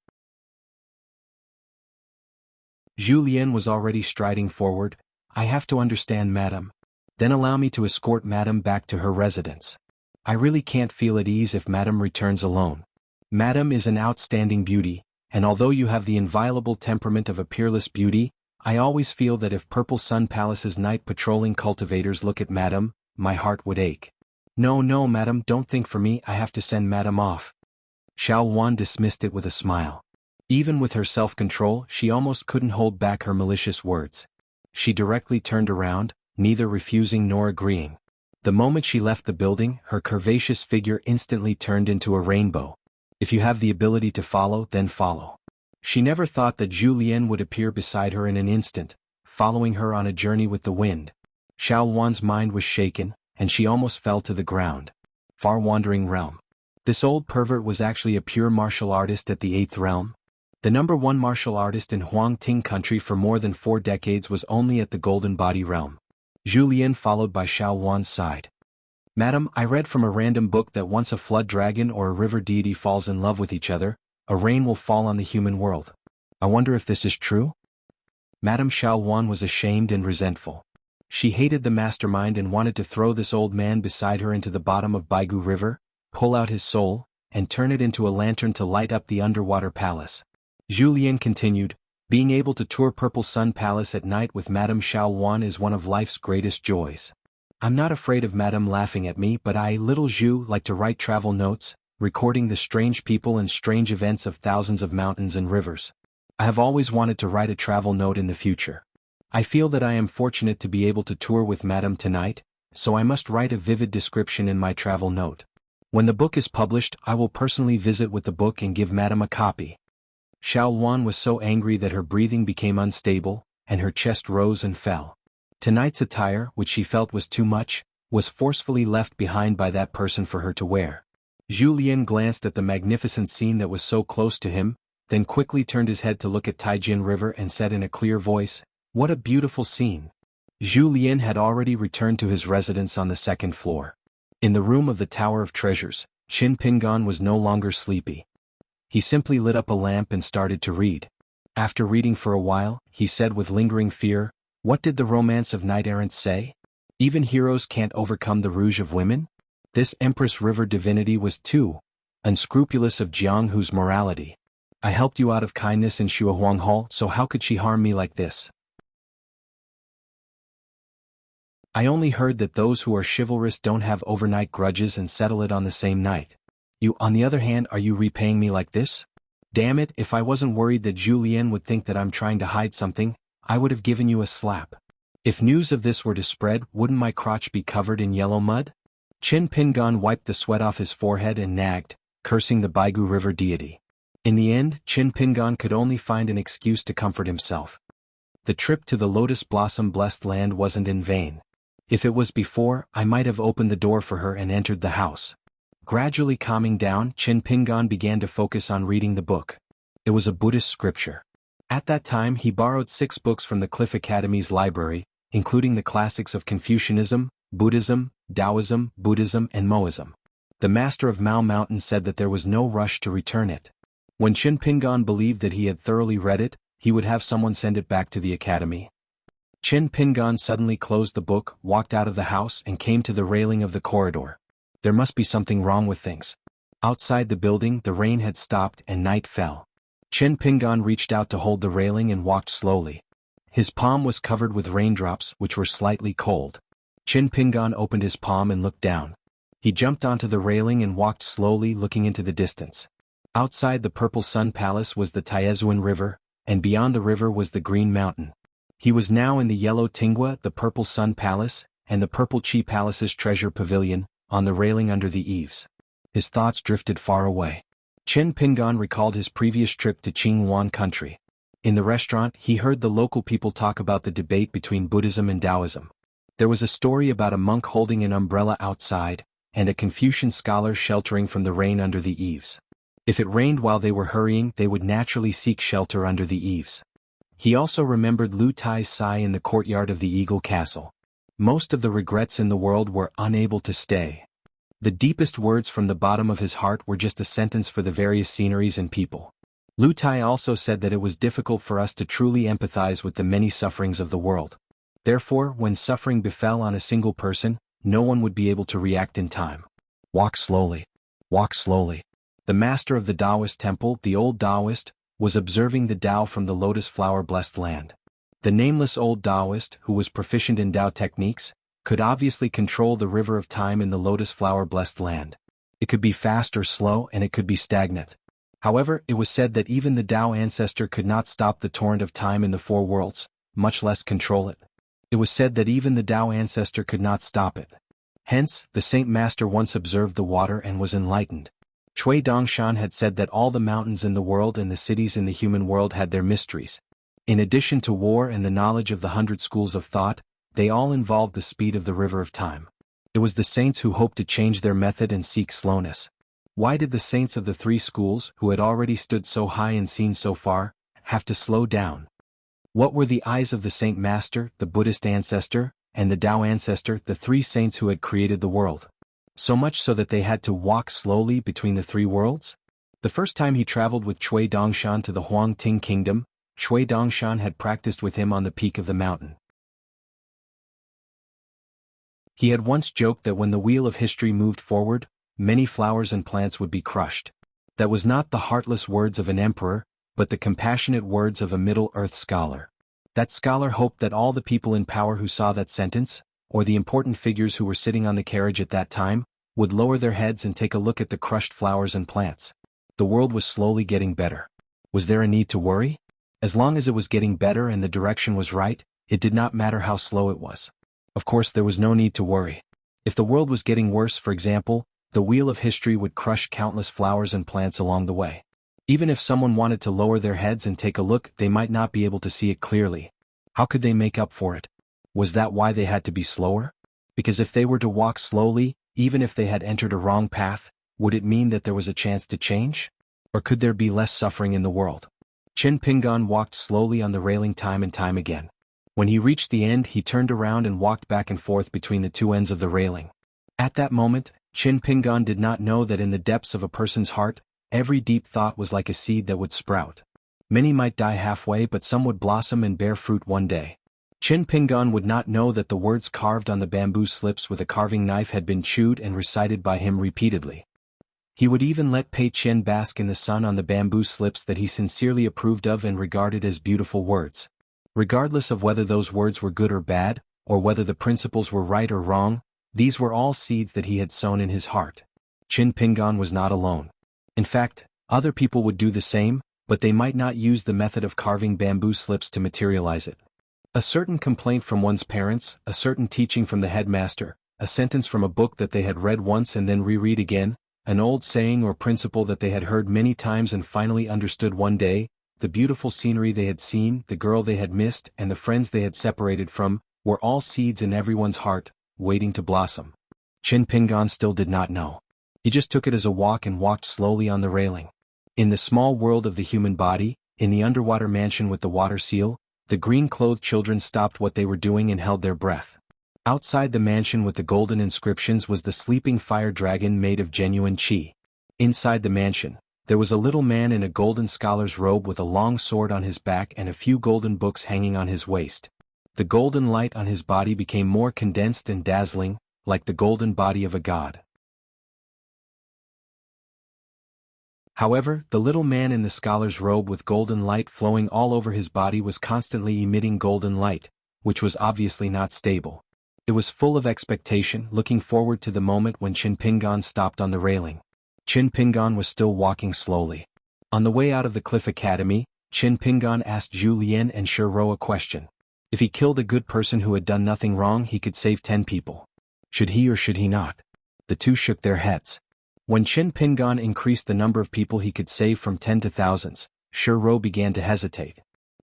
Zhu Lian was already striding forward. "I have to understand, Madam. Then allow me to escort Madam back to her residence. I really can't feel at ease if Madam returns alone. Madam is an outstanding beauty, and although you have the inviolable temperament of a peerless beauty, I always feel that if Purple Sun Palace's night patrolling cultivators look at Madam, my heart would ache. No, Madam, don't think for me, I have to send Madam off." Xiao Wan dismissed it with a smile. Even with her self-control, she almost couldn't hold back her malicious words. She directly turned around, neither refusing nor agreeing. The moment she left the building, her curvaceous figure instantly turned into a rainbow. If you have the ability to follow, then follow. She never thought that Zhu Lian would appear beside her in an instant, following her on a journey with the wind. Xiao Wan's mind was shaken, and she almost fell to the ground. Far-wandering realm. This old pervert was actually a pure martial artist at the 8th realm. The #1 martial artist in Huangting country for more than 4 decades was only at the Golden Body realm. Zhu Lian followed by Xiao Wan's side. "Madam, I read from a random book that once a flood dragon or a river deity falls in love with each other, a rain will fall on the human world. I wonder if this is true?" Madame Xiao Wan was ashamed and resentful. She hated the mastermind and wanted to throw this old man beside her into the bottom of Baigu River, pull out his soul, and turn it into a lantern to light up the underwater palace. Zhu Lian continued, "Being able to tour Purple Sun Palace at night with Madame Xiao Wan is one of life's greatest joys. I'm not afraid of Madame laughing at me, but I, Little Zhu, like to write travel notes, recording the strange people and strange events of thousands of mountains and rivers. I have always wanted to write a travel note in the future. I feel that I am fortunate to be able to tour with Madame tonight, so I must write a vivid description in my travel note. When the book is published, I will personally visit with the book and give Madame a copy." Xiao Wan was so angry that her breathing became unstable, and her chest rose and fell. Tonight's attire, which she felt was too much, was forcefully left behind by that person for her to wear. Zhu Lian glanced at the magnificent scene that was so close to him, then quickly turned his head to look at Taijin River and said in a clear voice, "What a beautiful scene." Zhu Lian had already returned to his residence on the 2nd floor. In the room of the Tower of Treasures, Qin Pingan was no longer sleepy. He simply lit up a lamp and started to read. After reading for a while, he said with lingering fear, "What did the romance of knight-errants say? Even heroes can't overcome the rouge of women? This Empress River divinity was too unscrupulous of Jianghu's morality. I helped you out of kindness in Shuahuang Hall, so how could she harm me like this? I only heard that those who are chivalrous don't have overnight grudges and settle it on the same night. You, on the other hand, are you repaying me like this? Damn it, if I wasn't worried that Zhu Lian would think that I'm trying to hide something, I would have given you a slap. If news of this were to spread, wouldn't my crotch be covered in yellow mud?" Qin Pingan wiped the sweat off his forehead and nagged, cursing the Baigu River deity. In the end, Qin Pingan could only find an excuse to comfort himself. The trip to the Lotus Blossom-blessed land wasn't in vain. If it was before, I might have opened the door for her and entered the house. Gradually calming down, Qin Pingan began to focus on reading the book. It was a Buddhist scripture. At that time he borrowed 6 books from the Cliff Academy's library, including the classics of Confucianism, Buddhism, Taoism, Buddhism and Moism. The master of Mao Mountain said that there was no rush to return it. When Qin Pingan believed that he had thoroughly read it, he would have someone send it back to the academy. Qin Pingan suddenly closed the book, walked out of the house and came to the railing of the corridor. There must be something wrong with things. Outside the building the rain had stopped and night fell. Qin Pingan reached out to hold the railing and walked slowly. His palm was covered with raindrops which were slightly cold. Qin Pingan opened his palm and looked down. He jumped onto the railing and walked slowly looking into the distance. Outside the Purple Sun Palace was the Tiezuan River, and beyond the river was the Green Mountain. He was now in the Yellow Tingua, the Purple Sun Palace, and the Purple Chi Palace's treasure pavilion, on the railing under the eaves. His thoughts drifted far away. Qin Pingan recalled his previous trip to Qinghuan country. In the restaurant he heard the local people talk about the debate between Buddhism and Taoism. There was a story about a monk holding an umbrella outside, and a Confucian scholar sheltering from the rain under the eaves. If it rained while they were hurrying they would naturally seek shelter under the eaves. He also remembered Lu Tai's sigh in the courtyard of the Eagle Castle. Most of the regrets in the world were unable to stay. The deepest words from the bottom of his heart were just a sentence for the various sceneries and people. Lu Tai also said that it was difficult for us to truly empathize with the many sufferings of the world. Therefore, when suffering befell on a single person, no one would be able to react in time. Walk slowly. Walk slowly. The master of the Taoist temple, the old Taoist, was observing the Tao from the lotus flower-blessed land. The nameless old Taoist, who was proficient in Tao techniques, could obviously control the river of time in the lotus flower-blessed land. It could be fast or slow and it could be stagnant. However, it was said that even the Tao ancestor could not stop the torrent of time in the 4 worlds, much less control it. It was said that even the Tao ancestor could not stop it. Hence, the Saint Master once observed the water and was enlightened. Cui Dongshan had said that all the mountains in the world and the cities in the human world had their mysteries. In addition to war and the knowledge of the 100 schools of thought, they all involved the speed of the river of time. It was the saints who hoped to change their method and seek slowness. Why did the saints of the 3 schools, who had already stood so high and seen so far, have to slow down? What were the eyes of the Saint Master, the Buddhist ancestor, and the Tao ancestor, the 3 saints who had created the world? So much so that they had to walk slowly between the 3 worlds? The first time he traveled with Cui Dongshan to the Huang Ting kingdom, Cui Dongshan had practiced with him on the peak of the mountain. He had once joked that when the wheel of history moved forward, many flowers and plants would be crushed. That was not the heartless words of an emperor, but the compassionate words of a Middle-earth scholar. That scholar hoped that all the people in power who saw that sentence, or the important figures who were sitting on the carriage at that time, would lower their heads and take a look at the crushed flowers and plants. The world was slowly getting better. Was there a need to worry? As long as it was getting better and the direction was right, it did not matter how slow it was. Of course there was no need to worry. If the world was getting worse, for example, the wheel of history would crush countless flowers and plants along the way. Even if someone wanted to lower their heads and take a look, they might not be able to see it clearly. How could they make up for it? Was that why they had to be slower? Because if they were to walk slowly, even if they had entered a wrong path, would it mean that there was a chance to change? Or could there be less suffering in the world? Qin Pingan walked slowly on the railing time and time again. When he reached the end, he turned around and walked back and forth between the 2 ends of the railing. At that moment, Qin Pingan did not know that in the depths of a person's heart, every deep thought was like a seed that would sprout. Many might die halfway, but some would blossom and bear fruit one day. Qin Pingan would not know that the words carved on the bamboo slips with a carving knife had been chewed and recited by him repeatedly. He would even let Pei Qian bask in the sun on the bamboo slips that he sincerely approved of and regarded as beautiful words. Regardless of whether those words were good or bad, or whether the principles were right or wrong, these were all seeds that he had sown in his heart. Qin Pingan was not alone. In fact, other people would do the same, but they might not use the method of carving bamboo slips to materialize it. A certain complaint from one's parents, a certain teaching from the headmaster, a sentence from a book that they had read once and then reread again, an old saying or principle that they had heard many times and finally understood one day, the beautiful scenery they had seen, the girl they had missed, and the friends they had separated from, were all seeds in everyone's heart, waiting to blossom. Qin Pingan still did not know. He just took it as a walk and walked slowly on the railing. In the small world of the human body, in the underwater mansion with the water seal, the green-clothed children stopped what they were doing and held their breath. Outside the mansion with the golden inscriptions was the sleeping fire dragon made of genuine chi. Inside the mansion, there was a little man in a golden scholar's robe with a long sword on his back and a few golden books hanging on his waist. The golden light on his body became more condensed and dazzling, like the golden body of a god. However, the little man in the scholar's robe with golden light flowing all over his body was constantly emitting golden light, which was obviously not stable. It was full of expectation, looking forward to the moment when Qin Pingan stopped on the railing. Qin Pingan was still walking slowly. On the way out of the Cliff Academy, Qin Pingan asked Zhu Lian and Shi Ro a question. If he killed a good person who had done nothing wrong, he could save 10 people. Should he or should he not? The two shook their heads. When Qin Pingan increased the number of people he could save from 10 to thousands, Shi Ro began to hesitate.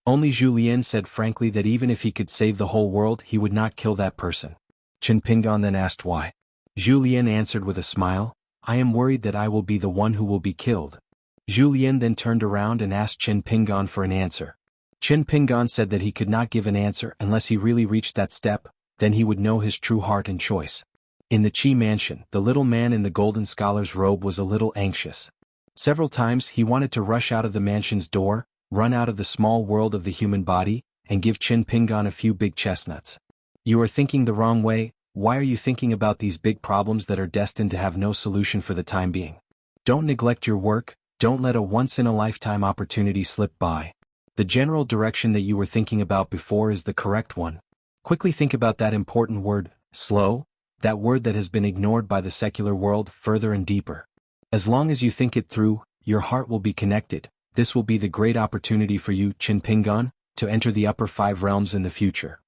Only Zhu Lian said frankly that even if he could save the whole world, he would not kill that person. Qin Pingan then asked why. Zhu Lian answered with a smile, I am worried that I will be the one who will be killed. Zhu Lian then turned around and asked Qin Pingan for an answer. Qin Pingan said that he could not give an answer unless he really reached that step, then he would know his true heart and choice. In the Qi mansion, the little man in the golden scholar's robe was a little anxious. Several times he wanted to rush out of the mansion's door, run out of the small world of the human body, and give Qin Pingan a few big chestnuts. You are thinking the wrong way. Why are you thinking about these big problems that are destined to have no solution for the time being? Don't neglect your work, don't let a once-in-a-lifetime opportunity slip by. The general direction that you were thinking about before is the correct one. Quickly think about that important word, slow, that word that has been ignored by the secular world further and deeper. As long as you think it through, your heart will be connected. This will be the great opportunity for you, Qin Pingan, to enter the upper 5 realms in the future.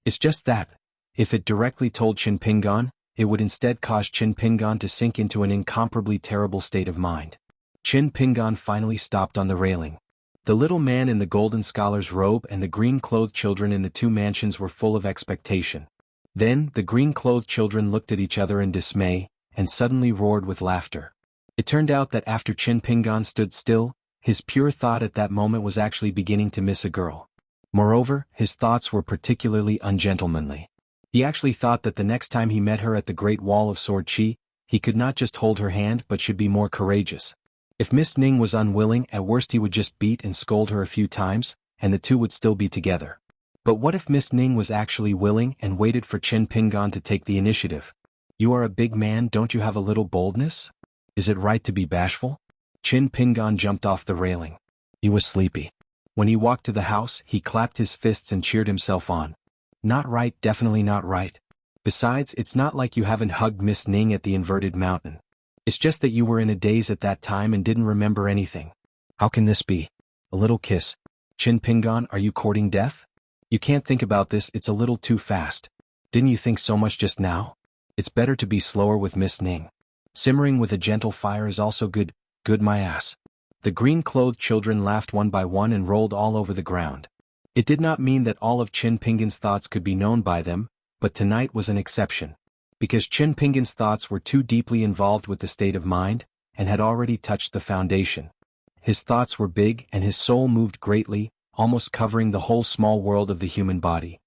It's just that. If it directly told Qin Pingan, it would instead cause Qin Pingan to sink into an incomparably terrible state of mind. Qin Pingan finally stopped on the railing. The little man in the golden scholar's robe and the green-clothed children in the 2 mansions were full of expectation. Then, the green-clothed children looked at each other in dismay, and suddenly roared with laughter. It turned out that after Qin Pingan stood still, his pure thought at that moment was actually beginning to miss a girl. Moreover, his thoughts were particularly ungentlemanly. He actually thought that the next time he met her at the Great Wall of Sword Chi, he could not just hold her hand but should be more courageous. If Miss Ning was unwilling, at worst he would just beat and scold her a few times, and the two would still be together. But what if Miss Ning was actually willing and waited for Qin Pingan to take the initiative? You are a big man, don't you have a little boldness? Is it right to be bashful? Qin Pingan jumped off the railing. He was sleepy. When he walked to the house, he clapped his fists and cheered himself on. Not right, definitely not right. Besides, it's not like you haven't hugged Miss Ning at the inverted mountain. It's just that you were in a daze at that time and didn't remember anything. How can this be? A little kiss. Qin Pingan, are you courting death? You can't think about this, it's a little too fast. Didn't you think so much just now? It's better to be slower with Miss Ning. Simmering with a gentle fire is also good my ass. The green-clothed children laughed one by one and rolled all over the ground. It did not mean that all of Qin Pingan's thoughts could be known by them, but tonight was an exception. Because Qin Pingan's thoughts were too deeply involved with the state of mind, and had already touched the foundation. His thoughts were big and his soul moved greatly, almost covering the whole small world of the human body.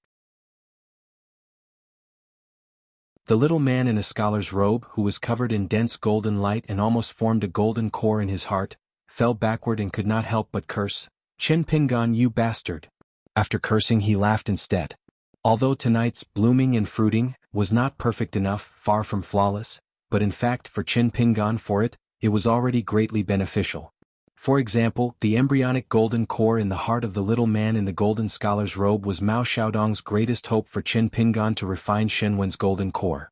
The little man in a scholar's robe, who was covered in dense golden light and almost formed a golden core in his heart, fell backward and could not help but curse, Qin Pingan, you bastard. After cursing he laughed instead. Although tonight's blooming and fruiting was not perfect enough, far from flawless, but in fact for Qin Pingan it was already greatly beneficial. For example, the embryonic golden core in the heart of the little man in the golden scholar's robe was Mao Xiaodong's greatest hope for Qin Pingan to refine Shen Wen's golden core.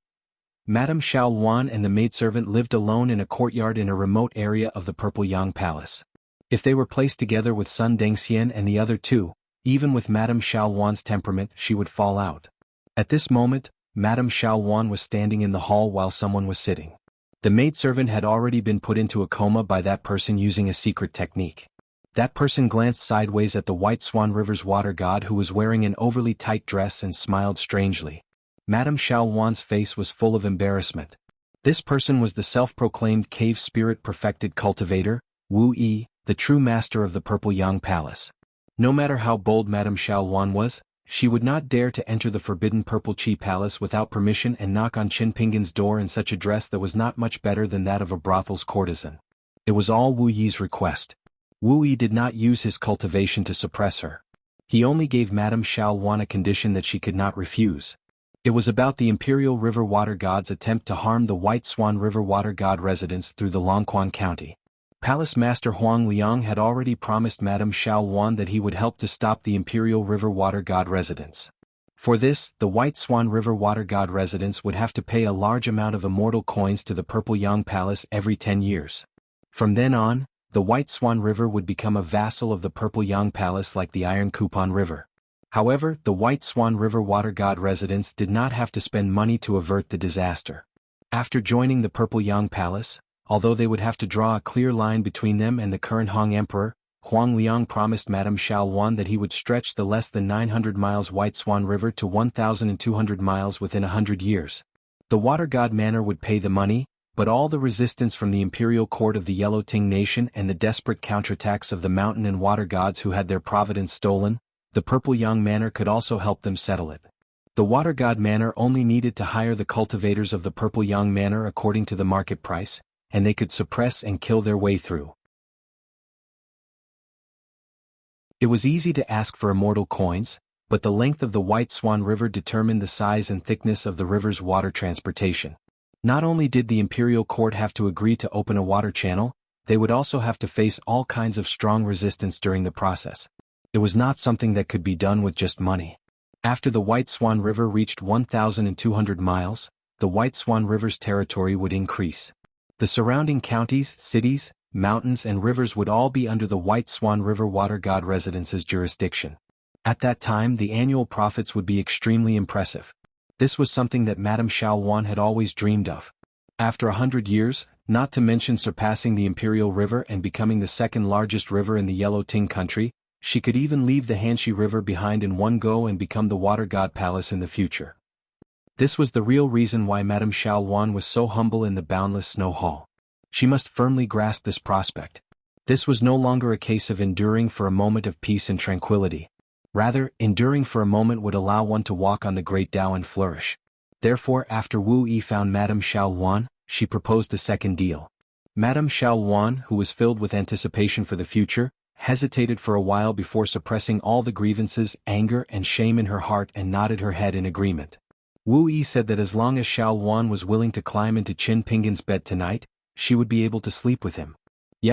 Madame Xiao Luan and the maidservant lived alone in a courtyard in a remote area of the Purple Yang Palace. If they were placed together with Sun Dengxian and the other two, even with Madame Xiao Luan's temperament, she would fall out. At this moment, Madame Xiao Luan was standing in the hall while someone was sitting. The maidservant had already been put into a coma by that person using a secret technique. That person glanced sideways at the White Swan River's water god who was wearing an overly tight dress and smiled strangely. Madame Xiao Luan's face was full of embarrassment. This person was the self-proclaimed cave spirit perfected cultivator, Wu Yi, the true master of the Purple Yang Palace. No matter how bold Madame Xiao Wan was, she would not dare to enter the forbidden Purple Chi Palace without permission and knock on Qin Pingan's door in such a dress that was not much better than that of a brothel's courtesan. It was all Wu Yi's request. Wu Yi did not use his cultivation to suppress her. He only gave Madame Xiao Wan a condition that she could not refuse. It was about the Imperial River Water God's attempt to harm the White Swan River Water God residents through the Longquan County. Palace Master Huang Liang had already promised Madame Xiao Wan that he would help to stop the Imperial River Water God residents. For this, the White Swan River Water God residents would have to pay a large amount of immortal coins to the Purple Yang Palace every 10 years. From then on, the White Swan River would become a vassal of the Purple Yang Palace like the Iron Coupon River. However, the White Swan River Water God residents did not have to spend money to avert the disaster. After joining the Purple Yang Palace, although they would have to draw a clear line between them and the current Han Emperor, Huang Liang promised Madame Xiao Wan that he would stretch the less than 900 miles White Swan River to 1,200 miles within 100 years. The Water God Manor would pay the money, but all the resistance from the imperial court of the Yellow Ting Nation and the desperate counterattacks of the mountain and water gods who had their providence stolen, the Purple Yang Manor could also help them settle it. The Water God Manor only needed to hire the cultivators of the Purple Yang Manor according to the market price, and they could suppress and kill their way through. It was easy to ask for immortal coins, but the length of the White Swan River determined the size and thickness of the river's water transportation. Not only did the imperial court have to agree to open a water channel, they would also have to face all kinds of strong resistance during the process. It was not something that could be done with just money. After the White Swan River reached 1,200 miles, the White Swan River's territory would increase. The surrounding counties, cities, mountains and rivers would all be under the White Swan River Water God Residence's jurisdiction. At that time the annual profits would be extremely impressive. This was something that Madame Xiao Wan had always dreamed of. After 100 years, not to mention surpassing the Imperial River and becoming the second largest river in the Yellow Ting country, she could even leave the Hanxi River behind in one go and become the Water God Palace in the future. This was the real reason why Madame Xiao Wan was so humble in the boundless snow hall. She must firmly grasp this prospect. This was no longer a case of enduring for a moment of peace and tranquility. Rather, enduring for a moment would allow one to walk on the great Tao and flourish. Therefore, after Wu Yi found Madame Xiao Wan, she proposed a second deal. Madame Xiao Wan, who was filled with anticipation for the future, hesitated for a while before suppressing all the grievances, anger and shame in her heart and nodded her head in agreement. Wu Yi said that as long as Xiao Wan was willing to climb into Qin Pingan's bed tonight, she would be able to sleep with him.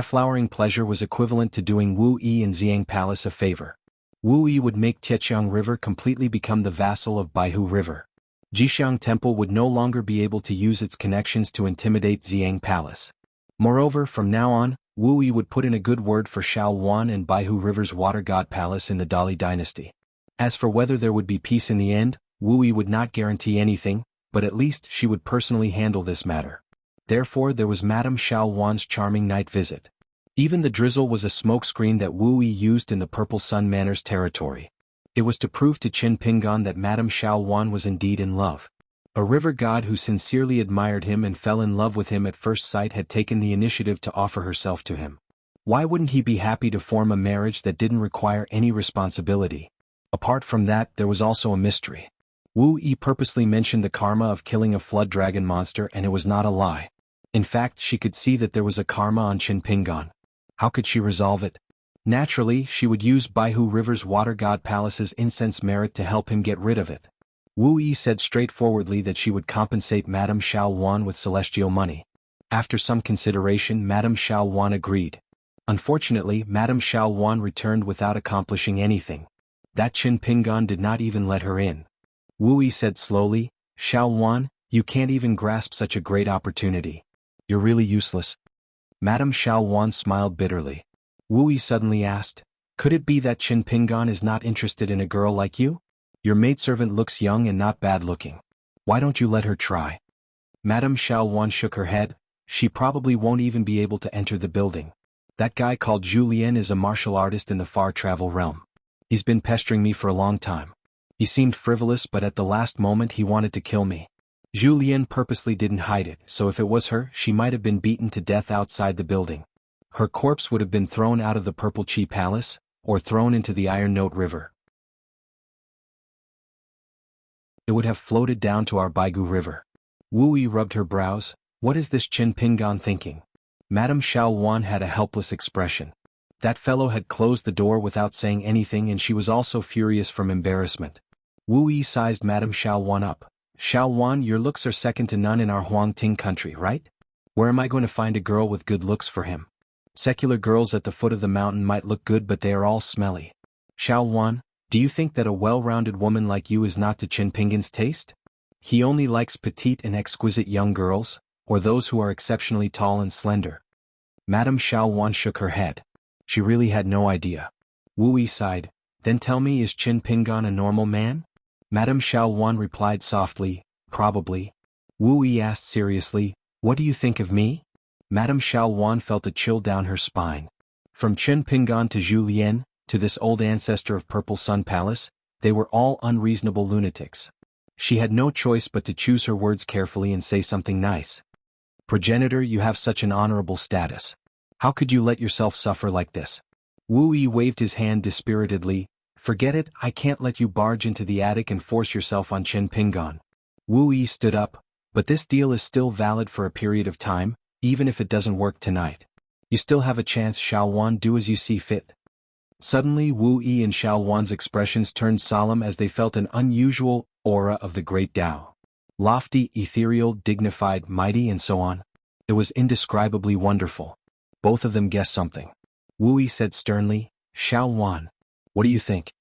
Flowering pleasure was equivalent to doing Wu Yi and Xiang Palace a favor. Wu Yi would make Tietjiang River completely become the vassal of Baihu River. Jixiang Temple would no longer be able to use its connections to intimidate Xiang Palace. Moreover, from now on, Wu Yi would put in a good word for Xiao Wan and Baihu River's Water God Palace in the Dali dynasty. As for whether there would be peace in the end, Wu Yi would not guarantee anything, but at least she would personally handle this matter. Therefore there was Madame Xiao Wan's charming night visit. Even the drizzle was a smokescreen that Wu Yi used in the Purple Sun Manor's territory. It was to prove to Qin Pingan that Madame Xiao Wan was indeed in love. A river god who sincerely admired him and fell in love with him at first sight had taken the initiative to offer herself to him. Why wouldn't he be happy to form a marriage that didn't require any responsibility? Apart from that, there was also a mystery. Wu Yi purposely mentioned the karma of killing a flood dragon monster, and it was not a lie. In fact, she could see that there was a karma on Qin Pingan. How could she resolve it? Naturally, she would use Baihu River's Water God Palace's incense merit to help him get rid of it. Wu Yi said straightforwardly that she would compensate Madame Xiao Wan with celestial money. After some consideration, Madame Xiao Wan agreed. Unfortunately, Madame Xiao Wan returned without accomplishing anything. That Qin Pingan did not even let her in. Wu Yi said slowly, "Xiao Wan, you can't even grasp such a great opportunity. You're really useless." Madame Xiao Wan smiled bitterly. Wu Yi suddenly asked, "Could it be that Qin Pingan is not interested in a girl like you? Your maidservant looks young and not bad looking. Why don't you let her try?" Madame Xiao Wan shook her head. "She probably won't even be able to enter the building. That guy called Julien is a martial artist in the far travel realm. He's been pestering me for a long time. He seemed frivolous, but at the last moment he wanted to kill me. Julien purposely didn't hide it, so if it was her, she might have been beaten to death outside the building. Her corpse would have been thrown out of the Purple Chi Palace, or thrown into the Iron Note River. It would have floated down to our Baigu River. Wu Yi rubbed her brows. What is this Qin Pingan thinking? Madame Xiao Wan had a helpless expression. That fellow had closed the door without saying anything, and she was also furious from embarrassment. Wu Yi sized Madame Xiao Wan up. Xiao Wan, your looks are second to none in our Huangting country, right? Where am I going to find a girl with good looks for him? Secular girls at the foot of the mountain might look good, but they are all smelly. Xiao Wan, do you think that a well-rounded woman like you is not to Qin Pingan's taste? He only likes petite and exquisite young girls, or those who are exceptionally tall and slender. Madame Xiao Wan shook her head. She really had no idea. Wu Yi sighed. Then tell me, is Qin Pingan a normal man? Madame Xiao Wan replied softly, probably. Wu Yi asked seriously, what do you think of me? Madame Xiao Wan felt a chill down her spine. From Qin Pingan to Zhu Lian, to this old ancestor of Purple Sun Palace, they were all unreasonable lunatics. She had no choice but to choose her words carefully and say something nice. Progenitor, you have such an honorable status. How could you let yourself suffer like this? Wu Yi waved his hand dispiritedly. Forget it, I can't let you barge into the attic and force yourself on Qin Pingan. Wu Yi stood up. But this deal is still valid for a period of time, even if it doesn't work tonight. You still have a chance, Xiao Wan, do as you see fit. Suddenly Wu Yi and Xiao Wan's expressions turned solemn as they felt an unusual aura of the great Tao. Lofty, ethereal, dignified, mighty, and so on. It was indescribably wonderful. Both of them guessed something. Wu Yi said sternly, Xiao Wan, what do you think?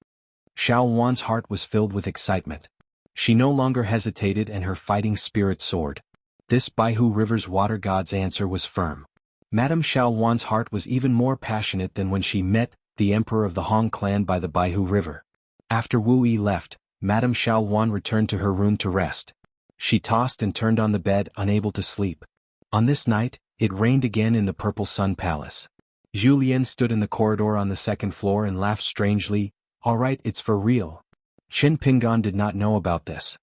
Xiao Wan's heart was filled with excitement. She no longer hesitated, and her fighting spirit soared. This Baihu River's water god's answer was firm. Madame Xiao Wan's heart was even more passionate than when she met the emperor of the Hong clan by the Baihu River. After Wu Yi left, Madame Xiao Wan returned to her room to rest. She tossed and turned on the bed, unable to sleep. On this night, it rained again in the Purple Sun Palace. Zhu Lian stood in the corridor on the second floor and laughed strangely. All right, it's for real. Qin Pingan did not know about this.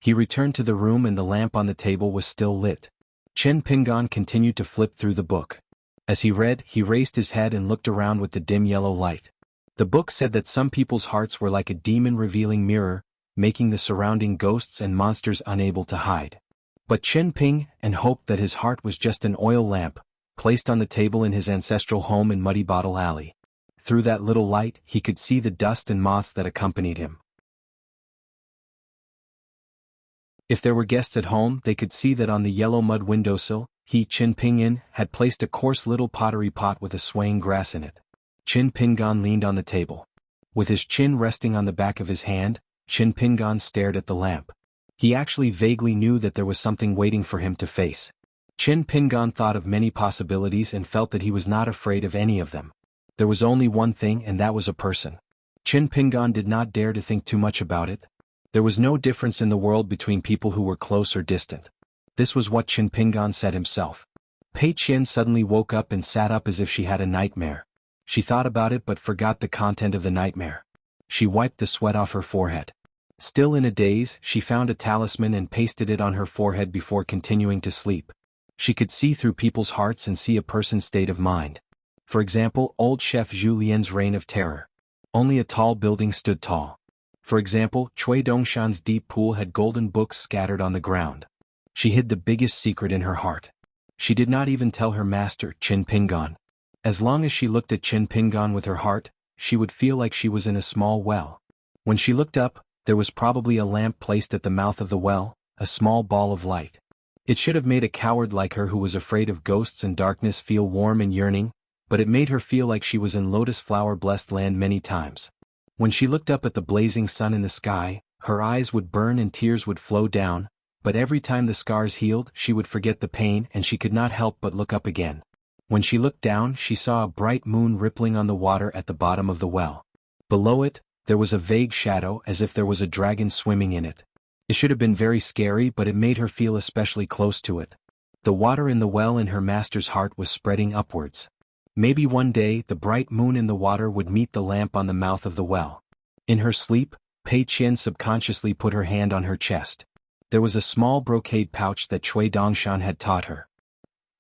He returned to the room and the lamp on the table was still lit. Qin Pingan continued to flip through the book. As he read, he raised his head and looked around with the dim yellow light. The book said that some people's hearts were like a demon-revealing mirror, making the surrounding ghosts and monsters unable to hide. But Qin Ping and hoped that his heart was just an oil lamp, placed on the table in his ancestral home in Muddy Bottle Alley. Through that little light, he could see the dust and moths that accompanied him. If there were guests at home, they could see that on the yellow mud windowsill, he, Qin Pingyan, had placed a coarse little pottery pot with a swaying grass in it. Qin Pingan leaned on the table. With his chin resting on the back of his hand, Qin Pingan stared at the lamp. He actually vaguely knew that there was something waiting for him to face. Qin Pingan thought of many possibilities and felt that he was not afraid of any of them. There was only one thing, and that was a person. Qin Pingan did not dare to think too much about it. There was no difference in the world between people who were close or distant. This was what Qin Pingan said himself. Pei Qian suddenly woke up and sat up as if she had a nightmare. She thought about it but forgot the content of the nightmare. She wiped the sweat off her forehead. Still in a daze, she found a talisman and pasted it on her forehead before continuing to sleep. She could see through people's hearts and see a person's state of mind. For example, old chef Zhu Lian's reign of terror. Only a tall building stood tall. For example, Cui Dongshan's deep pool had golden books scattered on the ground. She hid the biggest secret in her heart. She did not even tell her master, Qin Pingan. As long as she looked at Qin Pingan with her heart, she would feel like she was in a small well. When she looked up, there was probably a lamp placed at the mouth of the well, a small ball of light. It should have made a coward like her who was afraid of ghosts and darkness feel warm and yearning, but it made her feel like she was in lotus flower-blessed land many times. When she looked up at the blazing sun in the sky, her eyes would burn and tears would flow down, but every time the scars healed, she would forget the pain and she could not help but look up again. When she looked down, she saw a bright moon rippling on the water at the bottom of the well. Below it, there was a vague shadow as if there was a dragon swimming in it. It should have been very scary, but it made her feel especially close to it. The water in the well in her master's heart was spreading upwards. Maybe one day the bright moon in the water would meet the lamp on the mouth of the well. In her sleep, Pei Qian subconsciously put her hand on her chest. There was a small brocade pouch that Cui Dongshan had taught her.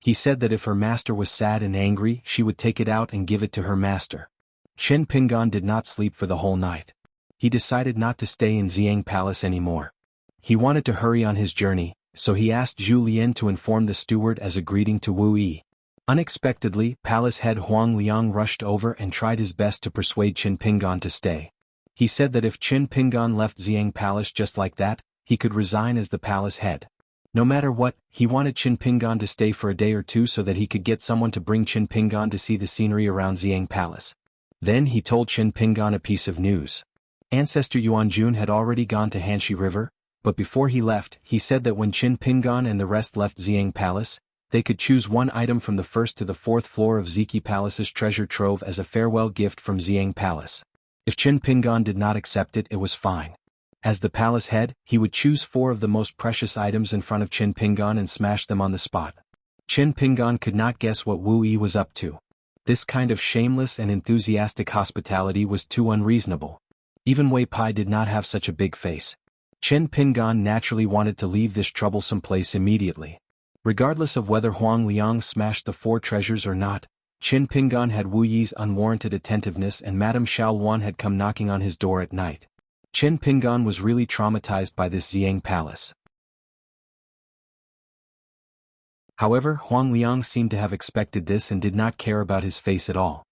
He said that if her master was sad and angry, she would take it out and give it to her master. Chen Pingan did not sleep for the whole night. He decided not to stay in Xiang Palace anymore. He wanted to hurry on his journey, so he asked Zhu Lian to inform the steward as a greeting to Wu Yi. Unexpectedly, palace head Huang Liang rushed over and tried his best to persuade Chen Pingan to stay. He said that if Chen Pingan left Xiang Palace just like that, he could resign as the palace head. No matter what, he wanted Chen Pingan to stay for a day or two so that he could get someone to bring Chen Pingan to see the scenery around Xiang Palace. Then he told Chen Pingan a piece of news. Ancestor Yuanjun had already gone to Hanxi River, but before he left, he said that when Chen Pingan and the rest left Xiang Palace, they could choose one item from the first to the fourth floor of Ziki Palace's treasure trove as a farewell gift from Xiang Palace. If Chen Pingan did not accept it, it was fine. As the palace head, he would choose 4 of the most precious items in front of Chen Pingan and smash them on the spot. Chen Pingan could not guess what Wu Yi was up to. This kind of shameless and enthusiastic hospitality was too unreasonable. Even Wei Pai did not have such a big face. Chen Pingan naturally wanted to leave this troublesome place immediately. Regardless of whether Huang Liang smashed the 4 treasures or not, Chen Pingan had Wu Yi's unwarranted attentiveness and Madame Xiao Wan had come knocking on his door at night. Chen Pingan was really traumatized by this Xiang Palace. However, Huang Liang seemed to have expected this and did not care about his face at all.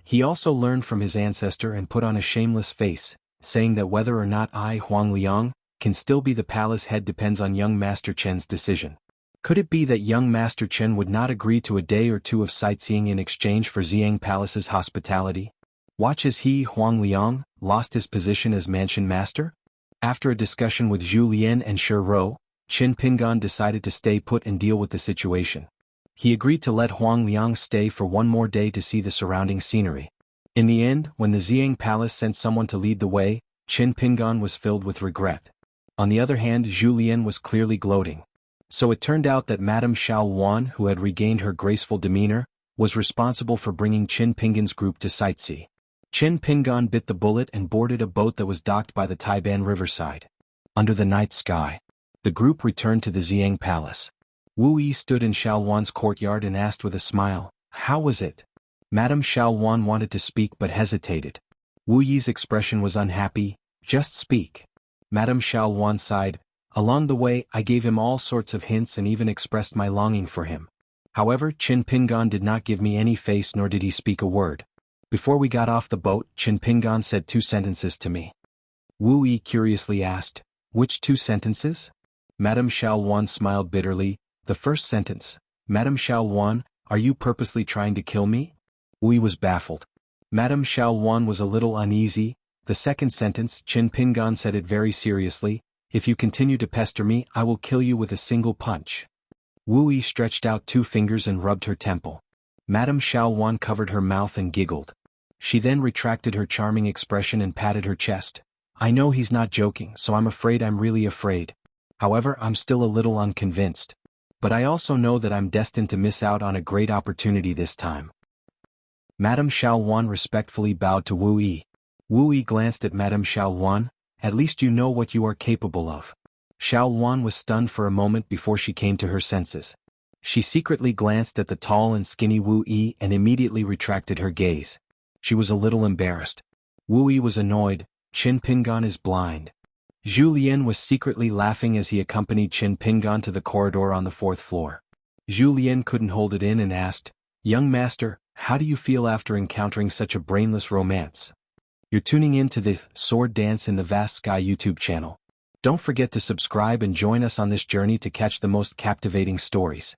He also learned from his ancestor and put on a shameless face, saying that whether or not I, Huang Liang, can still be the palace head depends on young Master Chen's decision. Could it be that young Master Chen would not agree to a day or 2 of sightseeing in exchange for Xiang Palace's hospitality? Watch as he, Huang Liang, lost his position as mansion master? After a discussion with Zhu Lian and Shi Rou, Chen Pingan decided to stay put and deal with the situation. He agreed to let Huang Liang stay for 1 more day to see the surrounding scenery. In the end, when the Xiang Palace sent someone to lead the way, Chen Pingan was filled with regret. On the other hand, Zhu Lian was clearly gloating. So it turned out that Madame Xiao Wan, who had regained her graceful demeanor, was responsible for bringing Chen Pingan's group to sightsee. Chen Pingan bit the bullet and boarded a boat that was docked by the Taiban riverside. Under the night sky, the group returned to the Xiang Palace. Wu Yi stood in Xiao Wan's courtyard and asked with a smile, "How was it?" Madame Xiao Wan wanted to speak but hesitated. Wu Yi's expression was unhappy. "Just speak." Madame Xiao Wan sighed. "Along the way, I gave him all sorts of hints and even expressed my longing for him. However, Chen Pingan did not give me any face nor did he speak a word. Before we got off the boat, Chen Pingan said 2 sentences to me." Wu Yi curiously asked, "Which 2 sentences?" Madame Xiao Wan smiled bitterly. "The first sentence, 'Madame Xiao Wan, are you purposely trying to kill me?'" Wu Yi was baffled. Madame Xiao Wan was a little uneasy. The second sentence, Chen Pingan said it very seriously, "If you continue to pester me, I will kill you with a single punch." Wu Yi stretched out 2 fingers and rubbed her temple. Madame Xiao Wan covered her mouth and giggled. She then retracted her charming expression and patted her chest. "I know he's not joking, so I'm afraid I'm really afraid. However, I'm still a little unconvinced. But I also know that I'm destined to miss out on a great opportunity this time." Madame Xiao Wan respectfully bowed to Wu Yi. Wu Yi glanced at Madame Xiao Wan. "At least you know what you are capable of." Xiao Wan was stunned for a moment before she came to her senses. She secretly glanced at the tall and skinny Wu Yi and immediately retracted her gaze. She was a little embarrassed. Wu Yi was annoyed. Chen Pingan is blind. Zhu Lian was secretly laughing as he accompanied Chen Pingan to the corridor on the 4th floor. Zhu Lian couldn't hold it in and asked, "Young master, how do you feel after encountering such a brainless romance?" You're tuning in to the Sword Dance in the Vast Sky YouTube channel. Don't forget to subscribe and join us on this journey to catch the most captivating stories.